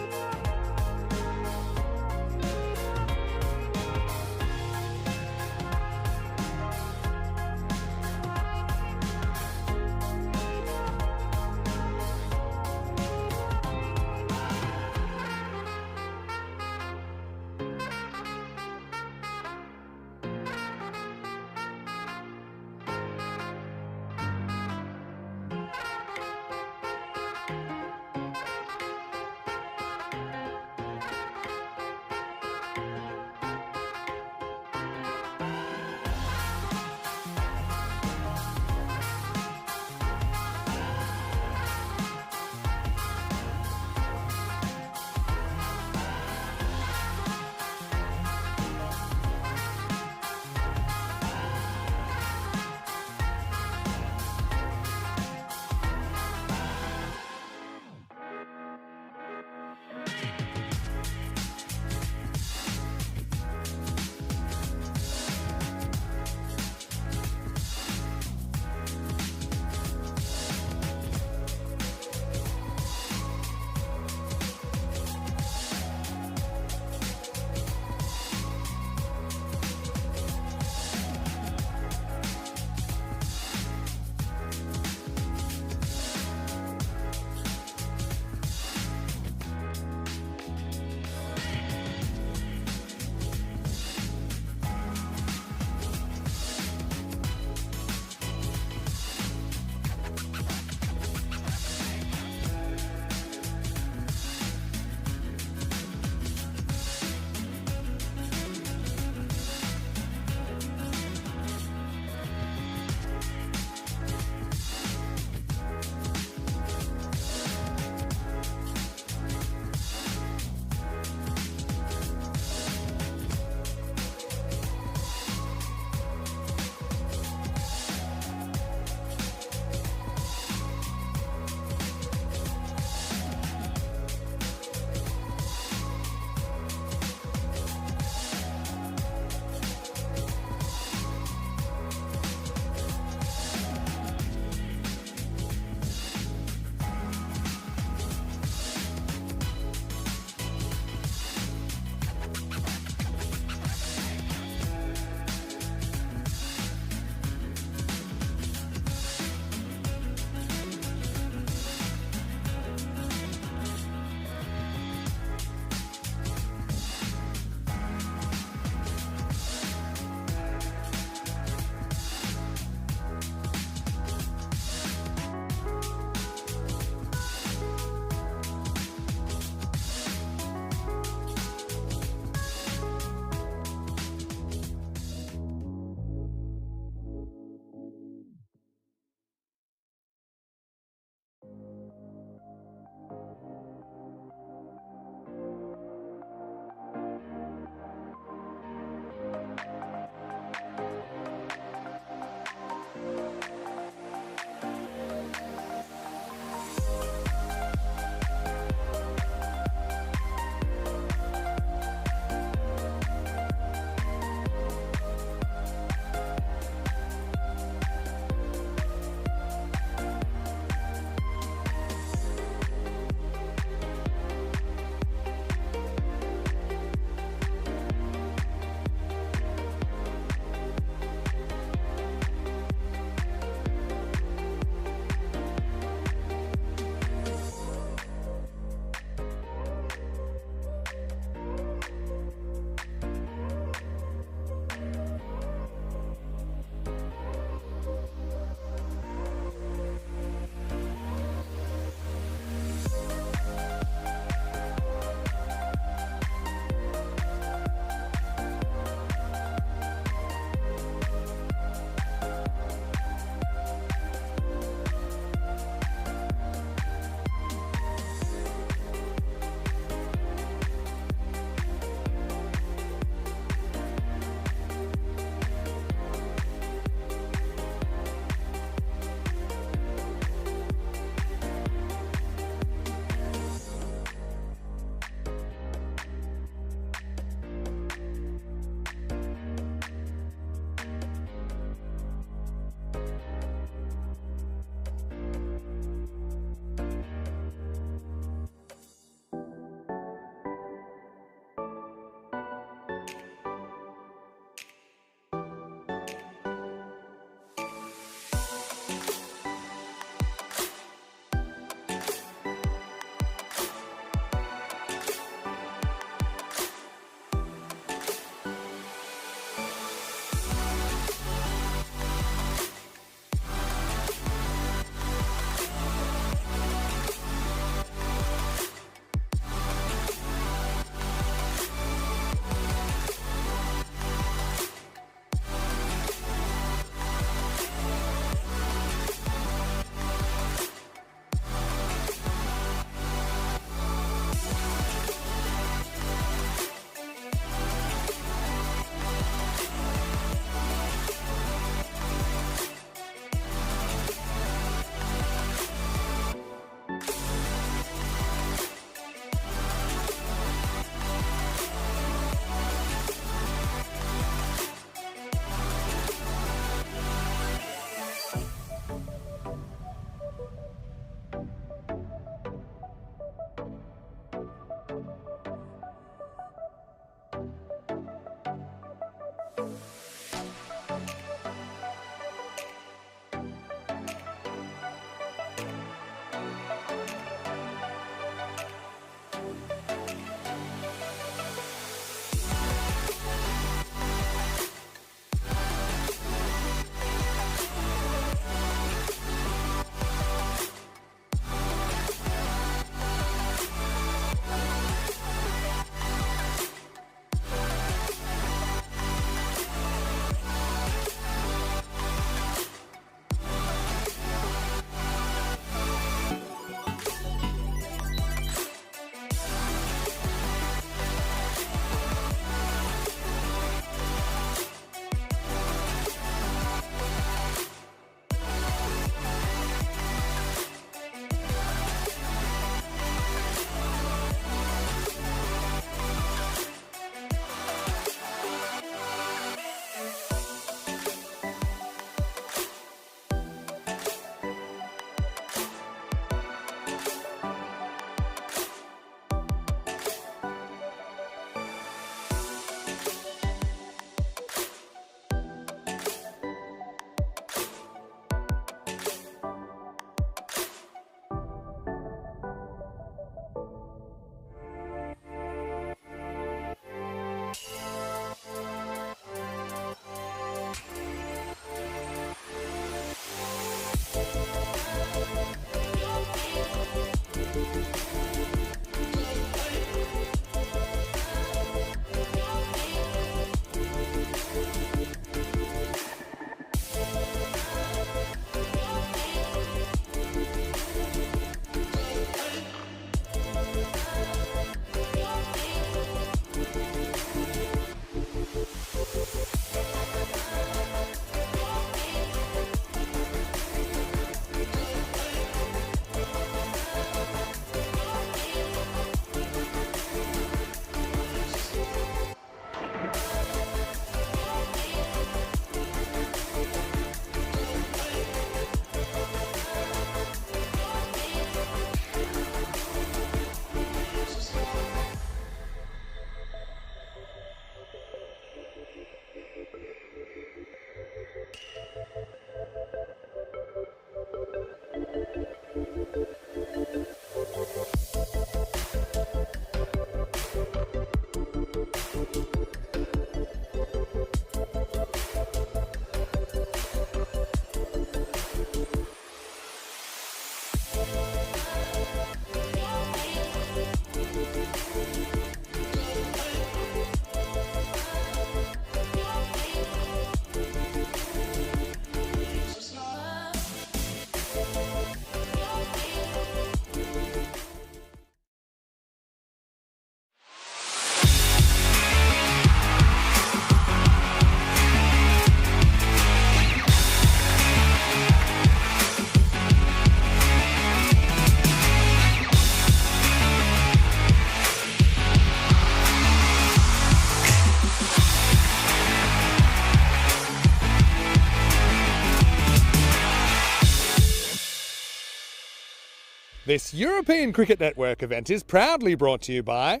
Speaker 1: This European Cricket Network event is proudly brought to you by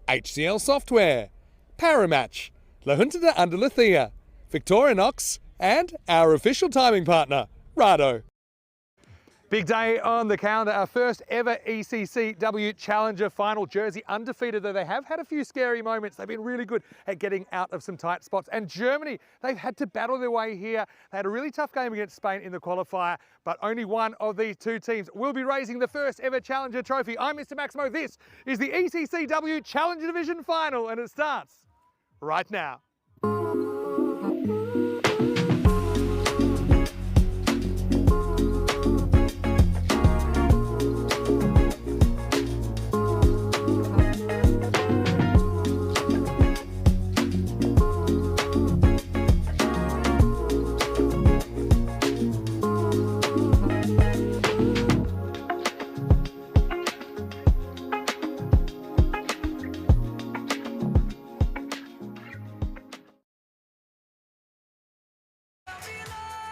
Speaker 1: HCL Software, Paramatch, La Junta de Andalucía, Victorinox, and our official timing partner, Rado. Big day on the calendar, our first ever ECC-W Challenger final. Jersey undefeated, though they have had a few scary moments. They've been really good at getting out of some tight spots. And Germany, they've had to battle their way here. They had a really tough game against Spain in the qualifier, but only one of these two teams will be raising the first ever Challenger trophy. I'm Mr. Maximo. This is the ECC-W Challenger Division final, and it starts right now.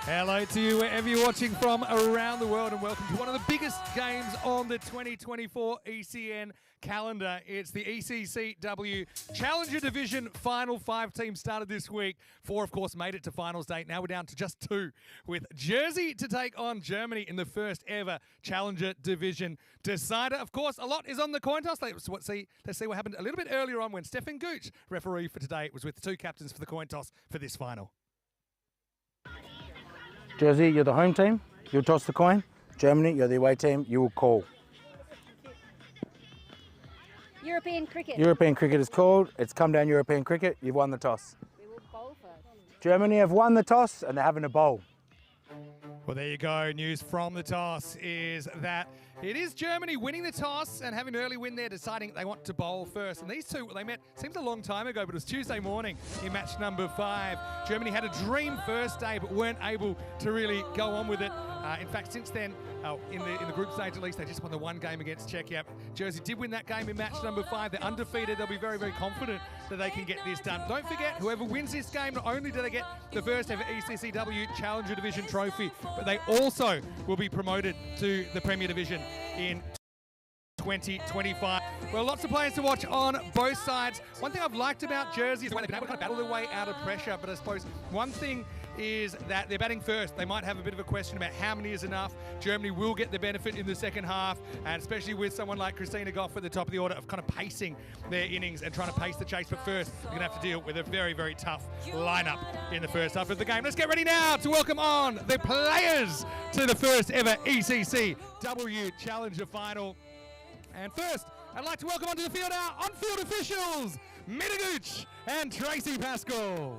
Speaker 1: Hello to you wherever you're watching from around the world, and welcome to one of the biggest games on the 2024 ECN calendar. It's the ECC-W Challenger Division final. 5 teams started this week. 4, of course, made it to finals date. Now we're down to just 2, with Jersey to take on Germany in the first ever Challenger Division decider. Of course, a lot is on the coin toss. Let's see what happened a little bit earlier on when Stefan Gooch, referee for today, was with the 2 captains for the coin toss for this final.
Speaker 2: Jersey, you're the home team. You'll toss the coin. Germany, you're the away team. You will call.
Speaker 3: European cricket.
Speaker 2: European cricket is called. It's come down European cricket. You've won the toss.
Speaker 3: We will bowl first.
Speaker 2: Germany have won the toss and they're having a bowl.
Speaker 1: Well, there you go. News from the toss is that it is Germany winning the toss and having an early win there, deciding they want to bowl first. And these two, they met, seems a long time ago, but it was Tuesday morning in match number 5. Germany had a dream first day, but weren't able to really go on with it. In fact, since then, in the group stage at least, they just won the 1 game against Czechia. Jersey did win that game in match number 5. They're undefeated. They'll be very, very confident that they can get this done. Don't forget, whoever wins this game, not only do they get the first ever ECC-W Challenger Division trophy, but they also will be promoted to the Premier Division in 2025. Well, lots of players to watch on both sides. One thing I've liked about Jersey is when they've been able to kind of battle their way out of pressure, but I suppose one thing is that they're batting first. They might have a bit of a question about how many is enough. Germany will get the benefit in the second half, and especially with someone like Christina Goff at the top of the order of kind of pacing their innings and trying to pace the chase. But first, you're going to have to deal with a very, very tough lineup in the first half of the game. Let's get ready now to welcome on the players to the first ever ECC-W Challenger final. And first, I'd like to welcome onto the field our on-field officials, Mina Gooch and Tracy Pascal.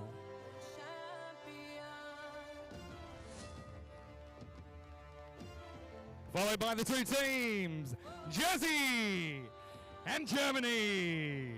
Speaker 1: Followed by the 2 teams, Jersey and Germany.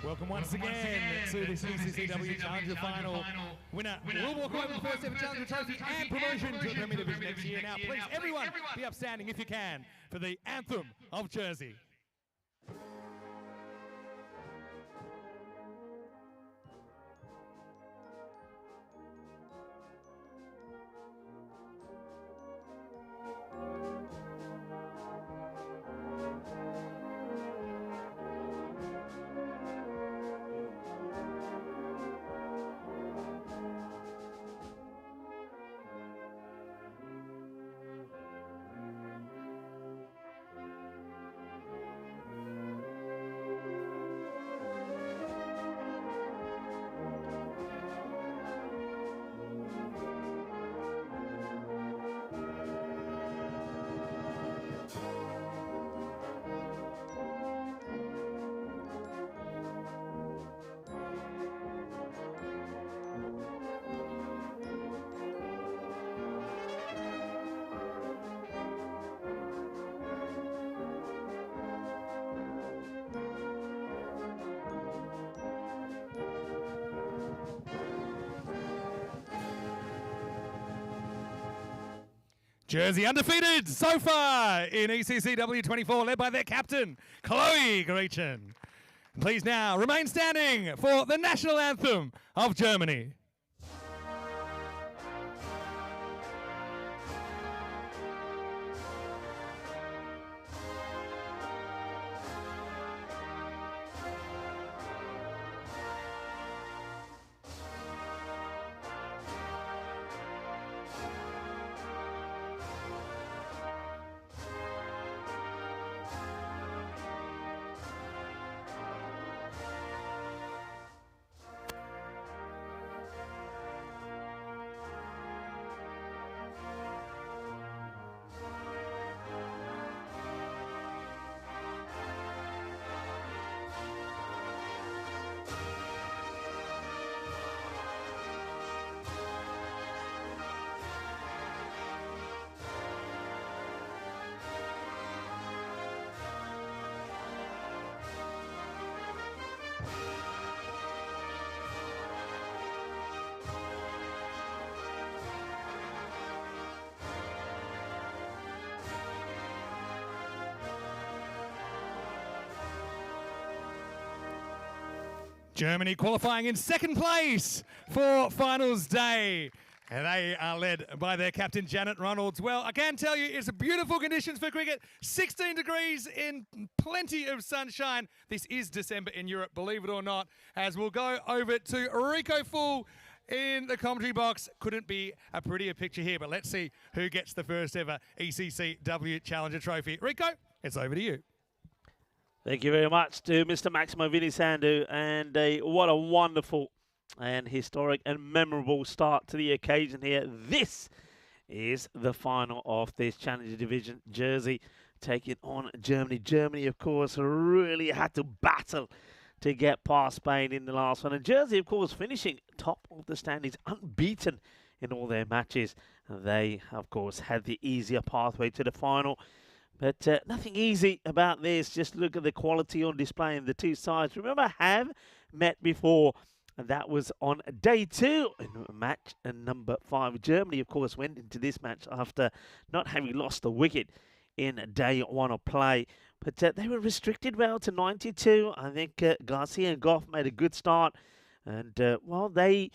Speaker 1: Welcome once again to this ECC-W Challenger final. Winner will walk away with the first ever Challenger trophy and promotion to the Premier Division next year. Now, please, everyone, be upstanding if you can for the anthem of Jersey. Jersey undefeated so far in ECC-W 24, led by their captain, Chloe Griechen. Please now remain standing for the national anthem of Germany. Germany qualifying in second place for finals day. And they are led by their captain, Janet Ronalds. Well, I can tell you it's beautiful conditions for cricket. 16 degrees in plenty of sunshine. This is December in Europe, believe it or not. As we'll go over to Rico Full in the commentary box. Couldn't be a prettier picture here, but let's see who gets the first ever ECC-W Challenger Trophy. Rico, it's over to you.
Speaker 4: Thank you very much to Mr. Maximo Vinisandu, and what a wonderful and historic and memorable start to the occasion here. This is the final of this Challenger Division. Jersey taking on Germany. Germany, of course, really had to battle to get past Spain in the last one. And Jersey, of course, finishing top of the standings, unbeaten in all their matches. They, of course, had the easier pathway to the final. But nothing easy about this. Just look at the quality on display in the two sides. Remember, have met before. And that was on day 2 in match number 5. Germany, of course, went into this match after not having lost a wicket in day 1 of play. But they were restricted well to 92. I think Garcia and Goff made a good start. And, well, they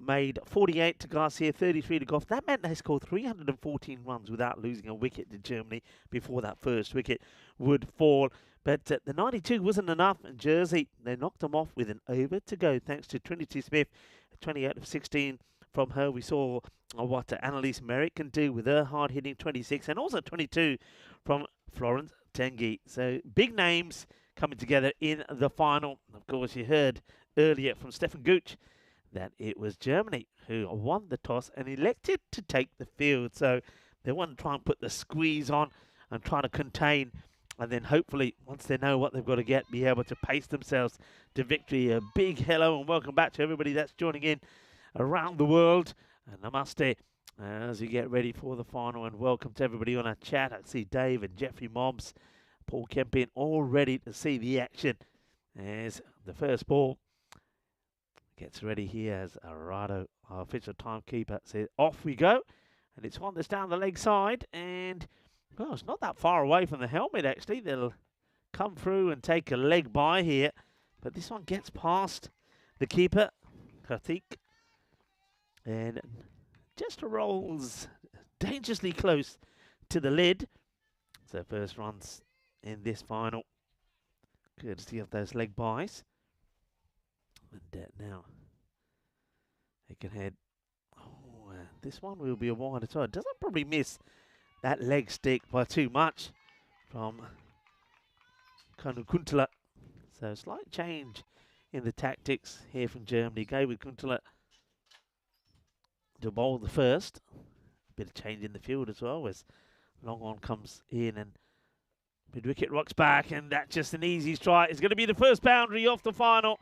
Speaker 4: made 48 to Garcia, 33 to Goff. That meant they scored 314 runs without losing a wicket to Germany before that first wicket would fall. But the 92 wasn't enough, and Jersey, they knocked them off with an over to go, thanks to Trinity Smith, 28 of 16 from her. We saw what Annalise Merrick can do with her hard-hitting 26, and also 22 from Florence Tengi. So big names coming together in the final. Of course, you heard earlier from Stefan Gooch that it was Germany who won the toss and elected to take the field. So they want to try and put the squeeze on and try to contain, and then hopefully, once they know what they've got to get, be able to pace themselves to victory. A big hello and welcome back to everybody that's joining in around the world. And namaste as you get ready for the final. And welcome to everybody on our chat. I see Dave and Jeffrey Mobbs, Paul Kempin, all ready to see the action as the first ball gets ready here as Arado, our official timekeeper, says off we go. And it's one that's down the leg side, and well, it's not that far away from the helmet actually. They'll come through and take a leg by here, but this one gets past the keeper, Karthik, and just rolls dangerously close to the lid. So first runs in this final, courtesy of those leg buys. And now they can head. Oh, this one will be a wide as well. Doesn't probably miss that leg stick by too much from Kanu Kuntala. So slight change in the tactics here from Germany. Go with Kuntala to bowl the first. Bit of change in the field as well as long on comes in and mid-wicket rocks back, and that's just an easy strike. It's going to be the first boundary off the final.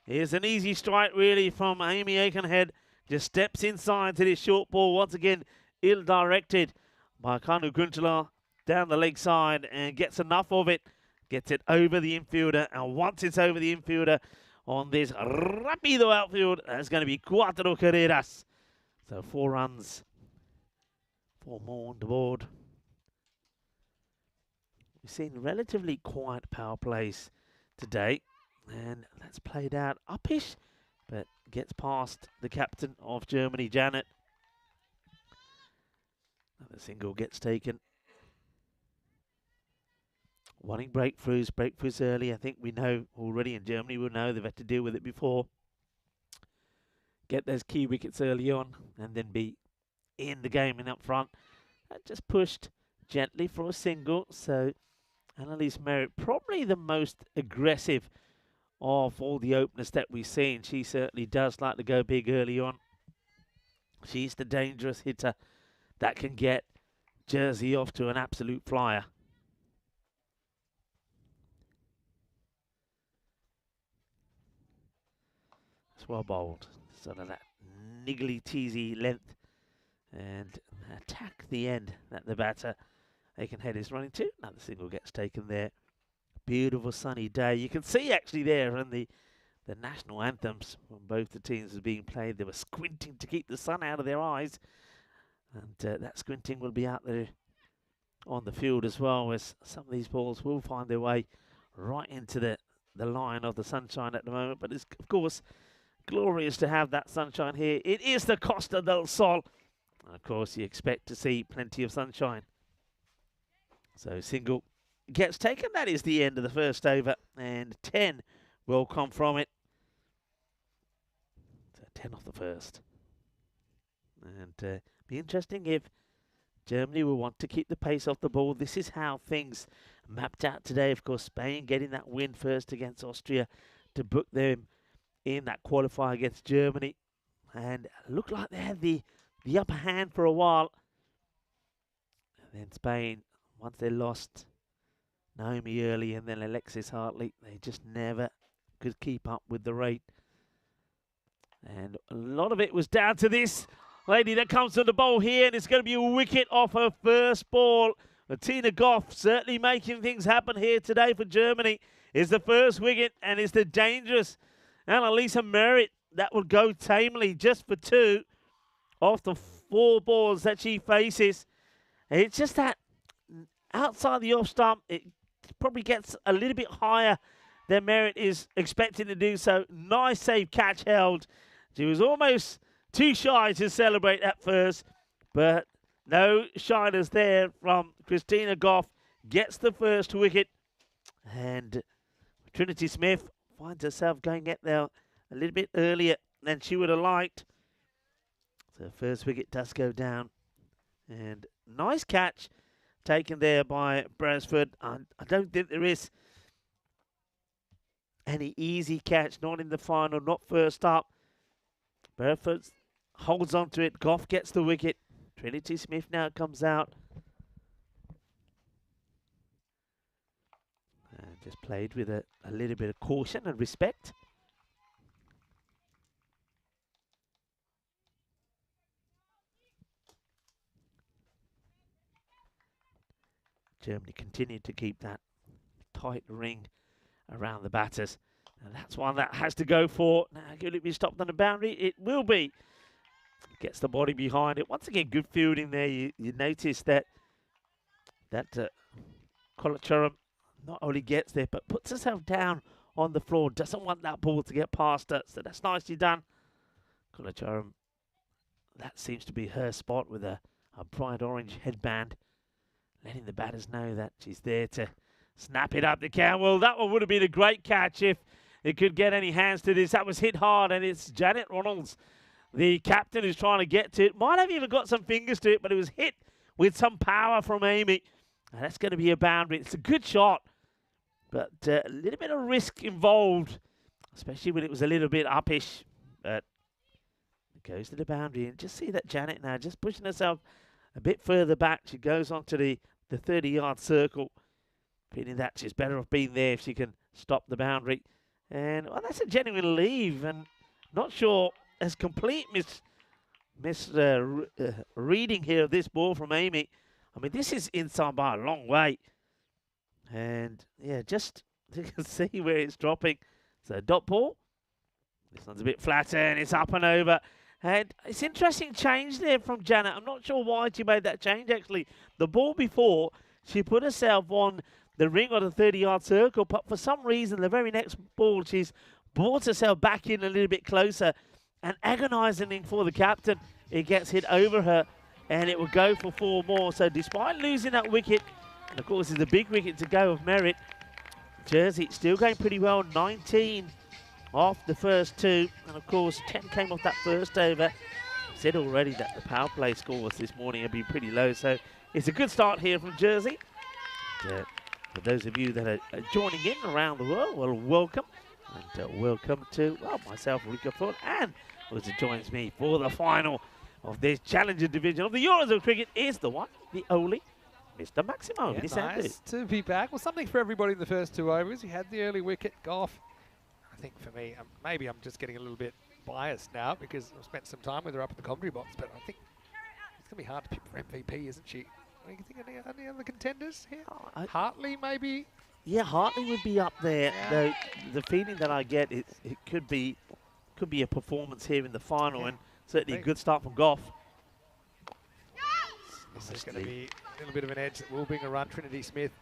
Speaker 4: Here's an easy strike, really, from Amy Aikenhead. Just steps inside to this short ball. Once again, ill-directed by Kanu Kuntala down the leg side and gets enough of it. Gets it over the infielder. And once it's over the infielder on this rapido outfield, that's going to be 4 carreras. So 4 runs 4 more on the board. We've seen relatively quiet power plays today, and that's played out uppish, but gets past the captain of Germany, Janet. Another single gets taken. Wanting breakthroughs early. I think we know already in Germany, we'll know they've had to deal with it before. Get those key wickets early on and then be in the game and up front. And just pushed gently for a single. So Annalise Merritt, probably the most aggressive of all the openers that we've seen. She certainly does like to go big early on. She's the dangerous hitter that can get Jersey off to an absolute flyer. It's well bowled, sort of that niggly, teasy length and attack the end that the batter Aikenhead is running to. Another single gets taken there. Beautiful sunny day. You can see actually there in the national anthems when both the teams are being played, they were squinting to keep the sun out of their eyes, and that squinting will be out there on the field as well, as some of these balls will find their way right into the line of the sunshine at the moment. But it's of course glorious to have that sunshine here. It is the Costa del Sol. And of course, you expect to see plenty of sunshine. So single gets taken. That is the end of the first over, and 10 will come from it. So 10 off the first. And be interesting if Germany will want to keep the pace off the ball. This is how things mapped out today. Of course, Spain getting that win first against Austria to book them in that qualifier against Germany, and looked like they had the upper hand for a while. And then Spain, once they lost Naomi early and then Alexis Hartley, they just never could keep up with the rate. And a lot of it was down to this lady that comes to the bowl here, and it's going to be a wicket off her first ball. Tina Goff certainly making things happen here today for Germany. Is the first wicket, and is the dangerous Annalisa Merritt that will go tamely just for 2 off the 4 balls that she faces. It's just that outside the off stump, it probably gets a little bit higher than Merritt is expecting to do so. Nice safe catch held. She was almost too shy to celebrate at first, but no shyness there from Christina Goff. Gets the first wicket, and Trinity Smith finds herself going get there a little bit earlier than she would have liked. So first wicket does go down, and nice catch taken there by Brasford. I don't think there is any easy catch, not in the final, not first up. Brasford holds on to it. Goff gets the wicket. Trinity Smith now comes out. And just played with a little bit of caution and respect. Germany continued to keep that tight ring around the batters. And that's one that has to go for. Now, could it be stopped on the boundary? It will be. Gets the body behind it. Once again, good fielding there. You notice that Kolochurum not only gets there, but puts herself down on the floor. Doesn't want that ball to get past her. So that's nicely done. Kolochurum, that seems to be her spot with a bright orange headband, letting the batters know that she's there to snap it up the can. Well, that one would have been a great catch if it could get any hands to this. That was hit hard, and it's Janet Ronalds, the captain, who's trying to get to it. Might have even got some fingers to it, but it was hit with some power from Amy. And that's going to be a boundary. It's a good shot, but a little bit of risk involved, especially when it was a little bit uppish. But it goes to the boundary, and just see that Janet now just pushing herself a bit further back. She goes onto the 30-yard circle, feeling that she's better off being there if she can stop the boundary. And well, that's a genuine leave, and not sure as complete reading here of this ball from Amy. I mean, this is inside by a long way. And yeah, just you can see where it's dropping. So dot ball. This one's a bit flatter, and it's up and over. And it's interesting change there from Janet. I'm not sure why she made that change, actually. The ball before, she put herself on the ring or the 30-yard circle, but for some reason, the very next ball, she's brought herself back in a little bit closer and agonising for the captain. It gets hit over her, and it will go for 4 more. So despite losing that wicket, and of course it's a big wicket to go of merit, Jersey still going pretty well, 19 off the first 2, and of course 10 came off that first over. I said already that the power play scores this morning have been pretty low, so it's a good start here from Jersey. And, for those of you that are joining in around the world, well, welcome. And welcome to, well, myself, Rico Ford, and also joins me for the final of this Challenger division of the Euros of Cricket is the one, the only, Mr. Maximo.
Speaker 1: Yeah, nice to be back. Well, something for everybody in the first 2 overs. We had the early wicket, Goff. I think for me, maybe I'm just getting a little bit biased now because I've spent some time with her up in the commentary box, but I think it's going to be hard to pick for MVP, isn't she? What do you think any other contenders here? Hartley, maybe?
Speaker 4: Yeah, Hartley would be up there. Yeah. The feeling that I get is it could be a performance here in the final, and certainly a good start from Goff.
Speaker 1: This is going to be a little bit of an edge that will bring a run. Trinity Smith.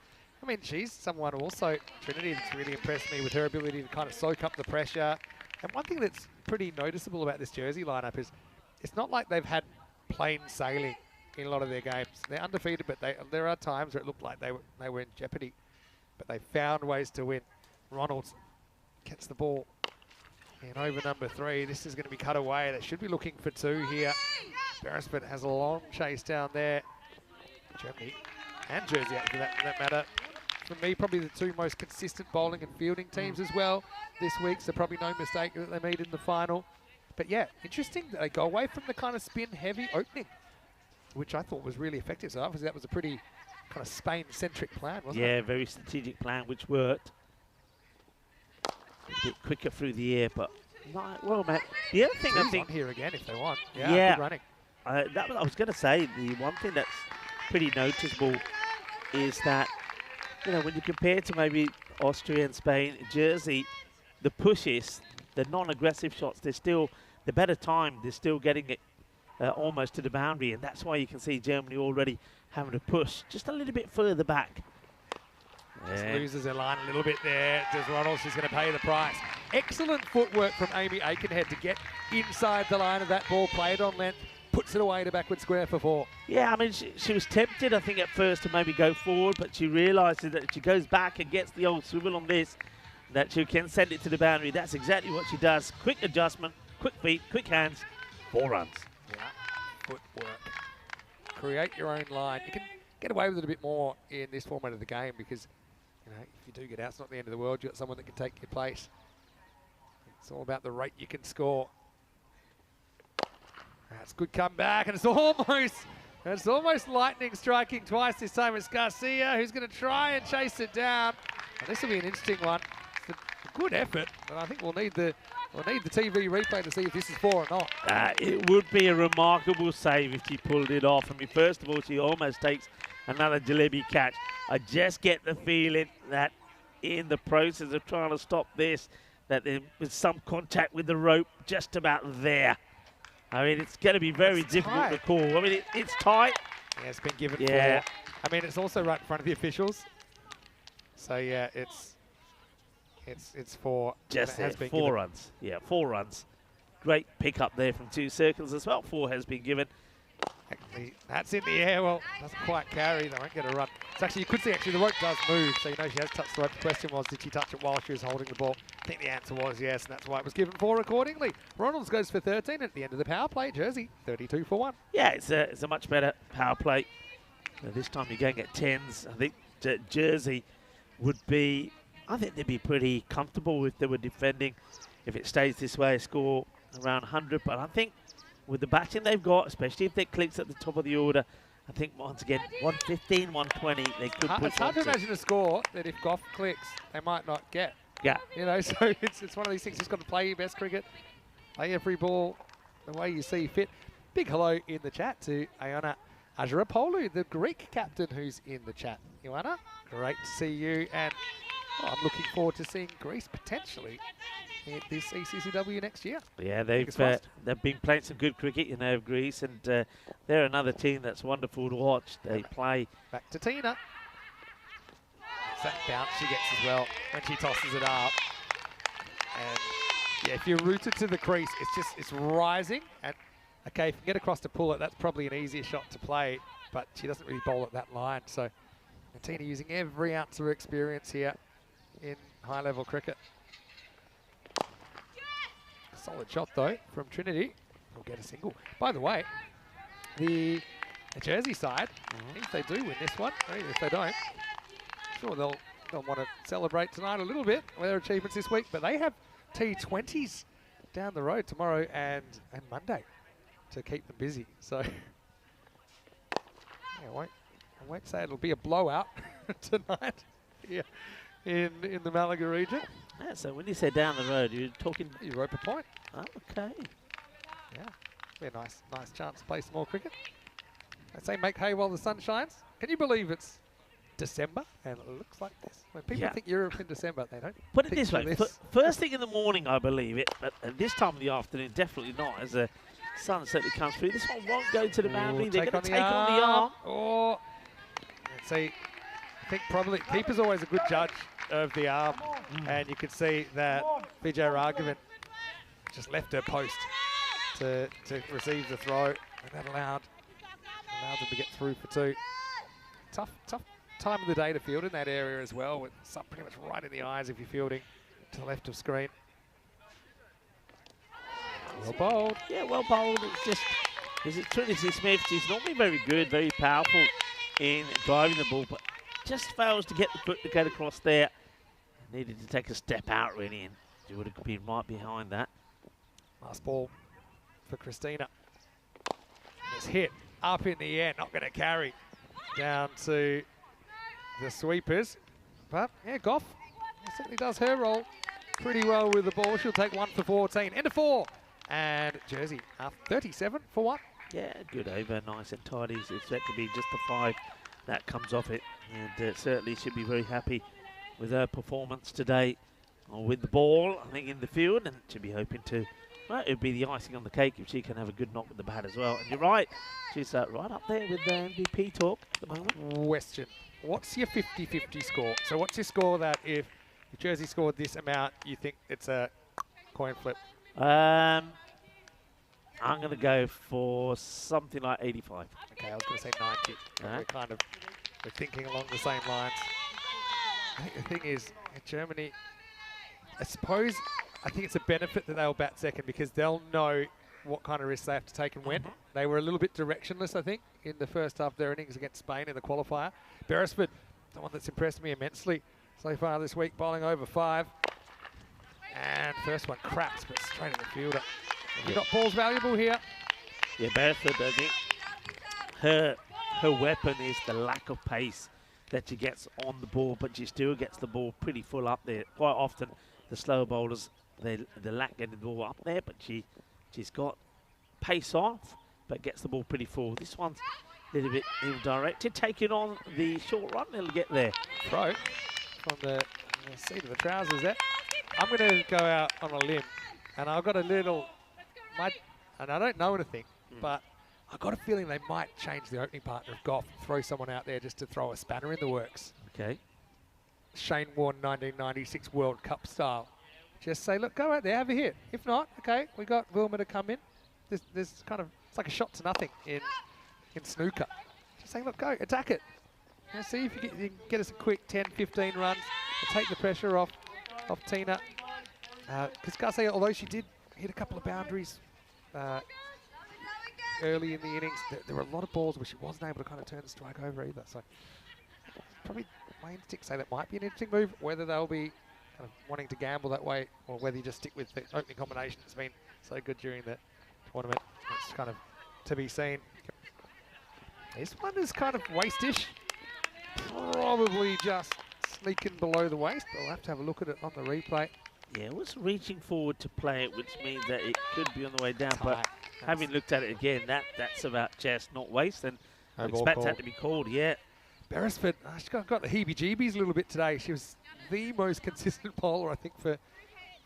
Speaker 1: I mean, she's someone also, Trinity, that's really impressed me with her ability to kind of soak up the pressure. And one thing that's pretty noticeable about this Jersey lineup is it's not like they've had plain sailing in a lot of their games. They're undefeated, but there are times where it looked like they were in jeopardy. But they found ways to win. Ronalds gets the ball in over number 3. This is going to be cut away. They should be looking for 2 here. Beresford has a long chase down there. Germany and Jersey, for that matter. For me, probably the 2 most consistent bowling and fielding teams as well this week, so probably no mistake that they made in the final. But yeah, interesting that they go away from the kind of spin-heavy opening, which I thought was really effective. So obviously that was a pretty kind of Spain-centric plan, wasn't it?
Speaker 4: Yeah, very strategic plan, which worked. A bit quicker through the air, but well, Matt. The other thing I think
Speaker 1: on here again if they want. Yeah, good running.
Speaker 4: I was going to say the one thing that's pretty noticeable is that, you know, when you compare to maybe Austria and Spain, Jersey, the pushes, the non-aggressive shots, they're still the better time. They're still getting it almost to the boundary, and that's why you can see Germany already having to push just a little bit further back.
Speaker 1: Just loses her line a little bit there. Does Ronald? She's going to pay the price. Excellent footwork from Amy Aikenhead to get inside the line of that ball, play it on length, puts it away to backward square for 4.
Speaker 4: Yeah, I mean, she was tempted, I think, at first to maybe go forward, but she realises that if she goes back and gets the old swivel on this, that she can send it to the boundary. That's exactly what she does. Quick adjustment, quick feet, quick hands, 4 runs.
Speaker 1: Yeah, footwork. Create your own line. You can get away with it a bit more in this format of the game because, you know, if you do get out, it's not the end of the world. You've got someone that can take your place. It's all about the rate you can score. That's good comeback, and it's almost lightning striking twice this time. It's Garcia who's going to try and chase it down. And this will be an interesting one. It's a good effort, but I think we'll need the TV replay to see if this is 4 or not.
Speaker 4: It would be a remarkable save if she pulled it off. I mean, first of all, she almost takes another jalebi catch. I just get the feeling that in the process of trying to stop this, that there was some contact with the rope just about there. I mean, it's going to be very difficult to call. I mean, it's tight.
Speaker 1: Yeah, it's been given 4. I mean, it's also right in front of the officials. So yeah, it's 4.
Speaker 4: Just there, 4 runs. Yeah, 4 runs. Great pick up there from 2 circles as well. 4 has been given.
Speaker 1: Actually, that's in the air. Well, doesn't quite carry. They won't get a run. It's actually, you could see actually the rope does move, so you know she has touched the rope. The question was, did she touch it while she was holding the ball? I think the answer was yes, and that's why it was given 4 accordingly. Ronalds goes for 13 at the end of the power play. Jersey, 32 for 1.
Speaker 4: Yeah, it's a much better power play. This time you're going at 10s. I think Jersey would be, I think they'd be pretty comfortable if they were defending. If it stays this way, score around 100. But I think with the batting they've got, especially if they clicks at the top of the order, I think once again, 115, 120, they could put.
Speaker 1: It's hard to imagine a score that if Goff clicks, they might not get.
Speaker 4: Yeah.
Speaker 1: You know, so it's one of these things. You've got to play your best cricket, play every ball the way you see fit. Big hello in the chat to Iona Ajarapoulou, the Greek captain who's in the chat. Ioana, great to see you, and I'm looking forward to seeing Greece potentially at this ECC-W next year.
Speaker 4: Yeah,
Speaker 1: Fingers crossed.
Speaker 4: they've been playing some good cricket, you know, Greece, and they're another team that's wonderful to watch. They play.
Speaker 1: Back to Tina. It's that bounce she gets as well when she tosses it up. And yeah, if you're rooted to the crease, it's rising. And okay, if you get across to pull it, that's probably an easier shot to play, but she doesn't really bowl at that line. So Tina using every ounce of her experience here in high-level cricket. Solid shot though from Trinity. Will get a single. By the way, the Jersey side, if they do win this one, or even if they don't, sure they'll want to celebrate tonight a little bit with their achievements this week. But they have T20s down the road tomorrow and Monday to keep them busy. So yeah, I won't say it'll be a blowout tonight. Yeah, in the Malaga region.
Speaker 4: Yeah, so when you say down the road, you're talking
Speaker 1: Europa Point.
Speaker 4: Oh, okay.
Speaker 1: Yeah, be a nice chance to play some more cricket. They say make hay while the sun shines. Can you believe it's December and it looks like this? When people think Europe in December, they don't.
Speaker 4: Put it this way: first thing in the morning, I believe it, but at this time of the afternoon, definitely not, as the sun certainly comes through. This one won't go to the boundary. They're going to take on the arm.
Speaker 1: Oh, see, I think probably keeper's always a good judge of the arm, and you can see that Vijay Raghavan just left her post to receive the throw, and that allowed them to get through for two. Tough time of the day to field in that area as well, with sun pretty much right in the eyes if you're fielding to the left of screen. Well bowled.
Speaker 4: Yeah, well bowled. It's Trinity Smith. She's normally very good, very powerful in driving the ball, but just fails to get the foot to get across there. Needed to take a step out really, and she would have been right behind that.
Speaker 1: Last ball for Christina. And it's hit up in the air, not going to carry down to the sweepers. But yeah, Goff certainly does her role pretty well with the ball. She'll take 1 for 14, into 4. And Jersey 37 for 1.
Speaker 4: Yeah, good over, nice and tidy. It's that to be just the 5 that comes off it, and certainly should be very happy with her performance today with the ball, I think, in the field, and should be hoping to, well, it would be the icing on the cake if she can have a good knock with the bat as well. And you're right, she's right up there with the MVP talk at the moment.
Speaker 1: Question, what's your 50-50 score? So what's your score that if Jersey scored this amount, you think it's a coin flip?
Speaker 4: I'm going to go for something like 85.
Speaker 1: Okay, I was going to say 90. We're thinking along the same lines. I think the thing is, in Germany, I think it's a benefit that they'll bat second because they'll know what kind of risks they have to take and when. They were a little bit directionless, I think, in the first half of their innings against Spain in the qualifier. Beresford, the one that's impressed me immensely so far this week, bowling over 5. And first one craps, but straight at the fielder. You've got balls valuable here.
Speaker 4: Yeah, Beresford, I think her weapon is the lack of pace that she gets on the ball, but she still gets the ball pretty full up there. Quite often, the slower bowlers, they lack getting the ball up there, but she's got pace off, but gets the ball pretty full. This one's a little bit ill-directed, taking on the short run, it'll get there.
Speaker 1: Throw from the seat of the trousers there. I'm going to go out on a limb, and I've got a little, and I don't know anything, but I've got a feeling they might change the opening partner of Goff, throw someone out there just to throw a spanner in the works.
Speaker 4: Okay.
Speaker 1: Shane Warne 1996 World Cup style. Just say, look, go out there, have a hit. If not, okay, we got Wilma to come in. There's kind of, it's like a shot to nothing in snooker. Just saying, look, go, attack it. Now see if you can get us a quick 10, 15 runs and take the pressure off Tina. Because Garcia, although she did hit a couple of boundaries early in the innings, there were a lot of balls where she wasn't able to kind of turn the strike over either. So probably my instincts say that might be an interesting move. Whether they'll be kind of wanting to gamble that way or whether you just stick with the opening combination that's been so good during the tournament, it's kind of to be seen. This one is kind of waist-ish. Probably just sneaking below the waist. I'll have to have a look at it on the replay.
Speaker 4: Yeah, it was reaching forward to play it, which means that it could be on the way down. But having looked at it again, that's about chest, not waist, and I expect that to be called, yeah.
Speaker 1: Beresford, she's got the heebie-jeebies a little bit today. She was the most consistent bowler, I think, for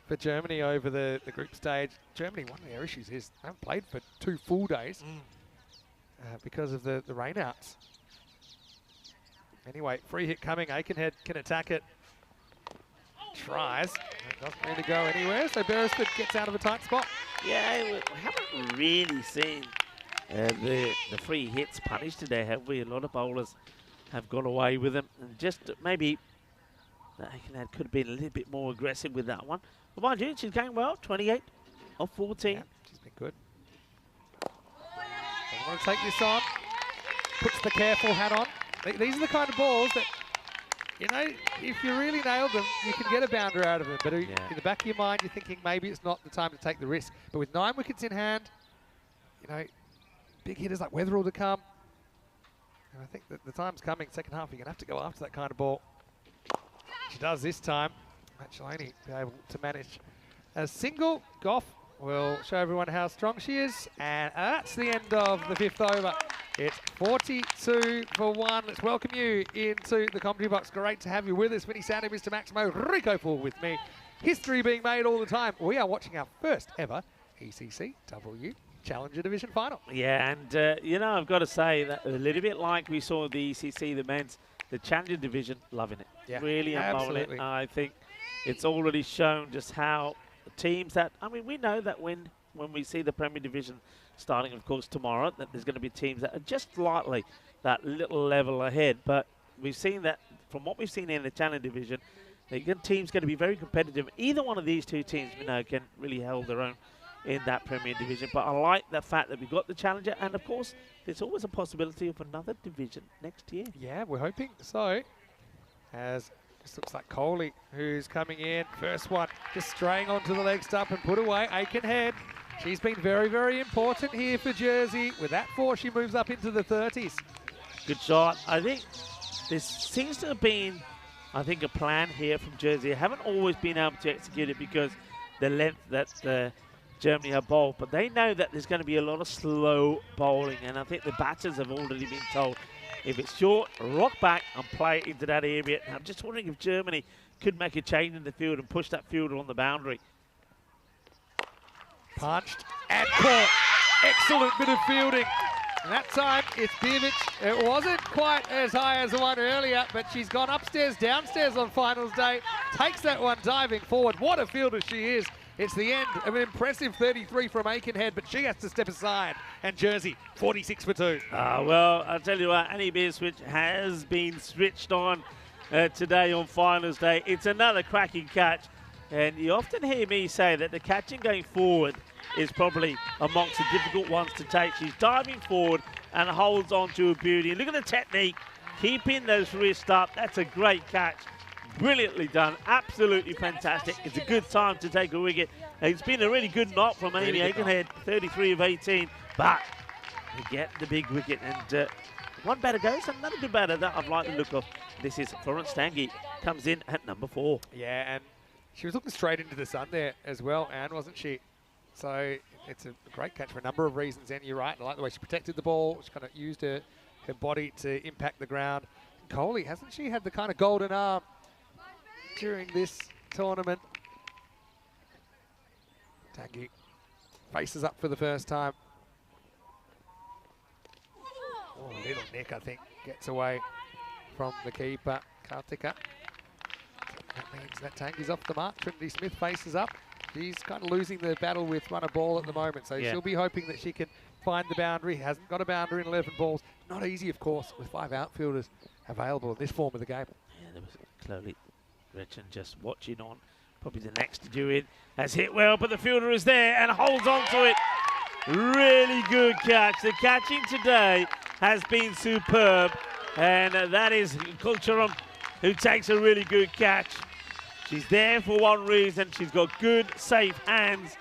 Speaker 1: for Germany over the group stage. Germany, one of their issues is they haven't played for 2 full days because of the rainouts. Anyway, free hit coming. Aikenhead can attack it. Tries. It doesn't really go anywhere, so Beresford gets out of a tight spot.
Speaker 4: Yeah, we haven't really seen the free hits punished today, have we? A lot of bowlers have got away with them. And just maybe Aikenhead could have been a little bit more aggressive with that one. But mind you, she's going well. 28 of 14.
Speaker 1: Yeah, she's been good. Doesn't want to take this on. Puts the careful hat on. These are the kind of balls that, you know, if you really nail them, you can get a bounder out of them. But in the back of your mind, you're thinking maybe it's not the time to take the risk. But with 9 wickets in hand, you know, big hitters like Weatherall to come. And I think that the time's coming, second half, you're going to have to go after that kind of ball. She does this time. She'll only be able to manage a single. Goff will show everyone how strong she is. And that's the end of the 5th over. It's 42 for 1. Let's welcome you into the commentary box. Great to have you with us. Vinny Sandu, Mr. Maximo, Rico Full with me. History being made all the time. We are watching our first ever ECC-W Challenger Division final.
Speaker 4: Yeah, and you know, I've got to say that a little bit like we saw the ECC, the men's, the Challenger Division, loving it. Yeah, really loving it. I think it's already shown just how teams that, I mean, we know that when we see the Premier Division starting, of course, tomorrow, that there's going to be teams that are just slightly that little level ahead. But we've seen that from what we've seen in the Challenger Division, the team's going to be very competitive. Either one of these two teams, you know, can really hold their own in that Premier Division. But I like the fact that we've got the Challenger, and of course, there's always a possibility of another division next year.
Speaker 1: Yeah, we're hoping so. As this looks like Coley, who's coming in. First one, just straying onto the leg stump and put away. Aikenhead. She's been very, very important here for Jersey. With that 4, she moves up into the 30s.
Speaker 4: Good shot. I think this seems to have been, I think, a plan here from Jersey. I haven't always been able to execute it because the length that Germany have bowled, but they know that there's going to be a lot of slow bowling, and I think the batters have already been told, if it's short, rock back and play it into that area. And I'm just wondering if Germany could make a change in the field and push that fielder on the boundary.
Speaker 1: Punched and caught. Excellent bit of fielding. And that time, it's Bievic. It wasn't quite as high as the one earlier, but she's gone upstairs, downstairs on finals day. Takes that one diving forward. What a fielder she is. It's the end of an impressive 33 from Aikenhead, but she has to step aside. And Jersey, 46 for 2.
Speaker 4: Well, I'll tell you what, Annie Beerswitch has been switched on today on finals day. It's another cracking catch. And you often hear me say that the catching going forward is probably amongst the difficult ones to take. She's diving forward and holds on to a beauty. And look at the technique, keeping those wrists up. That's a great catch. Brilliantly done, absolutely fantastic. It's a good time to take a wicket. It's been a really good knock from Amy Aikenhead, 33 of 18, but we get the big wicket. And one batter goes, another good batter that I've liked the look of. This is Florence Stange, comes in at number 4.
Speaker 1: Yeah, and she was looking straight into the sun there as well, Anne, wasn't she? So it's a great catch for a number of reasons, and you're right. I like the way she protected the ball. She kind of used her body to impact the ground. Coley, hasn't she had the kind of golden arm during this tournament? Tangi faces up for the first time. Oh, little Nick, I think, gets away from the keeper, Kartika. That means that Tangi's off the mark. Trinity Smith faces up. She's kind of losing the battle with runner ball at the moment, so she'll be hoping that she can find the boundary. Hasn't got a boundary in 11 balls. Not easy, of course, with 5 outfielders available in this form of the game.
Speaker 4: Yeah, there was Chloe Gretchen just watching on. Probably the next to do it. Has hit well, but the fielder is there and holds on to it. Really good catch. The catching today has been superb, and that is Kulcharam, who takes a really good catch. She's there for one reason. She's got good, safe hands.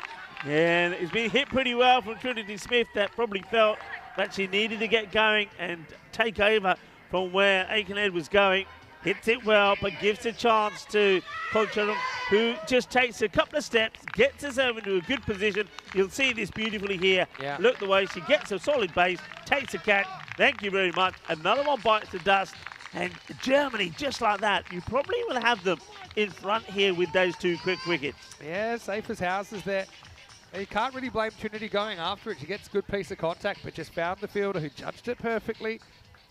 Speaker 4: And it's been hit pretty well from Trinity Smith, that probably felt that she needed to get going and take over from where Aikenhead was going. Hits it well, but gives a chance to Kulcharam, who just takes a couple of steps, gets herself into a good position. You'll see this beautifully here. Yeah. Look the way she gets a solid base, takes a catch. Thank you very much. Another one bites the dust. And Germany, just like that, you probably will have them in front here with those 2 quick wickets.
Speaker 1: Yeah, safe as houses there. You can't really blame Trinity going after it. She gets a good piece of contact, but just found the fielder who judged it perfectly.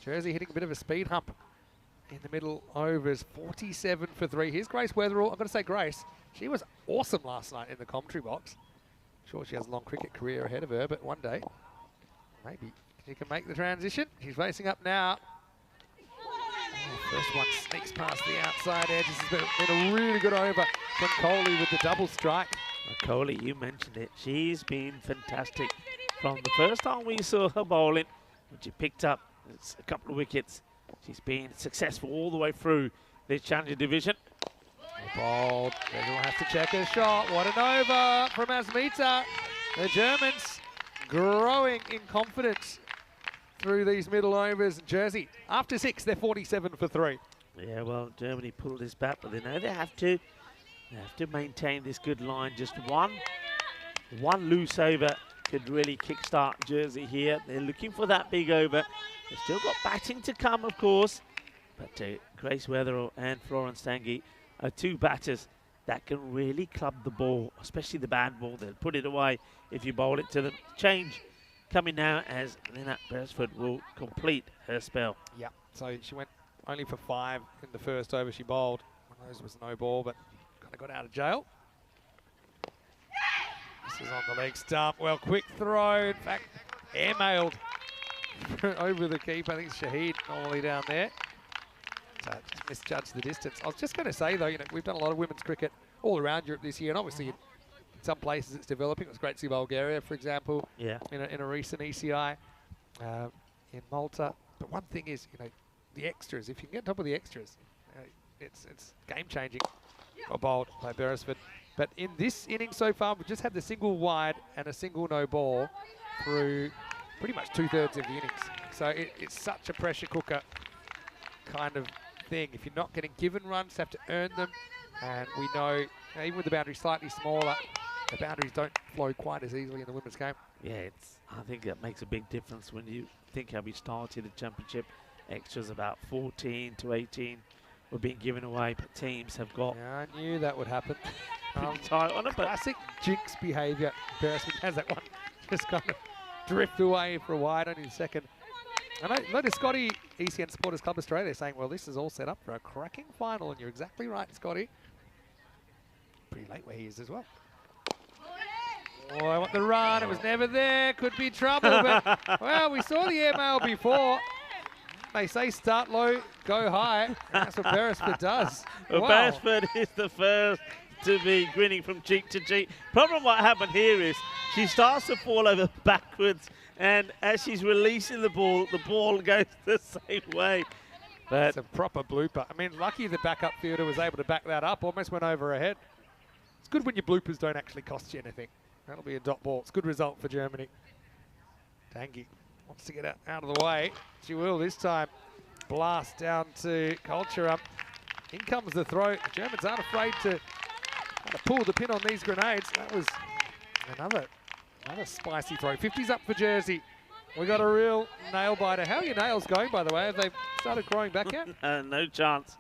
Speaker 1: Jersey hitting a bit of a speed hump in the middle overs, 47 for 3. Here's Grace Weatherall. I've got to say, Grace, she was awesome last night in the commentary box. Sure, she has a long cricket career ahead of her, but one day, maybe she can make the transition. She's facing up now. First one sneaks past the outside edge. This has been a really good over from Coley with the double strike.
Speaker 4: Coley, you mentioned it. She's been fantastic from the first time we saw her bowling, when she picked up a couple of wickets. She's been successful all the way through this Challenger division.
Speaker 1: Bowled. Everyone has to check her shot. What an over from Asmita. The Germans growing in confidence through these middle overs. Jersey, after 6, they're 47 for 3.
Speaker 4: Yeah, well, Germany pulled this back, but they know they have to. They have to maintain this good line. Just one loose over could really kickstart Jersey here. They're looking for that big over. They've still got batting to come, of course. But Grace Weatherall and Florence Tanguy are 2 batters that can really club the ball, especially the bad ball. They'll put it away if you bowl it to them. Change coming now as Lynette Beresford will complete her spell.
Speaker 1: Yeah, so she went only for 5 in the first over she bowled. One of those was no ball, but kind of got out of jail. This is on the leg stump. Well, quick throw. In fact, air-mailed over the keeper. I think it's Shahid normally down there. So just misjudged the distance. I was just going to say, though, we've done a lot of women's cricket all around Europe this year, and obviously in some places it's developing. It was great to see Bulgaria, for example,
Speaker 4: Yeah.
Speaker 1: in a recent ECI in Malta. But one thing is, the extras. If you can get on top of the extras, it's game-changing. Or bowled by Beresford. But in this inning so far, we've just had the single wide and a single no ball through pretty much 2/3 of the innings. So it's such a pressure cooker kind of thing. If you're not getting given runs, you have to earn them. And we know, even with the boundary slightly smaller, the boundaries don't flow quite as easily in the women's game.
Speaker 4: Yeah, I think that makes a big difference when you think how we started the championship. Extras about 14 to 18 were being given away, but teams have got
Speaker 1: Yeah, I knew that would happen.
Speaker 4: pretty tight on it. But
Speaker 1: Classic jinx behaviour. Beresford has that one just kind of drift away for a wide only the second. And I noticed Scotty, ECN Supporters Club Australia, saying, well, this is all set up for a cracking final. And you're exactly right, Scotty. Pretty late where he is as well. Oh, I want the run. It was never there. Could be trouble. But, well, we saw the airmail before. They say start low, go high. And that's what Beresford does.
Speaker 4: well,
Speaker 1: Wow.
Speaker 4: Beresford is the first to be grinning from cheek to cheek. Problem what happened here is she starts to fall over backwards, and as she's releasing the ball goes the same way. But
Speaker 1: It's a proper blooper. I mean, lucky the backup fielder was able to back that up. Almost went over her head. It's good when your bloopers don't actually cost you anything. That'll be a dot ball. It's a good result for Germany. Tanguy wants to get out of the way. She will this time. Blast down to Culture. In comes the throw. The Germans aren't afraid to kind of pull the pin on these grenades. That was another spicy throw. 50's up for Jersey. We got a real nail biter. How are your nails going, by the way? Have they started growing back yet?
Speaker 4: no chance.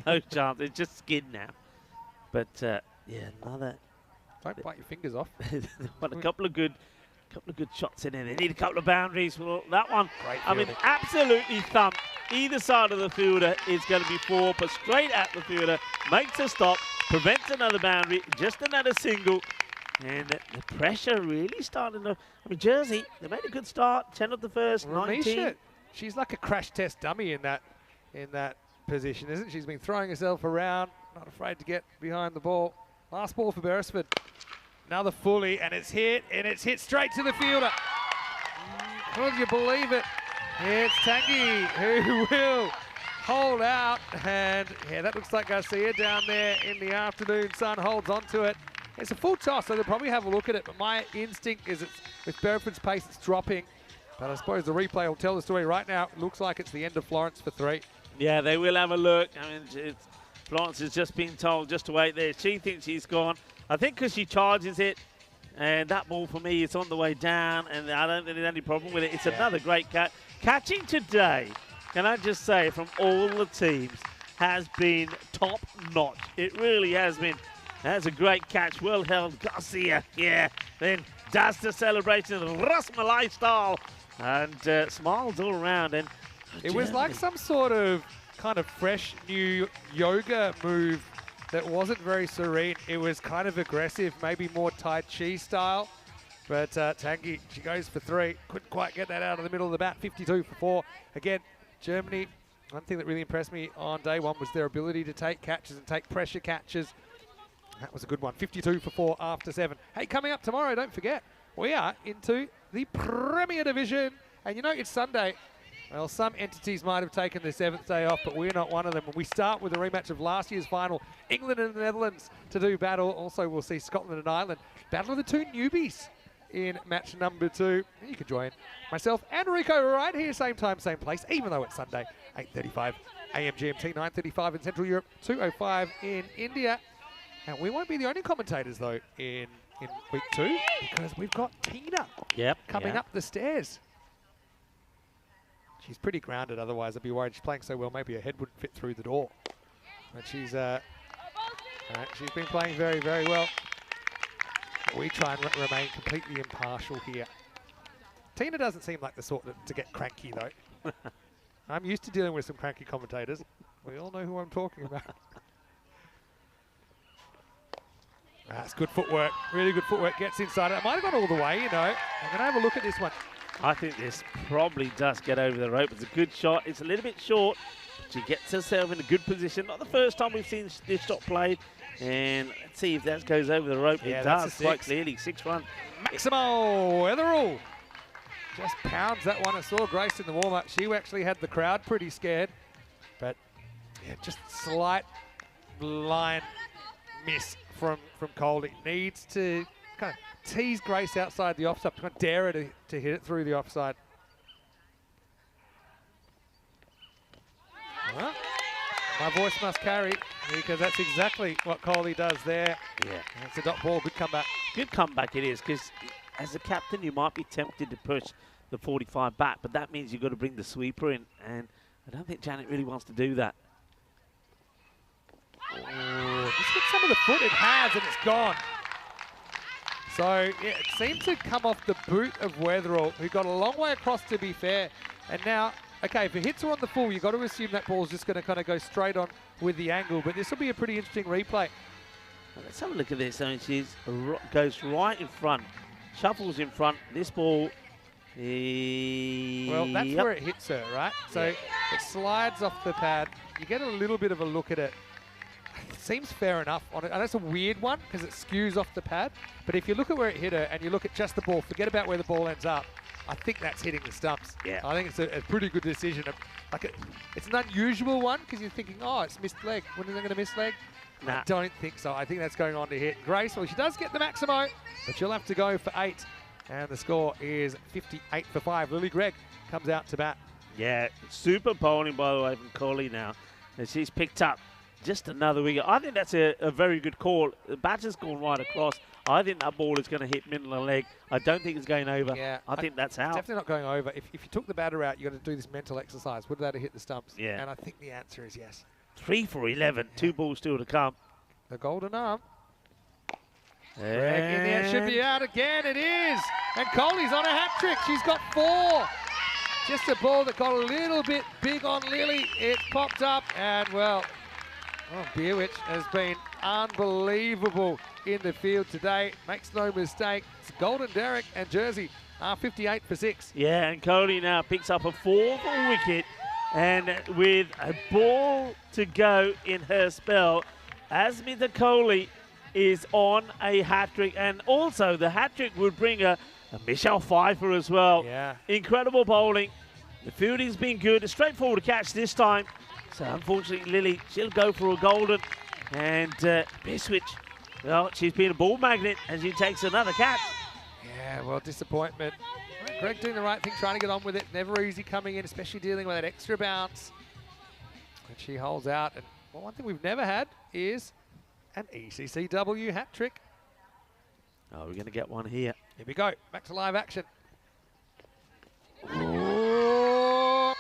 Speaker 4: No chance. It's just skin now. But yeah, another.
Speaker 1: Don't bite your fingers off.
Speaker 4: But a couple of good shots in there. They need a couple of boundaries. Well, that one,
Speaker 1: Great
Speaker 4: I mean,
Speaker 1: fielding.
Speaker 4: absolutely thumped. Either side of the fielder is going to be 4, but straight at the fielder, makes a stop, prevents another boundary, just another single. And the pressure really starting to. I mean, Jersey, they made a good start. 10 of the first, 19.
Speaker 1: Ramisha, she's like a crash test dummy in that position, isn't she? She's been throwing herself around, not afraid to get behind the ball. Last ball for Beresford. Another fully, and it's hit straight to the fielder. Would you believe it? It's Tanguy who will hold out, and yeah, that looks like Garcia down there in the afternoon sun holds onto it. It's a full toss, so they'll probably have a look at it, but my instinct is with Beresford's pace, it's dropping. But I suppose the replay will tell the story right now. It looks like it's the end of Florence for 3.
Speaker 4: Yeah, they will have a look. I mean, Florence has just been told just to wait there. She thinks he's gone. I think because she charges it, and that ball for me is on the way down, and I don't think there's any problem with it. It's another great catch. Catching today can I just say, from all the teams, has been top notch. It really has been. That's a great catch. Well held, Garcia. Yeah. Then does the celebration, Ras Malay style, and smiles all around. And
Speaker 1: it was like some sort of kind of fresh new yoga move that wasn't very serene. It was kind of aggressive, maybe more Tai Chi style. But Tanguy, she goes for 3. Couldn't quite get that out of the middle of the bat. 52 for 4. Again, Germany, one thing that really impressed me on day one was their ability to take catches and take pressure catches. That was a good one. 52 for 4 after 7. Hey, coming up tomorrow, don't forget, we are into the Premier Division. And you know, it's Sunday. Well, some entities might have taken the 7th day off, but we're not one of them. And we start with a rematch of last year's final, England and the Netherlands to do battle. Also, we'll see Scotland and Ireland battle of the 2 newbies in match number 2. And you can join myself and Rico right here, same time, same place, even though it's Sunday, 8:35 AM GMT, 9:35 in Central Europe, 2:05 in India. And we won't be the only commentators, though, in week 2, because we've got Tina coming up the stairs. She's pretty grounded, otherwise I'd be worried. She's playing so well, maybe her head wouldn't fit through the door. But she's been playing very, very well. We try and remain completely impartial here. Tina doesn't seem like the sort to get cranky, though. I'm used to dealing with some cranky commentators. We all know who I'm talking about. That's good footwork, really good footwork. Gets inside it. It might have gone all the way, you know. I'm going to have a look at this one.
Speaker 4: I think this probably does get over the rope. It's a good shot. It's a little bit short. She gets herself in a good position. Not the first time we've seen this shot played. And let's see if that goes over the rope.
Speaker 1: Yeah,
Speaker 4: it does quite clearly. 6-run.
Speaker 1: Maximo Weatherall just pounds that one. I saw Grace in the warm-up. She actually had the crowd pretty scared. But yeah, just slight line miss from Coley. Needs to kind of tease Grace outside the offside. Kind of dare her to hit it through the offside. Well, my voice must carry, because that's exactly what Coley does there.
Speaker 4: Yeah.
Speaker 1: It's a dot ball. Good comeback.
Speaker 4: Good comeback it is, because as a captain you might be tempted to push the 45 back, but that means you've got to bring the sweeper in, and I don't think Janet really wants to do that.
Speaker 1: Oh, just hit some of the foot. It has, and it's gone. So, yeah, it seemed to come off the boot of Weatherall, who got a long way across, to be fair. And now, okay, if it hits her on the full, you've got to assume that ball's just going to kind of go straight on with the angle. But this will be a pretty interesting replay.
Speaker 4: Well, let's have a look at this. I mean, she goes right in front, shuffles in front. This ball,
Speaker 1: well, that's where it hits her, right? So it slides off the pad. You get a little bit of a look at it. It seems fair enough on it. And that's a weird one because it skews off the pad. But if you look at where it hit her and you look at just the ball, forget about where the ball ends up, I think that's hitting the stumps.
Speaker 4: Yeah.
Speaker 1: I think it's a pretty good decision. It's an unusual one because you're thinking, oh, it's missed leg. When are they going to miss leg?
Speaker 4: Nah.
Speaker 1: I don't think so. I think that's going on to hit Grace. Well, she does get the Maximo, but she'll have to go for 8. And the score is 58 for 5. Lily Gregg comes out to bat.
Speaker 4: Yeah, super bowling, by the way, from Coley now. And she's picked up just another wicket. I think that's a very good call. The batter's gone right across. I think that ball is going to hit middle of the leg. I don't think it's going over.
Speaker 1: Yeah,
Speaker 4: I think that's out.
Speaker 1: Definitely not going over. If you took the batter out, you got to do this mental exercise. Would that have hit the stumps?
Speaker 4: Yeah.
Speaker 1: And I think the answer is yes.
Speaker 4: 3 for 11. 2 balls still to come.
Speaker 1: The golden arm. Gregg in the end should be out again. It is. And Coley's on a hat trick. She's got 4. Just a ball that got a little bit big on Lily. It popped up and, well, Beerwich has been unbelievable in the field today. Makes no mistake. It's Golden Derek and Jersey are 58 for 6.
Speaker 4: Yeah, and Coley now picks up a 4th wicket. And with a ball to go in her spell, Asmita Coley is on a hat-trick. And also the hat-trick would bring her a Michelle Pfeiffer as well.
Speaker 1: Yeah.
Speaker 4: Incredible bowling. The fielding's been good. A straightforward catch this time. So unfortunately, Lily, she'll go for a golden. And Biswich, well, she's been a ball magnet and she takes another catch.
Speaker 1: Yeah, well, disappointment. Gregg doing the right thing, trying to get on with it. Never easy coming in, especially dealing with that extra bounce. And she holds out. And well, one thing we've never had is an ECC-W hat trick.
Speaker 4: Oh, we're going to get one here.
Speaker 1: Here we go. Back to live action. Ooh.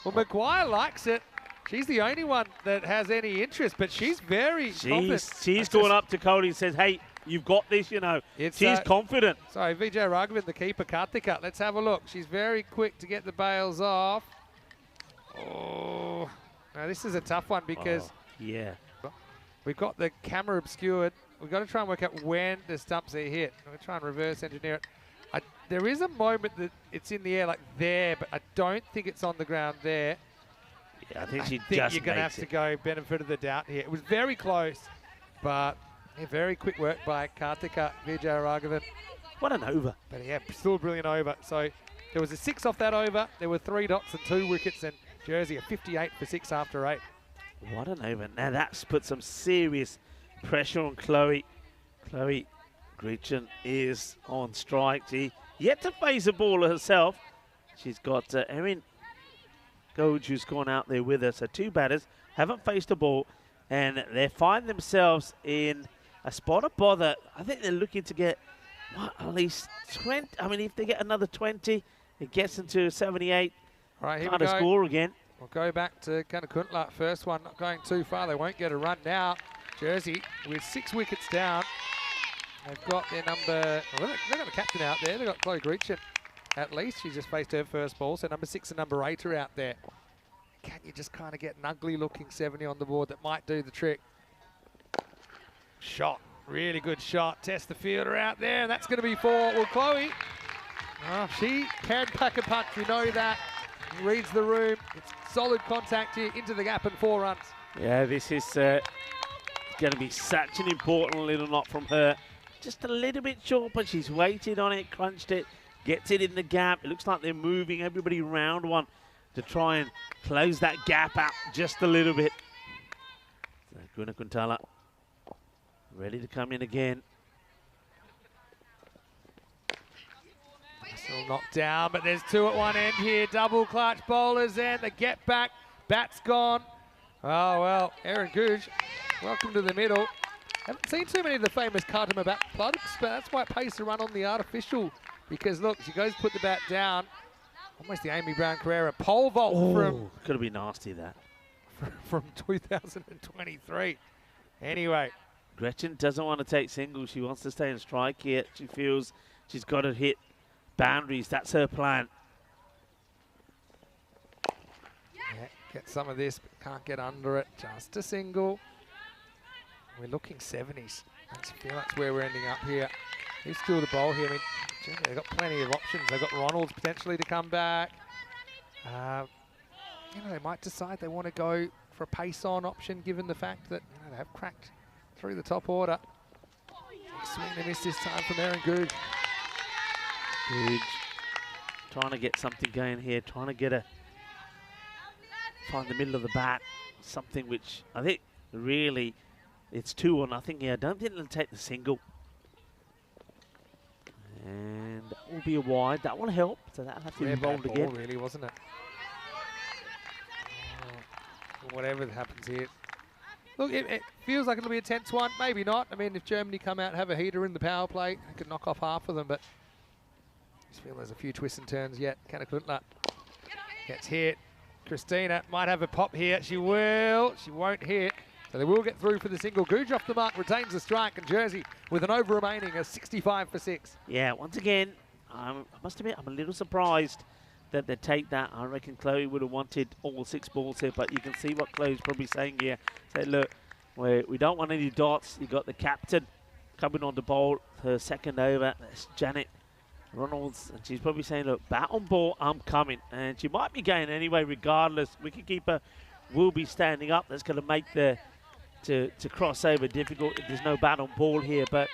Speaker 1: Well, Maguire likes it. She's the only one that has any interest, but she's very confident.
Speaker 4: She's going up to Cody and says, hey, you've got this, you know. She's confident.
Speaker 1: Sorry, Vijay Raghavan, the keeper, Karthika. Let's have a look. She's very quick to get the bails off. Oh, now this is a tough one because
Speaker 4: yeah,
Speaker 1: we've got the camera obscured. We've got to try and work out when the stumps are hit. I'm going to try and reverse engineer it. There is a moment that it's in the air like there, but I don't think it's on the ground there.
Speaker 4: Yeah, I think
Speaker 1: you're
Speaker 4: just
Speaker 1: going to have to go benefit of the doubt here. It was very close, but very quick work by Karthika Vijay Raghavan.
Speaker 4: What an over.
Speaker 1: But yeah, still a brilliant over. So there was a 6 off that over. There were 3 dots and 2 wickets, and Jersey a 58 for 6 after 8.
Speaker 4: What an over. Now that's put some serious pressure on Chloe. Chloe Gretchen is on strike. She yet to face a ball herself. She's got Erin Gouge who's gone out there with her. So 2 batters haven't faced a ball, and they find themselves in a spot of bother. I think they're looking to get at least 20. I mean, if they get another 20, it gets into 78.
Speaker 1: All right, here
Speaker 4: kind
Speaker 1: we
Speaker 4: of
Speaker 1: go.
Speaker 4: Score again.
Speaker 1: We'll go back to Kanakuntla. First one, not going too far. They won't get a run now. Jersey with 6 wickets down. They've got their number. Well, they've got the captain out there. They've got Chloe Gretchen. At least she just faced her first ball. So number 6 and number 8 are out there. Can you just kind of get an ugly-looking 70 on the board that might do the trick? Shot, really good shot. Test the fielder out there, and that's going to be 4. Well, Chloe, she can pack a punch. We know that. Reads the room. It's solid contact here into the gap and 4 runs.
Speaker 4: Yeah, this is going to be such an important little knot from her. Just a little bit short, but she's waited on it, crunched it, gets it in the gap. It looks like they're moving everybody round one to try and close that gap out just a little bit. So Gunakuntala ready to come in again.
Speaker 1: Still knocked down, but there's 2 at one end here. Double clutch bowlers and the get back. Bat's gone. Oh, well, Erin Gouge, welcome to the middle. Haven't seen too many of the famous Kartama bat plugs, but that's why it pays to run on the artificial. Because look, she goes to put the bat down. Almost the Amy Brown Carrera pole vault from...
Speaker 4: Could have been nasty, that.
Speaker 1: From 2023. Anyway.
Speaker 4: Gretchen doesn't want to take singles. She wants to stay in strike here. She feels she's got to hit boundaries. That's her plan.
Speaker 1: Yeah, get some of this, but can't get under it. Just a single. We're looking 70s. I feel that's where we're ending up here. Who's still the bowl here? I mean, they've got plenty of options. They've got Ronalds potentially to come back. You know, they might decide they want to go for a pace-on option, given the fact that they have cracked through the top order. Swing and miss this time from Erin Gouge.
Speaker 4: Gouge trying to get something going here, trying to get find the middle of the bat, something which I think really it's 2 or nothing here. I don't think they'll take the single. And that will be a wide. That will help. So that'll have to be bowled again.
Speaker 1: Really, wasn't it? Whatever happens here. Look, it feels like it'll be a tense one. Maybe not. I mean, if Germany come out and have a heater in the power play, they could knock off half of them. But I just feel there's a few twists and turns yet. Kanakuntla gets hit. Christina might have a pop here. She will. She won't hit. So they will get through for the single. Gouge off the mark, retains the strike, and Jersey with an over remaining, a 65 for 6.
Speaker 4: Yeah, once again, I must admit, I'm a little surprised that they take that. I reckon Chloe would have wanted all 6 balls here, but you can see what Chloe's probably saying here. Say, look, we don't want any dots. You got the captain coming on the bowl, her second over. That's Janet Ronalds, and she's probably saying, look, bat on ball, I'm coming. And she might be going anyway, regardless. Wicketkeeper will be standing up. That's going to make the to cross over difficult if there's no bat on ball here, but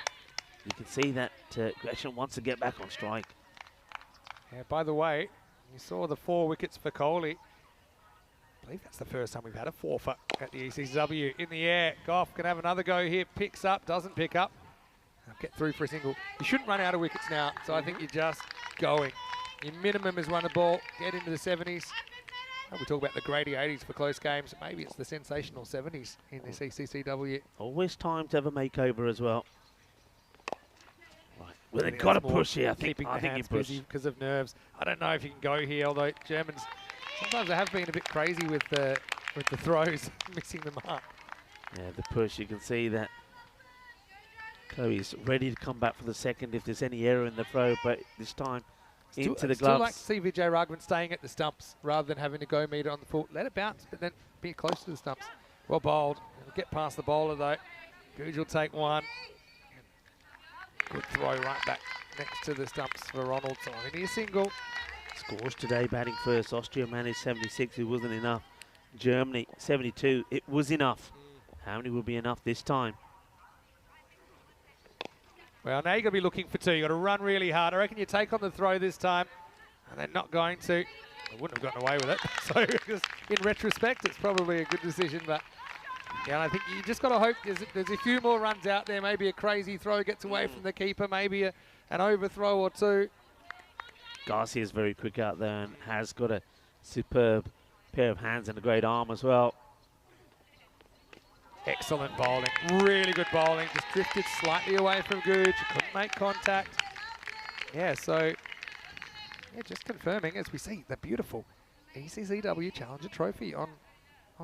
Speaker 4: you can see that Gretchen wants to get back on strike.
Speaker 1: Yeah, by the way, you saw the 4 wickets for Coley. I believe that's the first time we've had a 4 for at the ECC-W. In the air, Goff can have another go here. Picks up, doesn't pick up. Get through for a single. You shouldn't run out of wickets now, so I think you're just going. Your minimum is run a ball, get into the 70s. We talk about the Grady 80s for close games. Maybe it's the sensational 70s in this ECC-W.
Speaker 4: Always time to have a makeover as well. Right. Well, they've got to push here. I think you push.
Speaker 1: Because of nerves. I don't know if you can go here, although Germans Sometimes I have been a bit crazy with the throws, mixing them up.
Speaker 4: Yeah, the push, you can see that Chloe's ready to come back for the second if there's any error in the throw, but this time into the gloves.
Speaker 1: Still like to see Vijay Raghavan staying at the stumps rather than having to go meter on the full. Let it bounce, but then be close to the stumps. Well bowled. It'll get past the bowler though. Googe will take one. Good throw right back next to the stumps for Ronald. So only a single.
Speaker 4: Scores today, batting first. Austria managed 76, it wasn't enough. Germany 72, it was enough. How many will be enough this time?
Speaker 1: Well, now you've got to be looking for two. You've got to run really hard. I reckon you take on the throw this time, and they're not going to. I wouldn't have gotten away with it. So, because in retrospect, it's probably a good decision. But yeah, I think you just got to hope there's a few more runs out there. Maybe a crazy throw gets away from the keeper. Maybe an overthrow or two.
Speaker 4: Garcia's very quick out there and has got a superb pair of hands and a great arm as well.
Speaker 1: Excellent bowling, really good bowling. Just drifted slightly away from Googe, couldn't make contact. Yeah, so yeah, just confirming as we see the beautiful ECC-W Challenger Trophy on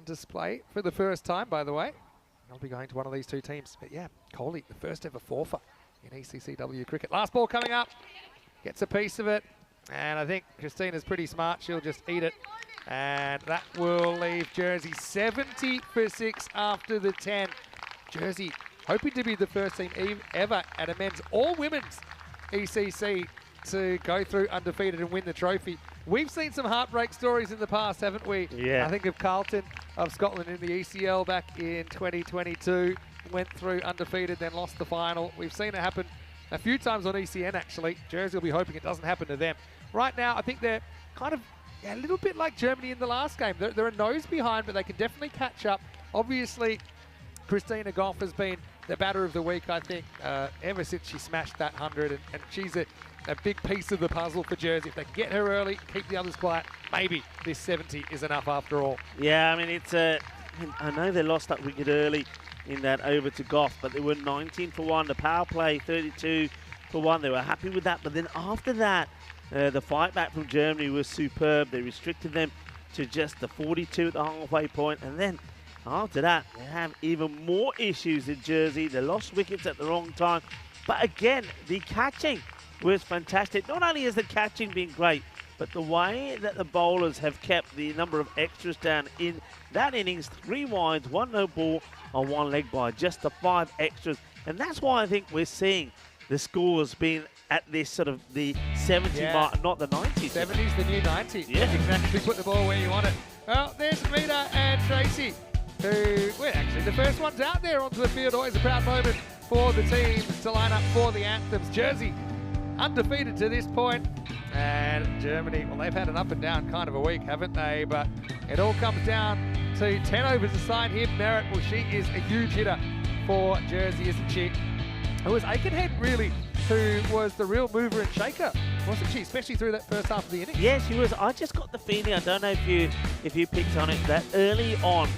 Speaker 1: display for the first time, by the way. I'll be going to one of these two teams. But yeah, Kohli, the first ever fourfer in ECC-W cricket. Last ball coming up, gets a piece of it, and I think Christina's pretty smart. She'll just eat it. And that will leave Jersey 70 for 6 after the 10. Jersey hoping to be the first team ever at a men's or women's ECC to go through undefeated and win the trophy. We've seen some heartbreak stories in the past, haven't we?
Speaker 4: Yeah.
Speaker 1: I think of Carlton of Scotland in the ECL back in 2022. Went through undefeated, then lost the final. We've seen it happen a few times on ECN, actually. Jersey will be hoping it doesn't happen to them. Right now, I think they're kind of a little bit like Germany in the last game. They're a nose behind, but they can definitely catch up. Obviously, Christina Goff has been the batter of the week, I think, ever since she smashed that 100. And she's a big piece of the puzzle for Jersey. If they can get her early, keep the others quiet, maybe this 70 is enough after all.
Speaker 4: Yeah, I mean, I know they lost that wicket early in that over to Goff, but they were 19 for 1. The power play, 32 for 1. They were happy with that. But then after that, the fight back from Germany was superb. They restricted them to just the 42 at the halfway point. And then after that, they have even more issues in Jersey. They lost wickets at the wrong time. But again, the catching was fantastic. Not only has the catching been great, but the way that the bowlers have kept the number of extras down in that innings, 3 wides, 1 no ball on 1 leg by just the 5 extras. And that's why I think we're seeing the scores being at this sort of the 70 mark, not the 90.
Speaker 1: 70's the new 90.
Speaker 4: Yeah.
Speaker 1: Exactly, put the ball where you want it. Well, there's Rita and Tracy, who were actually the first ones out there onto the field. Always a proud moment for the team to line up for the anthems. Jersey undefeated to this point. And Germany, well, they've had an up and down kind of a week, haven't they? But it all comes down to 10 overs aside here. Merritt, well, she is a huge hitter for Jersey, isn't she? It was Aikenhead, really, who was the real mover and shaker, wasn't she? Especially through that first half of the inning.
Speaker 4: Yeah, she was. I just got the feeling, I don't know if you picked on it, that early on,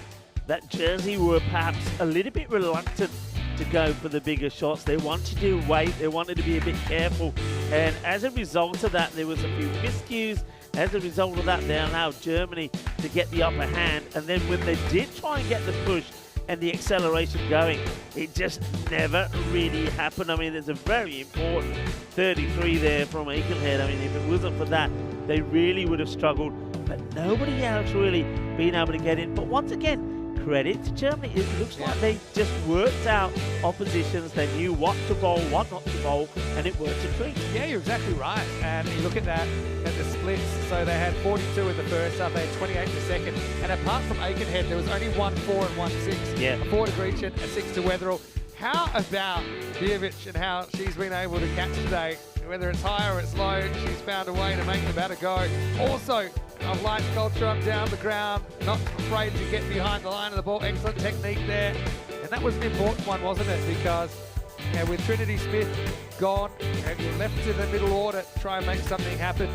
Speaker 4: that Jersey were perhaps a little bit reluctant to go for the bigger shots. They wanted to wait. They wanted to be a bit careful. And as a result of that, there was a few miscues. As a result of that, they allowed Germany to get the upper hand. And then when they did try and get the push and the acceleration going, it just never really happened. I mean, there's a very important 33 there from Aikenhead. I mean, if it wasn't for that, they really would have struggled. But nobody else really being able to get in. But once again, credit to Germany. It looks like they just worked out oppositions. They knew what to bowl, what not to bowl, and it worked a treat.
Speaker 1: Yeah, you're exactly right. And you look at that, at the splits. So they had 42 in the first half, they had 28 in the second. And apart from Aikenhead, there was only 1 4 and 1 6.
Speaker 4: Yeah.
Speaker 1: A 4 to Grecian, a 6 to Wetherill. How about Bievic and how she's been able to catch today? Whether it's high or it's low, she's found a way to make the batter go. Also, of light culture up down the ground, not afraid to get behind the line of the ball. Excellent technique there. And that was an important one, wasn't it? Because with Trinity Smith gone, you're left in the middle order to try and make something happen.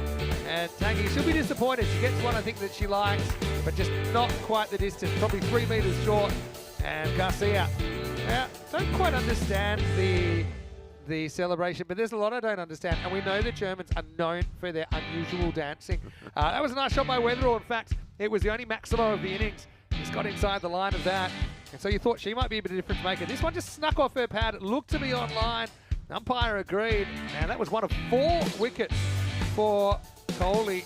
Speaker 1: And Tangi, she'll be disappointed. She gets one, I think, that she likes, but just not quite the distance, probably 3 metres short. And Garcia, don't quite understand the the celebration, but there's a lot I don't understand, and we know the Germans are known for their unusual dancing. That was a nice shot by Weatherall. In fact, it was the only maximo of the innings. He's got inside the line of that, and so you thought she might be a bit of a difference maker. This one just snuck off her pad. It looked to be online. Umpire agreed, and that was one of 4 wickets for Coley.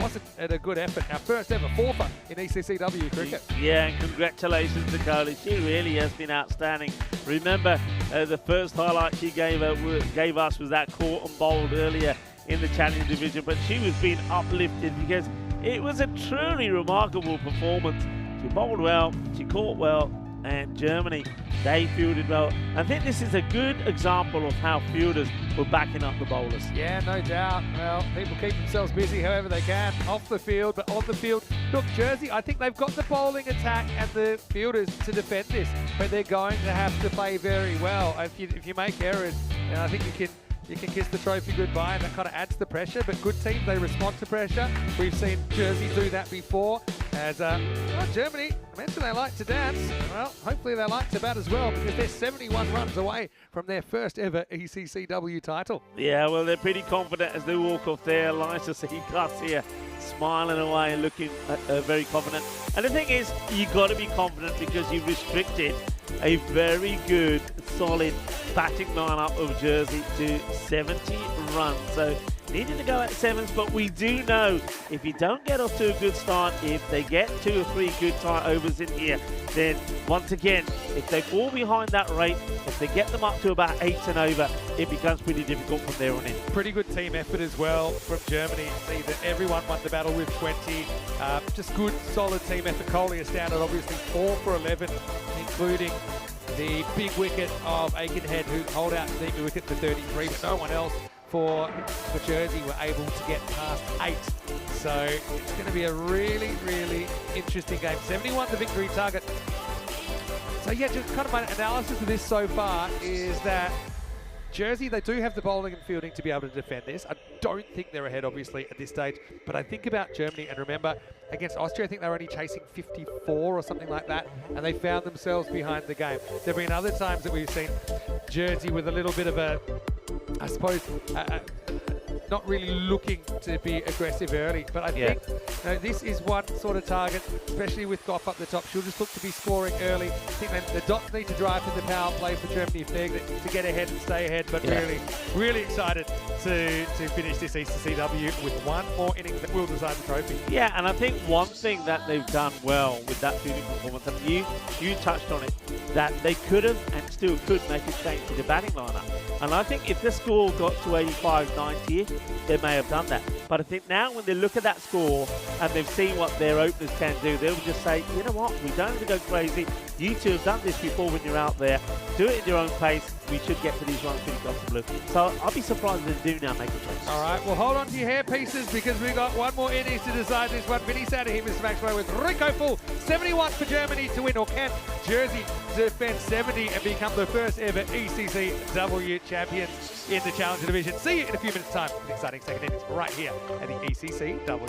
Speaker 1: Wasn't it a good effort? Our first ever fourfer in ECC-W cricket.
Speaker 4: Yeah, and congratulations to Coley. She really has been outstanding. Remember, the first highlight she gave us was that caught and bowled earlier in the Challenge Division, but she was being uplifted because it was a truly remarkable performance. She bowled well, she caught well, and Germany, they fielded well. I think this is a good example of how fielders were backing up the bowlers.
Speaker 1: Yeah, no doubt. Well, people keep themselves busy however they can, off the field, but on the field. Look, Jersey, I think they've got the bowling attack and the fielders to defend this, but they're going to have to play very well. If you make errors, and I think you can kiss the trophy goodbye, and that kind of adds the pressure, but good teams, they respond to pressure. We've seen Jersey do that before. As Germany, I mentioned they like to dance. Well, hopefully they like to bat as well, because they're 71 runs away from their first ever ECC-W title.
Speaker 4: Yeah, well, they're pretty confident as they walk off there. Nice to see Garcia smiling away and looking very confident. And the thing is, you've got to be confident because you've restricted a very good, solid batting lineup of Jersey to 70 runs. So needing to go at 7s, but we do know if you don't get off to a good start, if they get 2 or 3 good tight overs in here, then once again, if they fall behind that rate, if they get them up to about 8 and over, it becomes pretty difficult from there on in.
Speaker 1: Pretty good team effort as well from Germany. See that everyone won the battle with 20. Just good, solid team effort. Coley is standard, obviously 4 for 11, including the big wicket of Aikenhead, who hold out the big wicket for 33, but no one else for Jersey were able to get past 8. So it's going to be a really, really interesting game. 71 the victory target. So yeah, just kind of my analysis of this so far is that Jersey, they do have the bowling and fielding to be able to defend this. I don't think they're ahead, obviously, at this stage. But I think about Germany, and remember, against Austria, I think they were only chasing 54 or something like that, and they found themselves behind the game. There have been other times that we've seen Jersey with a little bit of a, I suppose, not really looking to be aggressive early. But I think this is one sort of target, especially with Goff up the top. She'll just look to be scoring early. I think the Dots need to drive in the power play for Germany if they're to get ahead and stay ahead. But really, really excited to finish this ECC-W with one more innings that will decide the trophy.
Speaker 4: Yeah, and I think one thing that they've done well with that fielding performance, and you touched on it, that they could have and still could make a change to the batting lineup. And I think if the score got to 85, 90, they may have done that. But I think now when they look at that score and they've seen what their openers can do, they'll just say, you know what, we don't have to go crazy. You two have done this before when you're out there. Do it at your own pace. We should get to these runs pretty comfortably. So I'll be surprised if they do now make a change.
Speaker 1: All right, well, hold on to your hair pieces because we've got one more innings to decide this one. Vinny Satter here, Mr. Maxwell, with Rico full. 71 for Germany to win, or can Jersey defend 70 and become the first ever ECC-W champions in the Challenger Division? See you in a few minutes' time. An exciting second innings right here at the ECC-W.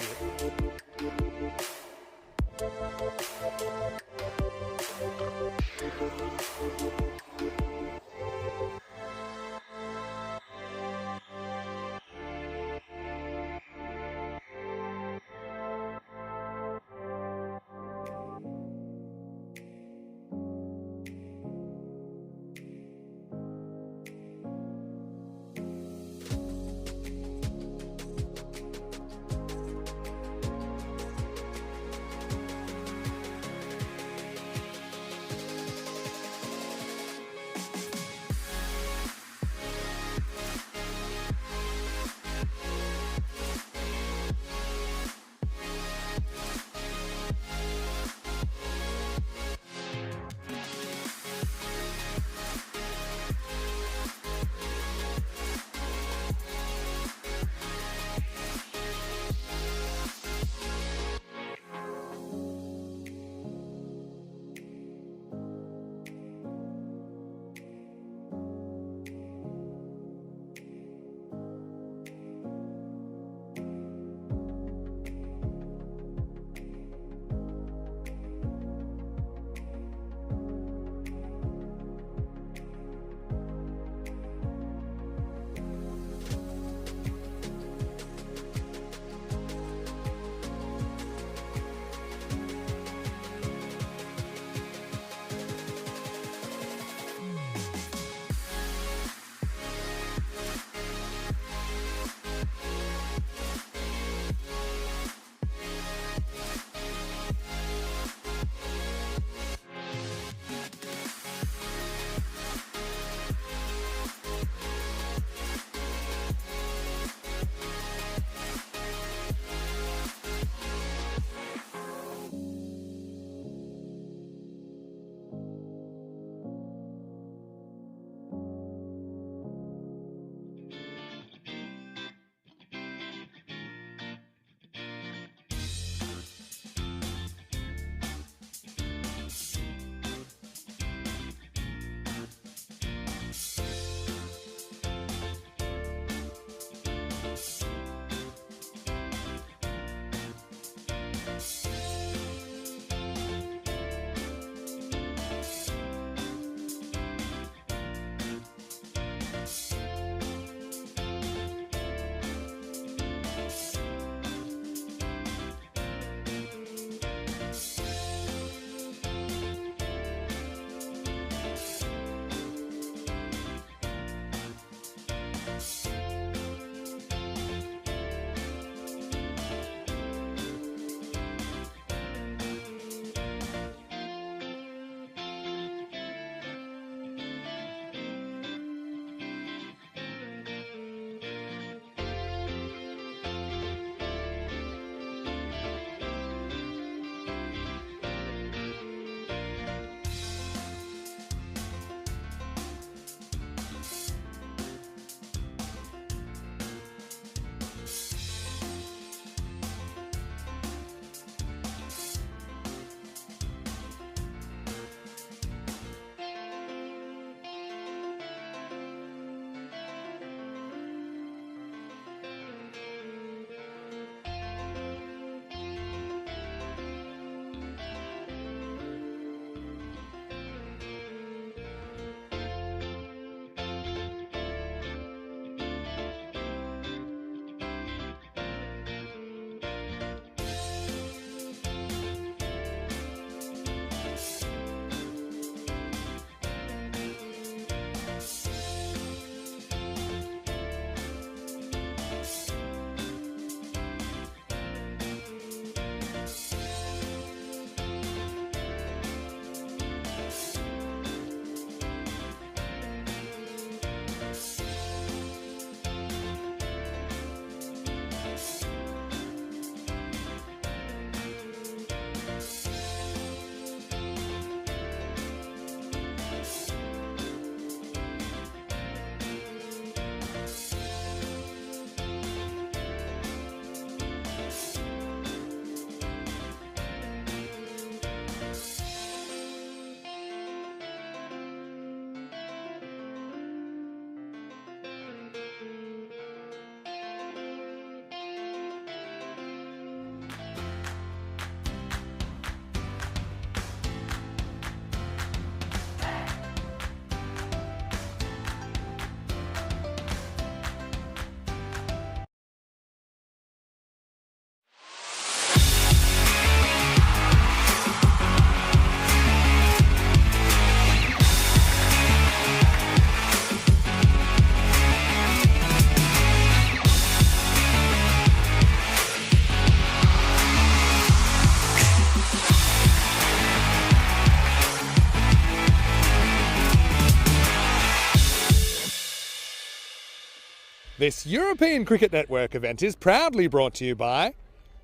Speaker 1: This European Cricket Network event is proudly brought to you by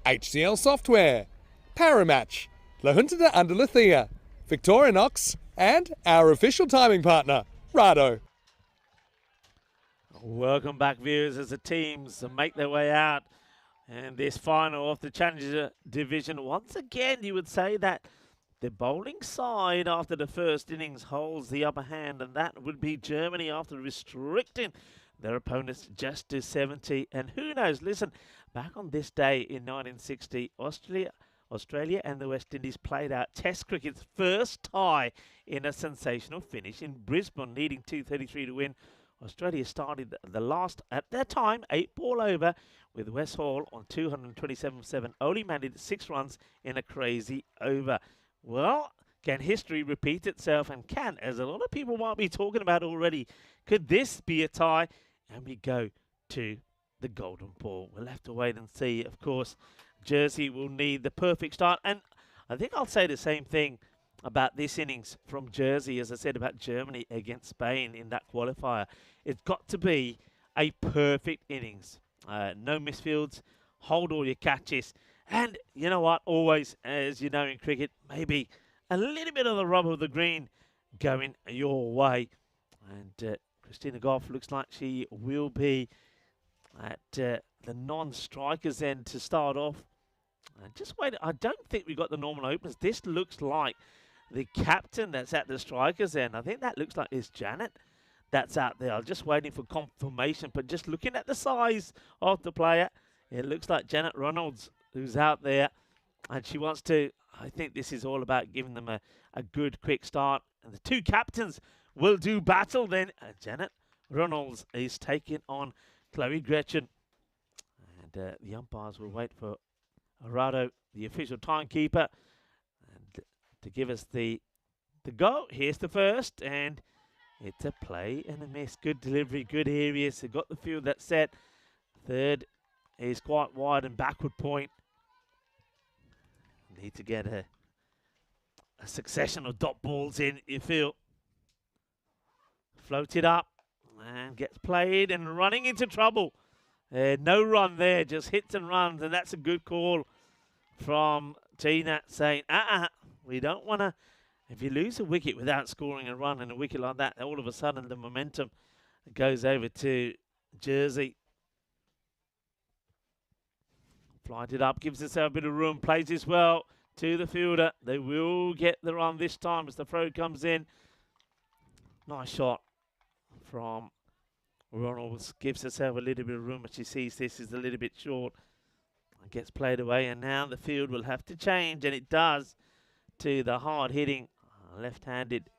Speaker 1: HCL Software, Paramatch, La Junta de Andalucía, Victorinox, and our official timing partner, Rado.
Speaker 4: Welcome back, viewers, as the teams make their way out. And this final of the Challenger Division, once again, you would say that the bowling side after the first innings holds the upper hand, and that would be Germany after restricting their opponents just to 70. And who knows, listen, back on this day in 1960, Australia and the West Indies played out Test cricket's first tie in a sensational finish in Brisbane, needing 233 to win. Australia started the last, at that time, 8-ball over with West Hall on 227-7, only managed 6 runs in a crazy over. Well, can history repeat itself? And can, as a lot of people might be talking about already, could this be a tie? And we go to the golden ball. We'll have to wait and see. Of course, Jersey will need the perfect start. And I think I'll say the same thing about this innings from Jersey as I said about Germany against Spain in that qualifier. It's got to be a perfect innings. No misfields, hold all your catches. And you know what, always, as you know in cricket, maybe a little bit of the rub of the green going your way. And Christina Goff looks like she will be at the non-strikers end to start off. Just wait, I don't think we've got the normal openers. This looks like the captain that's at the strikers end. I think that looks like it's Janet that's out there. I'm just waiting for confirmation, but just looking at the size of the player, it looks like Janet Reynolds who's out there, and she wants to, I think this is all about giving them a good quick start. And the two captains will do battle then. Janet Reynolds is taking on Chloe Gretchen. And the umpires will wait for Arado, the official timekeeper, and to give us the go. Here's the first, and it's a play and a miss. Good delivery, good areas. They've got the field that's set. Third is quite wide and backward point. Need to get a succession of dot balls in, you feel. Floated up and gets played and running into trouble. No run there, just hits and runs, and that's a good call from Tina saying, we don't want to, if you lose a wicket without scoring a run and a wicket like that, all of a sudden the momentum goes over to Jersey. Flight it up, gives herself a bit of room, plays this well to the fielder. They will get the run this time as the throw comes in. Nice shot from Ronalds. Gives herself a little bit of room, but she sees this is a little bit short. And gets played away, and now the field will have to change, and it does, to the hard-hitting, left-handed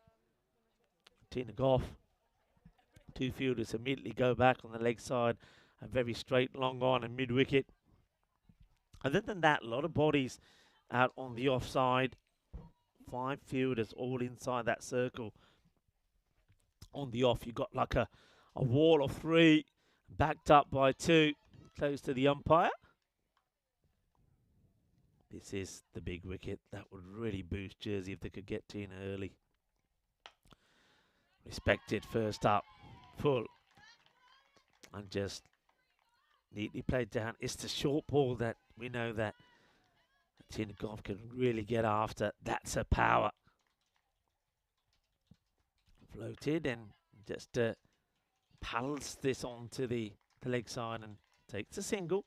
Speaker 4: Tina Goff. Two fielders immediately go back on the leg side. A very straight, long on and mid-wicket. Other than that, a lot of bodies out on the offside. 5 fielders all inside that circle. On the off, you've got like a wall of 3, backed up by 2, close to the umpire. This is the big wicket. That would really boost Jersey if they could get Tina early. Respected first up, full. And just neatly played down. It's the short ball that we know that Tina Goff can really get after. That's her power. Floated and just paddles this onto the leg side and takes a single.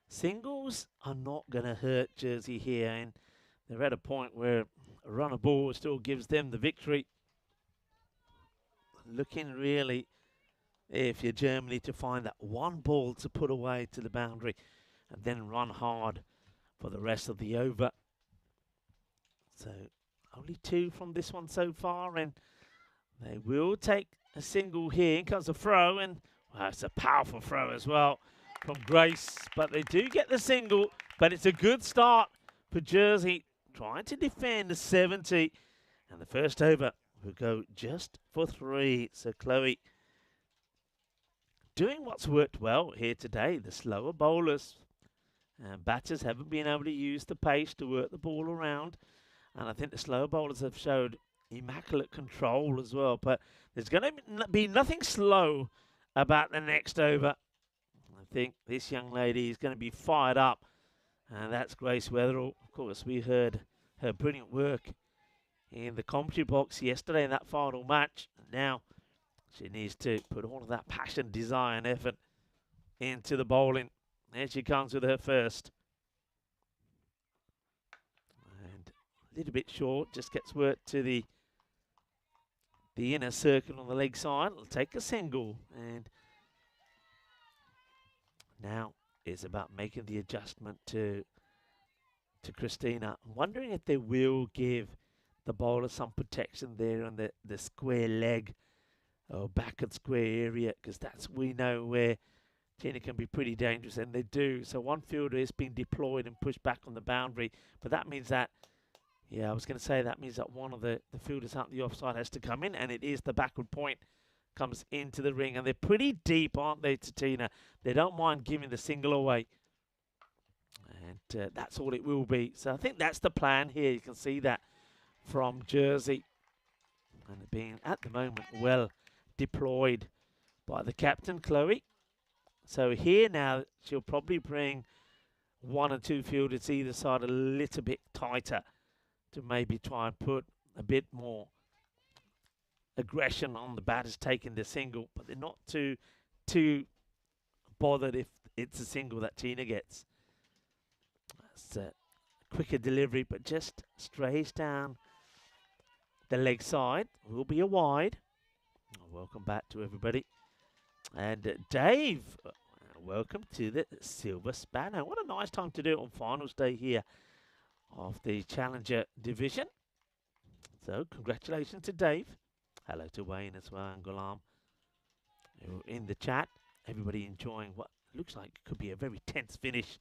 Speaker 4: Singles are not going to hurt Jersey here, and they're at a point where a run of ball still gives them the victory. Looking really, if you're Germany, to find that one ball to put away to the boundary and then run hard for the rest of the over. So only 2 from this one so far, and they will take a single here. In comes a throw, and well, it's a powerful throw as well from Grace. But they do get the single, but it's a good start for Jersey, trying to defend the 70. And the first over will go just for 3. So Chloe doing what's worked well here today. The slower bowlers and batters haven't been able to use the pace to work the ball around. And I think the slower bowlers have showed immaculate control as well. But there's going to be nothing slow about the next over. think this young lady is going to be fired up. And that's Grace Weatherall. Of course, we heard her brilliant work in the commentary box yesterday in that final match. And now she needs to put all of that passion, desire and effort into the bowling. There she comes with her first. And a little bit short, just gets work to the inner circle on the leg side. It'll take a single. And now it's about making the adjustment to Christina. I'm wondering if they will give the bowler some protection there on the square leg or backward square area, because that's, we know, where Tina can be pretty dangerous, and they do. So one fielder is being deployed and pushed back on the boundary, but that means that, yeah, I was going to say that means that one of the fielders out the offside has to come in, and it is the backward point comes into the ring, and they're pretty deep, aren't they, to Tina? They don't mind giving the single away, and that's all it will be. So I think that's the plan here. You can see that from Jersey, and being at the moment well deployed by the captain, Chloe. So here now she'll probably bring one or two fielders either side a little bit tighter to maybe try and put a bit more aggression on the batters taking the single, but they're not too bothered if it's a single that Tina gets. That's a quicker delivery, but just strays down the leg side. Will be a wide. Welcome back to everybody. And Dave, welcome to the Silver Spanner. What a nice time to do it on finals day here of the Challenger Division. So congratulations to Dave. Hello to Wayne as well, and Ghulam, who are in the chat. Everybody enjoying what looks like could be a very tense finish.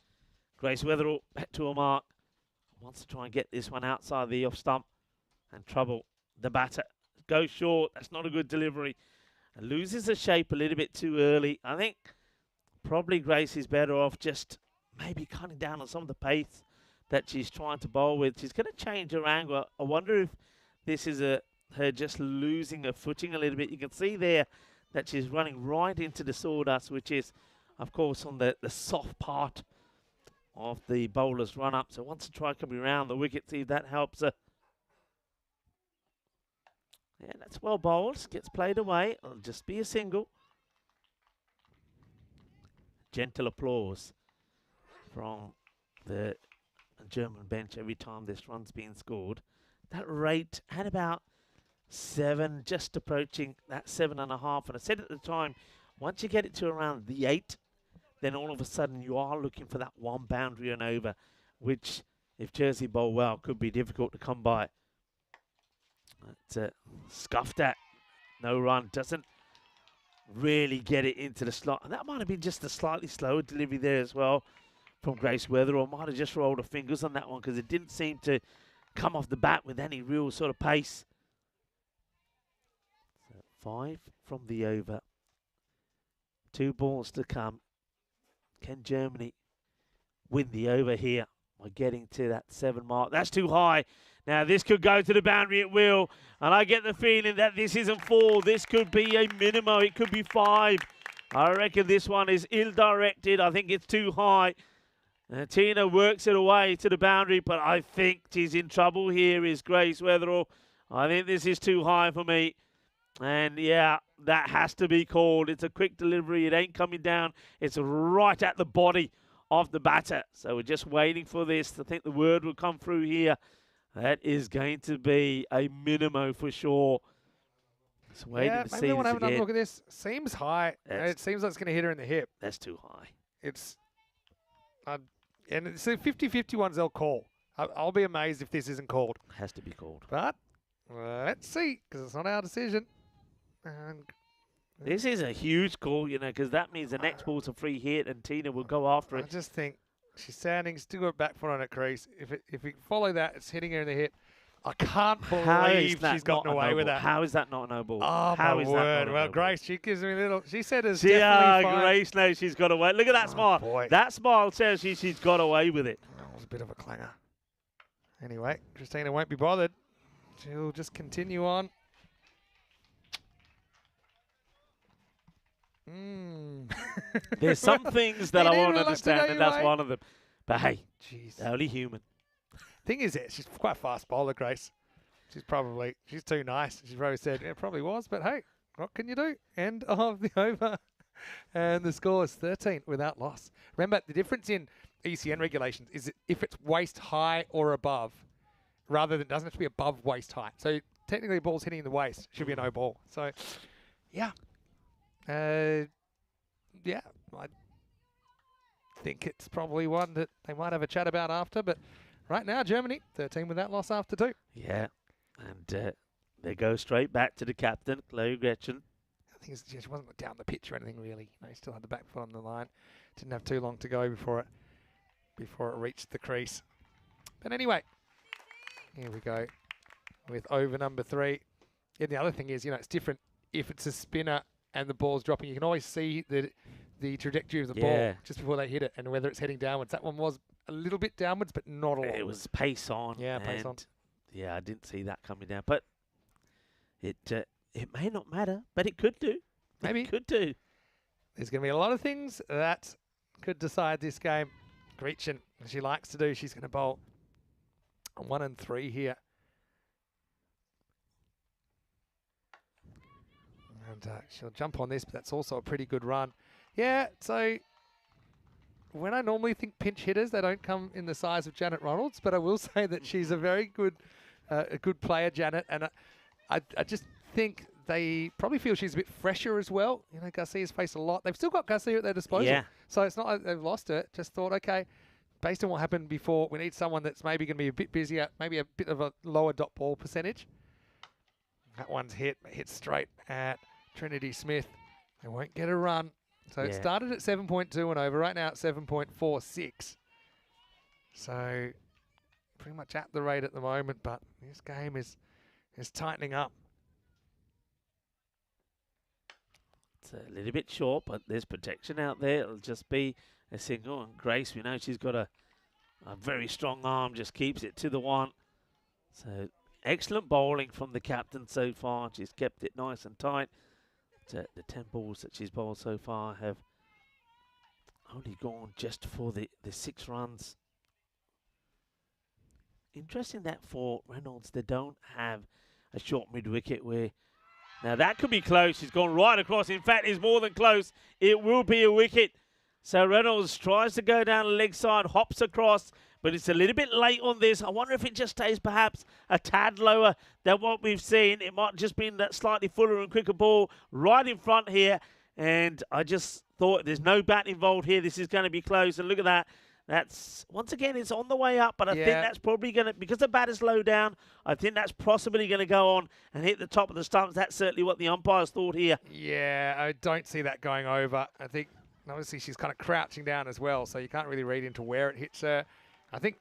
Speaker 4: Grace Weatherall back to a mark. Wants to try and get this one outside the off stump and trouble the batter. Goes short. That's not a good delivery. And loses the shape a little bit too early. I think probably Grace is better off just maybe cutting down on some of the pace that she's trying to bowl with. She's going to change her angle. I wonder if this is her just losing her footing a little bit. You can see there that she's running right into the sawdust, which is, of course, on the soft part of the bowler's run-up. So wants to try coming around the wicket, see if that helps her. Yeah, that's well bowled. Gets played away. It'll just be a single. Gentle applause from the German bench every time this run's being scored. That rate had about 7, just approaching that 7.5. And I said at the time, once you get it to around the 8, then all of a sudden you are looking for that one boundary and over, which, if Jersey bowl well, could be difficult to come by. But scuffed at, no run, doesn't really get it into the slot. And that might have been just a slightly slower delivery there as well from Grace Weatherall. Might have just rolled her fingers on that one because it didn't seem to come off the bat with any real sort of pace. So 5 from the over. 2 balls to come. Can Germany win the over here by getting to that 7 mark? That's too high. Now this could go to the boundary, it will. And I get the feeling that this isn't 4. This could be a minimum. It could be 5. I reckon this one is ill-directed. I think it's too high. Tina works it away to the boundary, but I think she's in trouble here is Grace Weatherall. I think this is too high for me. And yeah, that has to be called. It's a quick delivery. It ain't coming down. It's right at the body of the batter. So we're just waiting for this. I think the word will come through here. That is going to be a minimo for sure. Just waiting to see
Speaker 1: maybe they want to have
Speaker 4: this
Speaker 1: another
Speaker 4: again.
Speaker 1: look at this. Seems high. It seems like it's going to hit her in the hip.
Speaker 4: That's too high.
Speaker 1: It's and it's a 50-50 one they'll call. I'll be amazed if this isn't called.
Speaker 4: Has to be called.
Speaker 1: But let's see, because it's not our decision. And
Speaker 4: this is a huge call, you know, because that means the next ball's a free hit and Tina will go after
Speaker 1: I
Speaker 4: it.
Speaker 1: just think she's standing, still got back foot on her crease. If we follow that, it's hitting her in the hip. I can't believe she's gotten away with that.
Speaker 4: How is that not a no ball?
Speaker 1: Oh,
Speaker 4: How
Speaker 1: my
Speaker 4: is that
Speaker 1: word.
Speaker 4: not
Speaker 1: Well,
Speaker 4: a no
Speaker 1: Grace, she gives me a little... She said it's
Speaker 4: ball?
Speaker 1: definitely fine.
Speaker 4: Grace knows she's got away. Look at that smile.
Speaker 1: Boy.
Speaker 4: That smile says she's got away with it.
Speaker 1: That was a bit of a clanger. Anyway, Christina won't be bothered. She'll just continue on.
Speaker 4: There's some things that
Speaker 1: They
Speaker 4: I
Speaker 1: do
Speaker 4: won't
Speaker 1: reluctant,
Speaker 4: understand,
Speaker 1: don't
Speaker 4: and
Speaker 1: you,
Speaker 4: that's
Speaker 1: mate?
Speaker 4: one of them. But hey,
Speaker 1: Jeez.
Speaker 4: they're only human.
Speaker 1: Thing is, she's quite a fast bowler, Grace. She's too nice. She probably said, it probably was, but hey, what can you do? End of the over. And the score is 13 without loss. Remember, the difference in ECN regulations is if it's waist high or above, rather than, it doesn't have to be above waist height. So technically, the ball's hitting the waist. Should be a no ball. So, yeah. Yeah, I think it's probably one that they might have a chat about after. But right now, Germany, 13 without loss after 2.
Speaker 4: Yeah, and they go straight back to the captain, Chloe Gretchen.
Speaker 1: I think she wasn't down the pitch or anything really. He still had the back foot on the line. Didn't have too long to go before it reached the crease. But anyway, here we go with over number 3. And the other thing is, it's different if it's a spinner and the ball's dropping. You can always see the trajectory of the ball just before they hit it and whether it's heading downwards. That one was a little bit downwards, but not a lot.
Speaker 4: It was pace on.
Speaker 1: Yeah, pace on.
Speaker 4: Yeah, I didn't see that coming down, but it may not matter, but it could do.
Speaker 1: Maybe.
Speaker 4: It could do.
Speaker 1: There's going to be a lot of things that could decide this game. Gretchen, as she likes to do, she's going to bowl on 1 and 3 here. And she'll jump on this, but that's also a pretty good run. Yeah, so when I normally think pinch hitters, they don't come in the size of Janet Ronalds, but I will say that she's a very good player, Janet, and I just think they probably feel she's a bit fresher as well. Garcia's faced a lot. They've still got Garcia at their disposal.
Speaker 4: Yeah.
Speaker 1: So it's not like they've lost her. Just thought, okay, based on what happened before, we need someone that's maybe going to be a bit busier, maybe a bit of a lower dot ball percentage. That one's hit straight at Trinity Smith. They won't get a run. So it started at 7.2 and over. Right now it's 7.46. So pretty much at the rate at the moment, but this game is tightening up.
Speaker 4: It's a little bit short, but there's protection out there. It'll just be a single. And Grace, we know she's got a very strong arm, just keeps it to the one. So excellent bowling from the captain so far. She's kept it nice and tight. The 10 balls that she's bowled so far have only gone just for the 6 runs. Interesting that for Reynolds, they don't have a short mid-wicket where... Now that could be close. She's gone right across. In fact, it's more than close. It will be a wicket. So Reynolds tries to go down the leg side, hops across, but it's a little bit late on this. I wonder if it just stays perhaps a tad lower than what we've seen. It might just been that slightly fuller and quicker ball right in front here. And I just thought there's no bat involved here. This is going to be close. And look at that. That's, once again, it's on the way up, but I think that's probably going to, because the bat is low down, I think that's possibly going to go on and hit the top of the stumps. That's certainly what the umpires thought here.
Speaker 1: Yeah, I don't see that going over. I think, obviously, she's kind of crouching down as well, so you can't really read into where it hits her. I think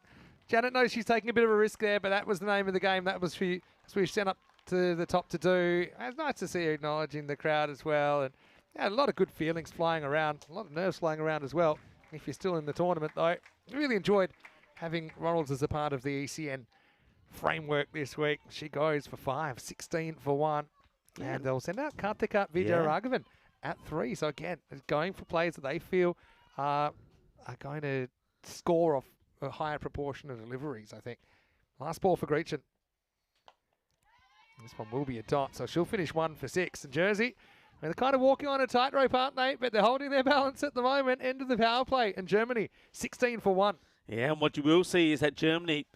Speaker 1: Janet knows she's taking a bit of a risk there, but that was the name of the game. That was that's what she sent up to the top to do. It's nice to see her acknowledging the crowd as well. And a lot of good feelings flying around, a lot of nerves flying around as well. If you're still in the tournament, though, really enjoyed having Ronalds as a part of the ECN framework this week. She goes for 5, 16 for 1. Yeah. And they'll send out Karthika Vijayaraghavan at 3. So again, going for players that they feel are going to score off a higher proportion of deliveries, I think. Last ball for Gretchen. This one will be a dot, so she'll finish 1 for 6. And Jersey, they're kind of walking on a tightrope, aren't they? But they're holding their balance at the moment. End of the power play. And Germany, 16 for 1.
Speaker 4: Yeah, and what you will see is that Germany,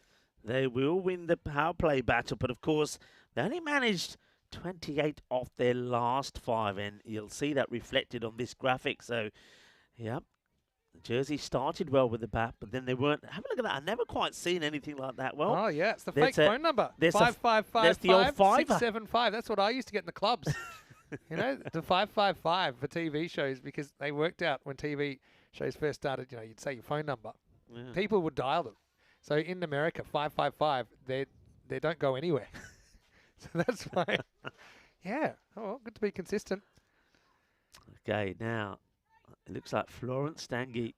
Speaker 4: they will win the power play battle. But, of course, they only managed 28 off their last 5. And you'll see that reflected on this graphic. So, yeah, Jersey started well with the bat, but then they weren't. Have a look at that. I've never quite seen anything like that. Well,
Speaker 1: oh, yeah, it's the fake phone number. 555
Speaker 4: that's the old
Speaker 1: 675. That's what I used to get in the clubs. The 555 for TV shows, because they worked out when TV shows first started, you'd say your phone number. Yeah. People would dial them. So in America, 555, they don't go anywhere. So that's why. Yeah. Oh, well, good to be consistent.
Speaker 4: Okay, now it looks like Florence Stange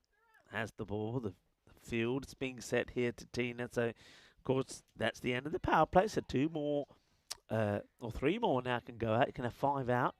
Speaker 4: has the ball. The field is being set here to Tina. So, of course, that's the end of the power play. So 2 more. Or 3 more now can go out. You can have 5 out.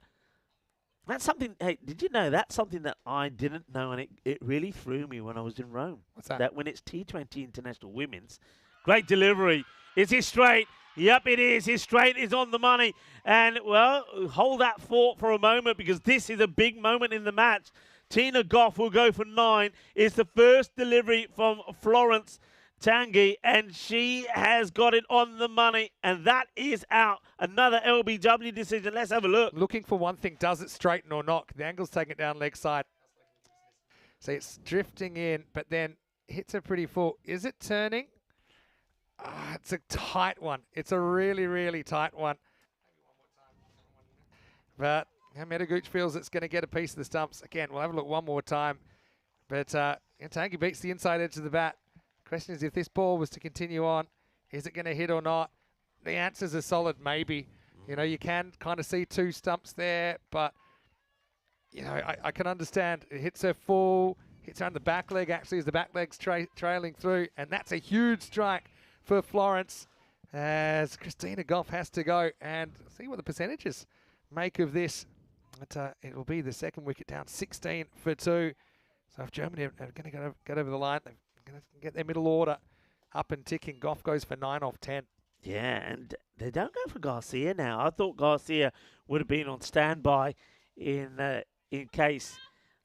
Speaker 4: That's something, hey, did you know that's something that I didn't know, and it really threw me when I was in Rome.
Speaker 1: What's that?
Speaker 4: That when it's T20 International Women's, great delivery. Is he straight? Yep, it is. His straight is on the money. And, well, hold that thought for a moment because this is a big moment in the match. Tina Goff will go for 9. It's the first delivery from Florence Tanguy, and she has got it on the money, and that is out. Another LBW decision. Let's have a look.
Speaker 1: Looking for one thing, does it straighten or not? The angle's taking it down leg side. So it's drifting in, but then hits a pretty full. Is it turning? It's a tight one. It's a really, really tight one. But Metaguch feels it's going to get a piece of the stumps. Again, we'll have a look one more time. But Tanguy beats the inside edge of the bat. Question is, if this ball was to continue on, is it going to hit or not? The answers are solid, maybe. You know, you can kind of see 2 stumps there, but, you know, I can understand. It hits her full, hits her on the back leg, actually, as the back leg's trailing through, and that's a huge strike for Florence, as Christina Goff has to go and see what the percentages make of this. But it will be the second wicket down, 16 for 2. So if Germany are going to get over the line, they're going to get their middle order up and ticking. Goff goes for 9 off 10.
Speaker 4: Yeah, and they don't go for Garcia now. I thought Garcia would have been on standby in case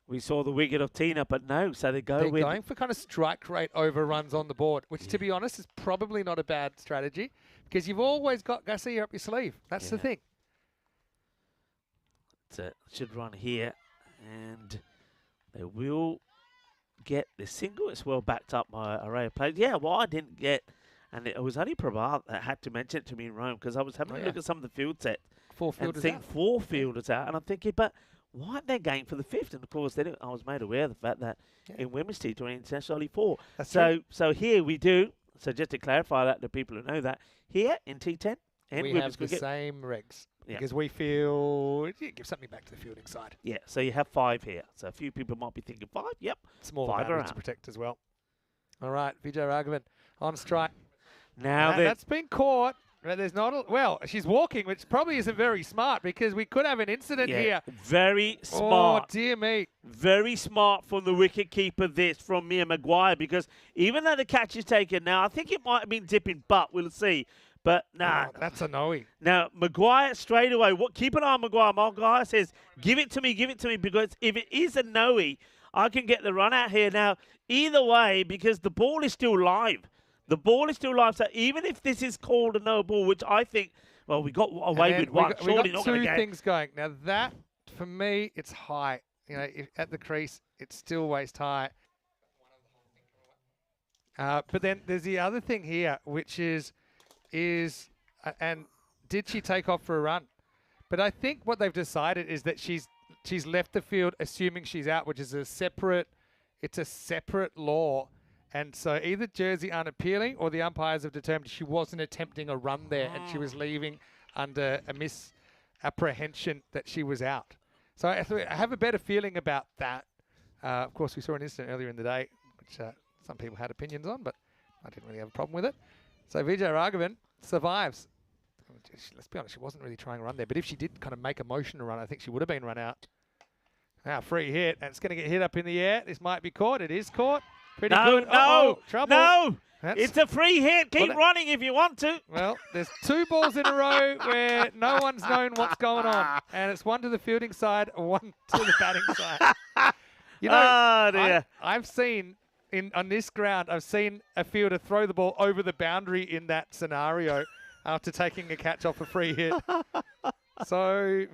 Speaker 4: we saw the wicket of Tina, but no. So they're
Speaker 1: going for kind of strike rate overruns on the board, which, to be honest, is probably not a bad strategy because you've always got Garcia up your sleeve. That's the thing.
Speaker 4: Should run here, and they will get the single. It's well backed up by array of players. Yeah, well, I didn't get, and it was only Prabhat that had to mention it to me in Rome because I was having a look at some of the field set.
Speaker 1: 4 fielders
Speaker 4: and
Speaker 1: out.
Speaker 4: 4 fielders out, and I'm thinking, but why aren't they going for the 5th? And of course, they didn't. I was made aware of the fact that in women's T20 International only 4.
Speaker 1: That's true.
Speaker 4: So here we do. So just to clarify that to people who know that, here in T10 and
Speaker 1: we
Speaker 4: women's
Speaker 1: have the
Speaker 4: cricket,
Speaker 1: same regs.
Speaker 4: Yeah.
Speaker 1: Because we feel, give something back to the fielding side.
Speaker 4: Yeah, so you have 5 here. So a few people might be thinking 5. Yep.
Speaker 1: Smaller
Speaker 4: 5
Speaker 1: boundaries to
Speaker 4: around.
Speaker 1: protect as well. All right, Vijay Raghavan on strike.
Speaker 4: Now
Speaker 1: That's been caught. But there's not a, well, she's walking, which probably isn't very smart because we could have an incident here.
Speaker 4: Very smart.
Speaker 1: Oh, dear me.
Speaker 4: Very smart from the wicket keeper this, from Mia Maguire, because even though the catch is taken now, I think it might have been dipping, but we'll see. But nah.
Speaker 1: Oh, that's a no-y.
Speaker 4: Now, Maguire straight away. Keep an eye on Maguire. Maguire says, give it to me, because if it is a no-y, I can get the run out here. Now, either way, because the ball is still live. The ball is still live. So even if this is called a no ball, which I think, well, we got away with one.
Speaker 1: We
Speaker 4: Surely
Speaker 1: got
Speaker 4: not going to
Speaker 1: two
Speaker 4: get.
Speaker 1: things going. Now that, for me, it's high. You know, at the crease, it's still waist high. But then there's the other thing here, which is, and did she take off for a run? But I think what they've decided is that she's left the field assuming she's out, which is a separate law. And so either Jersey aren't appealing or the umpires have determined she wasn't attempting a run there and she was leaving under a misapprehension that she was out. So I have a better feeling about that. Of course, we saw an incident earlier in the day, which some people had opinions on, but I didn't really have a problem with it. So Vijay Raghavan survives. Let's be honest, she wasn't really trying a run there, but if she did kind of make a motion to run, I think she would have been run out. Now, free hit, and it's going to get hit up in the air. This might be caught. It is caught. Pretty good.
Speaker 4: No,
Speaker 1: trouble.
Speaker 4: no. It's a free hit. Keep running if you want to.
Speaker 1: Well, there's 2 balls in a row where no one's known what's going on. And it's one to the fielding side, one to the batting side. You know, I've seen, on this ground, I've seen a fielder throw the ball over the boundary in that scenario after taking a catch off a free hit. So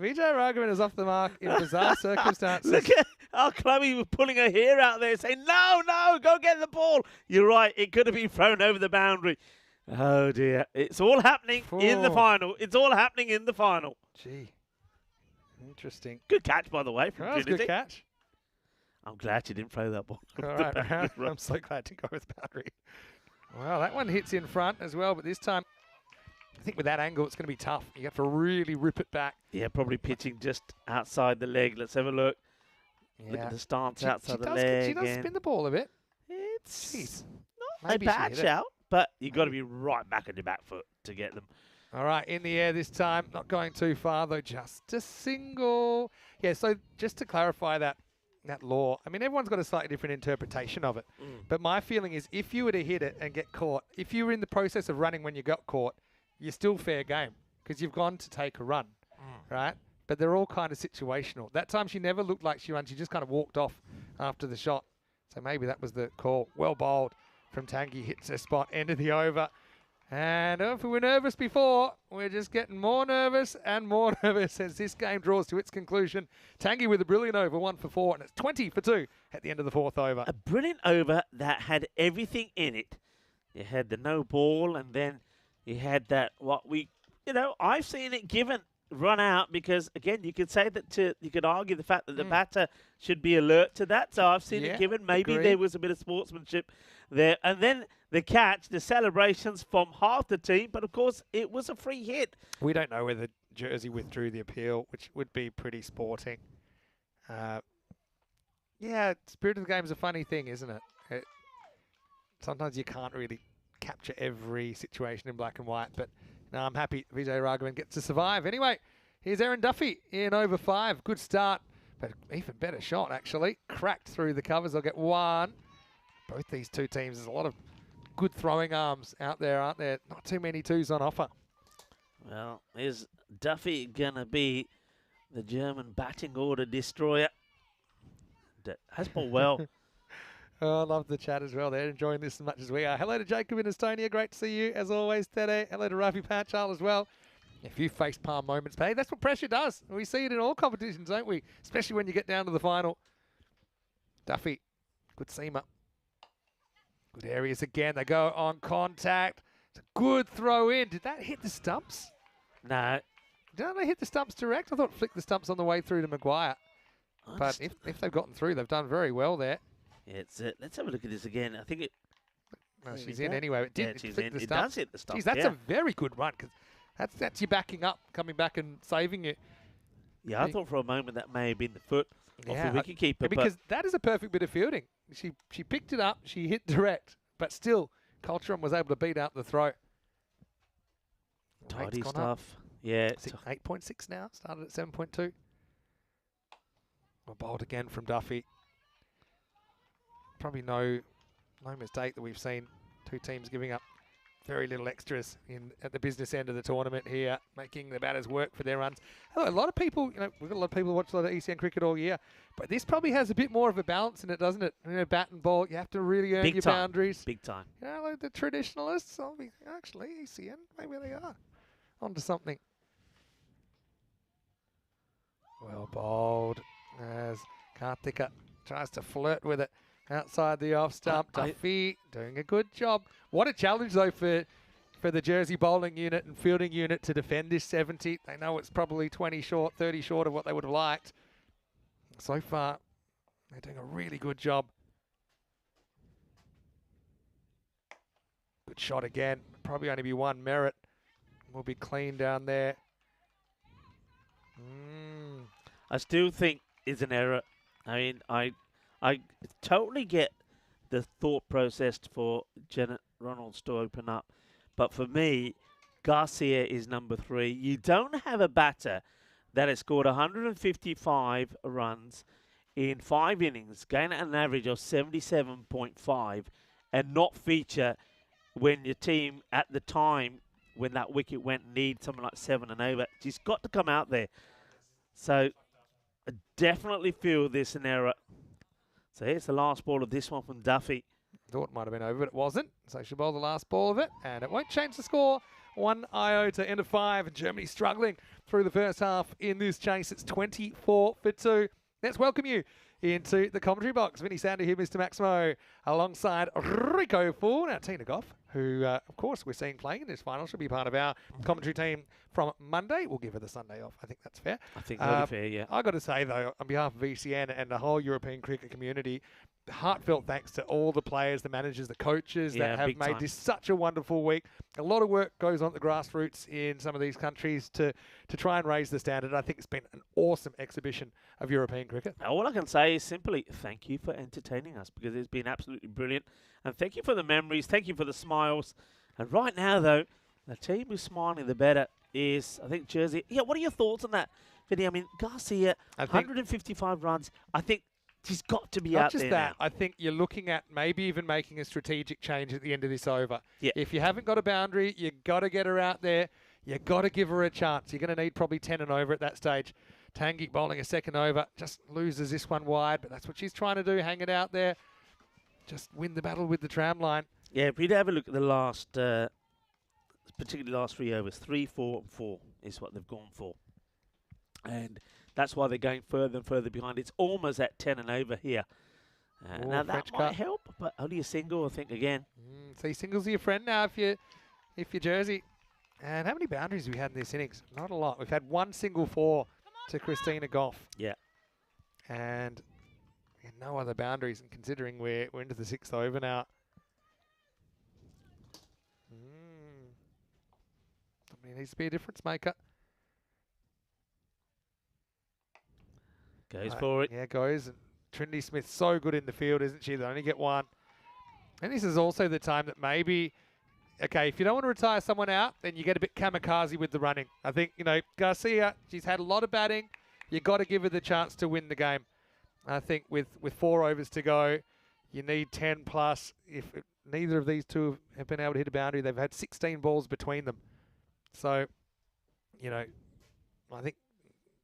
Speaker 1: Vijay Raghavan is off the mark in bizarre circumstances.
Speaker 4: Look at Chloe pulling her hair out there saying, no, go get the ball. You're right, it could have been thrown over the boundary. Oh, dear. It's all happening in the final. It's all happening in the final.
Speaker 1: Gee, interesting.
Speaker 4: Good catch, by the way, from Trinity.
Speaker 1: Good catch.
Speaker 4: I'm glad you didn't throw that ball.
Speaker 1: All right, I'm so glad to go with the boundary. Well, that one hits in front as well, but this time, I think with that angle, it's going to be tough. You have to really rip it back.
Speaker 4: Yeah, probably pitching just outside the leg. Let's have a look.
Speaker 1: Yeah.
Speaker 4: Look at the stance outside the leg.
Speaker 1: She does spin the ball a bit.
Speaker 4: It's
Speaker 1: Jeez.
Speaker 4: not a bad shout, but you've got to be right back on your back foot to get them.
Speaker 1: All right, in the air this time. Not going too far, though. Just a single. Yeah, so just to clarify that law, I mean, everyone's got a slightly different interpretation of it. But my feeling is if you were to hit it and get caught, if you were in the process of running when you got caught, you're still fair game because you've gone to take a run, right? But they're all kind of situational. That time she never looked like she ran. She just kind of walked off after the shot. So maybe that was the call. Well bowled from Tangi. Hits her spot. End of the over. And if we were nervous before, we're just getting more nervous and more nervous as this game draws to its conclusion. Tangi with a brilliant over, 1 for 4, and it's 20 for 2 at the end of the 4th over.
Speaker 4: A brilliant over that had everything in it. You had the no ball, and then you had that, I've seen it given run out because, again, you could say that you could argue the fact that the batter should be alert to that. So I've seen it given. Maybe there was a bit of sportsmanship there. And then the catch, the celebrations from half the team, but of course it was a free hit.
Speaker 1: We don't know whether Jersey withdrew the appeal, which would be pretty sporting. Spirit of the game is a funny thing, isn't it? Sometimes you can't really capture every situation in black and white, but no, I'm happy Vijay Raghavan gets to survive. Anyway, here's Aaron Duffy in over 5. Good start, but even better shot, actually. Cracked through the covers. They'll get 1. Both these two teams, there's a lot of good throwing arms out there, aren't there? Not too many 2s on offer.
Speaker 4: Well, is Duffy going to be the German batting order destroyer? Has bowled well.
Speaker 1: Oh, I love the chat as well. They're enjoying this as much as we are. Hello to Jacob in Estonia. Great to see you, as always, Tere. Hello to Ravi Panchal as well. A few face palm moments, but hey, that's what pressure does. We see it in all competitions, don't we? Especially when you get down to the final. Duffy, good seamer. Good areas again. They go on contact. It's a good throw in. Did that hit the stumps?
Speaker 4: No.
Speaker 1: Didn't they hit the stumps direct? I thought it flicked the stumps on the way through to Maguire. But if they've gotten through, they've done very well there.
Speaker 4: Yeah, let's have a look at this again. I think it...
Speaker 1: No, she's in anyway. It did.
Speaker 4: Yeah,
Speaker 1: It
Speaker 4: does hit the stump.
Speaker 1: Jeez, that's a very good run because that's you backing up, coming back and saving it.
Speaker 4: Yeah, I thought for a moment that may have been the foot of the wicketkeeper.
Speaker 1: Because that is a perfect bit of fielding. She picked it up, she hit direct, but still, Culturum was able to beat out the throw.
Speaker 4: Tidy stuff. Yeah.
Speaker 1: 8.6 now, started at 7.2. Well, bowled again from Duffy. Probably no mistake that we've seen two teams giving up very little extras at the business end of the tournament here, making the batters work for their runs. Hello, a lot of people, we've got a lot of people who watch a lot of ECN cricket all year, but this probably has a bit more of a balance in it, doesn't it? Bat and ball, you have to really earn your boundaries.
Speaker 4: Big time.
Speaker 1: Like the traditionalists, actually, ECN, maybe they are onto something. Well bowled as Karthika tries to flirt with it. Outside the off stump, Duffy doing a good job. What a challenge, though, for the Jersey bowling unit and fielding unit to defend this 70. They know it's probably 20 short, 30 short of what they would have liked. So far, they're doing a really good job. Good shot again. Probably only be one merit. Will be clean down there.
Speaker 4: I still think it's an error. I mean, I totally get the thought process for Janet Ronalds to open up. But for me, Garcia is number 3. You don't have a batter that has scored 155 runs in 5 innings, gain an average of 77.5, and not feature when your team at the time when that wicket went need something like 7 and over. She's got to come out there. So I definitely feel this an error. So here's the last ball of this one from Duffy.
Speaker 1: Thought it might have been over, but it wasn't. So she'll bowl the last ball of it, and it won't change the score. 1 iota, end of 5. Germany struggling through the first half in this chase. It's 24 for 2. Let's welcome you into the commentary box. Vinny Sander here, Mr. Maximo, alongside Rico Full. Now, Tina Goff, who, of course, we're seeing playing in this final. She'll be part of our commentary team from Monday. We'll give her the Sunday off. I think that's fair.
Speaker 4: I think that's fair, yeah.
Speaker 1: I got to say, though, on behalf of VCN and the whole European cricket community, heartfelt thanks to all the players, the managers, the coaches that have made this such a wonderful week. A lot of work goes on at the grassroots in some of these countries to try and raise the standard. I think it's been an awesome exhibition of European cricket.
Speaker 4: All I can say is simply thank you for entertaining us, because it's been absolutely brilliant. And thank you for the memories. Thank you for the smiles. And right now, though, The team who's smiling the better is, I think, Jersey. Yeah, what are your thoughts on that, Vinny? I mean, Garcia,
Speaker 1: I think
Speaker 4: 155 runs. I think he's got to be
Speaker 1: not
Speaker 4: out
Speaker 1: just
Speaker 4: there
Speaker 1: that,
Speaker 4: now.
Speaker 1: I think you're looking at maybe even making a strategic change at the end of this over.
Speaker 4: Yeah.
Speaker 1: If you haven't got a boundary, you got to get her out there. You got to give her a chance. You're going to need probably 10 and over at that stage. Tanguy bowling a second over, just loses this one wide, but that's what she's trying to do, hang it out there. Just win the battle with the tram line.
Speaker 4: Yeah, if we'd have a look at the last, particularly last 3 overs, 3, 4, and 4 is what they've gone for. And that's why they're going further and further behind. It's almost at 10 and over here. Now that
Speaker 1: French
Speaker 4: might
Speaker 1: cut.
Speaker 4: help, but only a single, I think, again.
Speaker 1: See, singles are your friend now if you're Jersey. And how many boundaries have we had in this innings? Not a lot. We've had one single 4 to Christina Goff.
Speaker 4: Yeah.
Speaker 1: And no other boundaries. And considering we're into the 6th over now. Somebody needs to be a difference maker.
Speaker 4: Goes for it.
Speaker 1: Yeah, goes. And Trinity Smith's so good in the field, isn't she? They only get one. And this is also the time that maybe, okay, if you don't want to retire someone out, then you get a bit kamikaze with the running. I think, Garcia, she's had a lot of batting. You got to give her the chance to win the game. I think with 4 overs to go, you need 10 plus. If neither of these two have been able to hit a boundary, they've had 16 balls between them. So, I think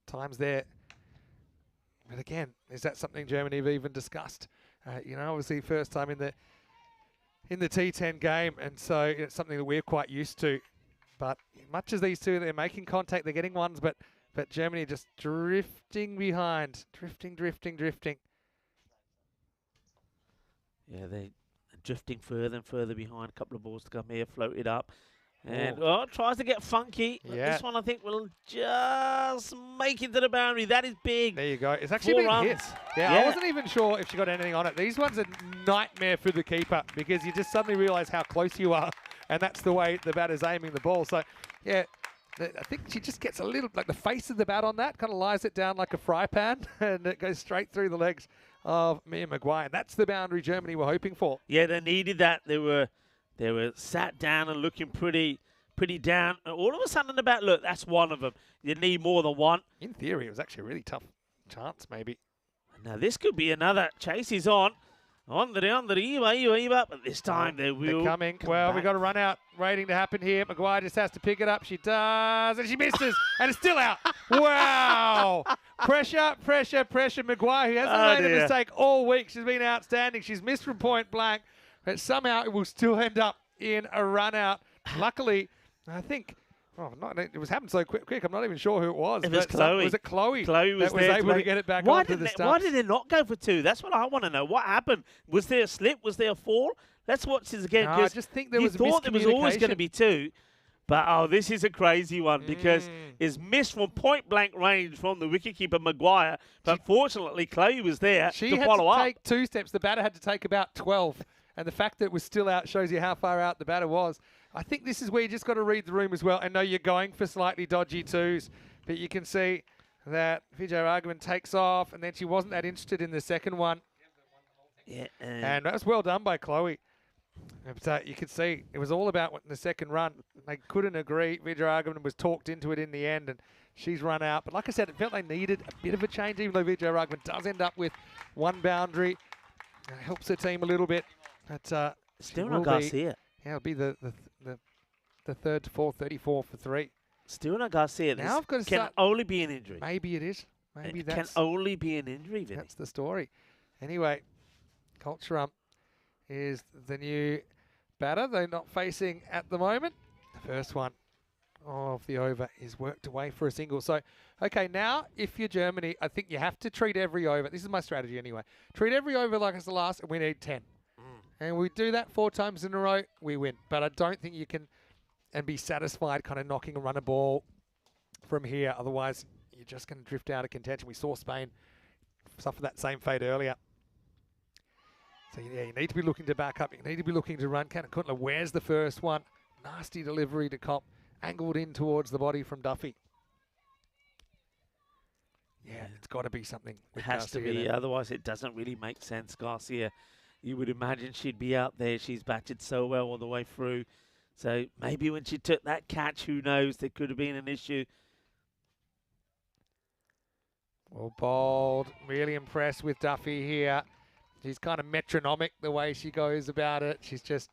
Speaker 1: time's there. But again, is that something Germany have even discussed? Obviously first time in the T10 game, and so it's something that we're quite used to. But much as these two, they're making contact, they're getting ones, but Germany are just drifting behind, drifting.
Speaker 4: Yeah, they're drifting further and further behind. A couple of balls to come here, floated up. And tries to get funky. But
Speaker 1: Yeah.
Speaker 4: this one, I think, will just make it to the boundary. That is big.
Speaker 1: There you go. It's actually
Speaker 4: 4
Speaker 1: been
Speaker 4: runs.
Speaker 1: hit. Yeah, I wasn't even sure if she got anything on it. These ones are nightmare for the keeper because you just suddenly realise how close you are, and that's the way the batter's aiming the ball. So, yeah, I think she just gets a little, like the face of the bat on that, kind of lies it down like a fry pan, and it goes straight through the legs of Mia Maguire. And that's the boundary Germany were hoping for.
Speaker 4: Yeah, they needed that. They were sat down and looking pretty down. And all of a sudden, the bat, look, that's one of them. You need more than one.
Speaker 1: In theory, it was actually a really tough chance, maybe.
Speaker 4: Now, this could be another. Chase is on. On the Iba, but this time they will.
Speaker 1: They're coming.
Speaker 4: come
Speaker 1: Well,
Speaker 4: back.
Speaker 1: we've got a run out waiting to happen here. Maguire just has to pick it up. She does, and she misses, and it's still out. Wow. Pressure. Maguire, who hasn't made a mistake all week. She's been outstanding. She's missed from point blank, but somehow it will still end up in a run out. Luckily, I think, it was happened so quick. I'm not even sure who it was.
Speaker 4: It was
Speaker 1: but
Speaker 4: Chloe.
Speaker 1: Was it Chloe?
Speaker 4: Chloe was
Speaker 1: that was
Speaker 4: there
Speaker 1: able to get it back onto the stumps.
Speaker 4: Why did they not go for 2? That's what I want to know. What happened? Was there a slip? Was there a fall? Let's watch this again.
Speaker 1: No, I just think there was
Speaker 4: you thought there was always going to
Speaker 1: miscommunication.
Speaker 4: be 2. But, this is a crazy one because it's missed from point-blank range from the wicketkeeper, Maguire. But fortunately, Chloe was there
Speaker 1: She
Speaker 4: to
Speaker 1: had
Speaker 4: follow
Speaker 1: to
Speaker 4: up.
Speaker 1: take 2 steps. The batter had to take about 12. And the fact that it was still out shows you how far out the batter was. I think this is where you just got to read the room as well and know you're going for slightly dodgy 2s. But you can see that Vijay Raghavan takes off, and then she wasn't that interested in the second one.
Speaker 4: Yeah,
Speaker 1: And that was well done by Chloe. But you could see it was all about the second run. They couldn't agree. Vijay Raghavan was talked into it in the end, and she's run out. But like I said, it felt they needed a bit of a change, even though Vijay Raghavan does end up with 1 boundary. It helps the team a little bit. But
Speaker 4: still not Garcia.
Speaker 1: Yeah, it'll be the 3rd to 4th, 34 for 3.
Speaker 4: Still not Garcia.
Speaker 1: Now I've got to
Speaker 4: can
Speaker 1: start.
Speaker 4: only be an injury.
Speaker 1: Maybe it is. Maybe
Speaker 4: It can
Speaker 1: that's
Speaker 4: only be an injury, Vinny.
Speaker 1: the story. Anyway, Culture is the new batter. They're not facing at the moment. The first one of the over is worked away for a single. So, okay, now if you're Germany, I think you have to treat every over. This is my strategy anyway. Treat every over like it's the last, and we need 10. And we do that 4 times in a row, we win. But I don't think you can and be satisfied kind of knocking a runner ball from here. Otherwise, you're just going to drift out of contention. We saw Spain suffer that same fate earlier. So, yeah, you need to be looking to back up. You need to be looking to run. Kuntler wears the first one. Nasty delivery to Cop. Angled in towards the body from Duffy. Yeah, it's got to be something.
Speaker 4: It has to be, otherwise it doesn't really make sense. Garcia, you would imagine she'd be out there. She's batted so well all the way through. So maybe when she took that catch, who knows, there could have been an issue.
Speaker 1: Well bowled. Really impressed with Duffy here. She's kind of metronomic the way she goes about it. She's just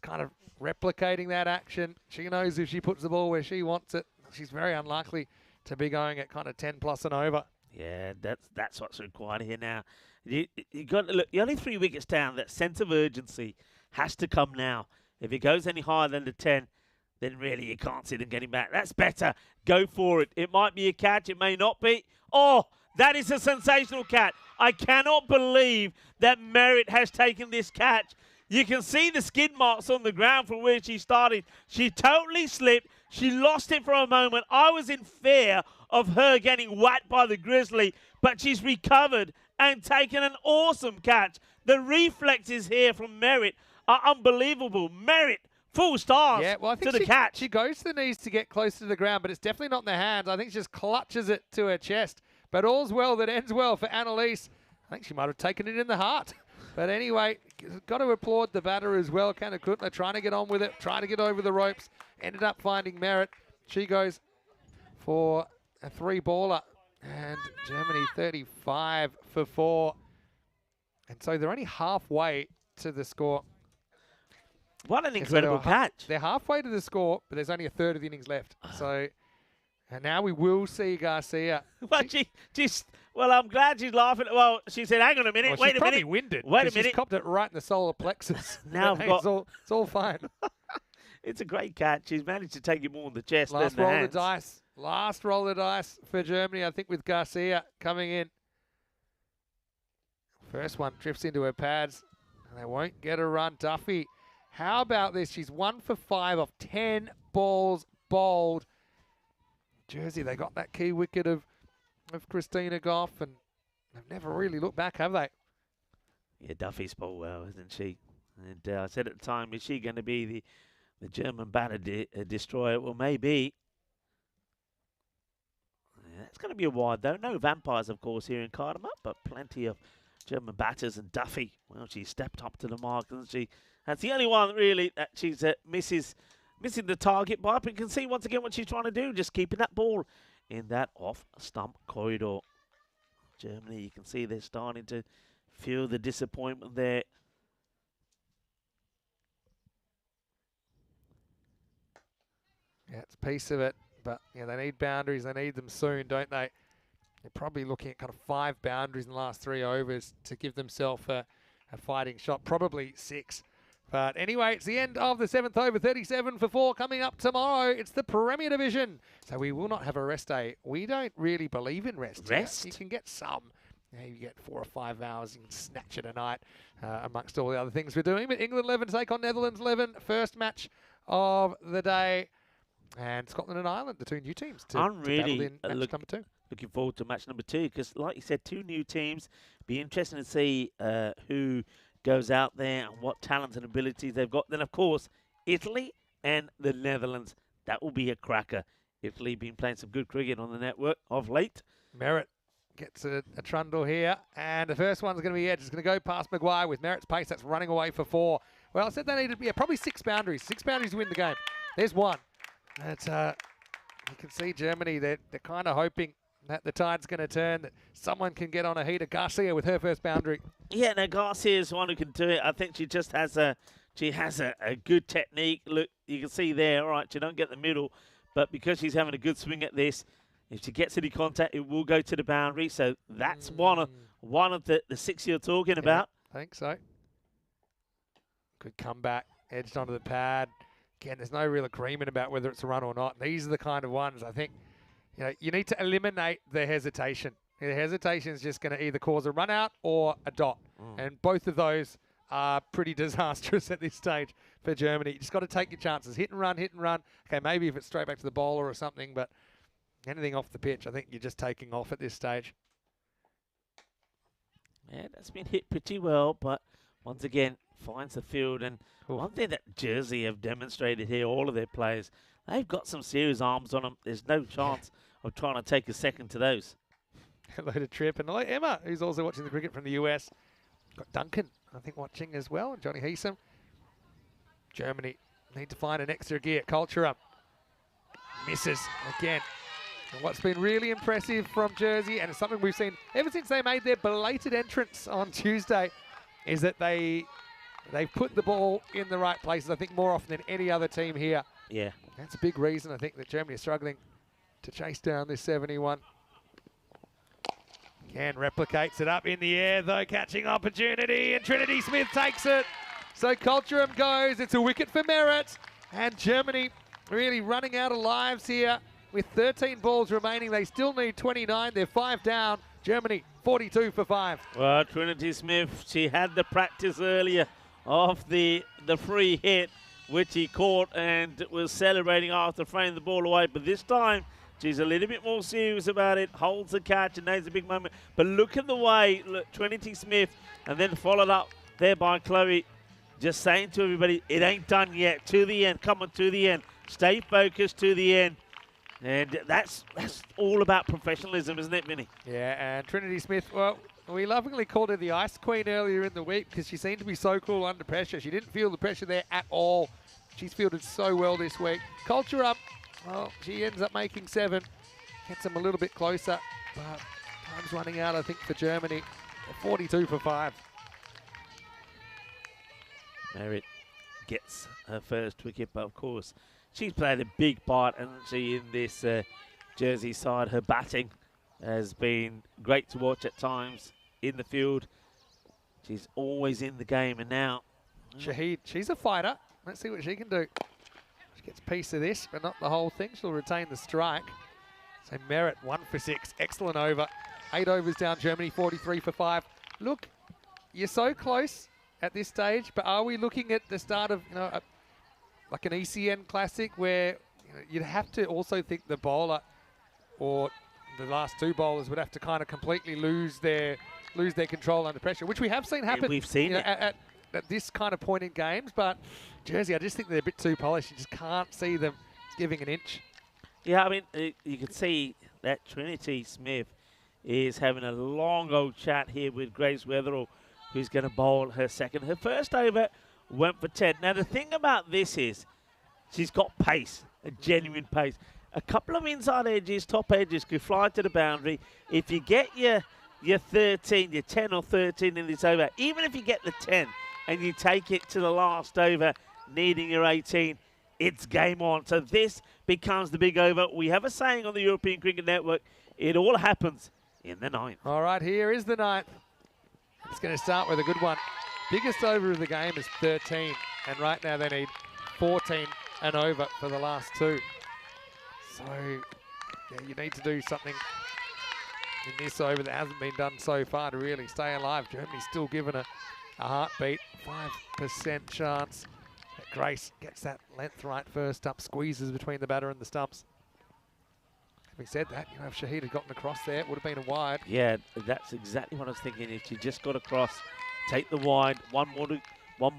Speaker 1: kind of replicating that action. She knows if she puts the ball where she wants it, she's very unlikely to be going at kind of 10 plus and over.
Speaker 4: Yeah, that's what's required here now. You got to look. You're only 3 wickets down. That sense of urgency has to come now. If it goes any higher than the 10, then really you can't see them getting back. That's better. Go for it. It might be a catch. It may not be. Oh, that is a sensational catch. I cannot believe that Merritt has taken this catch. You can see the skid marks on the ground from where she started. She totally slipped. She lost it for a moment. I was in fear of her getting whacked by the Grizzly, but she's recovered and taken an awesome catch. The reflexes here from Merritt are unbelievable. Merritt, full stars to the catch.
Speaker 1: She goes to the knees to get close to the ground, but it's definitely not in the hands. I think she just clutches it to her chest. But all's well that ends well for Annalise. I think she might have taken it in the heart. But anyway, got to applaud the batter as well. Kana Kuntler trying to get on with it, trying to get over the ropes. Ended up finding Merritt. She goes for a 3-baller. And Germany 35 for 4. And so they're only halfway to the score.
Speaker 4: What an incredible catch.
Speaker 1: They're halfway to the score, but there's only a third of the innings left. So, and now we will see Garcia.
Speaker 4: Well, I'm glad she's laughing. Well, she said, hang on a minute,
Speaker 1: well,
Speaker 4: wait a minute.
Speaker 1: She's probably winded.
Speaker 4: Wait a minute.
Speaker 1: She's copped it right in the solar plexus.
Speaker 4: Now
Speaker 1: it's all fine.
Speaker 4: It's a great catch. She's managed to take it more on the chest than the hands.
Speaker 1: Last roll of the dice. Last roll of the dice for Germany, I think, with Garcia coming in. First one drifts into her pads, and they won't get a run. Duffy, how about this? She's 1 for 5 off 10 balls bowled. Jersey, they got that key wicket of Christina Goff, and they've never really looked back, have they?
Speaker 4: Yeah, Duffy's bowled well, isn't she? And I said at the time, is she going to be the German batter destroyer? Well, maybe. Yeah, it's going to be a wide, though. No vampires, of course, here in Cardamom, but plenty of German batters. And Duffy, well, she stepped up to the mark, hasn't she? That's the only one, really, that she's missing the target by. But you can see, once again, what she's trying to do, just keeping that ball in that off-stump corridor. Germany, you can see they're starting to feel the disappointment there.
Speaker 1: Yeah, it's a piece of it, but yeah, they need boundaries. They need them soon, don't they? They're probably looking at kind of 5 boundaries in the last 3 overs to give themselves a fighting shot, probably 6. But anyway, it's the end of the 7th over, 37 for 4. Coming up tomorrow, it's the Premier Division. So we will not have a rest day. We don't really believe in rest.
Speaker 4: Rest?
Speaker 1: You can get some. You get 4 or 5 hours, you can snatch it a night amongst all the other things we're doing. But England 11 take on Netherlands 11. First match of the day. And Scotland and Ireland, the 2 new teams to battle in match number 2.
Speaker 4: Looking forward to match number 2 because, like you said, 2 new teams. Be interesting to see who goes out there and what talents and abilities they've got. Then, of course, Italy and the Netherlands. That will be a cracker. Italy been playing some good cricket on the network of late.
Speaker 1: Merritt gets a trundle here, and the first one's going to be Edge. It's going to go past Maguire with Merritt's pace. That's running away for 4. Well, I said they needed probably 6 boundaries. 6 boundaries to win the game. There's one. That's, you can see Germany, they're kind of hoping that the tide's going to turn, that someone can get on a heater. Garcia with her first boundary.
Speaker 4: Yeah, now Garcia is one who can do it. I think she just has a good technique. Look, you can see there, all right, she don't get the middle, but because she's having a good swing at this, if she gets any contact, it will go to the boundary. So that's one of the 6 you're talking about.
Speaker 1: I think so. Good comeback, edged onto the pad. Again, there's no real agreement about whether it's a run or not. These are the kind of ones, I think, you need to eliminate the hesitation. The hesitation is just going to either cause a run out or a dot. And both of those are pretty disastrous at this stage for Germany. You just got to take your chances. Hit and run, hit and run. Okay, maybe if it's straight back to the bowler or something, but anything off the pitch, I think you're just taking off at this stage.
Speaker 4: Yeah, that's been hit pretty well, but once again, finds the field. And one thing that Jersey have demonstrated here, all of their players, they've got some serious arms on them. There's no chance of trying to take a second to those.
Speaker 1: Hello to Tripp and hello Emma, who's also watching the cricket from the US. Got Duncan, I think, watching as well, and Johnny Heesom. Germany need to find an extra gear. Culture up. Misses again. And what's been really impressive from Jersey, and it's something we've seen ever since they made their belated entrance on Tuesday, is that they've put the ball in the right places, I think, more often than any other team here.
Speaker 4: Yeah.
Speaker 1: That's a big reason, I think, that Germany is struggling to chase down this 71. Again, replicates it up in the air, though, catching opportunity, and Trinity Smith takes it. So Culturum goes. It's a wicket for Merritt, and Germany really running out of lives here. With 13 balls remaining, they still need 29. They're 5 down. Germany, 42 for 5.
Speaker 4: Well, Trinity Smith, she had the practice earlier of the free hit, which he caught and was celebrating after throwing the ball away. But this time, she's a little bit more serious about it, holds the catch, and that's a big moment. But look at the way Trinity Smith, and then followed up there by Chloe, just saying to everybody, it ain't done yet. To the end. Come on, to the end. Stay focused to the end. And that's all about professionalism, isn't it, Vinny?
Speaker 1: Yeah, and Trinity Smith, well, we lovingly called her the Ice Queen earlier in the week because she seemed to be so cool under pressure. She didn't feel the pressure there at all. She's fielded so well this week. Culture up. Well, she ends up making 7. Gets them a little bit closer, but time's running out, I think, for Germany. 42 for 5.
Speaker 4: Merritt gets her first wicket, but of course, she's played a big part, hasn't she, in this Jersey side. Her batting has been great to watch at times in the field. She's always in the game, and now
Speaker 1: Shahid, she's a fighter. Let's see what she can do. She gets a piece of this, but not the whole thing. She'll retain the strike. So Merritt, 1 for 6. Excellent over. 8 overs down, Germany, 43 for 5. Look, you're so close at this stage, but are we looking at the start of, like an ECN Classic where you'd have to also think the bowler or the last 2 bowlers would have to kind of completely lose their control under pressure, which we have seen happen.
Speaker 4: We've seen it.
Speaker 1: At this kind of point in games, but Jersey, I just think they're a bit too polished. You just can't see them giving an inch.
Speaker 4: Yeah, I mean, you can see that Trinity Smith is having a long old chat here with Grace Weatherall, who's going to bowl her second. Her first over went for 10. Now, the thing about this is she's got pace, a genuine pace. A couple of inside edges, top edges could fly to the boundary. If you get your 13, your 10 or 13 in this over, even if you get the 10 and you take it to the last over, needing your 18, it's game on. So this becomes the big over. We have a saying on the European Cricket Network, it all happens in the 9th.
Speaker 1: All right, here is the 9th. It's going to start with a good one. Biggest over of the game is 13, and right now they need 14 and over for the last 2. So, yeah, you need to do something in this over that hasn't been done so far to really stay alive. Germany's still given a heartbeat, 5% chance that Grace gets that length right first up, squeezes between the batter and the stumps. Having said that, if Shahid had gotten across there, it would have been a wide.
Speaker 4: Yeah, that's exactly what I was thinking. If she just got across, take the wide, one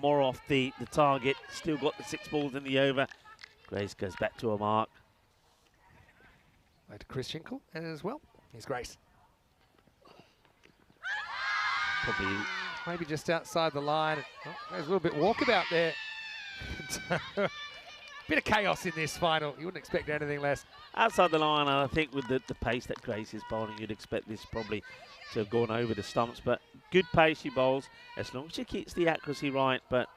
Speaker 4: more off the target, still got the 6 balls in the over. Grace goes back to her mark.
Speaker 1: Way to Chris Shinkle, and as well, here's Grace.
Speaker 4: Probably
Speaker 1: maybe just outside the line. Oh, there's a little bit walkabout there. Bit of chaos in this final. You wouldn't expect anything less.
Speaker 4: outside the line, and I think with the pace that Grace is bowling, you'd expect this probably to have gone over the stumps. But good pace she bowls, as long as she keeps the accuracy right. But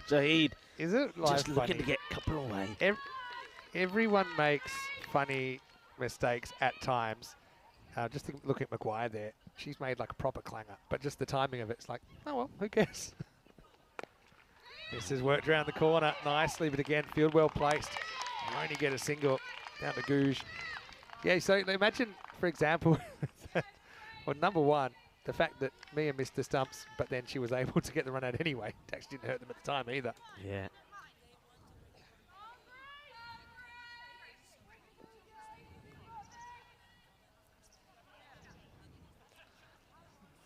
Speaker 4: Zahid just looking to get a couple away.
Speaker 1: Everyone makes funny mistakes at times. Just look at Maguire there. She's made like a proper clanger, but just the timing of it's like, oh well, who cares? This has worked around the corner nicely, but again, field well placed. You only get a single down to Gouge. Yeah, so imagine, for example, well, number one, the fact that Mia missed the stumps, but then she was able to get the run out anyway. It actually didn't hurt them at the time either.
Speaker 4: Yeah.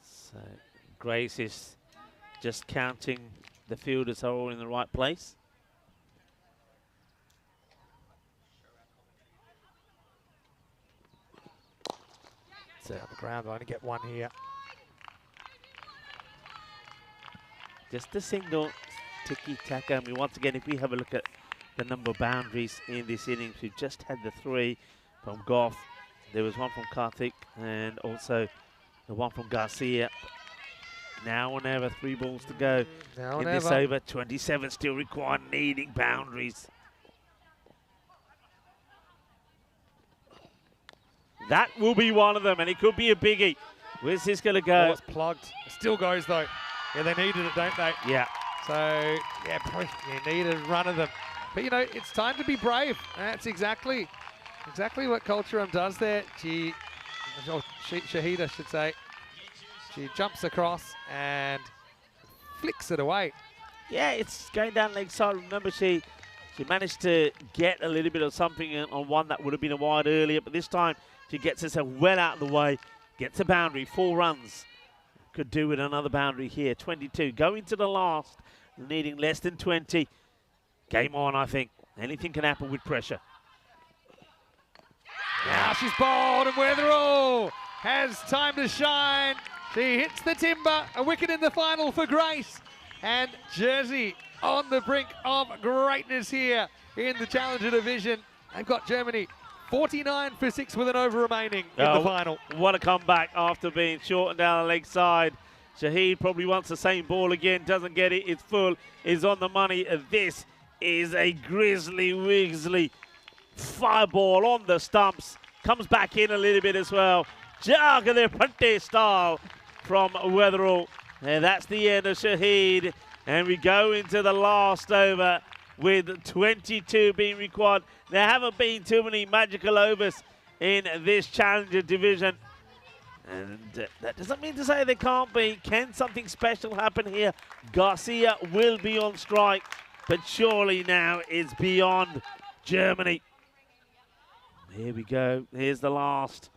Speaker 4: So Grace is just counting the fielders are all in the right place.
Speaker 1: So on the ground, they'll only get one here.
Speaker 4: Just a single tiki-taka. I mean, once again, if we have a look at the number of boundaries in this innings, we've just had the 3 from Goff. There was 1 from Karthik and also the 1 from Garcia. Now or never, 3 balls to go in this over. 27 still required, needing boundaries. That will be one of them, and it could be a biggie. Where's this going to go?
Speaker 1: Oh, it's plugged. It still goes, though. Yeah, they needed it, don't they?
Speaker 4: Yeah.
Speaker 1: So, yeah, probably you need a run of them. But, you know, it's time to be brave. That's exactly what Culturum does there. Shahid, I should say. She jumps across and flicks it away.
Speaker 4: Yeah, it's going down leg side. Remember, she managed to get a little bit of something on one that would have been a wide earlier, but this time she gets herself well out of the way, gets a boundary, 4 runs. Could do with another boundary here. 22, going to the last, needing less than 20. Game on, I think. Anything can happen with pressure.
Speaker 1: Now she's bowled and Weatherall has time to shine. She hits the timber, a wicket in the final for Grace. And Jersey on the brink of greatness here in the Challenger division. They've got Germany 49 for 6 with an over remaining in the final.
Speaker 4: What a comeback after being shortened down the leg side. Shahid probably wants the same ball again, doesn't get it, it's full, is on the money. This is a grizzly wiggly fireball on the stumps. Comes back in a little bit as well. Jaga the Prante style from Weatherall. And that's the end of Shahid. And we go into the last over with 22 being required. There haven't been too many magical overs in this Challenger division. And that doesn't mean to say there can't be. Can something special happen here? Garcia will be on strike, but surely now it's beyond Germany. Here we go. Here's the last.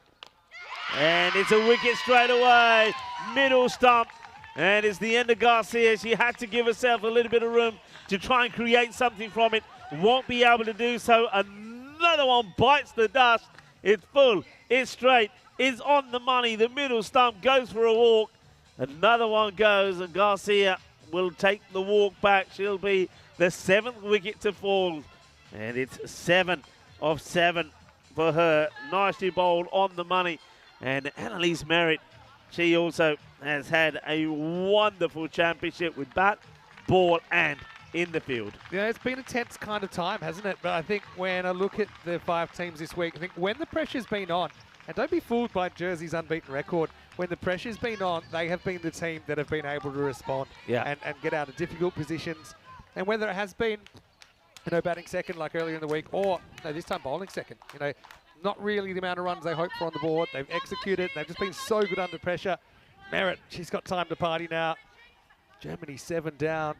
Speaker 4: And it's a wicket straight away. Middle stump. And it's the end of Garcia. She had to give herself a little bit of room to try and create something from it. Won't be able to do so. Another one bites the dust. It's full. It's straight. It's on the money. The middle stump goes for a walk. Another one goes, and Garcia will take the walk back. She'll be the 7th wicket to fall. And it's 7 of 7 for her. Nicely bowled on the money. And Annalise Merritt, she also has had a wonderful championship with bat, ball, and in the field.
Speaker 1: Yeah, it's been a tense kind of time, hasn't it? But I think when I look at the 5 teams this week, I think when the pressure's been on, and don't be fooled by Jersey's unbeaten record, when the pressure's been on, they have been the team that have been able to respond and get out of difficult positions. And whether it has been, you know, batting second like earlier in the week, or no, this time bowling second, you know, not really the amount of runs they hoped for on the board. They've executed. They've just been so good under pressure. Merritt, she's got time to party now. Germany 7 down.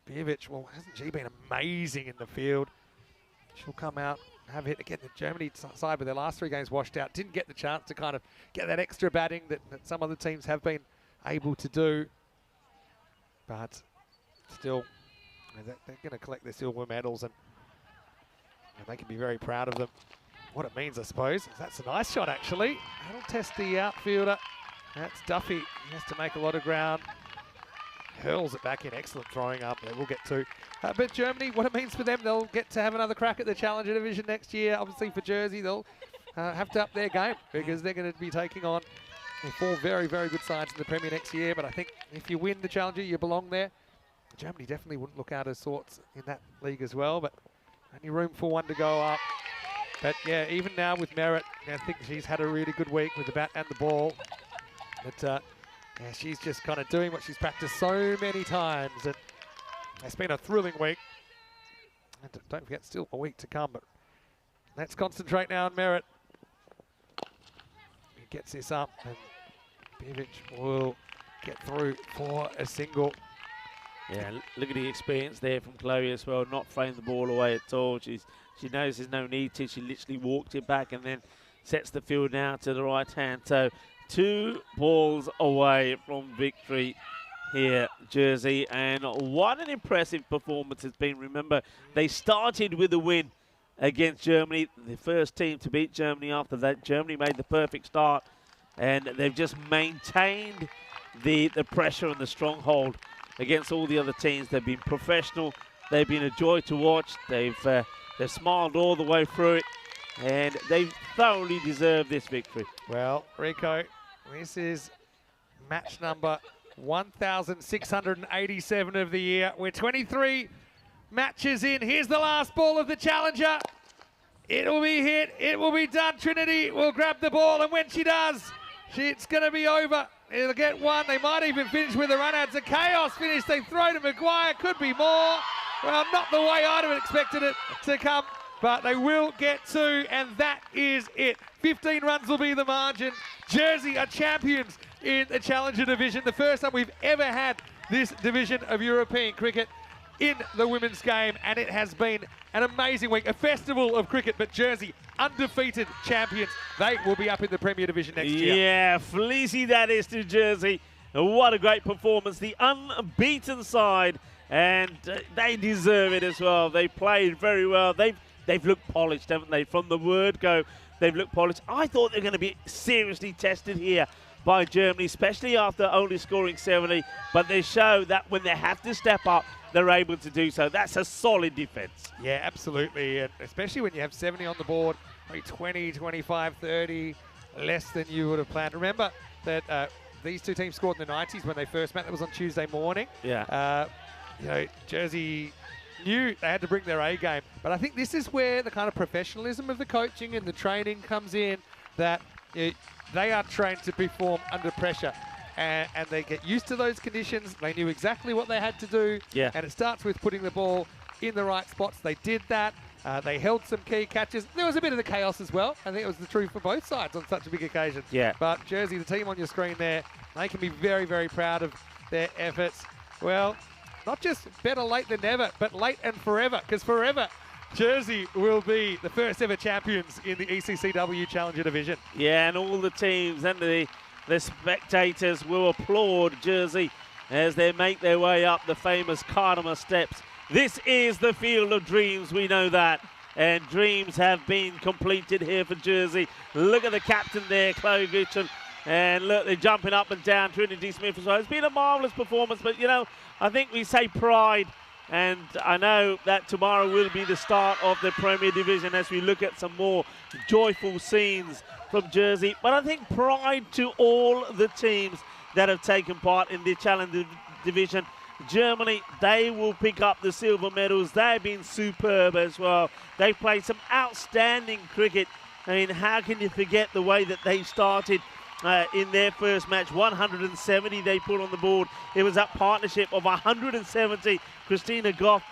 Speaker 1: Bievic, well, hasn't she been amazing in the field? She'll come out, have a hit again. The Germany side with their last 3 games washed out. Didn't get the chance to kind of get that extra batting that some other teams have been able to do. But still, they're going to collect their silver medals and they can be very proud of them. What it means, I suppose, is that's a nice shot, actually. That'll test the outfielder. That's Duffy. He has to make a lot of ground. Hurls it back in. Excellent throwing up there. We'll get to. But Germany, what it means for them, they'll get to have another crack at the Challenger division next year. Obviously for Jersey, they'll have to up their game because they're going to be taking on 4 very, very good sides in the Premier next year. But I think if you win the Challenger, you belong there. Germany definitely wouldn't look out of sorts in that league as well, but only room for one to go up. But yeah, even now with Merritt, I think she's had a really good week with the bat and the ball. But yeah, she's just kind of doing what she's practiced so many times. And it's been a thrilling week. And don't forget, still a week to come. But let's concentrate now on Merritt. He gets this up, and Bievic will get through for a single.
Speaker 4: Yeah, look at the experience there from Chloe as well, not throwing the ball away at all. She knows there's no need to. She literally walked it back and then sets the field now to the right hand. So 2 balls away from victory here, Jersey. And what an impressive performance it's been. Remember, they started with a win against Germany, the first team to beat Germany. After that, Germany made the perfect start, and they've just maintained the pressure and the stronghold against all the other teams. They've been professional. They've been a joy to watch. They've smiled all the way through it, and they thoroughly deserve this victory.
Speaker 1: Well, Rico, this is match number 1,687 of the year. We're 23 matches in. Here's the last ball of the challenger. It'll be hit. It will be done. Trinity will grab the ball, and when she does, it's going to be over. It'll get one. They might even finish with a run out. It's a chaos finish. They throw to Maguire. Could be more. Well, not the way I'd have expected it to come, but they will get two, and that is it. 15 runs will be the margin. Jersey are champions in the Challenger division. The first time we've ever had this division of European cricket in the women's game, and it has been an amazing week, a festival of cricket, but Jersey undefeated champions. They will be up in the Premier Division next year.
Speaker 4: Yeah, fleecy that is to Jersey. What a great performance, the unbeaten side, and they deserve it as well. They played very well. They've looked polished, haven't they? From the word go, they've looked polished. I thought they were going to be seriously tested here by Germany, especially after only scoring 70, but they show that when they have to step up, they're able to do so. That's a solid defense.
Speaker 1: Yeah, absolutely, and especially when you have 70 on the board, maybe 20, 25, 30, less than you would have planned. Remember that these two teams scored in the 90s when they first met. That was on Tuesday morning.
Speaker 4: Yeah.
Speaker 1: Jersey knew they had to bring their A game, but I think this is where the kind of professionalism of the coaching and the training comes in, that they are trained to perform under pressure. And they get used to those conditions. They knew exactly what they had to do.
Speaker 4: Yeah.
Speaker 1: And it starts with putting the ball in the right spots. They did that. They held some key catches. There was a bit of the chaos as well. I think it was the truth for both sides on such a big occasion.
Speaker 4: Yeah.
Speaker 1: But Jersey, the team on your screen there, they can be very, very proud of their efforts. Well, not just better late than never, but late and forever, because forever Jersey will be the first ever champions in the ECC-W Challenger division.
Speaker 4: Yeah, and all the teams and the spectators will applaud Jersey as they make their way up the famous Cardamom steps. This is the field of dreams, we know that. And dreams have been completed here for Jersey. Look at the captain there, Chloe Gitchen. And look, they're jumping up and down. Trinity Smith as well. It's been a marvellous performance, but, you know, I think we say pride. And I know that tomorrow will be the start of the Premier Division as we look at some more joyful scenes from Jersey. But I think pride to all the teams that have taken part in the Challenger Division. Germany, they will pick up the silver medals. They've been superb as well. They played some outstanding cricket. I mean, how can you forget the way that they started in their first match? 170 they put on the board. It was that partnership of 170. Christina Goff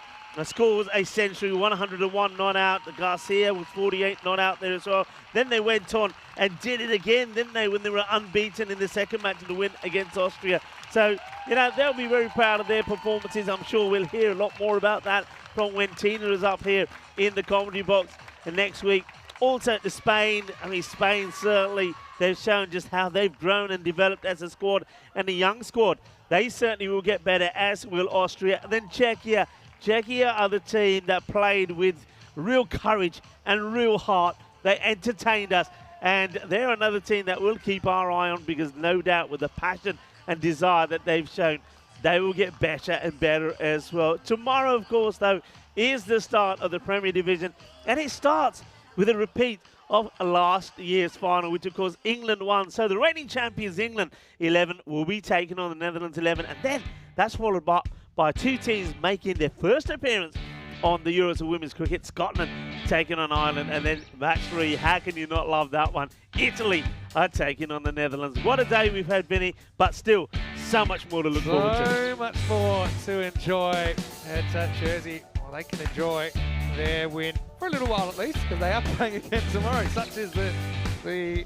Speaker 4: scores a century, 101 not out. Garcia was 48 not out there as well. Then they went on and did it again, didn't they, when they were unbeaten in the second match of the win against Austria. So, you know, they'll be very proud of their performances. I'm sure we'll hear a lot more about that from when Tina is up here in the commentary box next week. Also to Spain. I mean, Spain certainly, they've shown just how they've grown and developed as a squad. And the young squad, they certainly will get better, as will Austria. And then Czechia. Czechia are the team that played with real courage and real heart. They entertained us, and they're another team that we'll keep our eye on, because no doubt with the passion and desire that they've shown, they will get better and better as well. Tomorrow, of course, though, is the start of the Premier Division, and it starts with a repeat of last year's final, which, of course, England won. So the reigning champions, England 11, will be taking on the Netherlands 11, and then that's followed by two teams making their first appearance on the Euros of Women's Cricket. Scotland taking on Ireland, and then match 3, how can you not love that one? Italy are taking on the Netherlands. What a day we've had, Vinny, but still so much more to look forward to.
Speaker 1: So much more to enjoy at Jersey. Well, they can enjoy their win for a little while at least, because they are playing again tomorrow. Such is the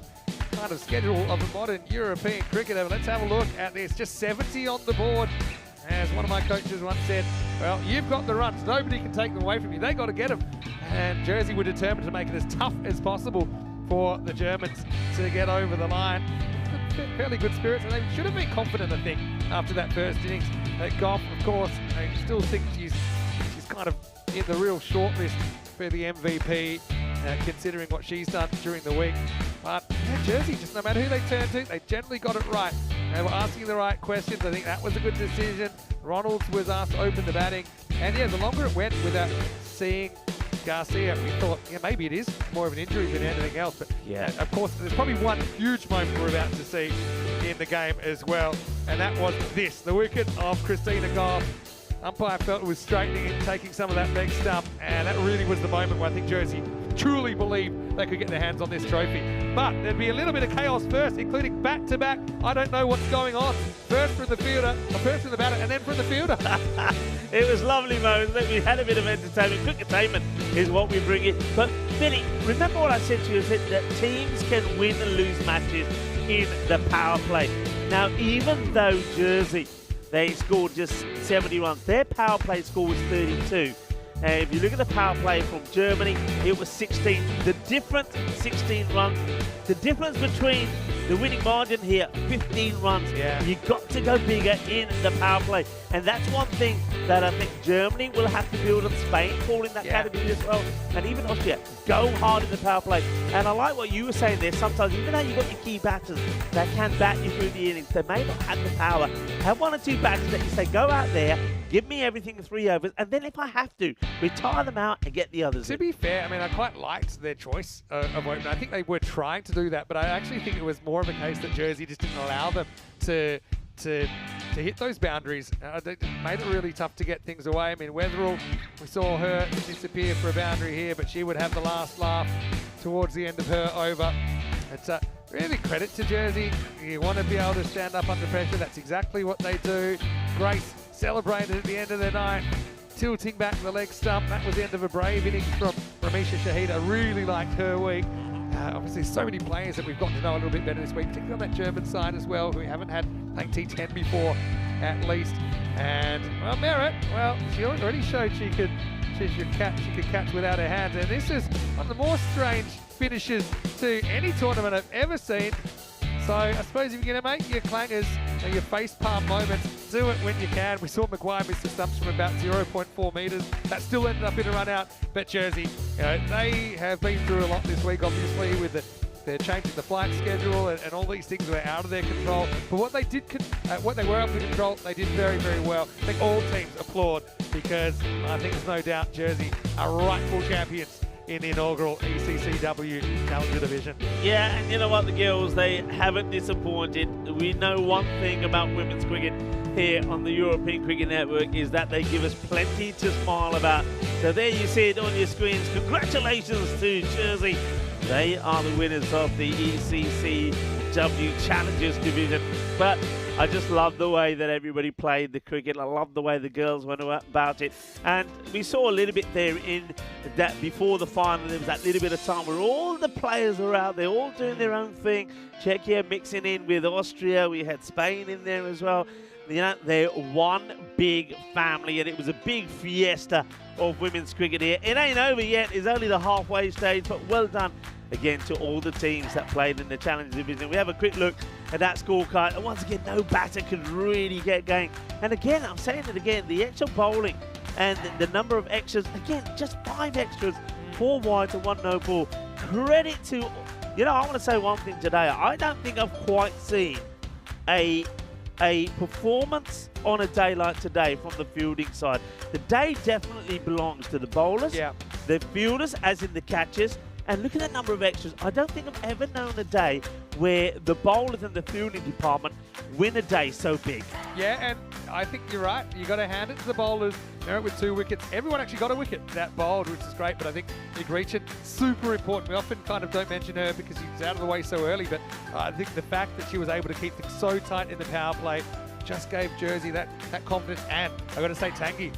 Speaker 1: kind of schedule of the modern European cricketer. Let's have a look at this. Just 70 on the board. As one of my coaches once said, well, you've got the runs. Nobody can take them away from you. They got to get them. And Jersey were determined to make it as tough as possible for the Germans to get over the line. Fairly good spirits, and they should have been confident, I think, after that first innings. Goff, of course, I still think she's kind of in the real shortlist for the MVP, considering what she's done during the week. But yeah, Jersey, just no matter who they turned to, they generally got it right. They were asking the right questions. I think that was a good decision. Ronalds was asked to open the batting. And yeah, the longer it went without seeing Garcia, we thought, yeah, maybe it is more of an injury than anything else. But
Speaker 4: Yeah.
Speaker 1: of course, there's probably one huge moment we're about to see in the game as well. And that was this, the wicket of Christina Goff. Umpire felt it was straightening and taking some of that leg stump. And that really was the moment where I think Jersey truly believed they could get their hands on this trophy. But there'd be a little bit of chaos first, including back-to-back. I don't know what's going on. First from the fielder, or first from the batter, and then from the fielder.
Speaker 4: It was lovely moments. Look, we had a bit of entertainment. Quick entertainment is what we bring in. But, Vinny, remember what I said to you? I said that teams can win and lose matches in the power play. Now, even though Jersey, they scored just 70 runs, their power play score was 32. And if you look at the power play from Germany, it was 16. The difference, 16 runs. The difference between the winning margin here, 15 runs.
Speaker 1: Yeah.
Speaker 4: You've got to go bigger in the power play. And that's one thing that I think Germany will have to build on. Spain fall in that category as well. And even Austria, go hard in the power play. And I like what you were saying there. Sometimes, even though you've got your key batters that can bat you through the innings, they may not have the power. Have one or two batters that you say, go out there, give me everything in 3 overs, and then if I have to, retire them out and get the others
Speaker 1: To
Speaker 4: in.
Speaker 1: be fair, I mean, I quite liked their choice of opener. I think they were trying to do that, but I actually think it was more of a case that Jersey just didn't allow them to hit those boundaries. It made it really tough to get things away. I mean, Weatherall, we saw her disappear for a boundary here, but she would have the last laugh towards the end of her over. It's really credit to Jersey. You want to be able to stand up under pressure. That's exactly what they do. Grace celebrated at the end of the night, tilting back the leg stump. That was the end of a brave innings from Ramisha Shahid. I really liked her week. Obviously, so many players that we've gotten to know a little bit better this week, particularly on that German side as well, who we haven't had playing T10 before, at least. And, well, Merritt, well, she already showed she could catch without her hands. And this is one of the more strange finishes to any tournament I've ever seen. So I suppose if you're going to make your clangers and your face palm moments, do it when you can. We saw Maguire miss the stumps from about 0.4 metres. That still ended up in a run out. But Jersey, you know, they have been through a lot this week, obviously, with they're changing the flight schedule and all these things were out of their control. But what they did, what they were able to control, they did very, very well. I think all teams applaud because I think there's no doubt Jersey are rightful champions in the inaugural ECC-W Challenger Division.
Speaker 4: Yeah, and you know what, the girls, they haven't disappointed. We know one thing about women's cricket here on the European Cricket Network is that they give us plenty to smile about. So there you see it on your screens. Congratulations to Jersey. They are the winners of the ECC-W Challengers Division. But I just love the way that everybody played the cricket. I love the way the girls went about it. And we saw a little bit there in that before the final, there was that little bit of time where all the players were out there, all doing their own thing. Czechia mixing in with Austria. We had Spain in there as well. You know, they're one big family, and it was a big fiesta of women's cricket here. It ain't over yet. It's only the halfway stage, but well done again to all the teams that played in the Challenger Division. We have a quick look at that scorecard, and once again, no batter could really get going. And again, I'm saying it again, the extra bowling and the number of extras, again, just 5 extras, 4 wide to 1 no ball. Credit to, you know, I want to say one thing today. I don't think I've quite seen a performance on a day like today from the fielding side. The day definitely belongs to the bowlers, the fielders, as in the catchers, and look at that number of extras. I don't think I've ever known a day where the bowlers and the fielding department win a day so big.
Speaker 1: Yeah, and I think you're right. You got to hand it to the bowlers. Merritt with 2 wickets. Everyone actually got a wicket that bowled, which is great. But I think Nick Reachin, super important. We often kind of don't mention her because she's out of the way so early. But I think the fact that she was able to keep things so tight in the power play just gave Jersey that confidence. And I've got to say, Tanguy,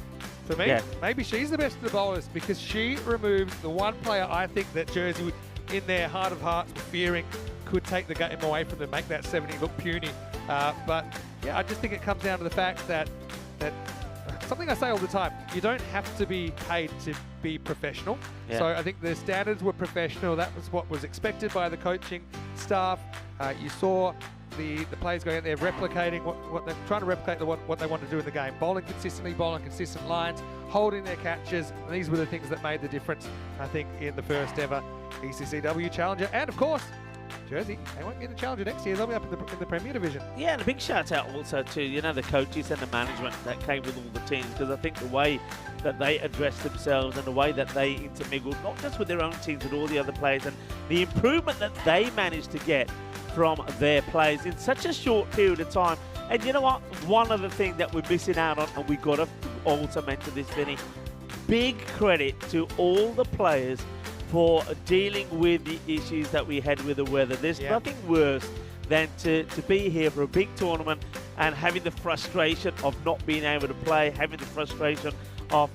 Speaker 1: for me, maybe she's the best of the bowlers because she removed the one player I think that Jersey would, in their heart of hearts, were fearing could take the game away from them, make that 70 look puny. But yeah, I just think it comes down to the fact that something I say all the time, you don't have to be paid to be professional. So I think the standards were professional. That was what was expected by the coaching staff. You saw the players going out there replicating what they're trying to replicate what they want to do in the game. Bowling consistently, bowling consistent lines, holding their catches. And these were the things that made the difference, I think, in the first ever ECC-W Challenger. And of course, Jersey, they won't get a challenger next year. They'll be up in the Premier Division.
Speaker 4: Yeah, and a big shout out also to, the coaches and the management that came with all the teams, because I think the way that they addressed themselves and the way that they intermingled, not just with their own teams, with all the other players, and the improvement that they managed to get from their players in such a short period of time. And you know what? One of the things that we're missing out on, and we've got to also mention this, Vinny, big credit to all the players for dealing with the issues that we had with the weather. There's nothing worse than to be here for a big tournament and having the frustration of not being able to play, having the frustration of,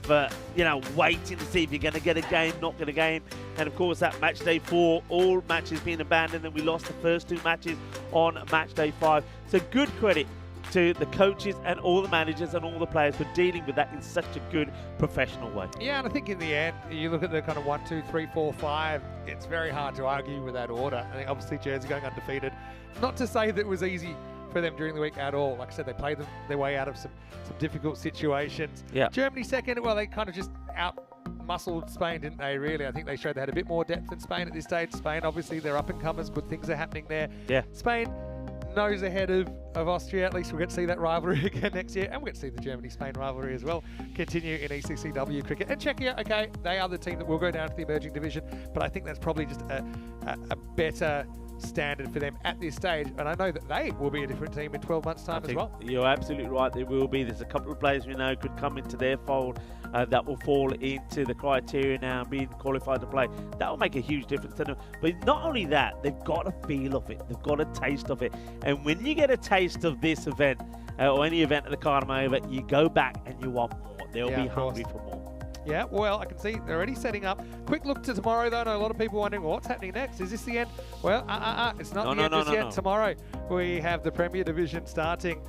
Speaker 4: waiting to see if you're going to get a game, not get a game. And of course, that match day 4, all matches being abandoned, and we lost the first 2 matches on match day 5. So good credit to the coaches and all the managers and all the players for dealing with that in such a good professional way.
Speaker 1: Yeah, and I think in the end, you look at the kind of 1, 2, 3, 4, 5, it's very hard to argue with that order. I think obviously Jersey going undefeated. Not to say that it was easy for them during the week at all. Like I said, they played their way out of some difficult situations.
Speaker 4: Yeah.
Speaker 1: Germany second, well, they kind of just out-muscled Spain, didn't they, really? I think they showed they had a bit more depth than Spain at this stage. Spain, obviously, they're up-and-comers. Good things are happening there.
Speaker 4: Yeah.
Speaker 1: Spain, nose ahead of Austria. At least we'll get to see that rivalry again next year, and we'll get to see the Germany-Spain rivalry as well continue in ECC-W cricket. And Czechia, okay, they are the team that will go down to the emerging division, but I think that's probably just a better standard for them at this stage, and I know that they will be a different team in 12 months' time as well.
Speaker 4: You're absolutely right, they will be. There's a couple of players we know could come into their fold that will fall into the criteria now and being qualified to play. That will make a huge difference to them. But not only that, they've got a feel of it, they've got a taste of it, and when you get a taste of this event or any event at the Carnival over, you go back and you want more. They'll be hungry for more.
Speaker 1: Yeah, well, I can see they're already setting up. Quick look to tomorrow, though. I know a lot of people wondering, well, what's happening next? Is this the end? Well, it's not the end just yet. Tomorrow, we have the Premier Division starting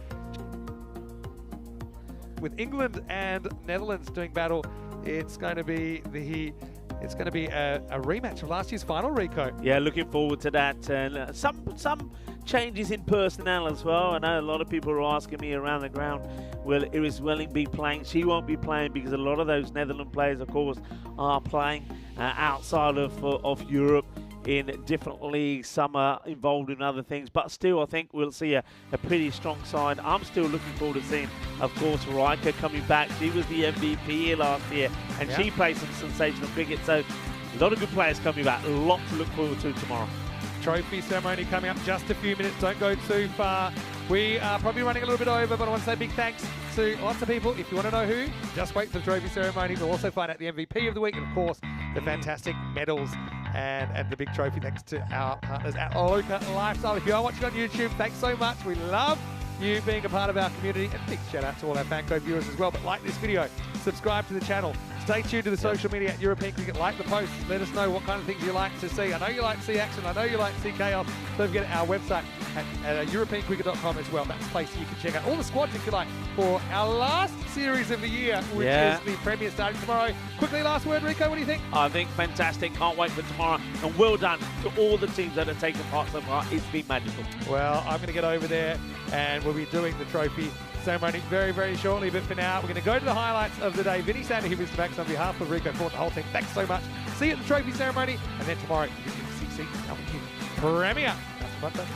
Speaker 1: with England and Netherlands doing battle. It's going to be a rematch of last year's final, Rico.
Speaker 4: Yeah, looking forward to that. And some changes in personnel as well. I know a lot of people are asking me around the ground, will Iris Welling be playing? She won't be playing because a lot of those Netherlands players, of course, are playing outside of Europe in different leagues. Some are involved in other things, but still I think we'll see a pretty strong side. I'm still looking forward to seeing, of course, Riker coming back. She was the MVP here last year, and she played some sensational cricket. So a lot of good players coming back. A lot to look forward to tomorrow.
Speaker 1: Trophy ceremony coming up just a few minutes. Don't go too far. We are probably running a little bit over, but I want to say big thanks to lots of people. If you want to know who, just wait for the trophy ceremony. We'll also find out the MVP of the week, and of course, the fantastic medals and the big trophy, thanks to our partners at Loca Lifestyle. If you are watching on YouTube, thanks so much. We love you being a part of our community, and big shout out to all our Fanco viewers as well. But like this video, subscribe to the channel, stay tuned to the social media at European Cricket, like the posts, let us know what kind of things you like to see. I know you like to see action, I know you like to see chaos. Don't forget our website at europeancricket.com as well. That's a place you can check out all the squads if you like for our last series of the year, which is the Premier starting tomorrow. Quickly, last word, Rico, what do you think?
Speaker 4: I think fantastic, can't wait for tomorrow, and well done to all the teams that have taken part so far. It's been magical.
Speaker 1: Well, I'm going to get over there and we'll be doing the trophy ceremony very, very shortly. But for now, we're going to go to the highlights of the day. Vinny Sander here, Mr. Max, on behalf of Rico, for the whole team. Thanks so much. See you at the trophy ceremony. And then tomorrow, you can see Premier. That's fun.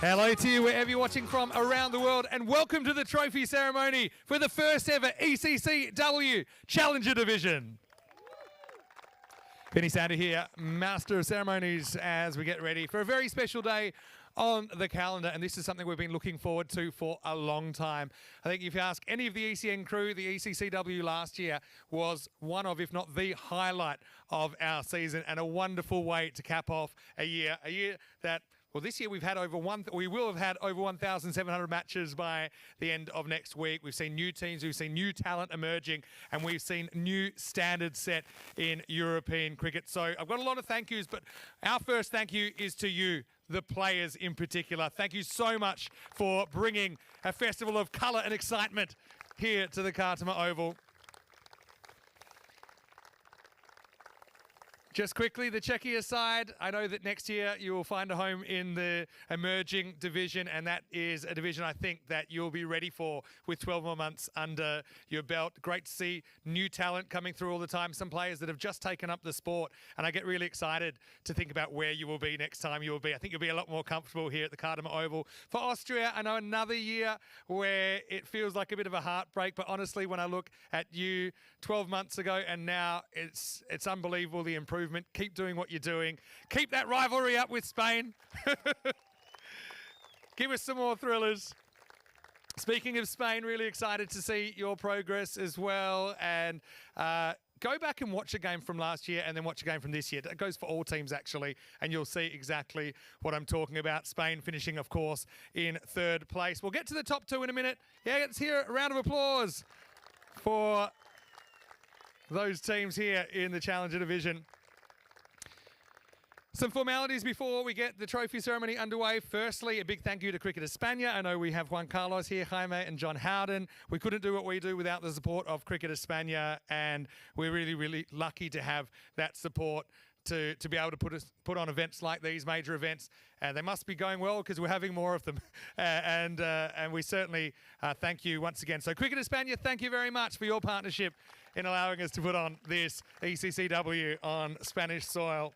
Speaker 1: Hello to you wherever you're watching from around the world, and welcome to the trophy ceremony for the first ever ECC-W Challenger Division. Vinny Sander here, Master of Ceremonies, as we get ready for a very special day on the calendar, and this is something we've been looking forward to for a long time. I think if you ask any of the ECN crew, the ECC-W last year was one of, if not the highlight of our season, and a wonderful way to cap off a year that, well, this year we will have had over 1,700 matches by the end of next week. We've seen new teams, we've seen new talent emerging, and we've seen new standards set in European cricket. So I've got a lot of thank yous, but our first thank you is to you, the players in particular. Thank you so much for bringing a festival of colour and excitement here to the Khartoum Oval. Just quickly, the Czechia side, I know that next year you will find a home in the emerging division, and that is a division I think that you'll be ready for with 12 more months under your belt. Great to see new talent coming through all the time, some players that have just taken up the sport, and I get really excited to think about where you will be next time you will be. I think you'll be a lot more comfortable here at the Khartoum Oval. For Austria, I know another year where it feels like a bit of a heartbreak, but honestly, when I look at you 12 months ago and now, it's unbelievable, the improvement. Keep doing what you're doing. Keep that rivalry up with Spain. Give us some more thrillers. Speaking of Spain, really excited to see your progress as well. And go back and watch a game from last year and then watch a game from this year. That goes for all teams, actually, and you'll see exactly what I'm talking about. Spain finishing, of course, in third place. We'll get to the top two in a minute. Yeah, let's hear a round of applause for those teams here in the Challenger Division. Some formalities before we get the trophy ceremony underway. Firstly, a big thank you to Cricket España. I know we have Juan Carlos here, Jaime and John Howden. We couldn't do what we do without the support of Cricket España, and we're really, really lucky to have that support to be able to put on events like these, major events. And they must be going well because we're having more of them. And we certainly thank you once again. So Cricket España, thank you very much for your partnership in allowing us to put on this ECC-W on Spanish soil.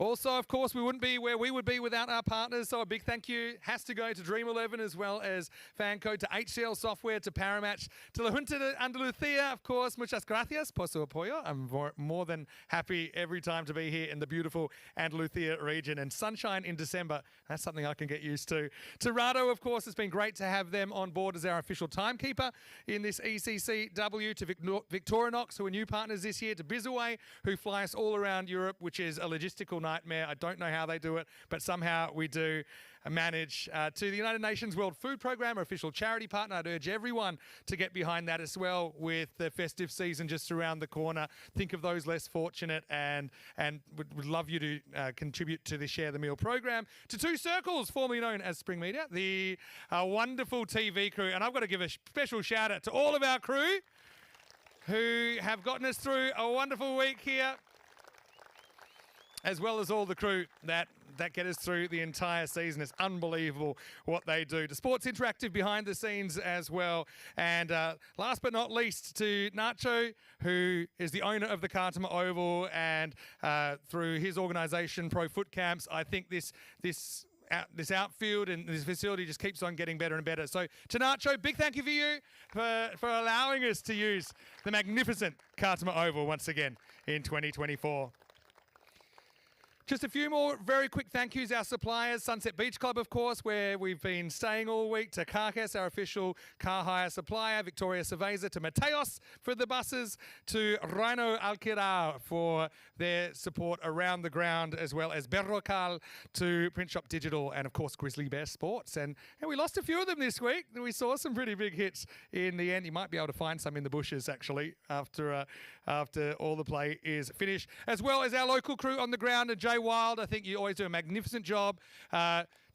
Speaker 1: Also, of course, we wouldn't be where we would be without our partners, so a big thank you has to go to Dream 11 as well as Fanco, to HCL Software, to Paramatch, to La Junta de Andalucía, of course. Muchas gracias por su apoyo. I'm more than happy every time to be here in the beautiful Andalucía region. And sunshine in December, that's something I can get used to. To Rado, of course, it's been great to have them on board as our official timekeeper in this ECC-W. To Victorinox, who are new partners this year. To Bizaway, who fly us all around Europe, which is a logistical nightmare. I don't know how they do it, but somehow we do manage. To the United Nations World Food Programme, our official charity partner. I'd urge everyone to get behind that as well, with the festive season just around the corner. Think of those less fortunate, and would love you to contribute to the Share the Meal program. To Two Circles, formerly known as Spring Media, the wonderful TV crew, and I've got to give a special shout out to all of our crew who have gotten us through a wonderful week here, as well as all the crew that get us through the entire season. It's unbelievable what they do. To Sports Interactive behind the scenes as well. And last but not least, to Nacho, who is the owner of the Khartoum Oval, and through his organisation, Pro Foot Camps, I think this outfield and this facility just keeps on getting better and better. So to Nacho, big thank you for you for allowing us to use the magnificent Khartoum Oval once again in 2024. Just a few more very quick thank yous. Our suppliers, Sunset Beach Club, of course, where we've been staying all week. To Carcass, our official car hire supplier. Victoria Cerveza. To Mateos for the buses. To Rhino Alquilar for their support around the ground, as well as Berrocal. To Print Shop Digital, and of course Grizzly Bear Sports. And we lost a few of them this week. We saw some pretty big hits in the end. You might be able to find some in the bushes, actually, after all the play is finished. As well as our local crew on the ground. And Jay Wild, I think you always do a magnificent job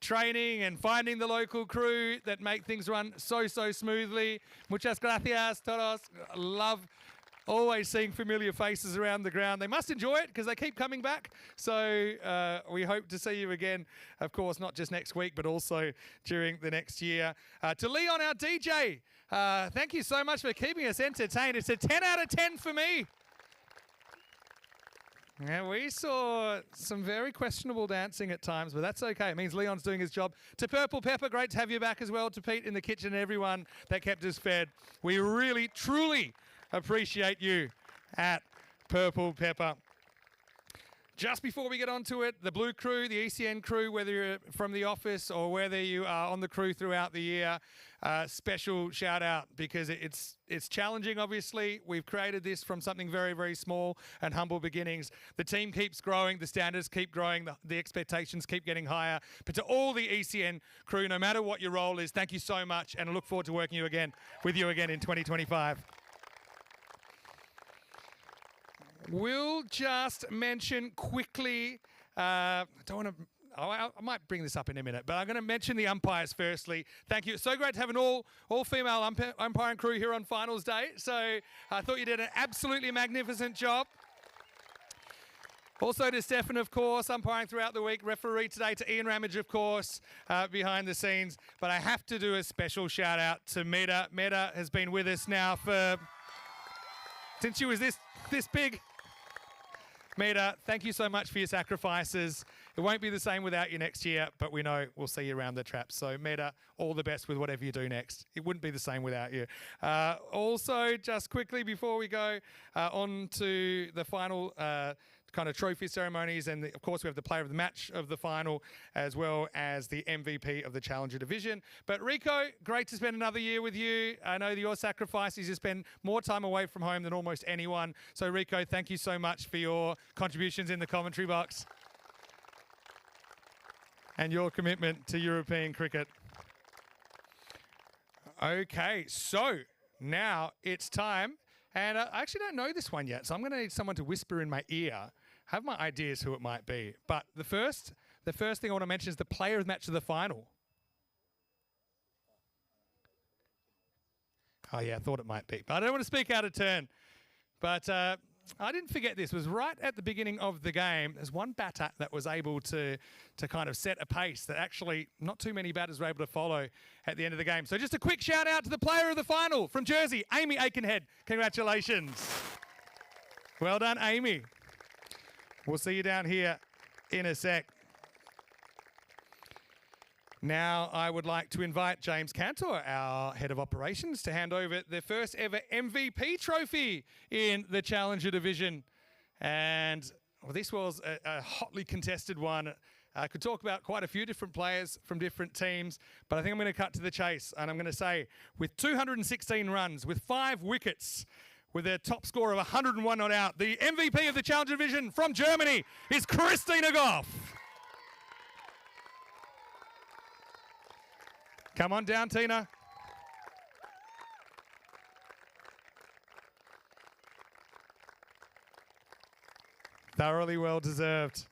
Speaker 1: training and finding the local crew that make things run so smoothly. Muchas gracias, todos. Love always seeing familiar faces around the ground. They must enjoy it because they keep coming back. So we hope to see you again, of course, not just next week, but also during the next year. To Leon, our DJ, thank you so much for keeping us entertained. It's a 10 out of 10 for me. Yeah, we saw some very questionable dancing at times, but that's okay. It means Leon's doing his job. To Purple Pepper, great to have you back as well. To Pete in the kitchen and everyone that kept us fed. We really, truly appreciate you at Purple Pepper. Just before we get onto it, the Blue crew, the ECN crew, whether you're from the office or whether you are on the crew throughout the year, special shout out because it's challenging, obviously. We've created this from something very, very small and humble beginnings. The team keeps growing, the standards keep growing, the expectations keep getting higher. But to all the ECN crew, no matter what your role is, thank you so much, and I look forward to working with you again in 2025. We'll just mention quickly, I might bring this up in a minute, but I'm going to mention the umpires firstly. Thank you. It's so great to have an all-female umpiring crew here on finals day. So I thought you did an absolutely magnificent job. Also to Stefan, of course, umpiring throughout the week. Referee today to Ian Ramage, of course, behind the scenes. But I have to do a special shout out to Meta. Meta has been with us now since she was this big. Meta, thank you so much for your sacrifices. It won't be the same without you next year, but we know we'll see you around the traps. So Meta, all the best with whatever you do next. It wouldn't be the same without you. Also, just quickly before we go on to the final kind of trophy ceremonies, and of course we have the player of the match of the final as well as the MVP of the Challenger Division. But Rico, great to spend another year with you. I know that your sacrifice is you spend more time away from home than almost anyone. So Rico, thank you so much for your contributions in the commentary box and your commitment to European cricket. Okay, so now it's time. And I actually don't know this one yet, so I'm going to need someone to whisper in my ear. I have my ideas who it might be. But the first thing I want to mention is the player of the match of the final. Oh, yeah, I thought it might be. But I don't want to speak out of turn. But I didn't forget this. It was right at the beginning of the game. There's one batter that was able to kind of set a pace that actually not too many batters were able to follow at the end of the game. So just a quick shout out to the player of the final from Jersey, Amy Aikenhead. Congratulations. Well done, Amy. We'll see you down here in a sec. Now I would like to invite James Cantor, our head of operations, to hand over the first ever MVP trophy in the Challenger Division. And this was a hotly contested one. I could talk about quite a few different players from different teams, but I think I'm going to cut to the chase. And I'm going to say, with 216 runs, with 5 wickets, with a top score of 101 not out, the MVP of the Challenger Division from Germany is Christina Goff. Come on down, Tina. Thoroughly well deserved.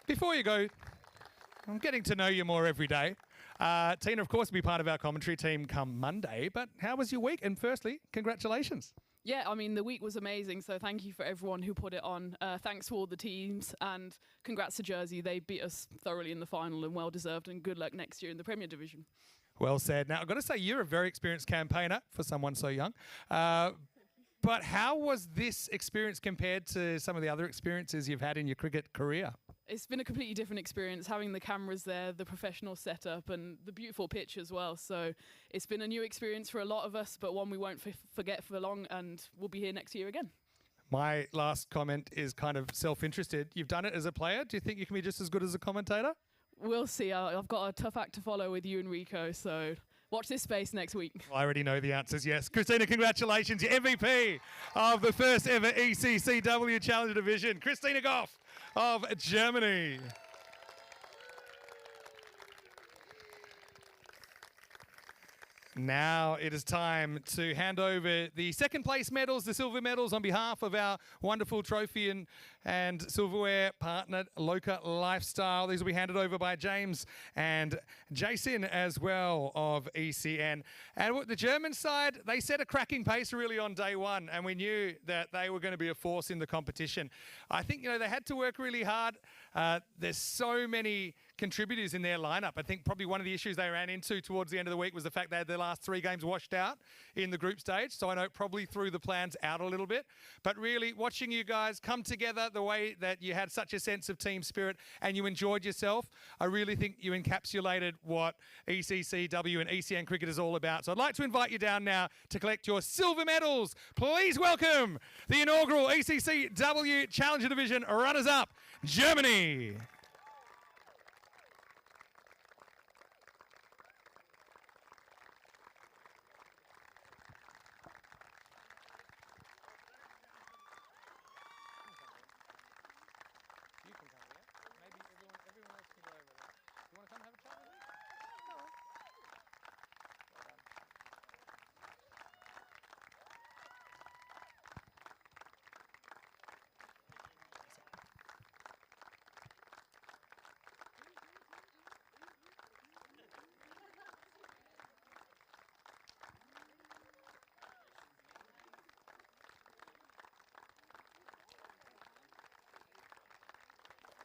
Speaker 1: Before you go, I'm getting to know you more every day. Tina, of course, will be part of our commentary team come Monday, but how was your week? And firstly, congratulations.
Speaker 5: Yeah, I mean, the week was amazing, so thank you for everyone who put it on. Thanks to all the teams, and congrats to Jersey. They beat us thoroughly in the final and well-deserved, and good luck next year in the Premier Division.
Speaker 1: Well said. Now, I've got to say, you're a very experienced campaigner for someone so young. But how was this experience compared to some of the other experiences you've had in your cricket career?
Speaker 5: It's been a completely different experience, having the cameras there, the professional setup, and the beautiful pitch as well. So it's been a new experience for a lot of us, but one we won't forget for long, and we'll be here next year again.
Speaker 1: My last comment is kind of self-interested. You've done it as a player. Do you think you can be just as good as a commentator?
Speaker 5: We'll see. I've got a tough act to follow with you and Rico, so watch this space next week.
Speaker 1: I already know the answers, yes. Christina, congratulations. Your MVP of the first ever ECC-W Challenger Division, Christina Goff of Germany. Now it is time to hand over the second place medals, the silver medals, on behalf of our wonderful trophy and and silverware partner Loca Lifestyle. These will be handed over by James and Jason as well of ECN. And the German side, they set a cracking pace really on day one, and we knew that they were going to be a force in the competition. I think, you know, they had to work really hard. There's so many contributors in their lineup. I think probably one of the issues they ran into towards the end of the week was the fact they had their last 3 games washed out in the group stage. So I know it probably threw the plans out a little bit. But really, watching you guys come together the way that you had such a sense of team spirit and you enjoyed yourself, I really think you encapsulated what ECC-W and ECN cricket is all about. So I'd like to invite you down now to collect your silver medals. Please welcome the inaugural ECC-W Challenger Division runners-up, Germany.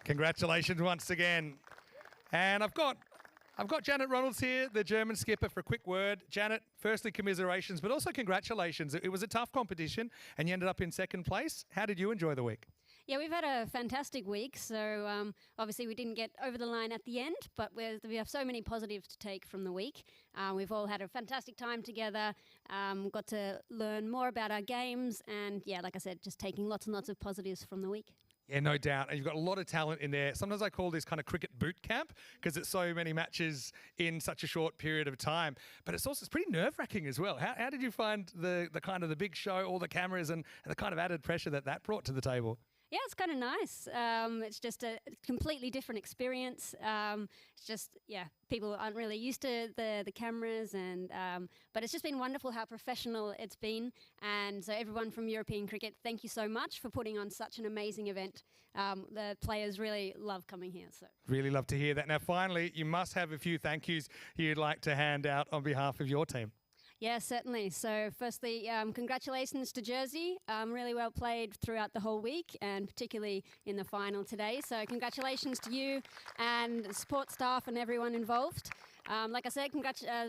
Speaker 1: Congratulations once again. And I've got Janet Ronalds here, the German skipper, for a quick word. Janet, firstly, commiserations, but also congratulations. It was a tough competition and you ended up in second place. How did you enjoy the week?
Speaker 3: Yeah, we've had a fantastic week. So obviously we didn't get over the line at the end, but we have so many positives to take from the week. We've all had a fantastic time together, got to learn more about our games, and yeah, like I said, just taking lots and lots of positives from the week.
Speaker 1: Yeah, no doubt. And you've got a lot of talent in there. Sometimes I call this kind of cricket boot camp because it's so many matches in such a short period of time. But it's pretty nerve-wracking as well. How did you find the kind of the big show, all the cameras and the kind of added pressure that brought to the table?
Speaker 3: Yeah, it's kind of nice. It's just a completely different experience. It's just, yeah, people aren't really used to the cameras, and but it's just been wonderful how professional it's been. And so everyone from European Cricket, thank you so much for putting on such an amazing event. The players really love coming here. So
Speaker 1: really love to hear that. Now, finally, you must have a few thank yous you'd like to hand out on behalf of your team.
Speaker 3: Yeah, certainly. So firstly, congratulations to Jersey. Really well played throughout the whole week and particularly in the final today. So congratulations to you and the support staff and everyone involved. Like I said,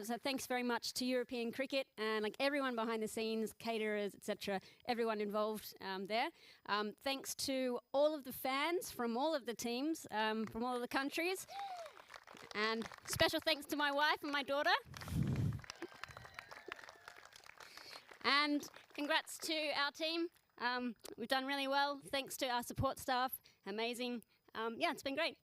Speaker 3: so thanks very much to European Cricket and like everyone behind the scenes, caterers, etc., everyone involved there. Thanks to all of the fans from all of the teams, from all of the countries. And special thanks to my wife and my daughter. And congrats to our team. We've done really well. Thanks to our support staff. Amazing. Yeah, it's been great.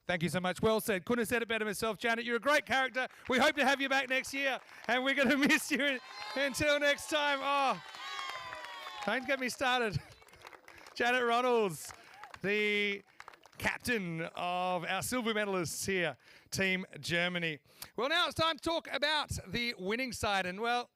Speaker 1: Thank you so much. Well said. Couldn't have said it better myself, Janet. You're a great character. We hope to have you back next year. And we're going to miss you until next time. Oh, don't get me started. Janet Ronalds, the captain of our silver medalists here, Team Germany. Well, now it's time to talk about the winning side. And well,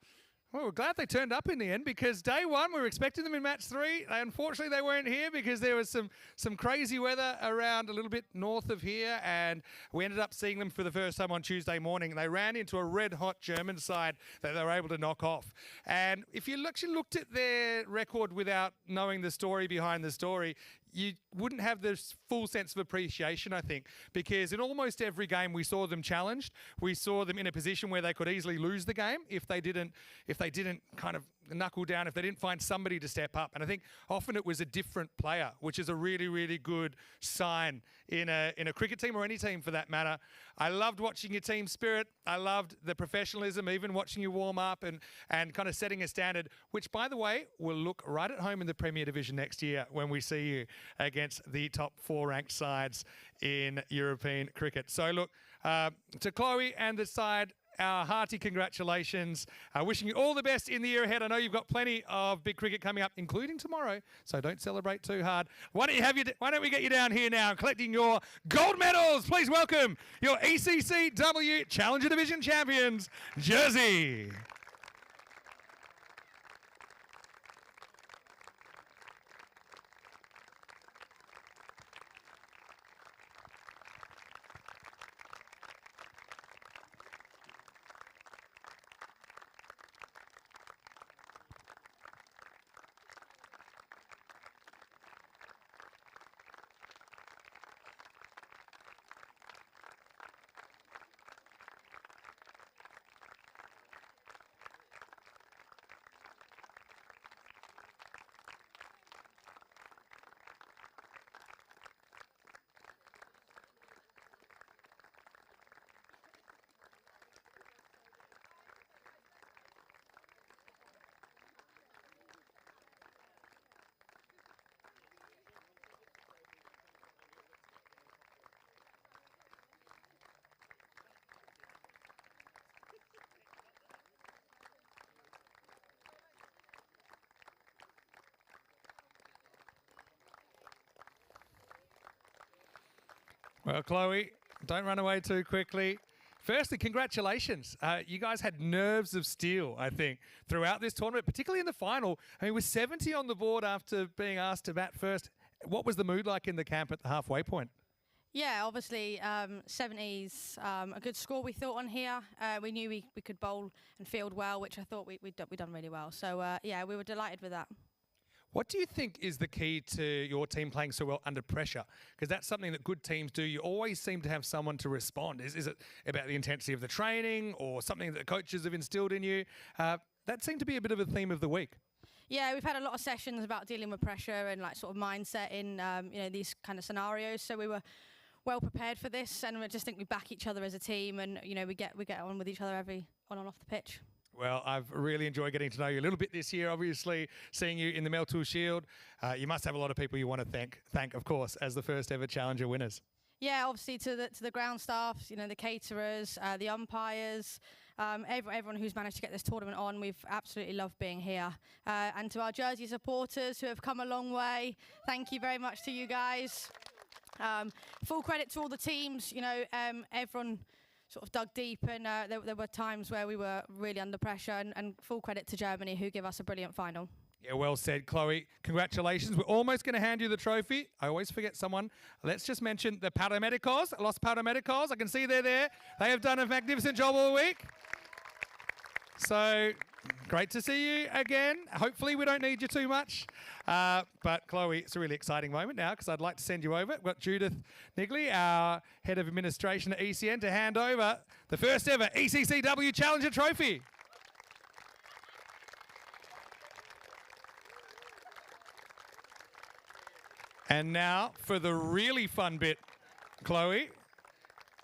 Speaker 1: we're glad they turned up in the end because day one, we were expecting them in match 3. Unfortunately, they weren't here because there was some crazy weather around a little bit north of here, and we ended up seeing them for the first time on Tuesday morning. They ran into a red-hot German side that they were able to knock off. And if you actually looked at their record without knowing the story behind the story, you wouldn't have this full sense of appreciation, I think, because in almost every game we saw them challenged. We saw them in a position where they could easily lose the game if they didn't kind of knuckle down, if they didn't find somebody to step up. And I think often it was a different player, which is a really, really good sign in a cricket team or any team for that matter. I loved watching your team spirit. I loved the professionalism, even watching you warm up and kind of setting a standard, which, by the way, will look right at home in the Premier Division next year when we see you against the top 4 ranked sides in European cricket. So look, to Chloe and the side, our hearty congratulations. Wishing you all the best in the year ahead. I know you've got plenty of big cricket coming up, including tomorrow, so don't celebrate too hard. Why don't we get you down here now collecting your gold medals? Please welcome your ECC-W Challenger Division champions, Jersey. Well, Chloe, don't run away too quickly. Firstly, congratulations. You guys had nerves of steel, I think, throughout this tournament, particularly in the final. I mean, with 70 on the board after being asked to bat first, what was the mood like in the camp at the halfway point?
Speaker 6: Yeah, obviously 70's a good score we thought on here. We knew we could bowl and field well, which I thought we'd done really well. So yeah, we were delighted with that.
Speaker 1: What do you think is the key to your team playing so well under pressure? Because that's something that good teams do. You always seem to have someone to respond. Is it about the intensity of the training or something that the coaches have instilled in you? That seemed to be a bit of a theme of the week.
Speaker 6: Yeah, we've had a lot of sessions about dealing with pressure and like sort of mindset in these kind of scenarios. So we were well prepared for this, and I just think we back each other as a team, and we get on with each other every on and off the pitch.
Speaker 1: Well, I've really enjoyed getting to know you a little bit this year, obviously, seeing you in the Meltool Shield. You must have a lot of people you want to thank, of course, as the first ever Challenger winners.
Speaker 6: Yeah, obviously to the ground staff, the caterers, the umpires, everyone who's managed to get this tournament on. We've absolutely loved being here. And to our Jersey supporters who have come a long way, thank you very much to you guys. Full credit to all the teams, everyone sort of dug deep, and there were times where we were really under pressure, and full credit to Germany who give us a brilliant final.
Speaker 1: Yeah, well said, Chloe. Congratulations. We're almost going to hand you the trophy. I always forget someone. Let's just mention the Paramedicos, Los Paramedicos. I can see they're there. They have done a magnificent job all week. So great to see you again. Hopefully we don't need you too much. But Chloe, it's a really exciting moment now because I'd like to send you over. We've got Judith Nigley, our Head of Administration at ECN, to hand over the first ever ECC-W Challenger Trophy. And now for the really fun bit, Chloe.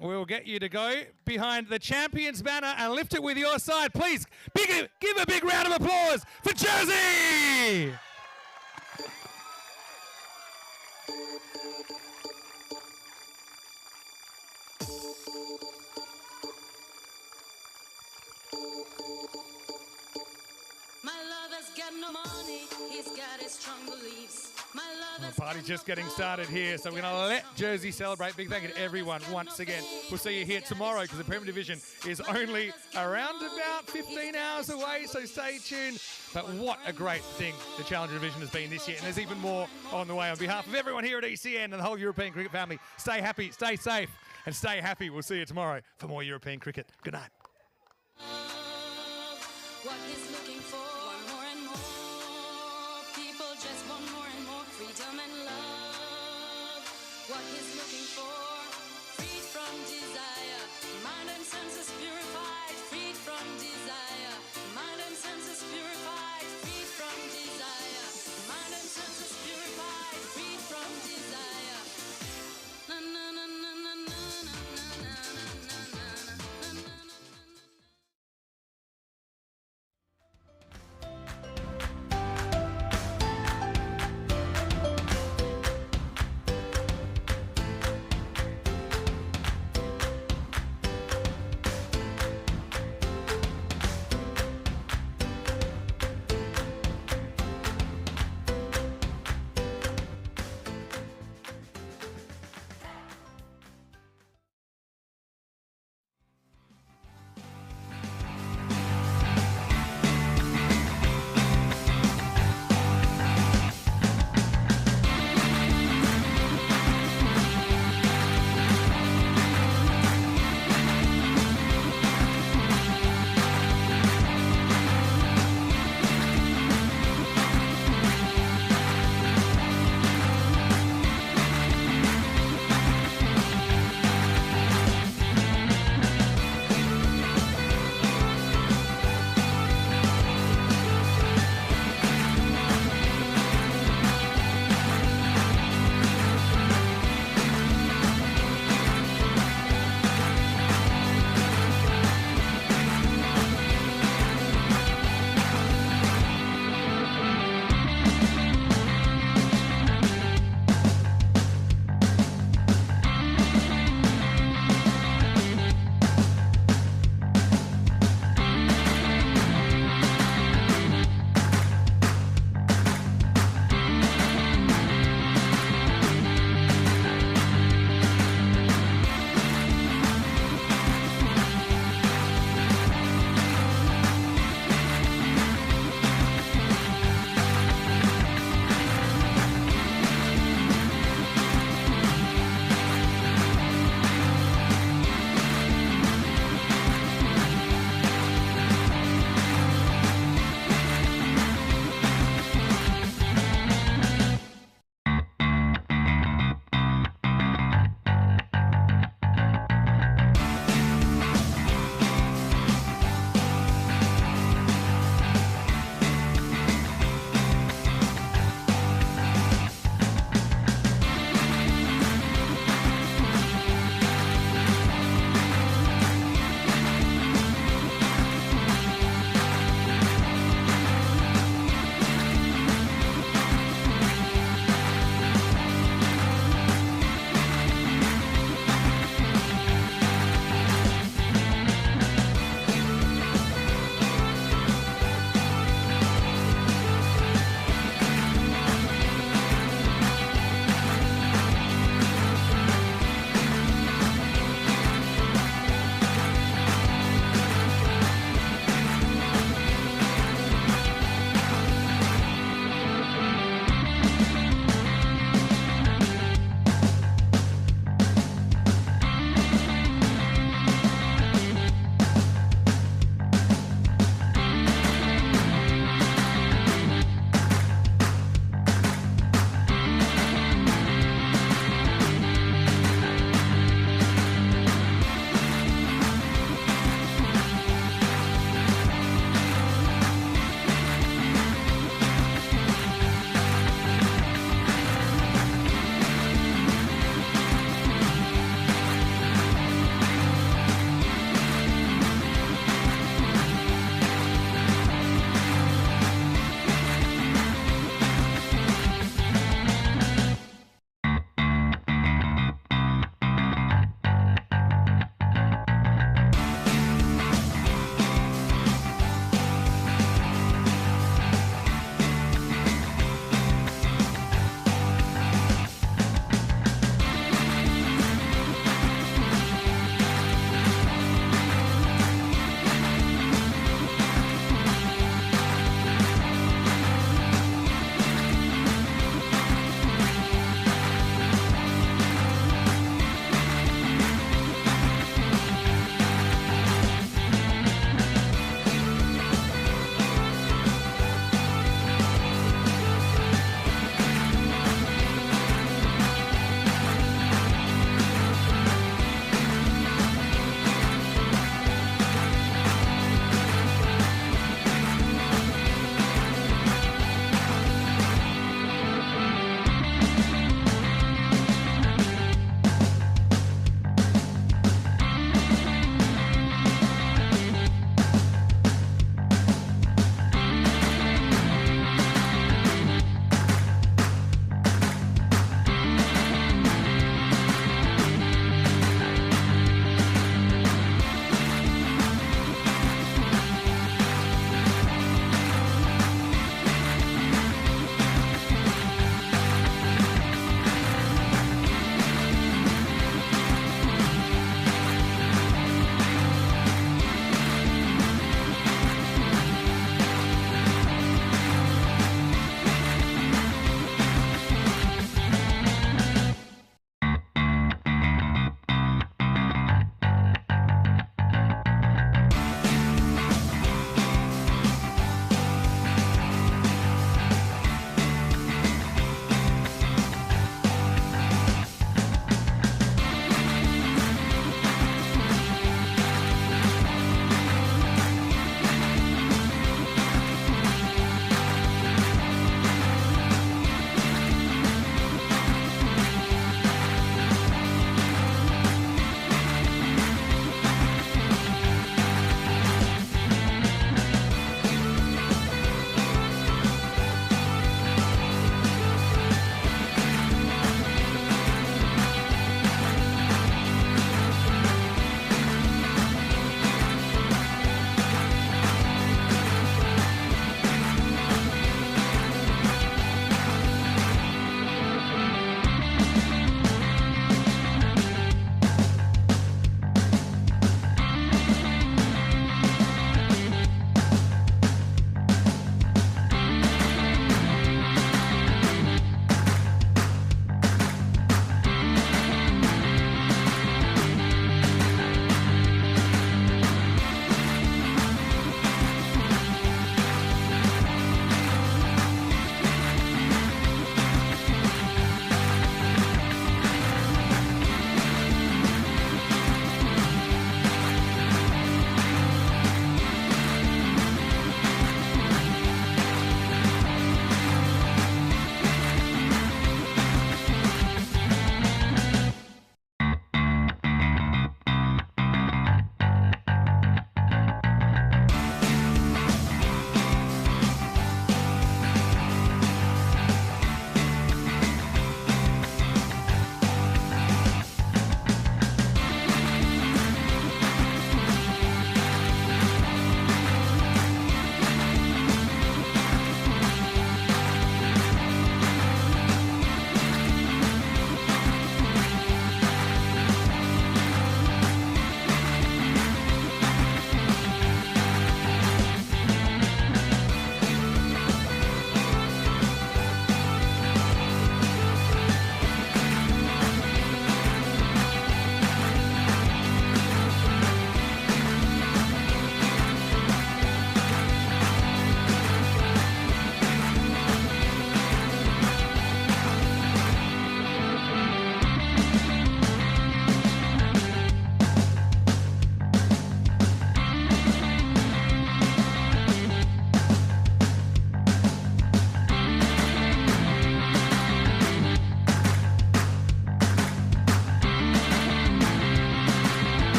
Speaker 1: We'll get you to go behind the champion's banner and lift it with your side. Please give a big round of applause for Jersey!
Speaker 7: My lover's got no money, he's got his strong beliefs.
Speaker 1: The party's just getting started here, so we're going to let Jersey celebrate. Big thank you to everyone once again. We'll see you here tomorrow because the Premier Division is only around about 15 hours away, so stay tuned. But what a great thing the Challenger Division has been this year, and there's even more on the way. On behalf of everyone here at ECN and the whole European cricket family, stay happy, stay safe, and stay happy. We'll see you tomorrow for more European cricket. Good night.
Speaker 7: What he's looking for, more and more. People just want more and more freedom and love. What he's looking for, free from desire, mind and senses pure.